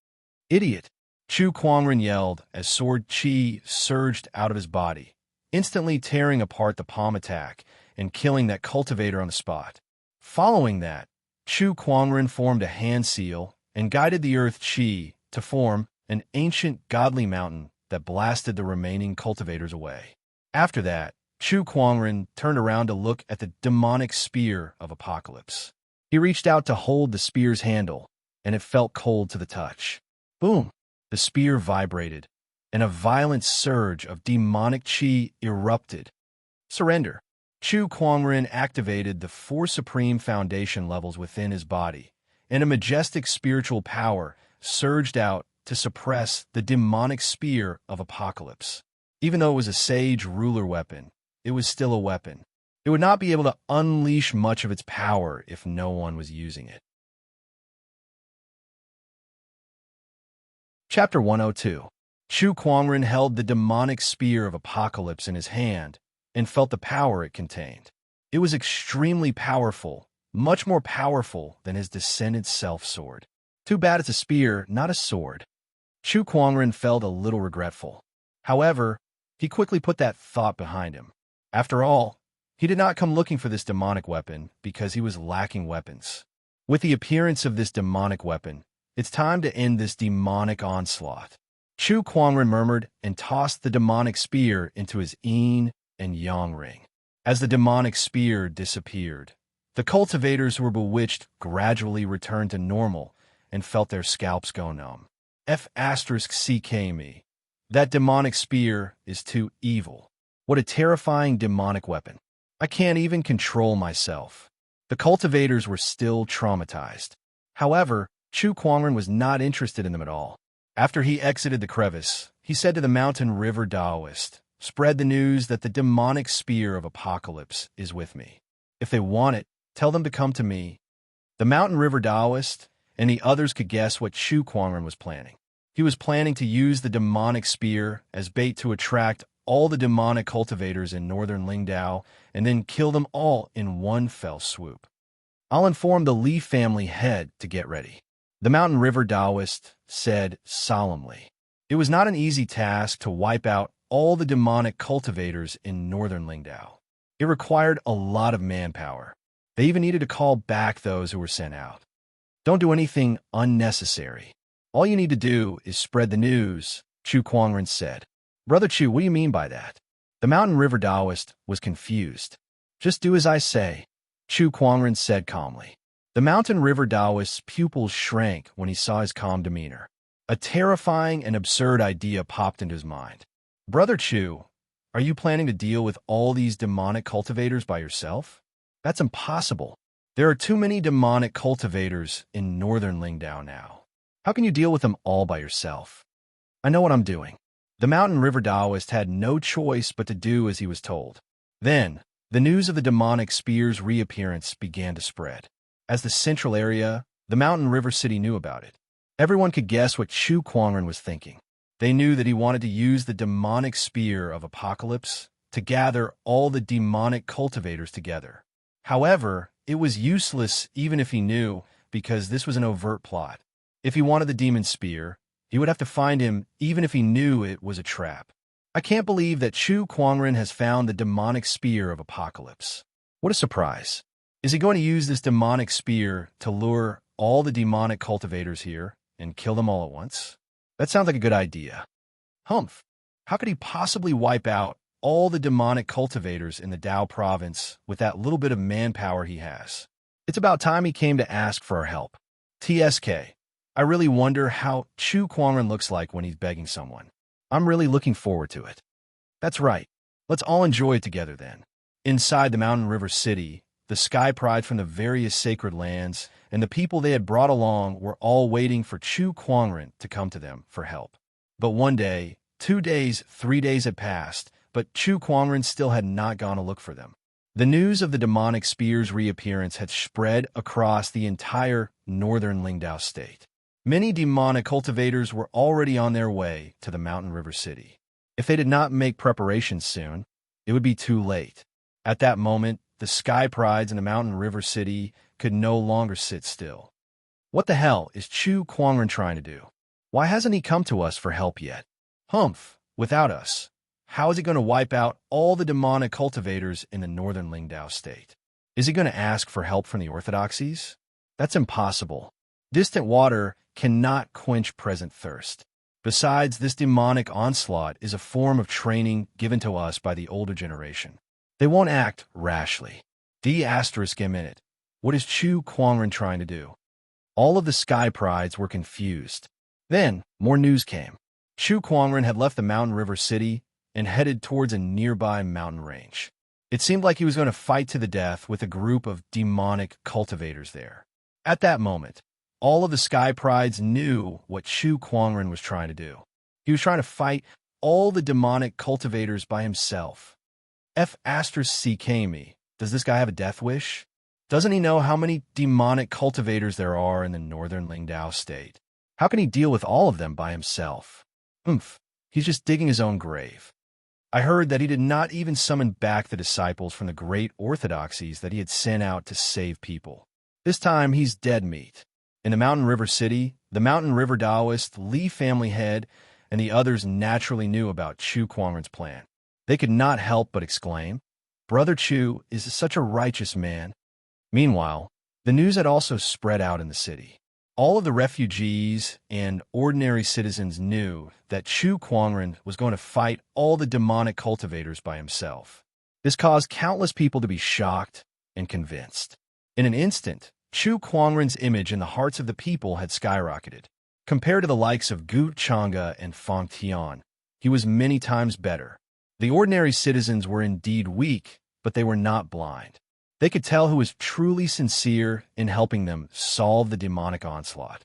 Idiot! Chu Kuangren yelled as sword chi surged out of his body, instantly tearing apart the palm attack and killing that cultivator on the spot. Following that, Chu Kuangren formed a hand seal and guided the earth chi to form an ancient godly mountain that blasted the remaining cultivators away. After that, Chu Kuangren turned around to look at the demonic spear of apocalypse. He reached out to hold the spear's handle, and it felt cold to the touch. Boom! The spear vibrated, and a violent surge of demonic chi erupted. Surrender. Chu Kuangren activated the 4 supreme foundation levels within his body, and a majestic spiritual power surged out to suppress the demonic spear of apocalypse. Even though it was a sage ruler weapon, it was still a weapon. It would not be able to unleash much of its power if no one was using it. Chapter 102. Chu Kuangren held the demonic spear of apocalypse in his hand and felt the power it contained. It was extremely powerful, much more powerful than his descendant self-sword. Too bad it's a spear, not a sword. Chu Kuangren felt a little regretful. However, he quickly put that thought behind him. After all, he did not come looking for this demonic weapon because he was lacking weapons. With the appearance of this demonic weapon, it's time to end this demonic onslaught. Chu Kuangren murmured and tossed the demonic spear into his yin and yang ring. As the demonic spear disappeared, the cultivators who were bewitched gradually returned to normal and felt their scalps go numb. F***ck me. That demonic spear is too evil. What a terrifying demonic weapon. I can't even control myself. The cultivators were still traumatized. However, Chu Kuangren was not interested in them at all. After he exited the crevice, he said to the mountain river Taoist, "Spread the news that the demonic spear of apocalypse is with me. If they want it, tell them to come to me." The mountain river Taoist and the others could guess what Chu Kuangren was planning. He was planning to use the demonic spear as bait to attract all the demonic cultivators in northern Lingdao and then kill them all in one fell swoop. "I'll inform the Li family head to get ready," the mountain river Taoist said solemnly. It was not an easy task to wipe out all the demonic cultivators in northern Lingdao. It required a lot of manpower. They even needed to call back those who were sent out. "Don't do anything unnecessary. All you need to do is spread the news," Chu Kuangren said. "Brother Chu, what do you mean by that?" The mountain river Taoist was confused. "Just do as I say," Chu Kuangren said calmly. The mountain river Taoist's pupils shrank when he saw his calm demeanor. A terrifying and absurd idea popped into his mind. "Brother Chu, are you planning to deal with all these demonic cultivators by yourself? That's impossible. There are too many demonic cultivators in northern Lingdao now. How can you deal with them all by yourself?" "I know what I'm doing." The mountain river Taoist had no choice but to do as he was told. Then, the news of the demonic spear's reappearance began to spread. As the central area, the mountain river city knew about it. Everyone could guess what Chu Kuangren was thinking. They knew that he wanted to use the demonic spear of apocalypse to gather all the demonic cultivators together. However, it was useless even if he knew, because this was an overt plot. If he wanted the demon spear, he would have to find him even if he knew it was a trap. "I can't believe that Chu Kuangren has found the demonic spear of apocalypse. What a surprise. Is he going to use this demonic spear to lure all the demonic cultivators here and kill them all at once? That sounds like a good idea. Humph. How could he possibly wipe out all the demonic cultivators in the Dao province with that little bit of manpower he has? It's about time he came to ask for our help. TSK. I really wonder how Chu Kuangren looks like when he's begging someone. I'm really looking forward to it." "That's right. Let's all enjoy it together then." Inside the mountain river city, the sky pride from the various sacred lands and the people they had brought along were all waiting for Chu Kuangren to come to them for help. But one day, 2 days, 3 days had passed, but Chu Kuangren still had not gone to look for them. The news of the demonic spear's reappearance had spread across the entire northern Lingdao state. Many demonic cultivators were already on their way to the mountain river city. If they did not make preparations soon, it would be too late. At that moment, the sky prides in the mountain river city could no longer sit still. What the hell is Chu Kuangren trying to do? Why hasn't he come to us for help yet? Humph, without us, how is he going to wipe out all the demonic cultivators in the northern Lingdao state? Is he going to ask for help from the orthodoxies? That's impossible. Distant water cannot quench present thirst. Besides, this demonic onslaught is a form of training given to us by the older generation. They won't act rashly. D***. What is Chu Kuangren trying to do? All of the sky prides were confused. Then, more news came. Chu Kuangren had left the mountain river city and headed towards a nearby mountain range. It seemed like he was going to fight to the death with a group of demonic cultivators there. At that moment, all of the sky prides knew what Chu Kuangren was trying to do. He was trying to fight all the demonic cultivators by himself. F***ck me. Does this guy have a death wish? Doesn't he know how many demonic cultivators there are in the northern Lingdao state? How can he deal with all of them by himself? He's just digging his own grave. I heard that he did not even summon back the disciples from the great orthodoxies that he had sent out to save people. This time, he's dead meat. In the mountain river city, the mountain river Taoist, Li family head, and the others naturally knew about Chu Kuangren's plan. They could not help but exclaim, "Brother Chu is such a righteous man." Meanwhile, the news had also spread out in the city. All of the refugees and ordinary citizens knew that Chu Kuangren was going to fight all the demonic cultivators by himself. This caused countless people to be shocked and convinced. In an instant, Chu Kuangren's image in the hearts of the people had skyrocketed. Compared to the likes of Gu Chang'e and Fang Tian, he was many times better. The ordinary citizens were indeed weak, but they were not blind. They could tell who was truly sincere in helping them solve the demonic onslaught.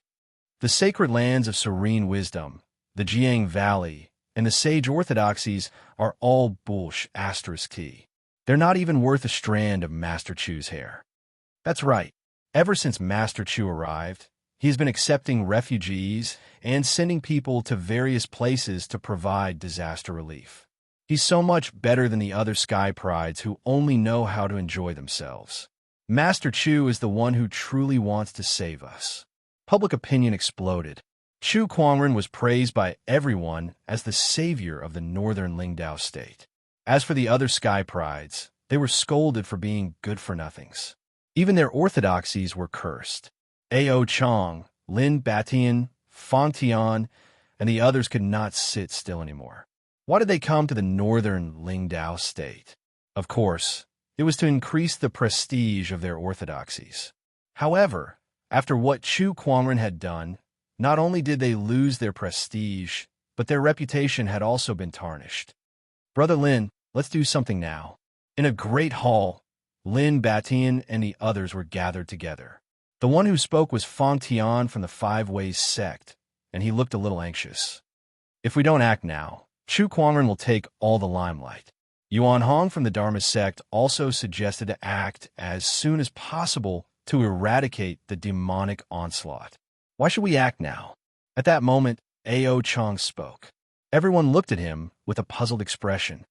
The sacred lands of serene wisdom, the Jiang Valley, and the sage orthodoxies are all bullsh *t. They're not even worth a strand of Master Chu's hair. That's right. Ever since Master Chu arrived, he has been accepting refugees and sending people to various places to provide disaster relief. He's so much better than the other sky prides who only know how to enjoy themselves. Master Chu is the one who truly wants to save us. Public opinion exploded. Chu Kuangren was praised by everyone as the savior of the northern Lingdao state. As for the other sky prides, they were scolded for being good-for-nothings. Even their orthodoxies were cursed. Ao Chong, Lin Batian, Fang Tian, and the others could not sit still anymore. Why did they come to the northern Lingdao state? Of course, it was to increase the prestige of their orthodoxies. However, after what Chu Kuangren had done, not only did they lose their prestige, but their reputation had also been tarnished. Brother Lin, let's do something now. In a great hall, Lin Batian and the others were gathered together. The one who spoke was Fang Tian from the Five Ways sect, and he looked a little anxious. If we don't act now, Chu Kuangren will take all the limelight. Yuan Hong from the Dharma sect also suggested to act as soon as possible to eradicate the demonic onslaught. Why should we act now? At that moment, Ao Chong spoke. Everyone looked at him with a puzzled expression.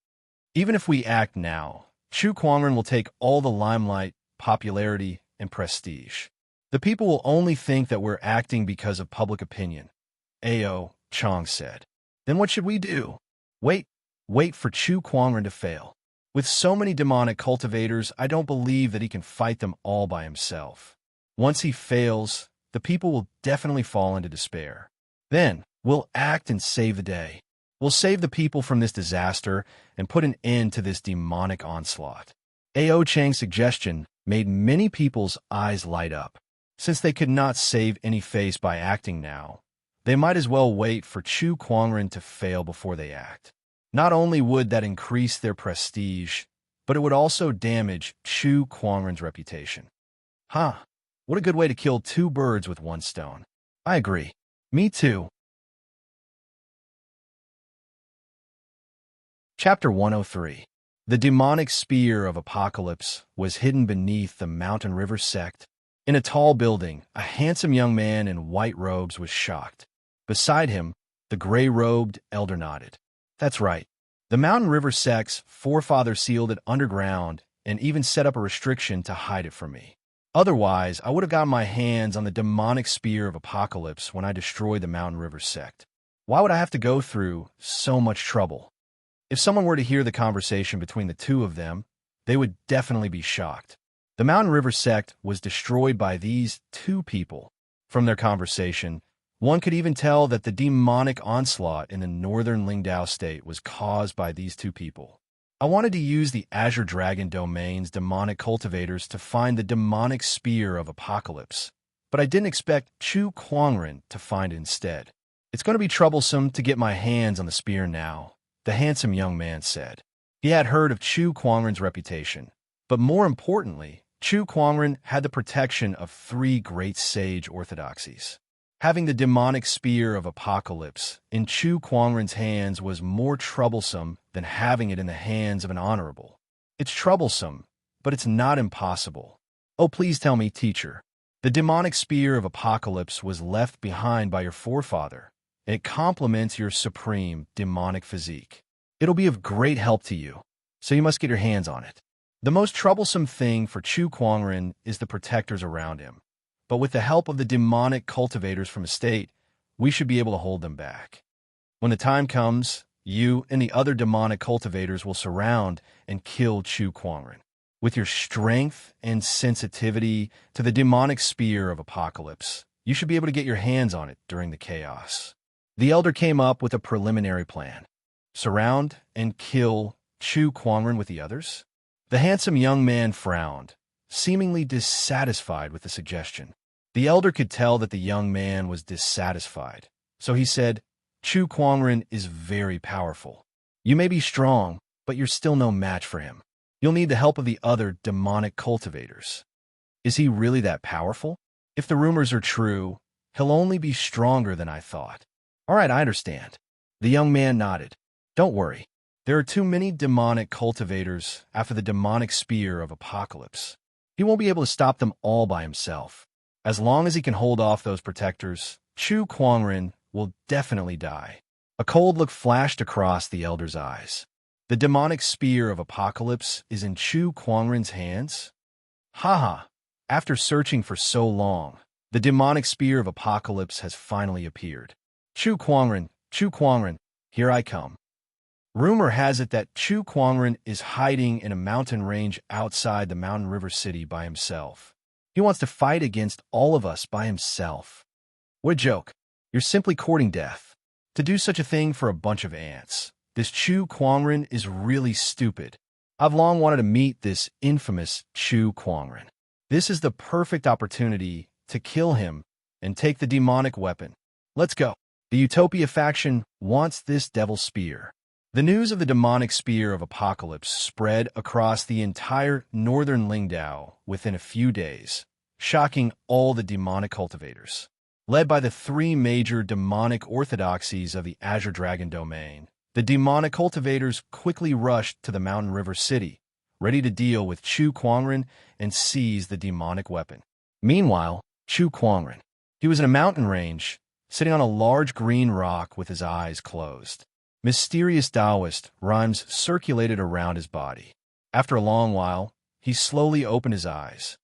Even if we act now, Chu Kuangren will take all the limelight, popularity, and prestige. The people will only think that we're acting because of public opinion, Ao Chong said. Then what should we do? Wait for Chu Kuangren to fail. With so many demonic cultivators, I don't believe that he can fight them all by himself. Once he fails, the people will definitely fall into despair. Then, we'll act and save the day. We'll save the people from this disaster and put an end to this demonic onslaught. Ao Chang's suggestion made many people's eyes light up. Since they could not save any face by acting now, they might as well wait for Chu Kuangren to fail before they act. Not only would that increase their prestige, but it would also damage Chu Kuangren's reputation. What a good way to kill two birds with one stone. I agree. Me too. Chapter 103. The demonic spear of Apocalypse was hidden beneath the Mountain River sect. In a tall building, a handsome young man in white robes was shocked. Beside him, the gray-robed elder nodded. That's right. The Mountain River sect's forefathers sealed it underground and even set up a restriction to hide it from me. Otherwise, I would have gotten my hands on the demonic spear of Apocalypse when I destroyed the Mountain River sect. Why would I have to go through so much trouble? If someone were to hear the conversation between the two of them, they would definitely be shocked. The Mountain River sect was destroyed by these two people. From their conversation, one could even tell that the demonic onslaught in the northern Lingdao state was caused by these two people. I wanted to use the Azure Dragon domain's demonic cultivators to find the demonic spear of Apocalypse, but I didn't expect Chu Kuangren to find it instead. It's going to be troublesome to get my hands on the spear now, the handsome young man said. He had heard of Chu Kuangren's reputation, but more importantly, Chu Kuangren had the protection of three great sage orthodoxies. Having the demonic spear of Apocalypse in Chu Kuangren's hands was more troublesome than having it in the hands of an honorable. It's troublesome, but it's not impossible. Oh, please tell me, teacher. The demonic spear of Apocalypse was left behind by your forefather, and it complements your supreme demonic physique. It'll be of great help to you, so you must get your hands on it. The most troublesome thing for Chu Kuangren is the protectors around him. But with the help of the demonic cultivators from a state, we should be able to hold them back. When the time comes, you and the other demonic cultivators will surround and kill Chu Kuangren. With your strength and sensitivity to the demonic spear of Apocalypse, you should be able to get your hands on it during the chaos. The elder came up with a preliminary plan. Surround and kill Chu Kuangren with the others? The handsome young man frowned, seemingly dissatisfied with the suggestion. The elder could tell that the young man was dissatisfied, so he said, Chu Kuangren is very powerful. You may be strong, but you're still no match for him. You'll need the help of the other demonic cultivators. Is he really that powerful? If the rumors are true, he'll only be stronger than I thought. All right, I understand. The young man nodded. Don't worry. There are too many demonic cultivators after the demonic spear of Apocalypse. He won't be able to stop them all by himself. As long as he can hold off those protectors, Chu Kuangren will definitely die. A cold look flashed across the elder's eyes. The demonic spear of Apocalypse is in Chu Kuangren's hands? Haha. After searching for so long, the demonic spear of Apocalypse has finally appeared. Chu Kuangren, here I come. Rumor has it that Chu Kuangren is hiding in a mountain range outside the mountain river city by himself. He wants to fight against all of us by himself. What a joke. You're simply courting death. To do such a thing for a bunch of ants. This Chu Kuangren is really stupid. I've long wanted to meet this infamous Chu Kuangren. This is the perfect opportunity to kill him and take the demonic weapon. Let's go. The Utopia faction wants this devil spear. The news of the demonic spear of Apocalypse spread across the entire northern Lingdao within a few days, shocking all the demonic cultivators. Led by the three major demonic orthodoxies of the Azure Dragon domain, the demonic cultivators quickly rushed to the Mountain River City, ready to deal with Chu Kuangren and seize the demonic weapon. Meanwhile, Chu Kuangren. He was in a mountain range, sitting on a large green rock with his eyes closed. Mysterious Taoist rhymes circulated around his body. After a long while, he slowly opened his eyes.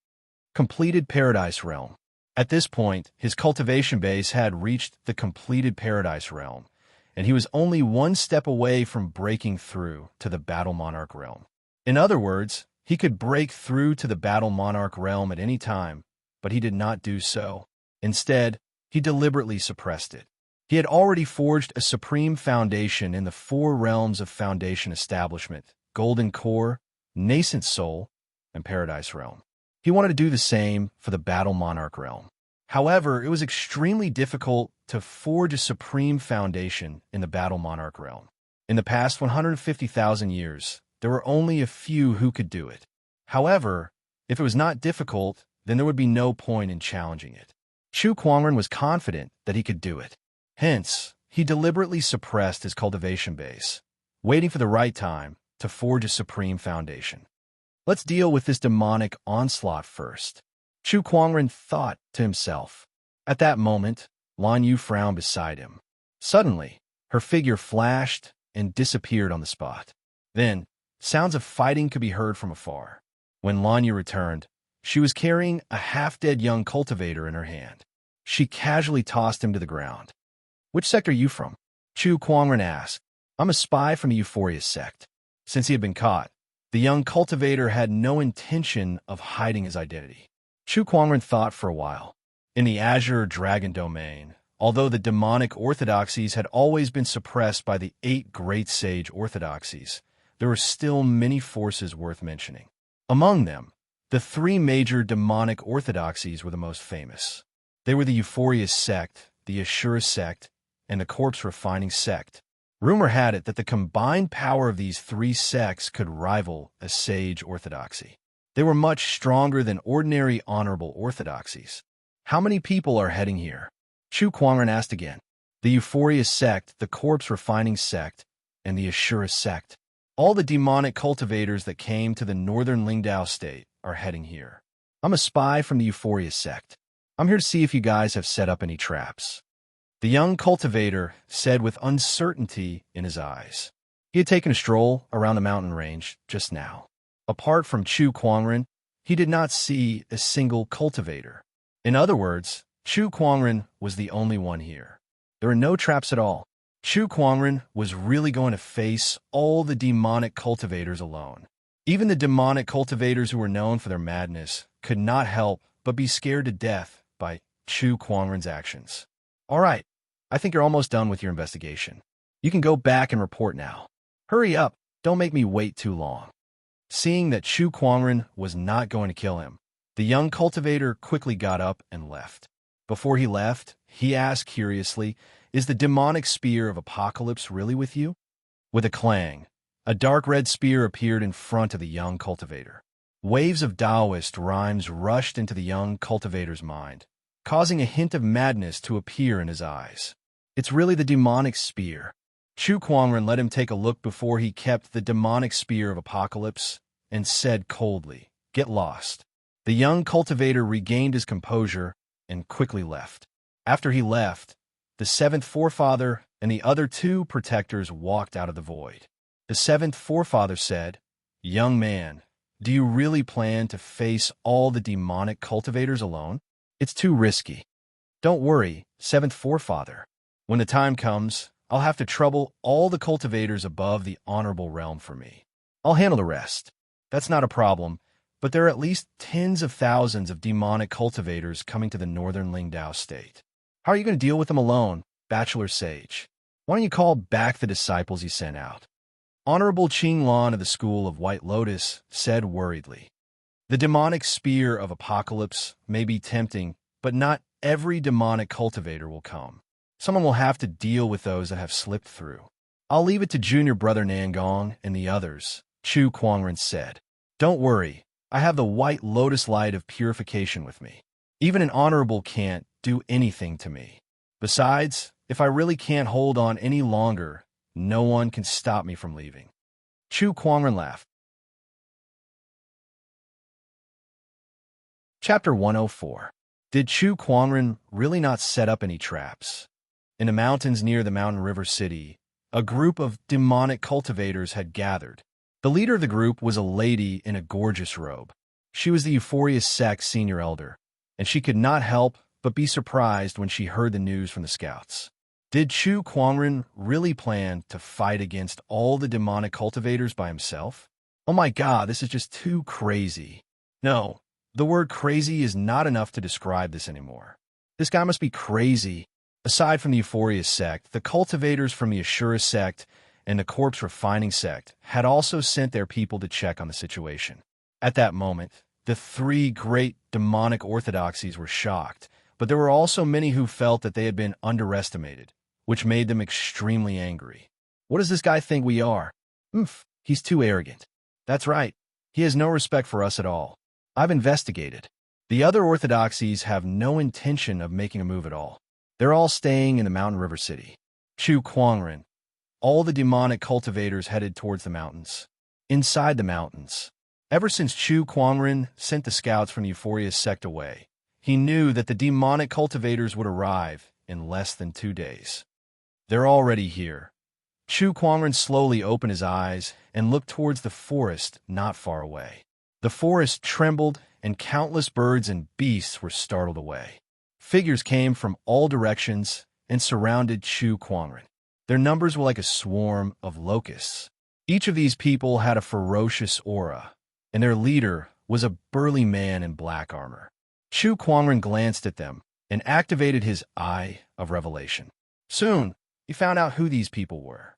Completed Paradise Realm. At this point, his cultivation base had reached the completed Paradise Realm, and he was only one step away from breaking through to the Battle Monarch Realm. In other words, he could break through to the Battle Monarch Realm at any time, but he did not do so. Instead, he deliberately suppressed it. He had already forged a supreme foundation in the four realms of foundation establishment, Golden Core, Nascent Soul, and Paradise Realm. He wanted to do the same for the Battle Monarch Realm. However, it was extremely difficult to forge a supreme foundation in the Battle Monarch Realm. In the past 150,000 years, there were only a few who could do it. However, if it was not difficult, then there would be no point in challenging it. Chu Kuangren was confident that he could do it. Hence, he deliberately suppressed his cultivation base, waiting for the right time to forge a supreme foundation. Let's deal with this demonic onslaught first. Chu Kuangren thought to himself. At that moment, Lan Yu frowned beside him. Suddenly, her figure flashed and disappeared on the spot. Then, sounds of fighting could be heard from afar. When Lan Yu returned, she was carrying a half-dead young cultivator in her hand. She casually tossed him to the ground. Which sect are you from? Chu Kuangren asked. I'm a spy from the Euphorius sect. Since he had been caught, the young cultivator had no intention of hiding his identity. Chu Kuangren thought for a while. In the Azure Dragon domain, although the demonic orthodoxies had always been suppressed by the 8 great sage orthodoxies, there were still many forces worth mentioning. Among them, the 3 major demonic orthodoxies were the most famous. They were the Euphorius sect, the Ashura sect, and the corpse refining sect. Rumor had it that the combined power of these 3 sects could rival a sage orthodoxy. They were much stronger than ordinary honorable orthodoxies. How many people are heading here? Chu Kuangren asked again. The Euphorius sect, the corpse refining sect, and the Ashura sect. All the demonic cultivators that came to the northern Lingdao state are heading here. I'm a spy from the Euphorius sect. I'm here to see if you guys have set up any traps. The young cultivator said with uncertainty in his eyes. He had taken a stroll around the mountain range just now. Apart from Chu Kuangren, he did not see a single cultivator. In other words, Chu Kuangren was the only one here. There were no traps at all. Chu Kuangren was really going to face all the demonic cultivators alone. Even the demonic cultivators who were known for their madness could not help but be scared to death by Chu Kuangren's actions. All right, I think you're almost done with your investigation. You can go back and report now. Hurry up, don't make me wait too long. Seeing that Chu Kuangren was not going to kill him, the young cultivator quickly got up and left. Before he left, he asked curiously, "Is the demonic spear of Apocalypse really with you?" With a clang, a dark red spear appeared in front of the young cultivator. Waves of Taoist rhymes rushed into the young cultivator's mind, causing a hint of madness to appear in his eyes. "It's really the demonic spear." Chu Kuangren let him take a look before he kept the demonic spear of Apocalypse and said coldly, "Get lost." The young cultivator regained his composure and quickly left. After he left, the seventh forefather and the other two protectors walked out of the void. The seventh forefather said, "Young man, do you really plan to face all the demonic cultivators alone? It's too risky." "Don't worry, seventh forefather. When the time comes, I'll have to trouble all the cultivators above the honorable realm for me. I'll handle the rest. That's not a problem, but there are at least tens of thousands of demonic cultivators coming to the northern Lingdao state. How are you going to deal with them alone, bachelor sage? Why don't you call back the disciples you sent out?" Honorable Qing Lan of the School of White Lotus said worriedly, "The demonic spear of Apocalypse may be tempting, but not every demonic cultivator will come. Someone will have to deal with those that have slipped through. I'll leave it to junior brother Nangong and the others," Chu Kuangren said. "Don't worry, I have the White Lotus Light of Purification with me. Even an honorable can't do anything to me. Besides, if I really can't hold on any longer, no one can stop me from leaving." Chu Kuangren laughed. Chapter 104. Did Chu Kuangren really not set up any traps? In the mountains near the mountain river city, a group of demonic cultivators had gathered. The leader of the group was a lady in a gorgeous robe. She was the Euphorious Sect's senior elder, and she could not help but be surprised when she heard the news from the scouts. Did Chu Kuangren really plan to fight against all the demonic cultivators by himself? Oh my god, this is just too crazy. No, the word crazy is not enough to describe this anymore. This guy must be crazy. Aside from the Euphorious Sect, the cultivators from the Ashura Sect and the Corpse Refining Sect had also sent their people to check on the situation. At that moment, the three great demonic orthodoxies were shocked, but there were also many who felt that they had been underestimated, which made them extremely angry. What does this guy think we are? He's too arrogant. That's right. He has no respect for us at all. I've investigated. The other orthodoxies have no intention of making a move at all. They're all staying in the mountain river city. Chu Kuangren. All the demonic cultivators headed towards the mountains. Inside the mountains. Ever since Chu Kuangren sent the scouts from the Euphorious Sect away, he knew that the demonic cultivators would arrive in less than 2 days. They're already here. Chu Kuangren slowly opened his eyes and looked towards the forest not far away. The forest trembled, and countless birds and beasts were startled away. Figures came from all directions and surrounded Chu Kuangren. Their numbers were like a swarm of locusts. Each of these people had a ferocious aura, and their leader was a burly man in black armor. Chu Kuangren glanced at them and activated his Eye of Revelation. Soon, he found out who these people were.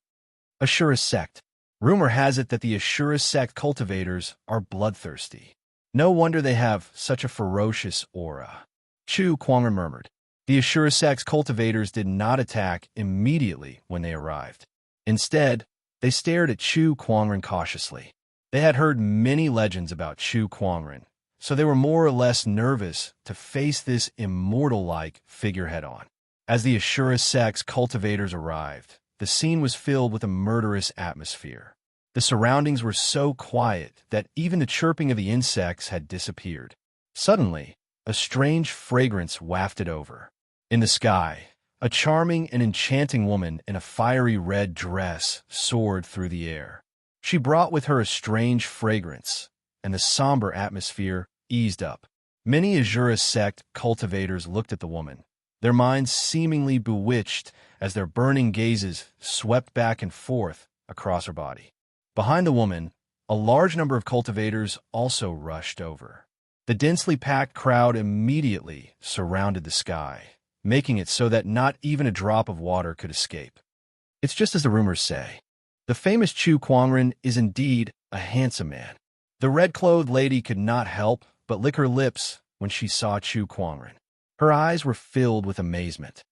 Ashura Sect. Rumor has it that the Ashura Sect cultivators are bloodthirsty. No wonder they have such a ferocious aura. Chu Kuangren murmured. The Ashura Sect's cultivators did not attack immediately when they arrived. Instead, they stared at Chu Kuangren cautiously. They had heard many legends about Chu Kuangren, so they were more or less nervous to face this immortal-like figure head-on. As the Ashura Sect's cultivators arrived, the scene was filled with a murderous atmosphere. The surroundings were so quiet that even the chirping of the insects had disappeared. Suddenly, a strange fragrance wafted over. In the sky, a charming and enchanting woman in a fiery red dress soared through the air. She brought with her a strange fragrance, and the somber atmosphere eased up. Many Ashura Sect cultivators looked at the woman, their minds seemingly bewitched as their burning gazes swept back and forth across her body. Behind the woman, a large number of cultivators also rushed over. The densely packed crowd immediately surrounded the sky, making it so that not even a drop of water could escape. It's just as the rumors say. The famous Chu Kuangren is indeed a handsome man. The red-clothed lady could not help but lick her lips when she saw Chu Kuangren. Her eyes were filled with amazement.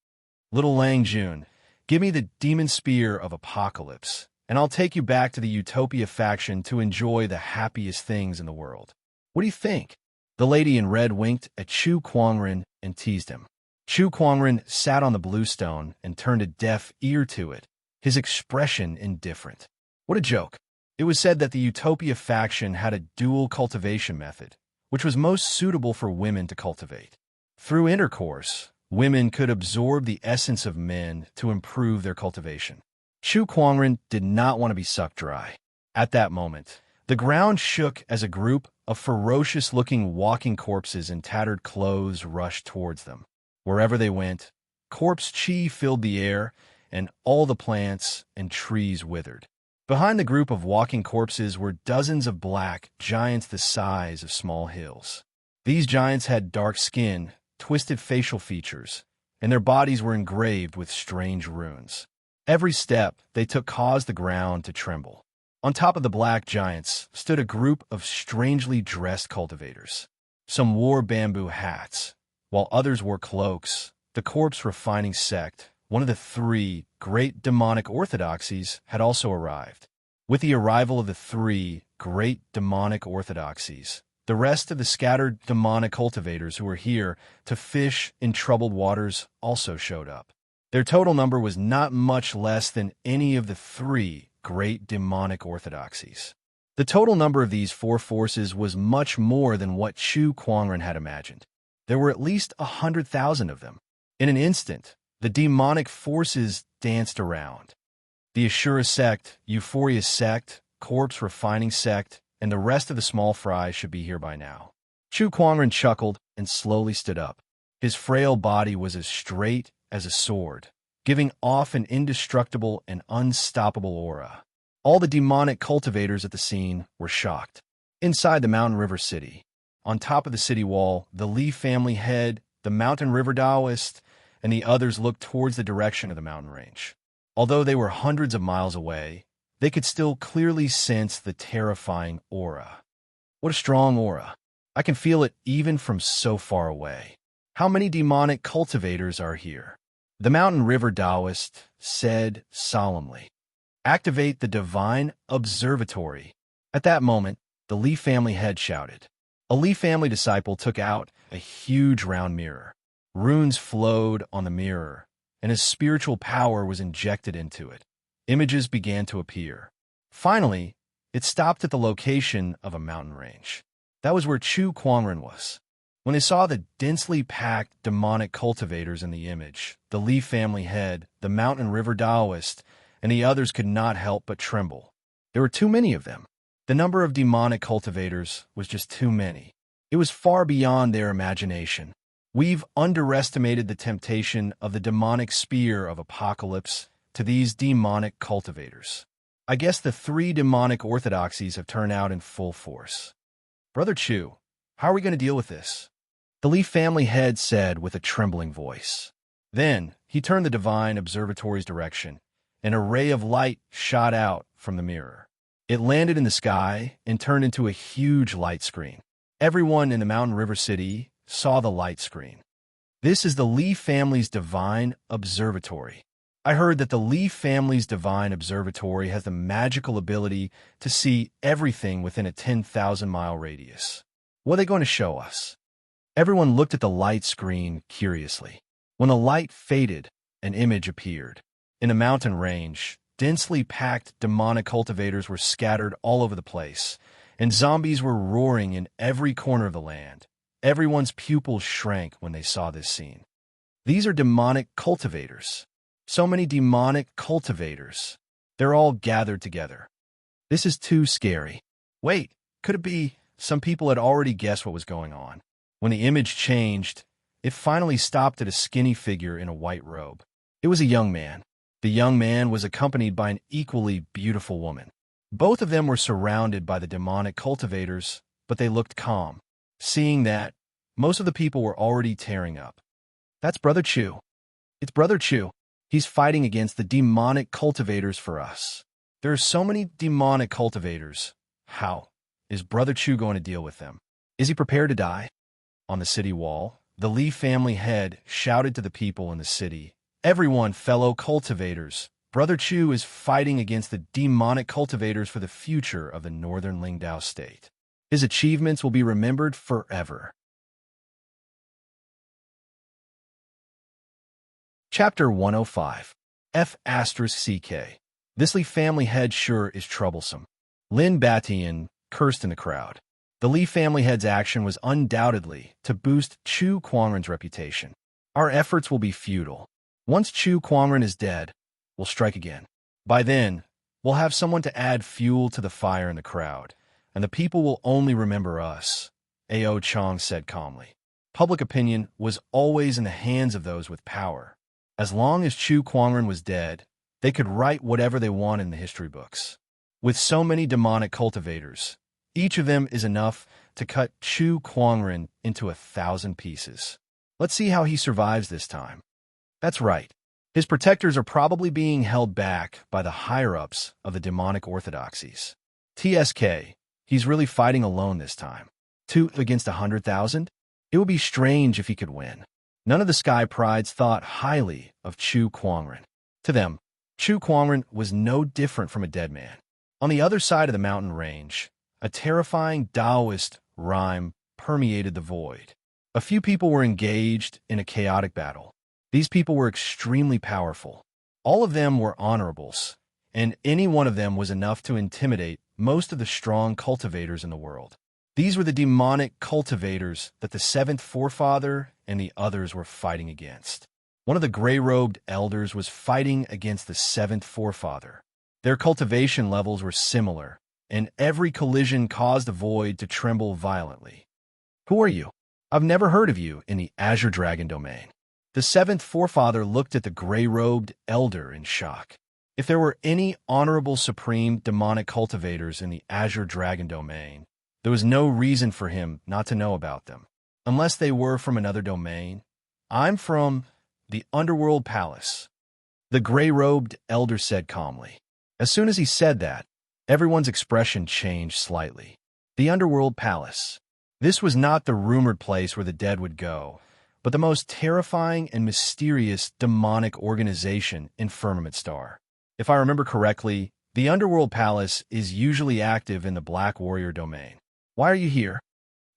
"Little Lang Jun, give me the demon spear of apocalypse, and I'll take you back to the Utopia faction to enjoy the happiest things in the world. What do you think?" The lady in red winked at Chu Kuangren and teased him. Chu Kuangren sat on the blue stone and turned a deaf ear to it, his expression indifferent. What a joke. It was said that the Utopia faction had a dual cultivation method, which was most suitable for women to cultivate. Through intercourse, women could absorb the essence of men to improve their cultivation. Chu Kuangren did not want to be sucked dry. At that moment, the ground shook as a group of ferocious-looking walking corpses in tattered clothes rushed towards them. Wherever they went, corpse chi filled the air, and all the plants and trees withered. Behind the group of walking corpses were dozens of black giants the size of small hills. These giants had dark skin, twisted facial features, and their bodies were engraved with strange runes. Every step they took caused the ground to tremble. On top of the black giants stood a group of strangely dressed cultivators. Some wore bamboo hats, while others wore cloaks. The corpse refining sect, one of the three great demonic orthodoxies, had also arrived. With the arrival of the three great demonic orthodoxies, the rest of the scattered demonic cultivators who were here to fish in troubled waters also showed up. Their total number was not much less than any of the three great demonic orthodoxies. The total number of these four forces was much more than what Chu Kuangren had imagined. There were at least 100,000 of them. In an instant, the demonic forces danced around. The Ashura sect, Euphoria sect, Corpse Refining sect, and the rest of the small fries should be here by now. Chu Kuangren chuckled and slowly stood up. His frail body was as straight as a sword, giving off an indestructible and unstoppable aura. All the demonic cultivators at the scene were shocked. Inside the Mountain River City, on top of the city wall, the Li family head, the Mountain River Taoist, and the others looked towards the direction of the mountain range. Although they were hundreds of miles away, they could still clearly sense the terrifying aura. What a strong aura. I can feel it even from so far away. How many demonic cultivators are here? The Mountain River Taoist said solemnly. Activate the Divine Observatory. At that moment, the Li family head shouted. A Li family disciple took out a huge round mirror. Runes flowed on the mirror, and a spiritual power was injected into it. Images began to appear. Finally, it stopped at the location of a mountain range. That was where Chu Kuangren was. When they saw the densely packed demonic cultivators in the image, the Li family head, the Mountain River Taoist, and the others could not help but tremble. There were too many of them. The number of demonic cultivators was just too many. It was far beyond their imagination. We've underestimated the temptation of the demonic spear of apocalypse to these demonic cultivators. I guess the three demonic orthodoxies have turned out in full force. Brother Chu, how are we going to deal with this? The Li family head said with a trembling voice. Then he turned the Divine Observatory's direction. An array of light shot out from the mirror. It landed in the sky and turned into a huge light screen. Everyone in the Mountain River City saw the light screen. This is the Li family's Divine Observatory. I heard that the Li family's Divine Observatory has the magical ability to see everything within a 10,000-mile radius. What are they going to show us? Everyone looked at the light screen curiously. When the light faded, an image appeared. In a mountain range, densely packed demonic cultivators were scattered all over the place, and zombies were roaring in every corner of the land. Everyone's pupils shrank when they saw this scene. These are demonic cultivators. So many demonic cultivators. They're all gathered together. This is too scary. Wait, could it be some people had already guessed what was going on? When the image changed, it finally stopped at a skinny figure in a white robe. It was a young man. The young man was accompanied by an equally beautiful woman. Both of them were surrounded by the demonic cultivators, but they looked calm. Seeing that, most of the people were already tearing up. That's Brother Chu. It's Brother Chu. He's fighting against the demonic cultivators for us. There are so many demonic cultivators. How? Is Brother Chu going to deal with them? Is he prepared to die? On the city wall, the Li family head shouted to the people in the city, "Everyone, fellow cultivators, Brother Chu is fighting against the demonic cultivators for the future of the northern Lingdao state. His achievements will be remembered forever." Chapter 105. F***CK. This Li family head sure is troublesome. Lin Batian cursed in the crowd. The Li family head's action was undoubtedly to boost Chu Kuangren's reputation. Our efforts will be futile. Once Chu Kuangren is dead, we'll strike again. By then, we'll have someone to add fuel to the fire in the crowd, and the people will only remember us, A.O. Chong said calmly. Public opinion was always in the hands of those with power. As long as Chu Kuangren was dead, they could write whatever they want in the history books. With so many demonic cultivators, each of them is enough to cut Chu Kuangren into 1,000 pieces. Let's see how he survives this time. That's right. His protectors are probably being held back by the higher-ups of the demonic orthodoxies. TSK, he's really fighting alone this time. 2 against 100,000? It would be strange if he could win. None of the Sky Prides thought highly of Chu Kuangren. To them, Chu Kuangren was no different from a dead man. On the other side of the mountain range, a terrifying Taoist rhyme permeated the void. A few people were engaged in a chaotic battle. These people were extremely powerful. All of them were honorables, and any one of them was enough to intimidate most of the strong cultivators in the world. These were the demonic cultivators that the seventh forefather and the others were fighting against. One of the gray-robed elders was fighting against the seventh forefather. Their cultivation levels were similar, and every collision caused the void to tremble violently. "Who are you? I've never heard of you in the Azure Dragon domain." The seventh forefather looked at the gray-robed elder in shock. If there were any honorable supreme demonic cultivators in the Azure Dragon domain, there was no reason for him not to know about them. Unless they were from another domain. "I'm from the Underworld Palace," the gray-robed elder said calmly. As soon as he said that, everyone's expression changed slightly. The Underworld Palace. This was not the rumored place where the dead would go, but the most terrifying and mysterious demonic organization in Firmament Star. If I remember correctly, the Underworld Palace is usually active in the Black Warrior domain. "Why are you here?"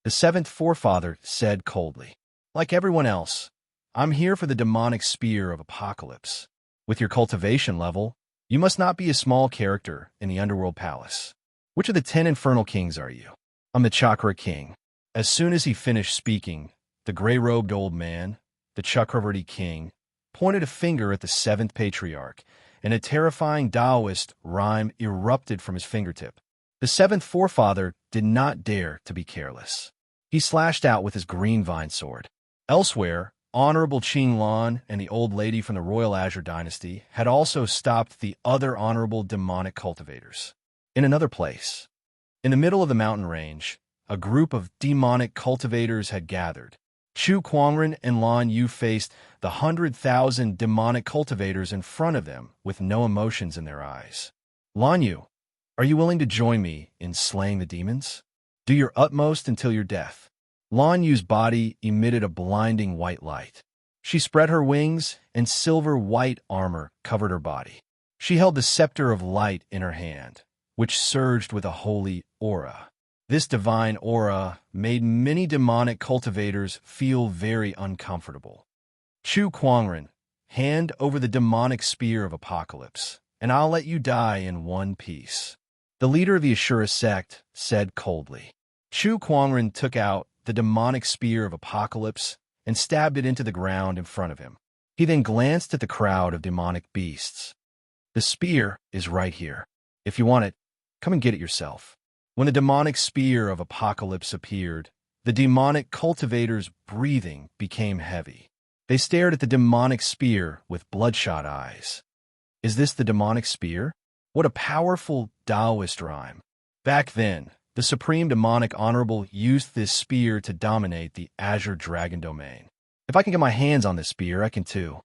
The seventh forefather said coldly. "Like everyone else, I'm here for the demonic spear of Apocalypse. With your cultivation level, you must not be a small character in the Underworld Palace. Which of the 10 Infernal Kings are you?" "I'm the Chakra King." As soon as he finished speaking, the gray-robed old man, the Chakravarti King, pointed a finger at the seventh patriarch, and a terrifying Taoist rhyme erupted from his fingertip. The seventh forefather did not dare to be careless. He slashed out with his green vine sword. Elsewhere, Honorable Qing Lan and the old lady from the Royal Azure Dynasty had also stopped the other honorable demonic cultivators. In another place, in the middle of the mountain range, a group of demonic cultivators had gathered. Chu Kuangren and Lan Yu faced the 100,000 demonic cultivators in front of them with no emotions in their eyes. "Lan Yu, are you willing to join me in slaying the demons? Do your utmost until your death." Lan Yu's body emitted a blinding white light. She spread her wings, and silver-white armor covered her body. She held the scepter of light in her hand, which surged with a holy aura. This divine aura made many demonic cultivators feel very uncomfortable. "Chu Kuangren, hand over the demonic spear of Apocalypse, and I'll let you die in one piece," the leader of the Ashura sect said coldly. Chu Kuangren took out the demonic spear of Apocalypse and stabbed it into the ground in front of him. He then glanced at the crowd of demonic beasts. "The spear is right here. If you want it, come and get it yourself." When the demonic spear of Apocalypse appeared, the demonic cultivators' breathing became heavy. They stared at the demonic spear with bloodshot eyes. "Is this the demonic spear? What a powerful Taoist rhyme." Back then, the Supreme Demonic Honorable used this spear to dominate the Azure Dragon domain. "If I can get my hands on this spear, I can too."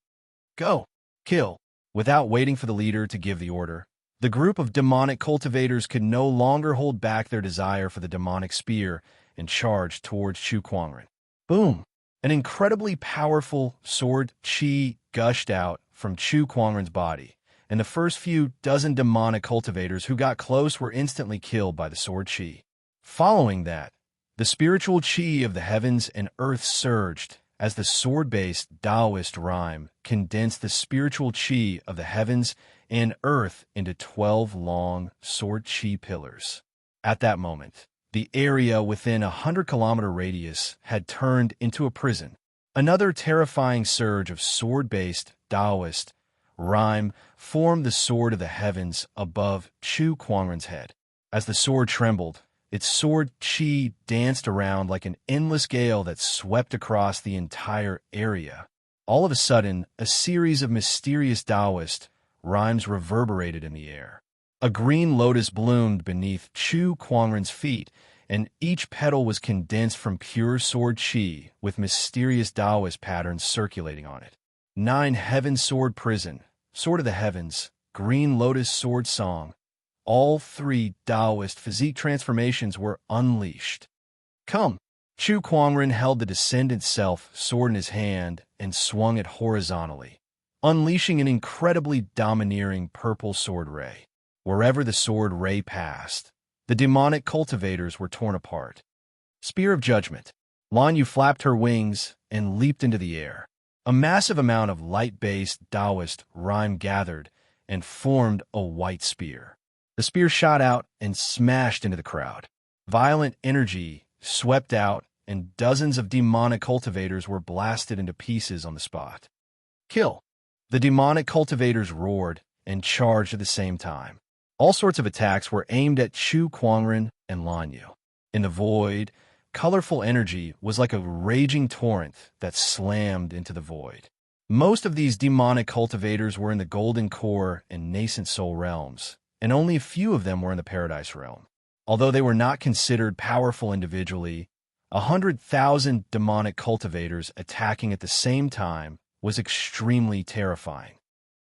"Go! Kill!" Without waiting for the leader to give the order, The group of demonic cultivators could no longer hold back their desire for the demonic spear and charged towards Chu Kuangren. Boom! An incredibly powerful sword chi gushed out from Chu Kuangren's body, and the first few dozen demonic cultivators who got close were instantly killed by the sword chi. Following that, the spiritual chi of the heavens and earth surged as the sword-based Taoist rhyme condensed the spiritual chi of the heavens and earth into 12 long sword chi pillars. At that moment, the area within a 100-kilometer radius had turned into a prison. Another terrifying surge of sword-based Taoist rhyme formed the sword of the heavens above Chu Kuangren's head. As the sword trembled, its sword chi danced around like an endless gale that swept across the entire area. All of a sudden, a series of mysterious Taoist rhymes reverberated in the air. A green lotus bloomed beneath Chu Kuangren's feet, and each petal was condensed from pure sword chi with mysterious Taoist patterns circulating on it. 9 Heaven Sword Prison, Sword of the Heavens, Green Lotus Sword Song. All 3 Taoist physique transformations were unleashed. Come! Chu Kuangren held the Descendant Self sword in his hand and swung it horizontally, unleashing an incredibly domineering purple sword ray. Wherever the sword ray passed, the demonic cultivators were torn apart. Spear of Judgment. Lan Yu flapped her wings and leaped into the air. A massive amount of light-based Taoist rhyme gathered and formed a white spear. The spear shot out and smashed into the crowd. Violent energy swept out, and dozens of demonic cultivators were blasted into pieces on the spot. Kill! The demonic cultivators roared and charged at the same time. All sorts of attacks were aimed at Chu Kuangren and Lan Yu. In the void, colorful energy was like a raging torrent that slammed into the void. Most of these demonic cultivators were in the Golden Core and Nascent Soul realms, and only a few of them were in the Paradise realm. Although they were not considered powerful individually, 100,000 demonic cultivators attacking at the same time was extremely terrifying.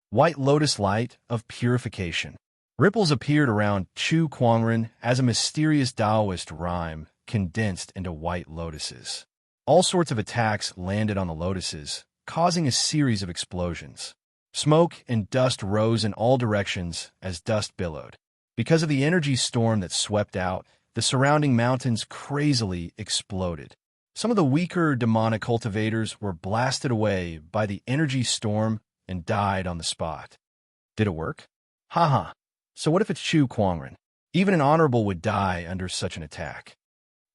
White Lotus Light of Purification. Ripples appeared around Chu Kuangren as a mysterious Taoist rhyme condensed into white lotuses. All sorts of attacks landed on the lotuses, causing a series of explosions. Smoke and dust rose in all directions as dust billowed. Because of the energy storm that swept out, the surrounding mountains crazily exploded. Some of the weaker demonic cultivators were blasted away by the energy storm and died on the spot. Did it work? Haha. So what if it's Chu Kuangren? Even an honorable would die under such an attack.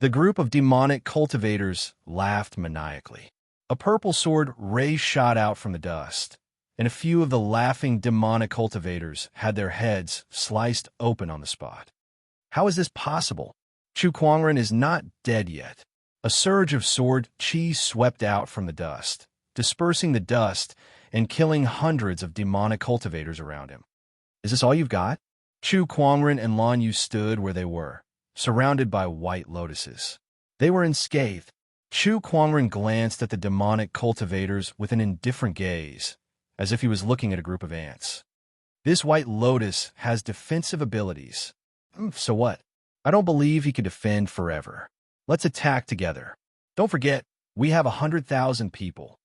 The group of demonic cultivators laughed maniacally. A purple sword ray shot out from the dust, and a few of the laughing demonic cultivators had their heads sliced open on the spot. How is this possible? Chu Kuangren is not dead yet. A surge of sword chi swept out from the dust, dispersing the dust and killing hundreds of demonic cultivators around him. Is this all you've got? Chu Kuangren and Lan Yu stood where they were, surrounded by white lotuses. They were unscathed. Chu Kuangren glanced at the demonic cultivators with an indifferent gaze, as if he was looking at a group of ants. This white lotus has defensive abilities. So what? I don't believe he can defend forever. Let's attack together. Don't forget, we have 100,000 people.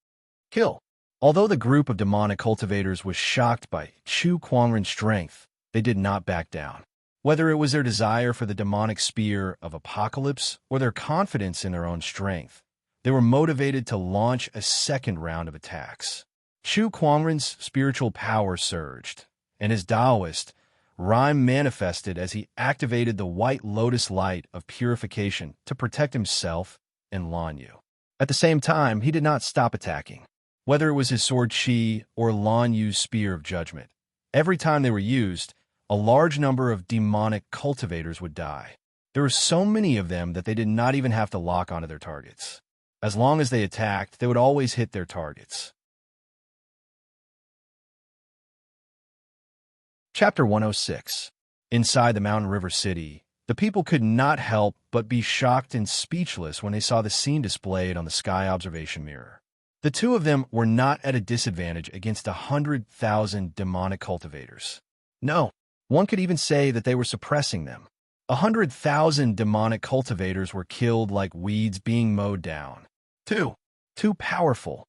Kill. Although the group of demonic cultivators was shocked by Chu Kuangren's strength, they did not back down. Whether it was their desire for the demonic spear of apocalypse or their confidence in their own strength, they were motivated to launch a second round of attacks. Chu Kuangren's spiritual power surged, and his Taoist rhyme manifested as he activated the white lotus light of purification to protect himself and Lan Yu. At the same time, he did not stop attacking. Whether it was his sword chi or Lan Yu's spear of judgment, every time they were used, a large number of demonic cultivators would die. There were so many of them that they did not even have to lock onto their targets. As long as they attacked, they would always hit their targets. Chapter 106. Inside the Mountain River City, the people could not help but be shocked and speechless when they saw the scene displayed on the sky observation mirror. The two of them were not at a disadvantage against 100,000 demonic cultivators. No, One could even say that they were suppressing them. 100,000 demonic cultivators were killed like weeds being mowed down. Too powerful.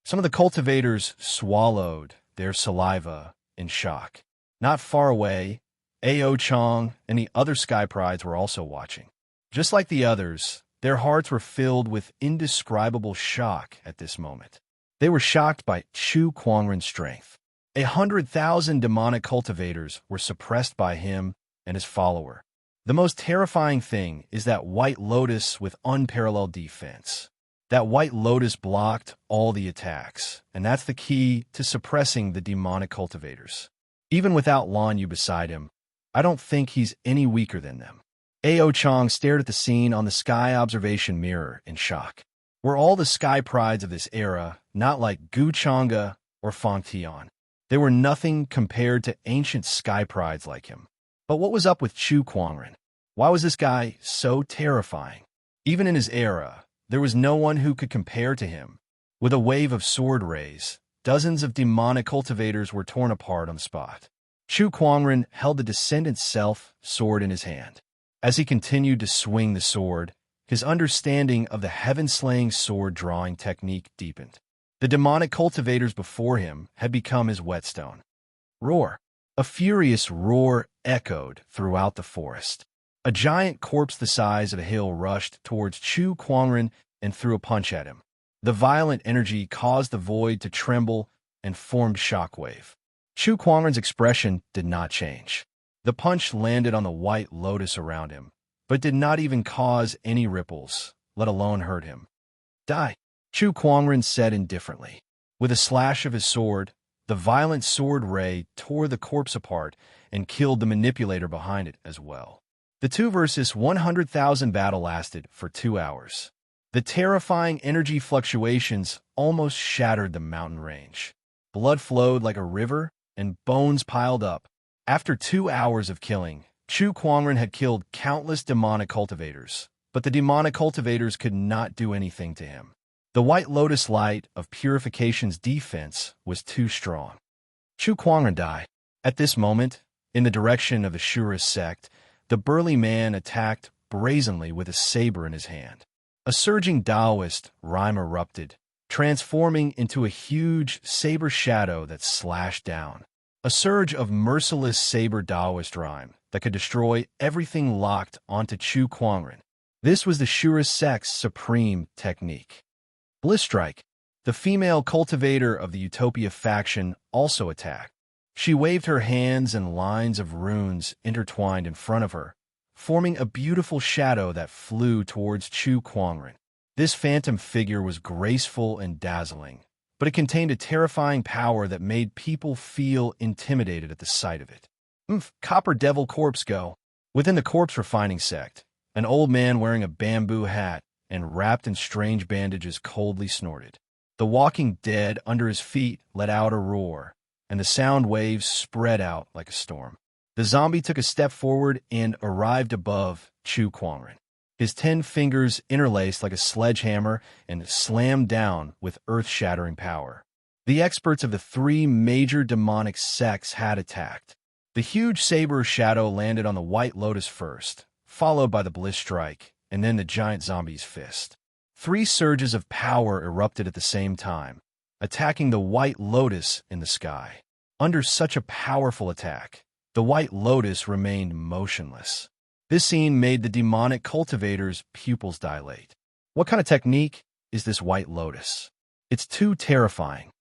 Some of the cultivators swallowed their saliva in shock. Not far away, Ao Chong and the other Sky Prides were also watching. Just like the others, their hearts were filled with indescribable shock at this moment. They were shocked by Chu Kuangren's strength. 100,000 demonic cultivators were suppressed by him and his follower. The most terrifying thing is that White Lotus with unparalleled defense. That White Lotus blocked all the attacks, and that's the key to suppressing the demonic cultivators. Even without Lan Yu beside him, I don't think he's any weaker than them. Ao Chong stared at the scene on the sky observation mirror in shock. Were all the Sky Prides of this era not like Gu Chang'e or Fang Tian? They were nothing compared to ancient Sky Prides like him. But what was up with Chu Kuangren? Why was this guy so terrifying? Even in his era, there was no one who could compare to him. With a wave of sword rays, dozens of demonic cultivators were torn apart on the spot. Chu Kuangren held the Descendant Self sword in his hand. As he continued to swing the sword, his understanding of the heaven-slaying sword-drawing technique deepened. The demonic cultivators before him had become his whetstone. Roar! A furious roar echoed throughout the forest. A giant corpse the size of a hill rushed towards Chu Kuangren and threw a punch at him. The violent energy caused the void to tremble and formed shockwave. Chu Kuangren's expression did not change. The punch landed on the White Lotus around him, but did not even cause any ripples, let alone hurt him. Die, Chu Kuangren said indifferently. With a slash of his sword, the violent sword ray tore the corpse apart and killed the manipulator behind it as well. The 2 versus 100,000 battle lasted for 2 hours. The terrifying energy fluctuations almost shattered the mountain range. Blood flowed like a river, and bones piled up. After 2 hours of killing, Chu Kuangren had killed countless demonic cultivators, but the demonic cultivators could not do anything to him. The White Lotus light of purification's defense was too strong. Chu Kuangren died. At this moment, in the direction of the Shurist sect, the burly man attacked brazenly with a saber in his hand. A surging Taoist rhyme erupted, transforming into a huge saber shadow that slashed down. A surge of merciless saber Taoist rhyme that could destroy everything locked onto Chu Kuangren. This was the Shurist sect's supreme technique. Bliss Strike. The female cultivator of the Utopia faction also attacked. She waved her hands and lines of runes intertwined in front of her, forming a beautiful shadow that flew towards Chu Kuangren. This phantom figure was graceful and dazzling, but it contained a terrifying power that made people feel intimidated at the sight of it. Copper Devil Corpse Go. Within the corpse refining sect, an old man wearing a bamboo hat and wrapped in strange bandages coldly snorted. The walking dead under his feet let out a roar, and the sound waves spread out like a storm. The zombie took a step forward and arrived above Chu Kuangren. His 10 fingers interlaced like a sledgehammer and slammed down with earth-shattering power. The experts of the 3 major demonic sects had attacked. The huge saber shadow landed on the White Lotus first, followed by the Bliss Strike, and then the giant zombie's fist. 3 surges of power erupted at the same time, attacking the White Lotus in the sky. Under such a powerful attack, the White Lotus remained motionless. This scene made the demonic cultivator's pupils dilate. What kind of technique is this White Lotus? It's too terrifying.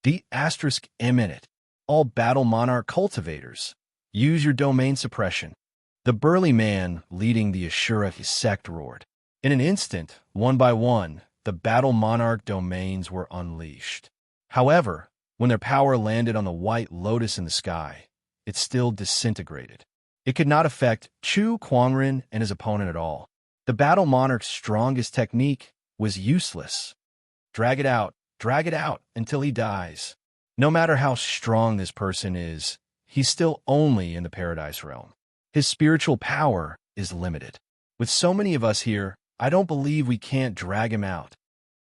*M in it. All Battle Monarch cultivators, use your domain suppression. The burly man leading the Ashura sect roared. In an instant, one by one, the Battle Monarch domains were unleashed. However, when their power landed on the White Lotus in the sky, it still disintegrated. It could not affect Chu Kuangren and his opponent at all. The Battle Monarch's strongest technique was useless. Drag it out until he dies. No matter how strong this person is, he's still only in the Paradise Realm. His spiritual power is limited. With so many of us here, I don't believe we can't drag him out.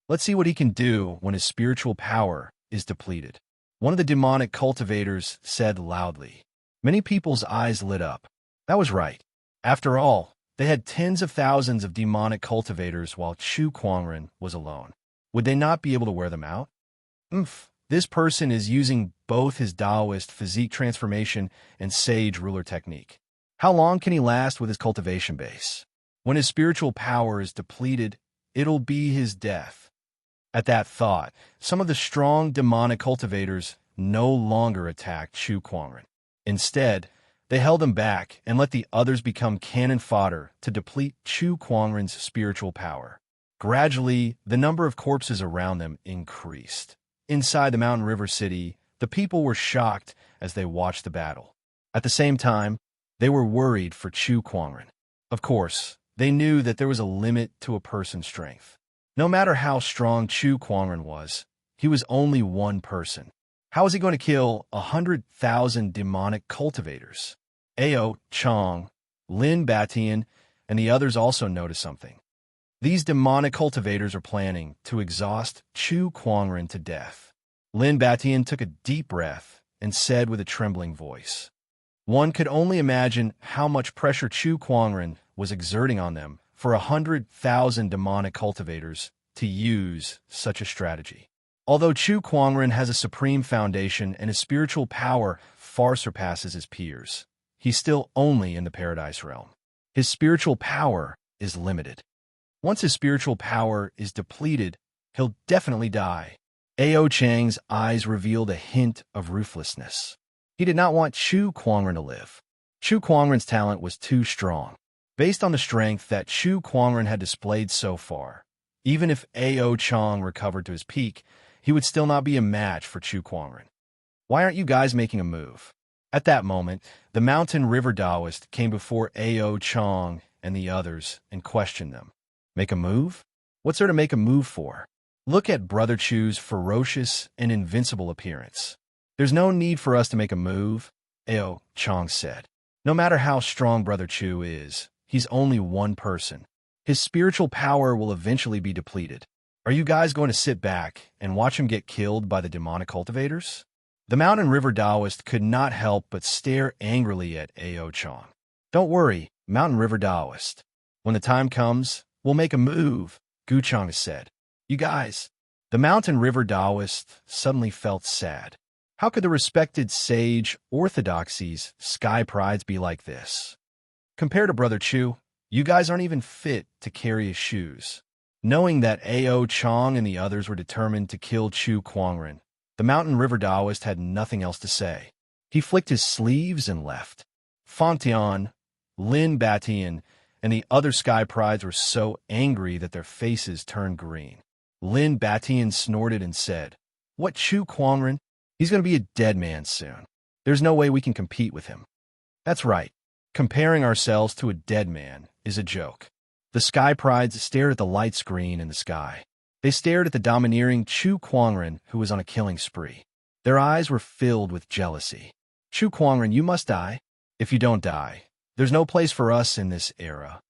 Let's see what he can do when his spiritual power is depleted. One of the demonic cultivators said loudly. Many people's eyes lit up. That was right. After all, they had tens of thousands of demonic cultivators while Chu Kuangren was alone. Would they not be able to wear them out? This person is using both his Taoist physique transformation and sage ruler technique. How long can he last with his cultivation base? When his spiritual power is depleted, it'll be his death. At that thought, some of the strong demonic cultivators no longer attacked Chu Kuangren. Instead, they held him back and let the others become cannon fodder to deplete Chu Kuangren's spiritual power. Gradually, the number of corpses around them increased. Inside the mountain river city, the people were shocked as they watched the battle. At the same time, they were worried for Chu Kuangren. Of course, they knew that there was a limit to a person's strength. No matter how strong Chu Kuangren was, he was only one person. How was he going to kill 100,000 demonic cultivators? Ao Chong, Lin Batian, and the others also noticed something. These demonic cultivators are planning to exhaust Chu Kuangren to death. Lin Batian took a deep breath and said with a trembling voice, "One could only imagine how much pressure Chu Kuangren was exerting on them for 100,000 demonic cultivators to use such a strategy." Although Chu Kuangren has a supreme foundation and his spiritual power far surpasses his peers, he's still only in the paradise realm. His spiritual power is limited. Once his spiritual power is depleted, he'll definitely die. Ao Chang's eyes revealed a hint of ruthlessness. He did not want Chu Kuangren to live. Chu Kuangren's talent was too strong. Based on the strength that Chu Kuangren had displayed so far, even if Ao Chang recovered to his peak, he would still not be a match for Chu Kuangren. "Why aren't you guys making a move?" At that moment, the mountain river Taoist came before Ao Chang and the others and questioned them. Make a move? What's there to make a move for? Look at Brother Chu's ferocious and invincible appearance. There's no need for us to make a move, Ao Chang said. No matter how strong Brother Chu is, he's only one person. His spiritual power will eventually be depleted. Are you guys going to sit back and watch him get killed by the demonic cultivators? The mountain river Taoist could not help but stare angrily at Ao Chang. Don't worry, mountain river Taoist. When the time comes, we'll make a move, Gu Chang said. You guys, the mountain river Taoist suddenly felt sad. How could the respected sage orthodoxies sky prides be like this? Compared to Brother Chu, you guys aren't even fit to carry his shoes. Knowing that Ao Chang and the others were determined to kill Chu Kuangren, the mountain river Taoist had nothing else to say. He flicked his sleeves and left. Fontian, Lin Batian, and the other sky prides were so angry that their faces turned green. Lin Batian snorted and said, "What, Chu Kuangren? He's going to be a dead man soon. There's no way we can compete with him." That's right. Comparing ourselves to a dead man is a joke. The sky prides stared at the light screen in the sky. They stared at the domineering Chu Kuangren, who was on a killing spree. Their eyes were filled with jealousy. "Chu Kuangren, you must die. If you don't die, there's no place for us in this era."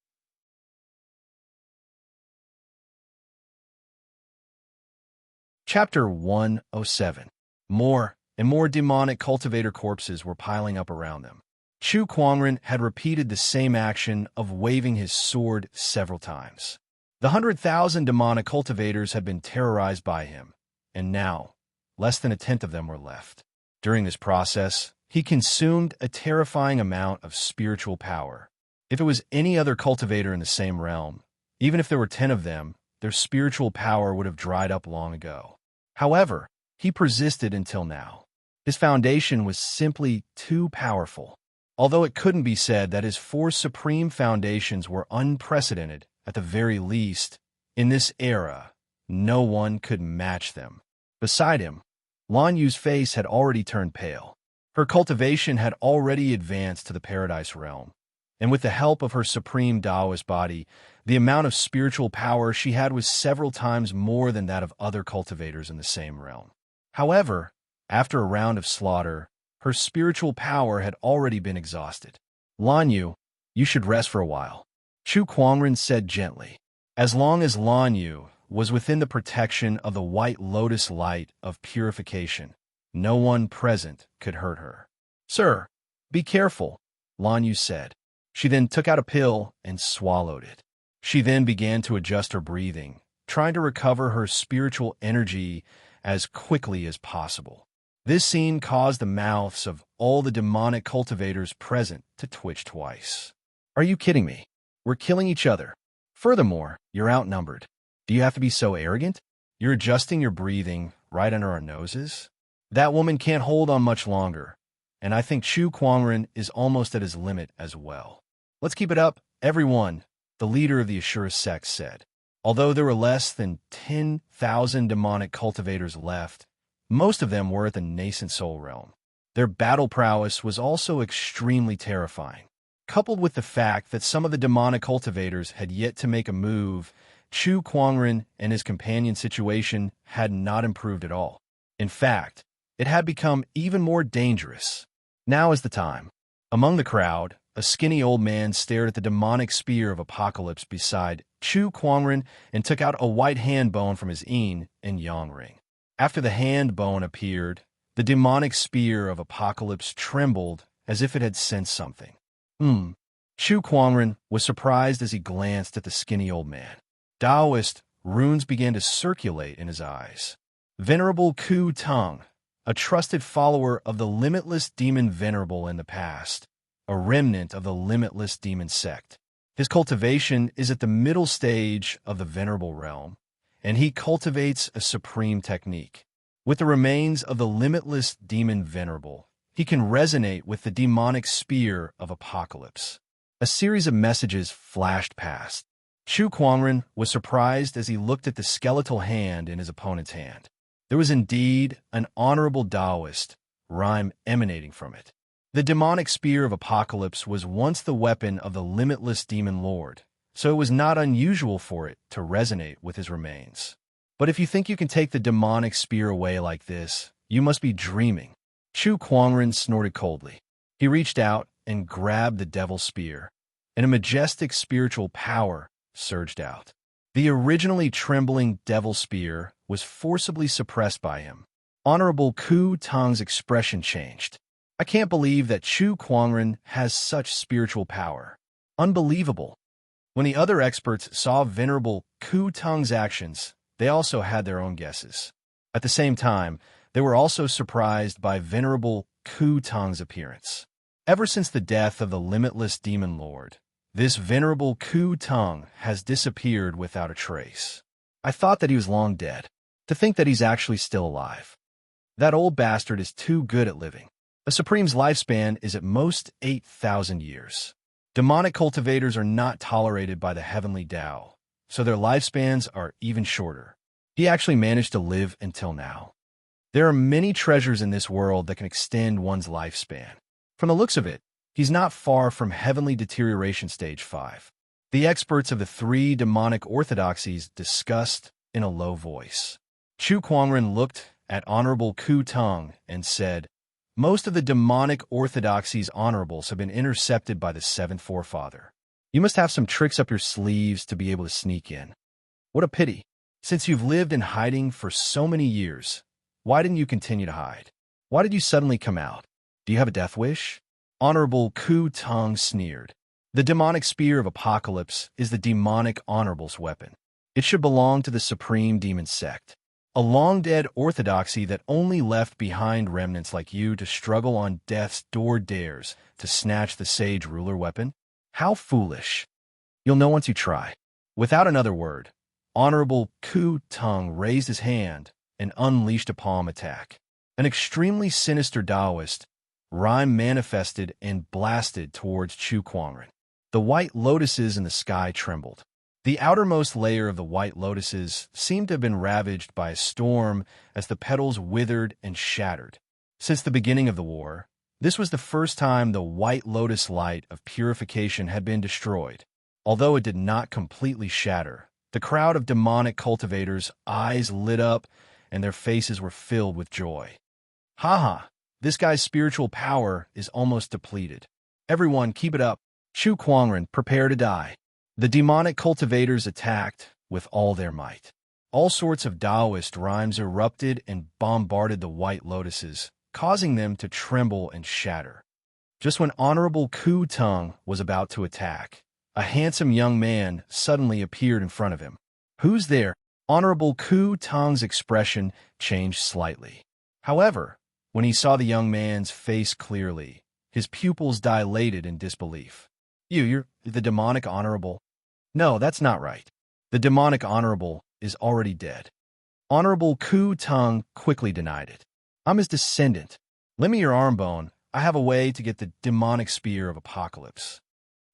Chapter 107. More and more demonic cultivator corpses were piling up around them. Chu Kuangren had repeated the same action of waving his sword several times. The 100,000 demonic cultivators had been terrorized by him, and now, less than a tenth of them were left. During this process, he consumed a terrifying amount of spiritual power. If it was any other cultivator in the same realm, even if there were 10 of them, their spiritual power would have dried up long ago. However, he persisted until now. His foundation was simply too powerful. Although it couldn't be said that his 4 supreme foundations were unprecedented, at the very least, in this era, no one could match them. Beside him, Lan Yu's face had already turned pale. Her cultivation had already advanced to the paradise realm, and with the help of her supreme Taoist body, the amount of spiritual power she had was several times more than that of other cultivators in the same realm. However, after a round of slaughter, her spiritual power had already been exhausted. "Lan Yu, you should rest for a while," Chu Kuangren said gently. As long as Lan Yu was within the protection of the white lotus light of purification, no one present could hurt her. "Sir, Be careful, Lan Yu said. She then took out a pill and swallowed it. She then began to adjust her breathing, trying to recover her spiritual energy as quickly as possible. This scene caused the mouths of all the demonic cultivators present to twitch twice. Are you kidding me? We're killing each other. Furthermore, you're outnumbered. Do you have to be so arrogant? You're adjusting your breathing right under our noses? That woman can't hold on much longer, and I think Chu Kuangren is almost at his limit as well. Let's keep it up, everyone, the leader of the Ashura sect said. Although there were less than 10,000 demonic cultivators left, most of them were at the nascent soul realm. Their battle prowess was also extremely terrifying. Coupled with the fact that some of the demonic cultivators had yet to make a move, Chu Kuangren and his companion's situation had not improved at all. In fact, it had become even more dangerous. Now is the time. Among the crowd, a skinny old man stared at the demonic spear of apocalypse beside Chu Kuangren and took out a white hand bone from his yin and yang ring. After the hand bone appeared, the demonic spear of apocalypse trembled as if it had sensed something. Chu Kuangren was surprised as he glanced at the skinny old man. Taoist runes began to circulate in his eyes. Venerable Ku Tong, a trusted follower of the limitless demon Venerable in the past, a remnant of the limitless demon sect. His cultivation is at the middle stage of the Venerable realm, and he cultivates a supreme technique. With the remains of the limitless demon Venerable, he can resonate with the demonic spear of apocalypse. A series of messages flashed past. Chu Kuangren was surprised as he looked at the skeletal hand in his opponent's hand. There was indeed an honorable Taoist rhyme emanating from it. The demonic spear of apocalypse was once the weapon of the limitless demon lord, so it was not unusual for it to resonate with his remains. But if you think you can take the demonic spear away like this, you must be dreaming. Chu Kuangren snorted coldly. He reached out and grabbed the devil's spear, and a majestic spiritual power surged out. The originally trembling devil spear was forcibly suppressed by him. Honorable Ku Tong's expression changed. I can't believe that Chu Kuangren has such spiritual power. Unbelievable. When the other experts saw Venerable Ku Tong's actions, they also had their own guesses. At the same time, they were also surprised by Venerable Ku Tong's appearance. Ever since the death of the limitless demon lord, this Venerable Ku Tong has disappeared without a trace. I thought that he was long dead. To think that he's actually still alive. That old bastard is too good at living. A Supreme's lifespan is at most 8,000 years. Demonic cultivators are not tolerated by the heavenly Tao, so their lifespans are even shorter. He actually managed to live until now. There are many treasures in this world that can extend one's lifespan. From the looks of it, he's not far from heavenly deterioration stage 5. The experts of the 3 demonic orthodoxies discussed in a low voice. Chu Kuangren looked at Honorable Ku Tong and said, most of the demonic orthodoxies' honorables have been intercepted by the 7th forefather. You must have some tricks up your sleeves to be able to sneak in. What a pity. Since you've lived in hiding for so many years, why didn't you continue to hide? Why did you suddenly come out? Do you have a death wish? Honorable Ku Tong sneered. The demonic spear of apocalypse is the demonic honorable's weapon. It should belong to the supreme demon sect. A long-dead orthodoxy that only left behind remnants like you to struggle on death's door dares to snatch the sage ruler weapon? How foolish. You'll know once you try. Without another word, Honorable Ku Tong raised his hand and unleashed a palm attack. An extremely sinister Taoist rhyme manifested and blasted towards Chu Kuangren. The white lotuses in the sky trembled. The outermost layer of the white lotuses seemed to have been ravaged by a storm as the petals withered and shattered. Since the beginning of the war, this was the first time the white lotus light of purification had been destroyed. Although it did not completely shatter, the crowd of demonic cultivators' eyes lit up and their faces were filled with joy. Haha, this guy's spiritual power is almost depleted. Everyone, keep it up. Chu Kuangren, prepare to die. The demonic cultivators attacked with all their might. All sorts of Taoist rhymes erupted and bombarded the white lotuses, causing them to tremble and shatter. Just when Honorable Ku Tung was about to attack, a handsome young man suddenly appeared in front of him. "Who's there?" Honorable Ku Tung's expression changed slightly. However, when he saw the young man's face clearly, his pupils dilated in disbelief. You're the demonic Honorable?" "No, that's not right. The demonic Honorable is already dead." Honorable Ku Tung quickly denied it. "I'm his descendant. Lend me your arm bone. I have a way to get the demonic spear of Apocalypse."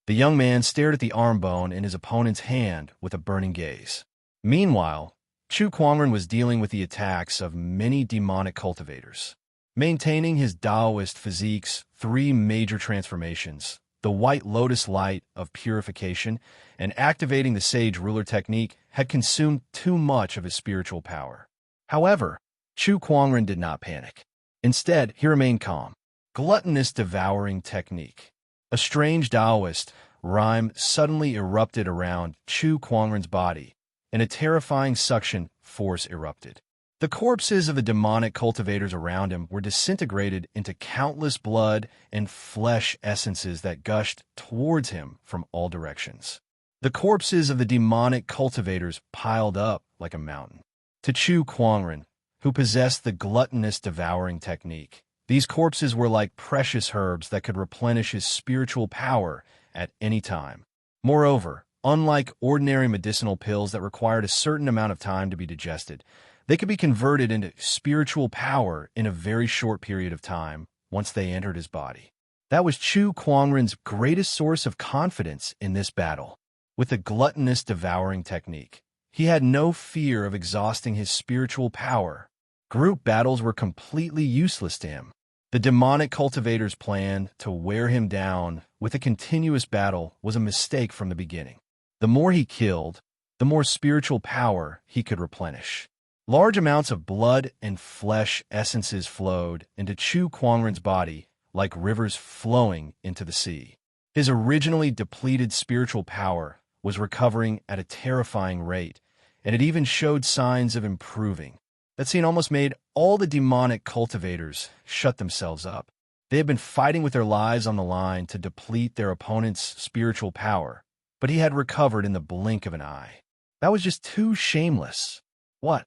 The young man stared at the arm bone in his opponent's hand with a burning gaze. Meanwhile, Chu Kuangren was dealing with the attacks of many demonic cultivators. Maintaining his Taoist physique's three major transformations, the White Lotus Light of purification, and activating the Sage Ruler technique had consumed too much of his spiritual power. However, Chu Kuangren did not panic. Instead, he remained calm. Gluttonous devouring technique. A strange Taoist rhyme suddenly erupted around Chu Kuangren's body, and a terrifying suction force erupted. The corpses of the demonic cultivators around him were disintegrated into countless blood and flesh essences that gushed towards him from all directions. The corpses of the demonic cultivators piled up like a mountain. To Chu Kuangren, who possessed the gluttonous devouring technique, these corpses were like precious herbs that could replenish his spiritual power at any time. Moreover, unlike ordinary medicinal pills that required a certain amount of time to be digested, they could be converted into spiritual power in a very short period of time once they entered his body. That was Chu Kuangren's greatest source of confidence in this battle. With the gluttonous devouring technique, he had no fear of exhausting his spiritual power. Group battles were completely useless to him. The demonic cultivator's plan to wear him down with a continuous battle was a mistake from the beginning. The more he killed, the more spiritual power he could replenish. Large amounts of blood and flesh essences flowed into Chu Kuangren's body like rivers flowing into the sea. His originally depleted spiritual power was recovering at a terrifying rate, and it even showed signs of improving. That scene almost made all the demonic cultivators shut themselves up. They had been fighting with their lives on the line to deplete their opponent's spiritual power, but he had recovered in the blink of an eye. That was just too shameless. What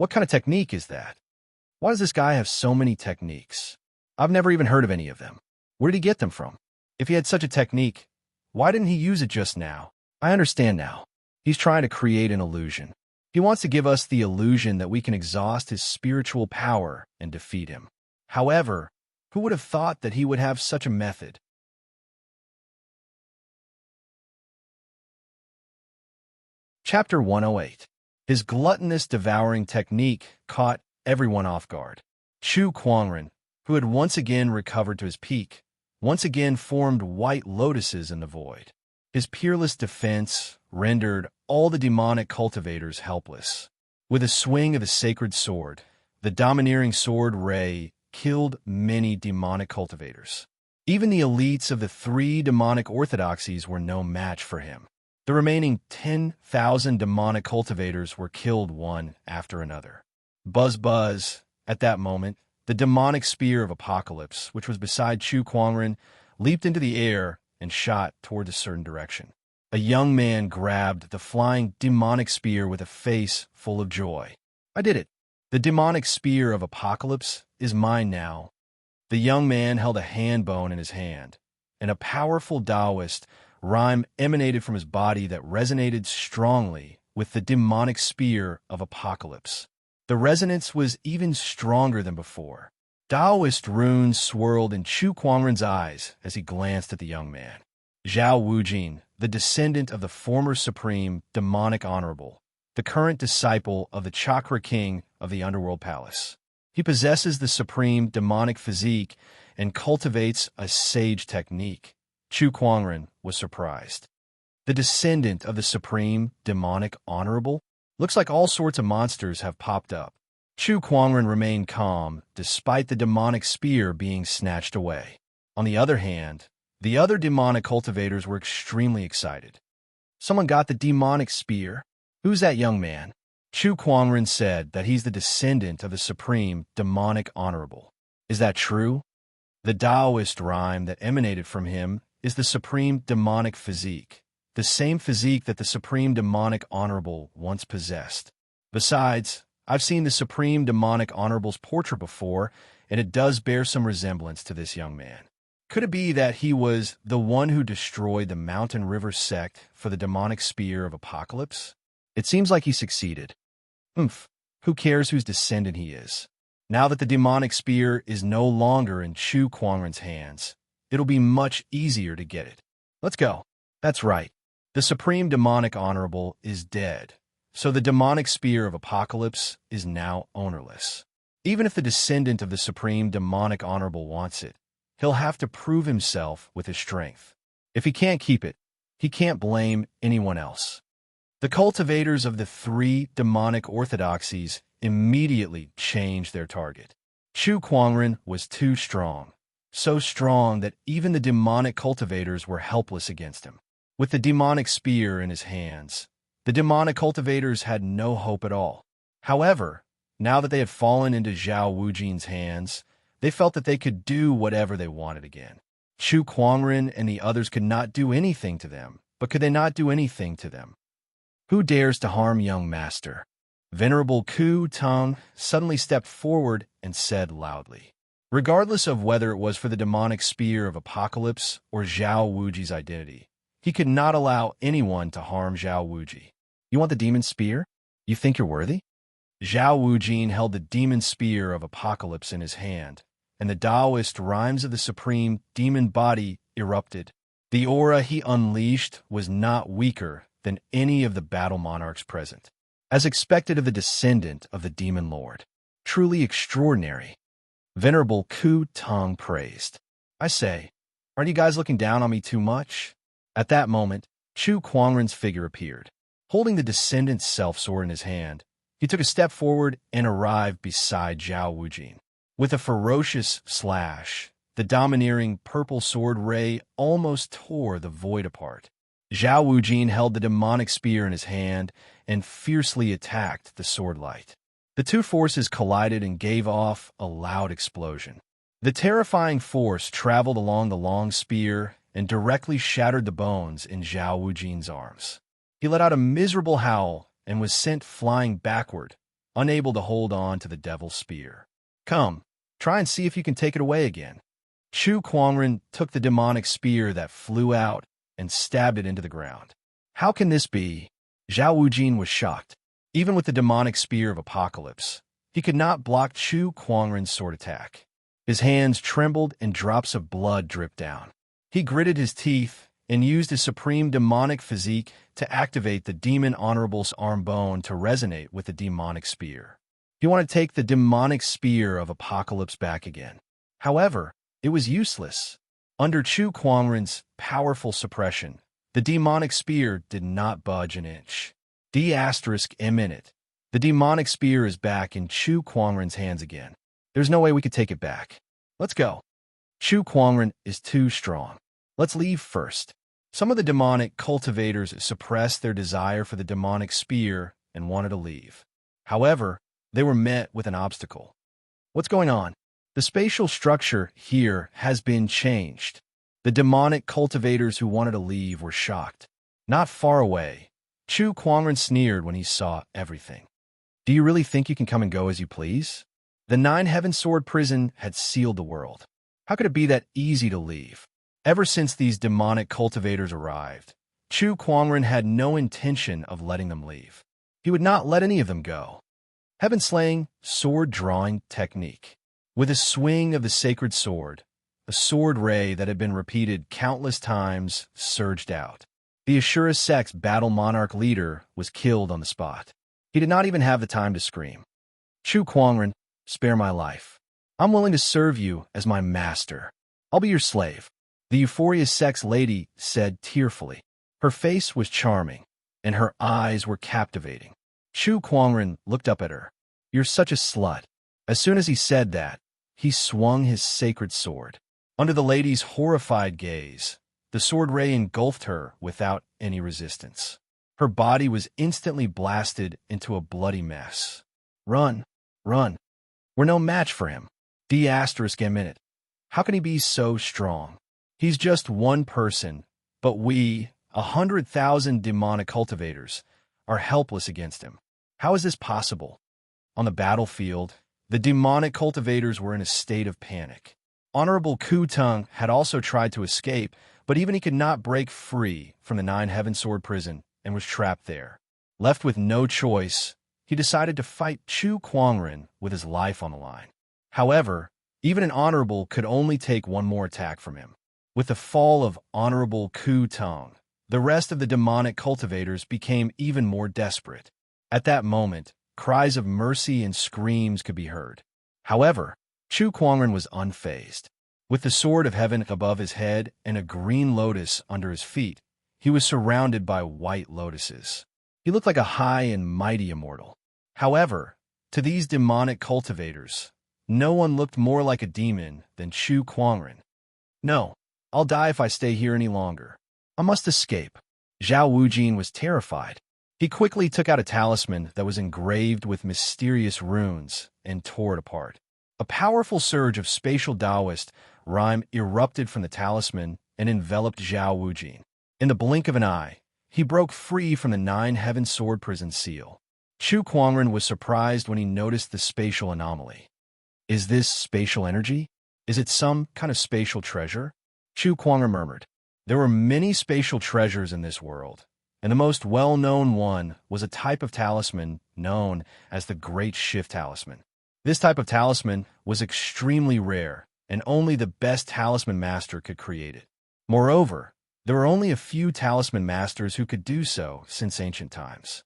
kind of technique is that? Why does this guy have so many techniques? I've never even heard of any of them. Where did he get them from? If he had such a technique, why didn't he use it just now? I understand now. He's trying to create an illusion. He wants to give us the illusion that we can exhaust his spiritual power and defeat him. However, who would have thought that he would have such a method? Chapter 108. His gluttonous devouring technique caught everyone off guard. Chu Kuangren, who had once again recovered to his peak, once again formed white lotuses in the void. His peerless defense rendered all the demonic cultivators helpless. With a swing of his sacred sword, the domineering sword ray killed many demonic cultivators. Even the elites of the three demonic orthodoxies were no match for him. The remaining 10,000 demonic cultivators were killed one after another. Buzz buzz. At that moment, the demonic spear of Apocalypse, which was beside Chu Kuangren, leaped into the air and shot toward a certain direction. A young man grabbed the flying demonic spear with a face full of joy. "I did it. The demonic spear of Apocalypse is mine now." The young man held a hand bone in his hand, and a powerful Taoist rhyme emanated from his body that resonated strongly with the demonic spear of Apocalypse. The resonance was even stronger than before. Taoist runes swirled in Chu Kuangren's eyes as he glanced at the young man. Zhao Wujin, the descendant of the former supreme demonic honorable, the current disciple of the Chakra King of the Underworld Palace. He possesses the supreme demonic physique and cultivates a sage technique. Chu Kuangren was surprised. The descendant of the supreme demonic honorable? Looks like all sorts of monsters have popped up. Chu Kuangren remained calm despite the demonic spear being snatched away. On the other hand, the other demonic cultivators were extremely excited. "Someone got the demonic spear? Who's that young man?" Chu Kuangren said that he's the descendant of the supreme demonic honorable. "Is that true?" The Taoist rhyme that emanated from him is the supreme demonic physique, the same physique that the supreme demonic honorable once possessed. Besides, I've seen the supreme demonic honorable's portrait before, and it does bear some resemblance to this young man. Could it be that he was the one who destroyed the Mountain River sect for the demonic spear of Apocalypse? It seems like he succeeded. Who cares whose descendant he is? Now that the demonic spear is no longer in Chu Kuangren's hands, it'll be much easier to get it. Let's go. That's right. The Supreme Demonic Honorable is dead, so the demonic spear of Apocalypse is now ownerless. Even if the descendant of the Supreme Demonic Honorable wants it, he'll have to prove himself with his strength. If he can't keep it, he can't blame anyone else. The cultivators of the three demonic orthodoxies immediately changed their target. Chu Kuangren was too strong, so strong that even the demonic cultivators were helpless against him. With the demonic spear in his hands, the demonic cultivators had no hope at all. However, now that they had fallen into Zhao Wujin's hands, they felt that they could do whatever they wanted again. Chu Kuangren and the others could not do anything to them, but could they not do anything to them? Who dares to harm young master? Venerable Ku Tong suddenly stepped forward and said loudly. Regardless of whether it was for the demonic spear of Apocalypse or Zhao Wuji's identity, he could not allow anyone to harm Zhao Wuji. You want the demon spear? You think you're worthy? Zhao Wujin held the demon spear of Apocalypse in his hand, and the Taoist rhymes of the supreme demon body erupted. The aura he unleashed was not weaker than any of the battle monarchs present, as expected of the descendant of the demon lord. Truly extraordinary. Venerable Ku Tong praised. I say, aren't you guys looking down on me too much? At that moment, Chu Kuangren's figure appeared. Holding the descendant's self-sword in his hand, he took a step forward and arrived beside Zhao Wujin. With a ferocious slash, the domineering purple sword ray almost tore the void apart. Zhao Wujin held the demonic spear in his hand and fiercely attacked the sword light. The two forces collided and gave off a loud explosion. The terrifying force traveled along the long spear and directly shattered the bones in Zhao Wujin's arms. He let out a miserable howl and was sent flying backward, unable to hold on to the devil's spear. Come, try and see if you can take it away again. Chu Kuangren took the demonic spear that flew out and stabbed it into the ground. How can this be? Zhao Wujin was shocked. Even with the demonic spear of Apocalypse, he could not block Chu Kuangren's sword attack. His hands trembled and drops of blood dripped down. He gritted his teeth and used his supreme demonic physique to activate the demon honorable's arm bone to resonate with the demonic spear. He wanted to take the demonic spear of Apocalypse back again. However, it was useless. Under Chu Kuangren's powerful suppression, the demonic spear did not budge an inch. D*M*. The demonic spear is back in Chu Kuangren's hands again. There's no way we could take it back. Let's go. Chu Kuangren is too strong. Let's leave first. Some of the demonic cultivators suppressed their desire for the demonic spear and wanted to leave. However, they were met with an obstacle. What's going on? The spatial structure here has been changed. The demonic cultivators who wanted to leave were shocked. Not far away, Chu Kuangren sneered when he saw everything. Do you really think you can come and go as you please? The Nine Heaven Sword prison had sealed the world. How could it be that easy to leave? Ever since these demonic cultivators arrived, Chu Kuangren had no intention of letting them leave. He would not let any of them go. Heaven-slaying sword-drawing technique. With a swing of the sacred sword, a sword ray that had been repeated countless times surged out. The Ashura sect's battle monarch leader was killed on the spot. He did not even have the time to scream. Chu Kuangren, spare my life. I'm willing to serve you as my master. I'll be your slave. The Euphoria sect's lady said tearfully. Her face was charming, and her eyes were captivating. Chu Kuangren looked up at her. You're such a slut. As soon as he said that, he swung his sacred sword. Under the lady's horrified gaze, the sword ray engulfed her without any resistance. Her body was instantly blasted into a bloody mess. Run, run. We're no match for him. D*M*. How can he be so strong? He's just one person, but we, 100,000 demonic cultivators, are helpless against him. How is this possible? On the battlefield, the demonic cultivators were in a state of panic. Honorable Ku-tung had also tried to escape, but even he could not break free from the Nine Heaven Sword prison and was trapped there. Left with no choice, he decided to fight Chu Kuangren with his life on the line. However, even an Honorable could only take one more attack from him. With the fall of Honorable Ku-tung, the rest of the demonic cultivators became even more desperate. At that moment, cries of mercy and screams could be heard. However, Chu Kuangren was unfazed. With the sword of heaven above his head and a green lotus under his feet, he was surrounded by white lotuses. He looked like a high and mighty immortal. However, to these demonic cultivators, no one looked more like a demon than Chu Kuangren. No, I'll die if I stay here any longer. I must escape. Zhao Wujin was terrified. He quickly took out a talisman that was engraved with mysterious runes and tore it apart. A powerful surge of spatial Taoist rhyme erupted from the talisman and enveloped Zhao Wujin. In the blink of an eye, he broke free from the Nine Heaven Sword prison seal. Chu Kuangren was surprised when he noticed the spatial anomaly. Is this spatial energy? Is it some kind of spatial treasure? Chu Kuangren murmured. There were many spatial treasures in this world, and the most well-known one was a type of talisman known as the Great Shift Talisman. This type of talisman was extremely rare, and only the best talisman master could create it. Moreover, there were only a few talisman masters who could do so since ancient times.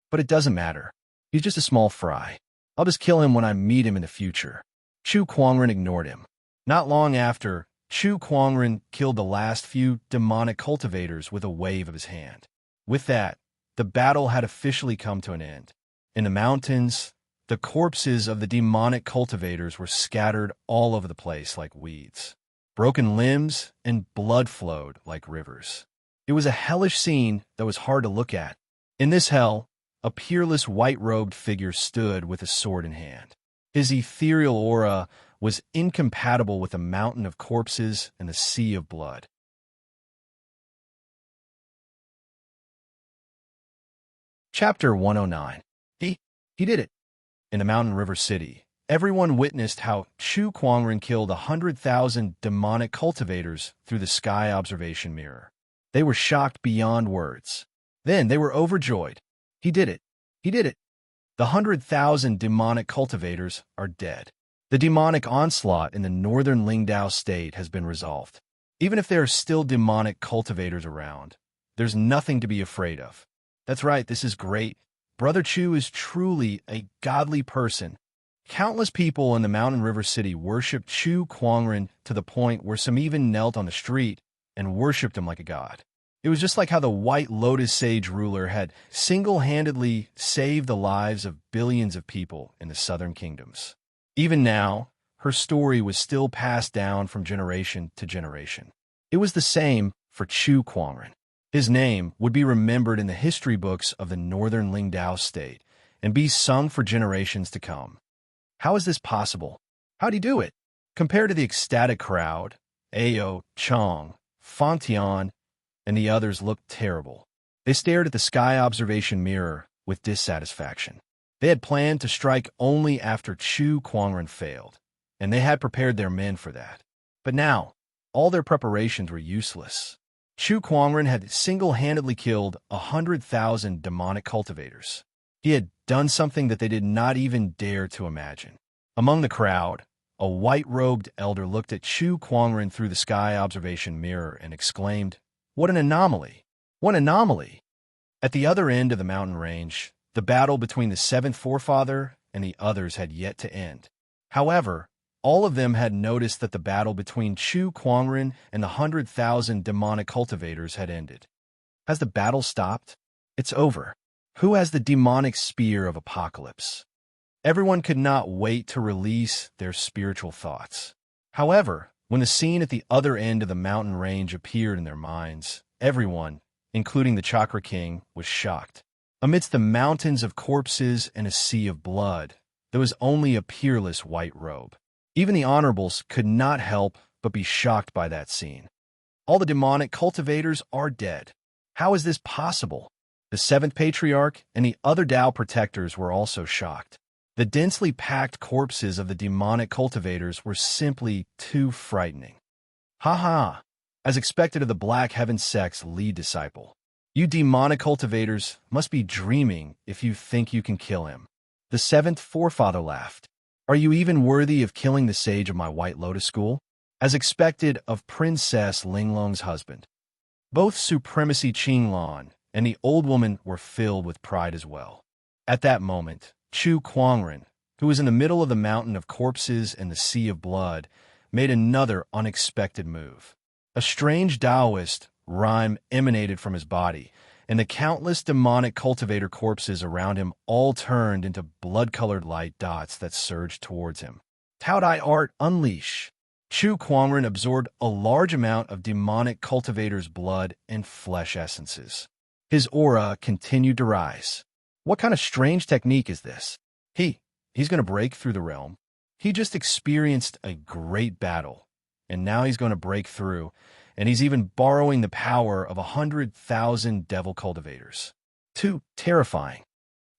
But it doesn't matter. He's just a small fry. I'll just kill him when I meet him in the future. Chu Kuangren ignored him. Not long after, Chu Kuangren killed the last few demonic cultivators with a wave of his hand. With that, the battle had officially come to an end. In the mountains, the corpses of the demonic cultivators were scattered all over the place like weeds. Broken limbs and blood flowed like rivers. It was a hellish scene that was hard to look at. In this hell, a peerless white-robed figure stood with a sword in hand. His ethereal aura was incompatible with the mountain of corpses and the sea of blood. Chapter 109. He did it. In the Mountain River City, everyone witnessed how Chu Kuangren killed 100,000 demonic cultivators through the sky observation mirror. They were shocked beyond words. Then they were overjoyed. He did it. He did it. The 100,000 demonic cultivators are dead. The demonic onslaught in the northern Lingdao state has been resolved. Even if there are still demonic cultivators around, there's nothing to be afraid of. That's right, this is great. Brother Chu is truly a godly person. Countless people in the Mountain River City worshipped Chu Kuangren to the point where some even knelt on the street and worshipped him like a god. It was just like how the White Lotus Sage ruler had single-handedly saved the lives of billions of people in the southern kingdoms. Even now, her story was still passed down from generation to generation. It was the same for Chu Kuangren. His name would be remembered in the history books of the northern Lingdao state and be sung for generations to come. How is this possible? How'd he do it? Compared to the ecstatic crowd, Ao, Chong, Fontian, and the others looked terrible. They stared at the sky observation mirror with dissatisfaction. They had planned to strike only after Chu Kuangren failed, and they had prepared their men for that. But now, all their preparations were useless. Chu Kuangren had single-handedly killed 100,000 demonic cultivators. He had done something that they did not even dare to imagine. Among the crowd, a white-robed elder looked at Chu Kuangren through the sky observation mirror and exclaimed, "What an anomaly! What an anomaly!" At the other end of the mountain range, the battle between the seventh forefather and the others had yet to end. However, all of them had noticed that the battle between Chu Kuangren and the 100,000 demonic cultivators had ended. Has the battle stopped? It's over. Who has the demonic spear of apocalypse? Everyone could not wait to release their spiritual thoughts. However, when the scene at the other end of the mountain range appeared in their minds, everyone, including the Chakra King, was shocked. Amidst the mountains of corpses and a sea of blood, there was only a peerless white robe. Even the honorables could not help but be shocked by that scene. All the demonic cultivators are dead. How is this possible? The seventh patriarch and the other Tao protectors were also shocked. The densely packed corpses of the demonic cultivators were simply too frightening. Ha ha! As expected of the Black Heaven sect's lead disciple. You demonic cultivators must be dreaming if you think you can kill him. The seventh forefather laughed. Are you even worthy of killing the sage of my White Lotus school? As expected of Princess Linglong's husband. Both Supremacy Qinglan and the old woman were filled with pride as well. At that moment, Chu Kuangren, who was in the middle of the mountain of corpses and the sea of blood, made another unexpected move. A strange Taoist rhyme emanated from his body, and the countless demonic cultivator corpses around him all turned into blood-colored light dots that surged towards him. Tao Dai Art Unleash. Chu Kuangren absorbed a large amount of demonic cultivators' blood and flesh essences. His aura continued to rise. What kind of strange technique is this? He's going to break through the realm. He just experienced a great battle, and now he's going to break through, and he's even borrowing the power of 100,000 devil cultivators. Too terrifying.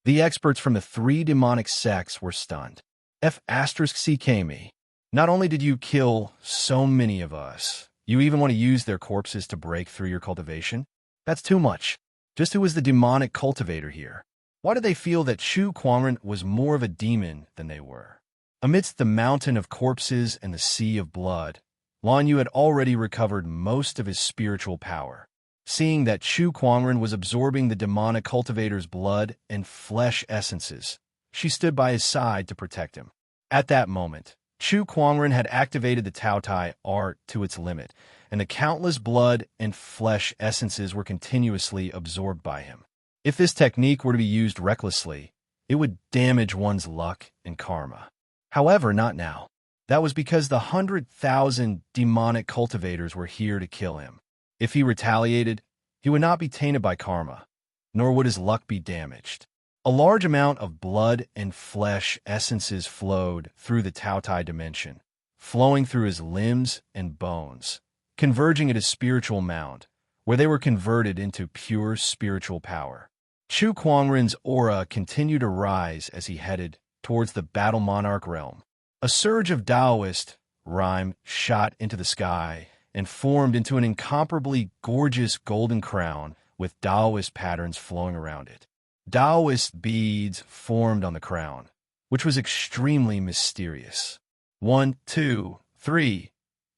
The experts from the three demonic sects were stunned. F***CKME. Not only did you kill so many of us, you even want to use their corpses to break through your cultivation? That's too much. Just who was the demonic cultivator here? Why did they feel that Chu Kuangren was more of a demon than they were? Amidst the mountain of corpses and the sea of blood, Lan Yu had already recovered most of his spiritual power. Seeing that Chu Kuangren was absorbing the demonic cultivator's blood and flesh essences, she stood by his side to protect him. At that moment, Chu Kuangren had activated the Tao Tai art to its limit, and the countless blood and flesh essences were continuously absorbed by him. If this technique were to be used recklessly, it would damage one's luck and karma. However, not now. That was because the 100,000 demonic cultivators were here to kill him. If he retaliated, he would not be tainted by karma, nor would his luck be damaged. A large amount of blood and flesh essences flowed through the Tao Tai dimension, flowing through his limbs and bones, converging at his spiritual mound, where they were converted into pure spiritual power. Chu Kuangren's aura continued to rise as he headed towards the Battle Monarch realm. A surge of Taoist rhyme shot into the sky and formed into an incomparably gorgeous golden crown with Taoist patterns flowing around it. Taoist beads formed on the crown, which was extremely mysterious. 1, 2, 3.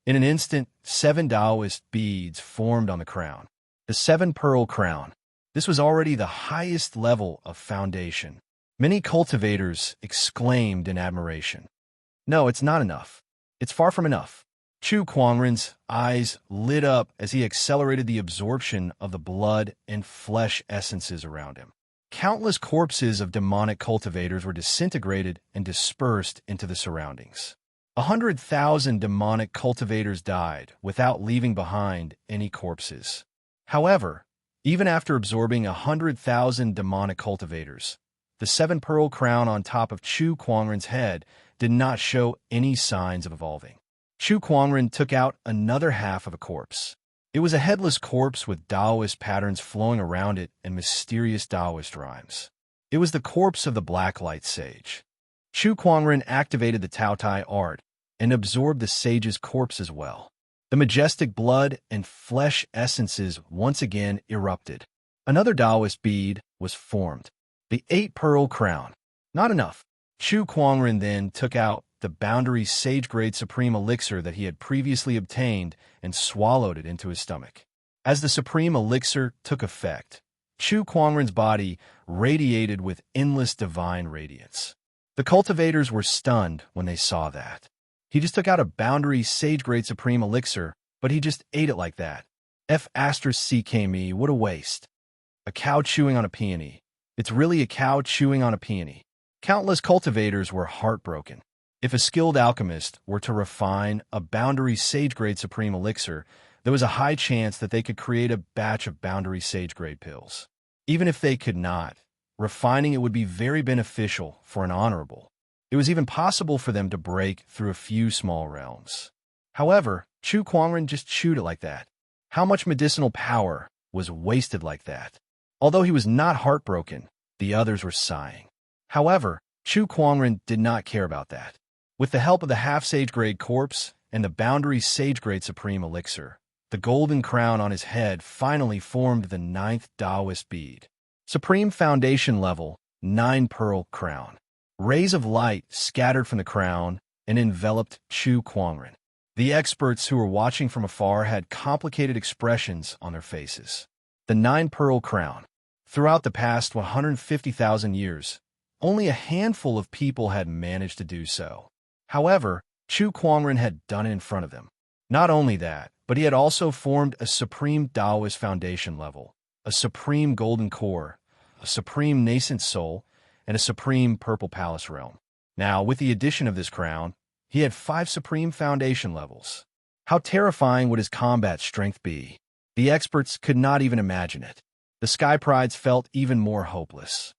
In an instant, 7 Taoist beads formed on the crown. The 7-pearl crown. This was already the highest level of foundation. Many cultivators exclaimed in admiration. No, it's not enough. It's far from enough. Chu Kuangren's eyes lit up as he accelerated the absorption of the blood and flesh essences around him. Countless corpses of demonic cultivators were disintegrated and dispersed into the surroundings. 100,000 demonic cultivators died without leaving behind any corpses. However, even after absorbing 100,000 demonic cultivators, the 7-pearl crown on top of Chu Kuangren's head did not show any signs of evolving. Chu Kuangren took out another half of a corpse. It was a headless corpse with Taoist patterns flowing around it and mysterious Taoist rhymes. It was the corpse of the Blacklight Sage. Chu Kuangren activated the Tao Tai art and absorbed the sage's corpse as well. The majestic blood and flesh essences once again erupted. Another Taoist bead was formed. The 8-pearl crown. Not enough. Chu Kuangren then took out the Boundary Sage-Grade Supreme Elixir that he had previously obtained and swallowed it into his stomach. As the Supreme Elixir took effect, Chu Kuangren's body radiated with endless divine radiance. The cultivators were stunned when they saw that. He just took out a Boundary Sage-Grade Supreme Elixir, but he just ate it like that. F***CKME, what a waste. A cow chewing on a peony. It's really a cow chewing on a peony. Countless cultivators were heartbroken. If a skilled alchemist were to refine a Boundary Sage-Grade Supreme Elixir, there was a high chance that they could create a batch of Boundary Sage-Grade pills. Even if they could not, refining it would be very beneficial for an honorable. It was even possible for them to break through a few small realms. However, Chu Kuangren just chewed it like that. How much medicinal power was wasted like that? Although he was not heartbroken, the others were sighing. However, Chu Kuangren did not care about that. With the help of the half-sage grade corpse and the boundary sage grade supreme elixir, the golden crown on his head finally formed the 9th Taoist bead. Supreme Foundation Level, 9-pearl crown. Rays of light scattered from the crown and enveloped Chu Kuangren. The experts who were watching from afar had complicated expressions on their faces. The 9-pearl crown. Throughout the past 150,000 years, only a handful of people had managed to do so. However, Chu Kuangren had done it in front of them. Not only that, but he had also formed a supreme Taoist foundation level, a supreme golden core, a supreme nascent soul, and a supreme purple palace realm. Now, with the addition of this crown, he had 5 supreme foundation levels. How terrifying would his combat strength be? The experts could not even imagine it. The Sky Prides felt even more hopeless.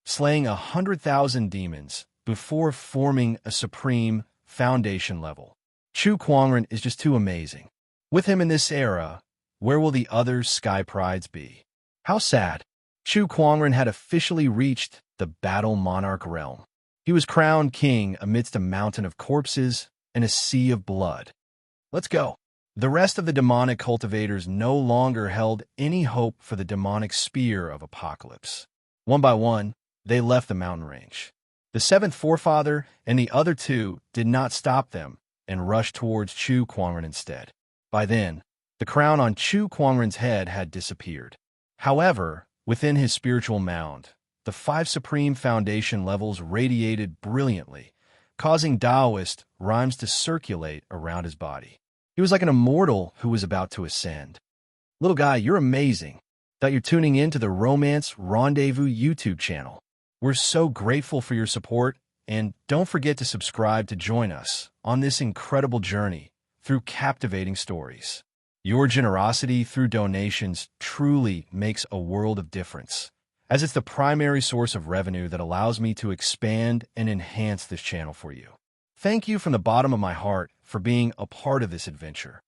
Slaying 100,000 demons before forming a supreme foundation level. Chu Kuangren is just too amazing. With him in this era, where will the other Sky Prides be? How sad. Chu Kuangren had officially reached the Battle Monarch realm. He was crowned king amidst a mountain of corpses and a sea of blood. Let's go. The rest of the demonic cultivators no longer held any hope for the demonic spear of apocalypse. One by one, they left the mountain range. The 7th forefather and the other 2 did not stop them and rushed towards Chu Kuangren instead. By then, the crown on Chu Kuangren's head had disappeared. However, within his spiritual mound, the 5 supreme foundation levels radiated brilliantly, causing Taoist rhymes to circulate around his body. He was like an immortal who was about to ascend. Little guy, you're amazing. That you're tuning in to the Romance Rendezvous YouTube channel. We're so grateful for your support, and don't forget to subscribe to join us on this incredible journey through captivating stories. Your generosity through donations truly makes a world of difference, as it's the primary source of revenue that allows me to expand and enhance this channel for you. Thank you from the bottom of my heart for being a part of this adventure.